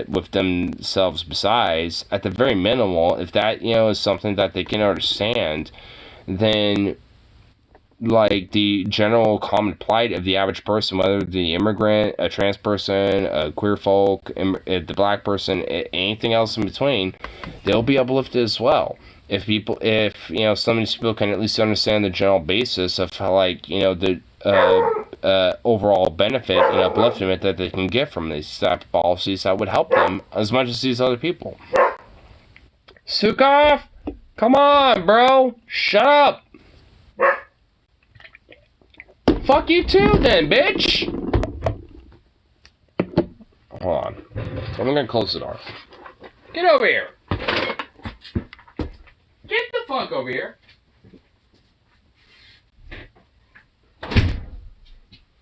with themselves besides, at the very minimal, if that, is something that they can understand, then, like, the general common plight of the average person, whether the immigrant, a trans person, a queer folk, the black person, anything else in between, they'll be uplifted as well. If some of these people can at least understand the general basis of how, like, the overall benefit and upliftment that they can get from these type of policies that would help them as much as these other people. Sukov, come on, bro, shut up. Fuck you too, then, bitch. Hold on, I'm gonna close the door. Get over here. Get the fuck over here.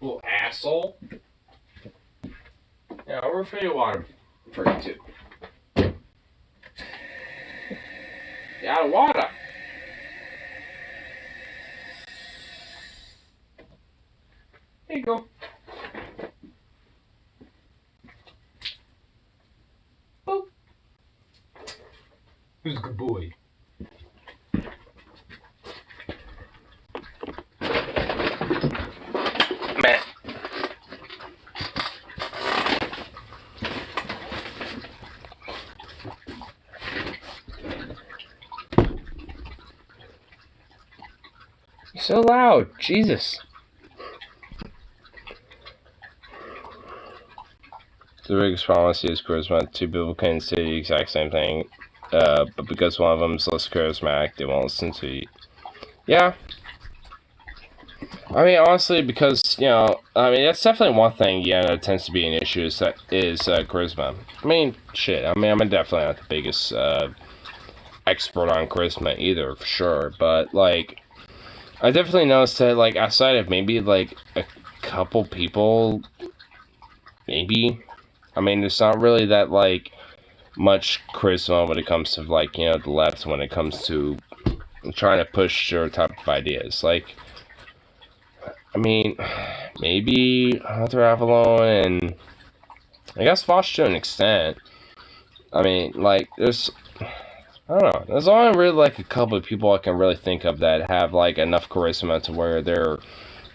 Little asshole. Yeah, I'll refill your water for you too. You out of water. There you go. Boop. Who's a good boy? Man. You're so loud, Jesus. The biggest problem I see is charisma. Two people can say the exact same thing, but because one of them is less charismatic, they won't listen to you. Yeah. Honestly, because, that's definitely one thing, that tends to be an issue is charisma. Shit, I'm definitely not the biggest, expert on charisma either, for sure, but, like, I definitely noticed that, like, outside of maybe, like, a couple people, maybe, there's not really that, like, much charisma when it comes to, like, the left when it comes to trying to push their type of ideas, like, maybe Hunter Avalon and I guess Fosh to an extent. Like, there's, I don't know, there's only really, like, a couple of people I can really think of that have, like, enough charisma to where they're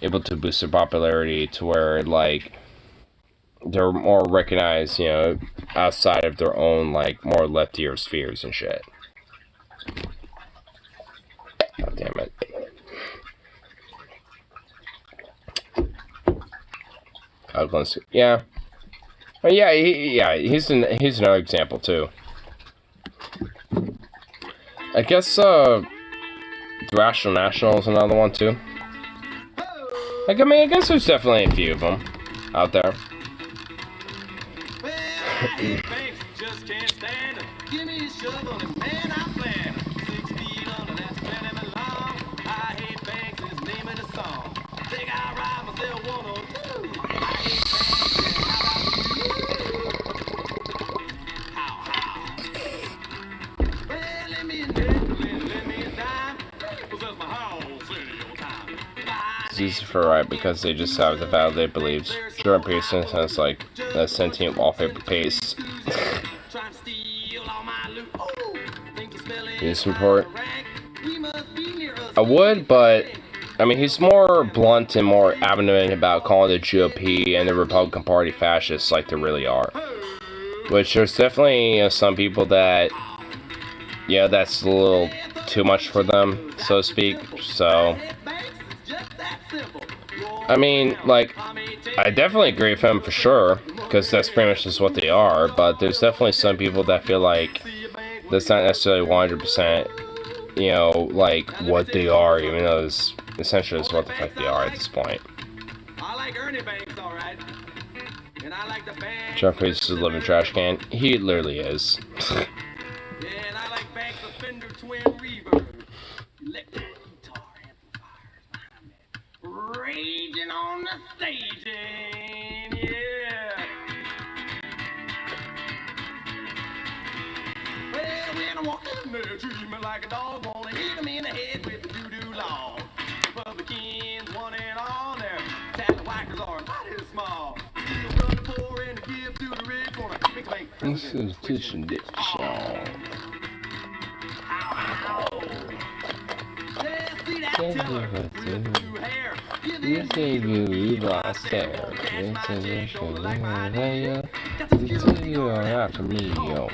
able to boost their popularity to where, like, they're more recognized, outside of their own, like, more leftier spheres and shit. God damn it. Yeah. But yeah, he's another example too. I guess Rational National is another one too. Like, I mean, I guess there's definitely a few of them out there. Just can't stand 'em. Give me a shovel and man, I plan 'em. 6 feet under, that's plenty of long. I hate banks is name of the song. Think I ride myself 102. I hate banks, how? Well, let me a nickel and let me a dime. Possess my whole city on time. It's easy for right because they just have to validate beliefs. Jordan Peterson has like a sentient wallpaper paste. Trying to steal all my loot. Oh, think you smell it? News report. We must be near us. I would, but I mean, he's more blunt and more adamant about calling the GOP and the Republican Party fascists like they really are. Which there's definitely some people that, yeah, that's a little too much for them, so to speak. So, I mean, like, I definitely agree with him for sure, because that's pretty much just what they are, but there's definitely some people that feel like that's not necessarily 100%, you know, like, what they are, even though it's essentially just what the fuck they are at this point. I like Ernie Banks, alright. And I like the band. John Priest is a living trash can. He literally is. Yeah, and I like Banks of Fender Twin Reverb. Electric guitar amplifiers behind that. Raging on the staging, yeah. Well, when I walk in there, treat me like a dog. Wanna hit him in the head with the doo-doo log. Republicans want it on there. Tallywackers are mighty small. You run the poor and give to the rich. Wanna make a bank This is president. teaching this song. Yeah, see that tiller with the blue hair. Give You it say you lost there. It's a mission. You are after me, yo.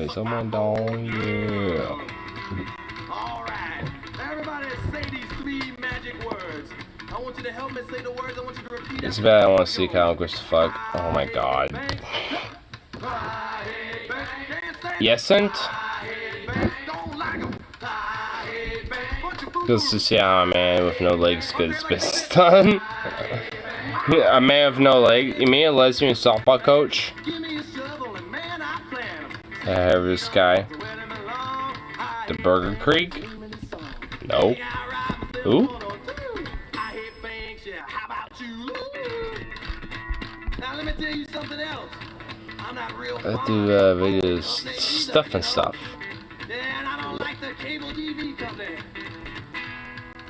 Someone down, yeah. Alright, everybody say these 3 magic words. I want you to help me say the words. I want you to repeat It's it. bad. I want to see Kyle Chris the fuck. Oh my god. Yes, and this is yeah, a man with no legs gets business done. A man with no leg. You mean a lesbian softball coach? Give me a shovel and man, I plant 'em. I have this guy. The Burger Creek? No. Who? I hate banks, yeah. How about you? Now let me tell you something else. I'm not real I fond do of videos, stuff and stuff. Yeah, and I don't like the cable TV company.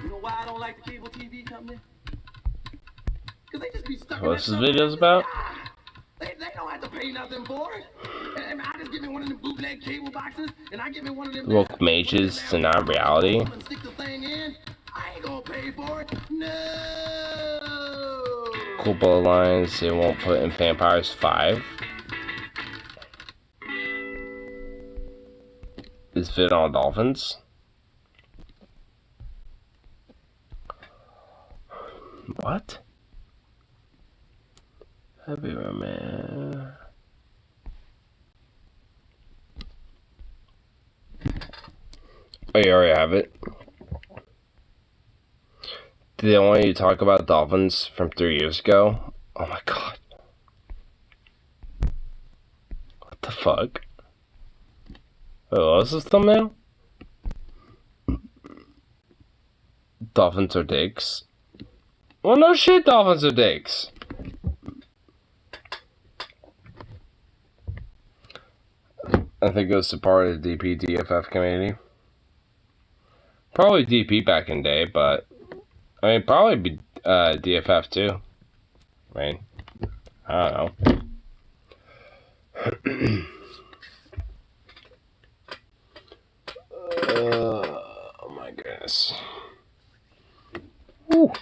You know why I don't like the cable TV company? Because they just be stuck in What's that this videos sucker. about? They don't have to pay nothing for it. And I just get me one of them bootleg cable boxes, and I get me one of them. Woke mages to not reality. And stick the thing in. I ain't gonna pay for it. No. Cool bullet lines they won't put in Vampires 5. Is fit on dolphins? What? Heavy man. Oh, you already have it. Did they want you to talk about dolphins from 3 years ago? Oh my god. What the fuck? Oh, what was this thumbnail? Dolphins are dicks. Well, no shit, dolphins are dicks. I think it was a part of the DP DFF community. Probably DP back in the day, but I mean, probably be DFF too. I mean, I don't know. Oh my goodness. Woo.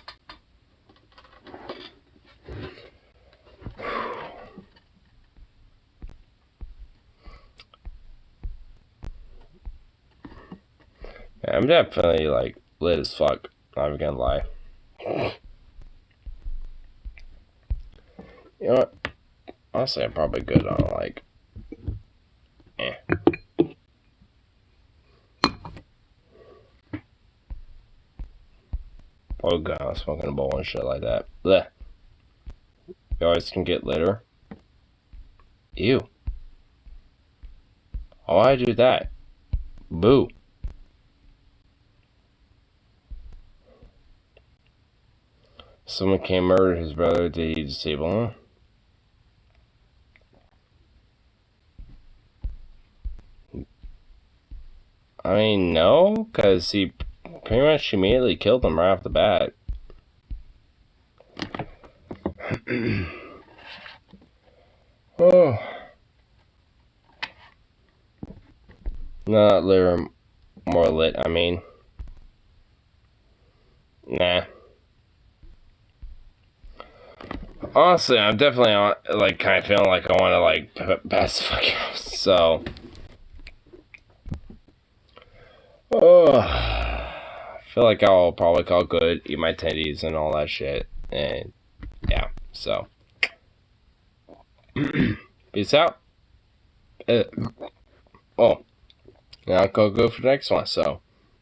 Yeah, I'm definitely like lit as fuck. Not even gonna lie. You know what? Honestly, I'm probably good on like, Oh god, smoking a bowl and shit like that. Blech. You always can get litter. Ew. Why would I do that? Boo. Someone came murder his brother. Did he disable him? I mean, no, because he pretty much immediately killed him right off the bat. Oh. Not litter, more lit, I mean. Nah. Honestly, I'm definitely like kind of feeling like I want to like pass the fuck out. So, I feel like I'll probably call good, eat my teddies and all that shit, and yeah. So, peace out. Oh, now I'll go for the next one. So.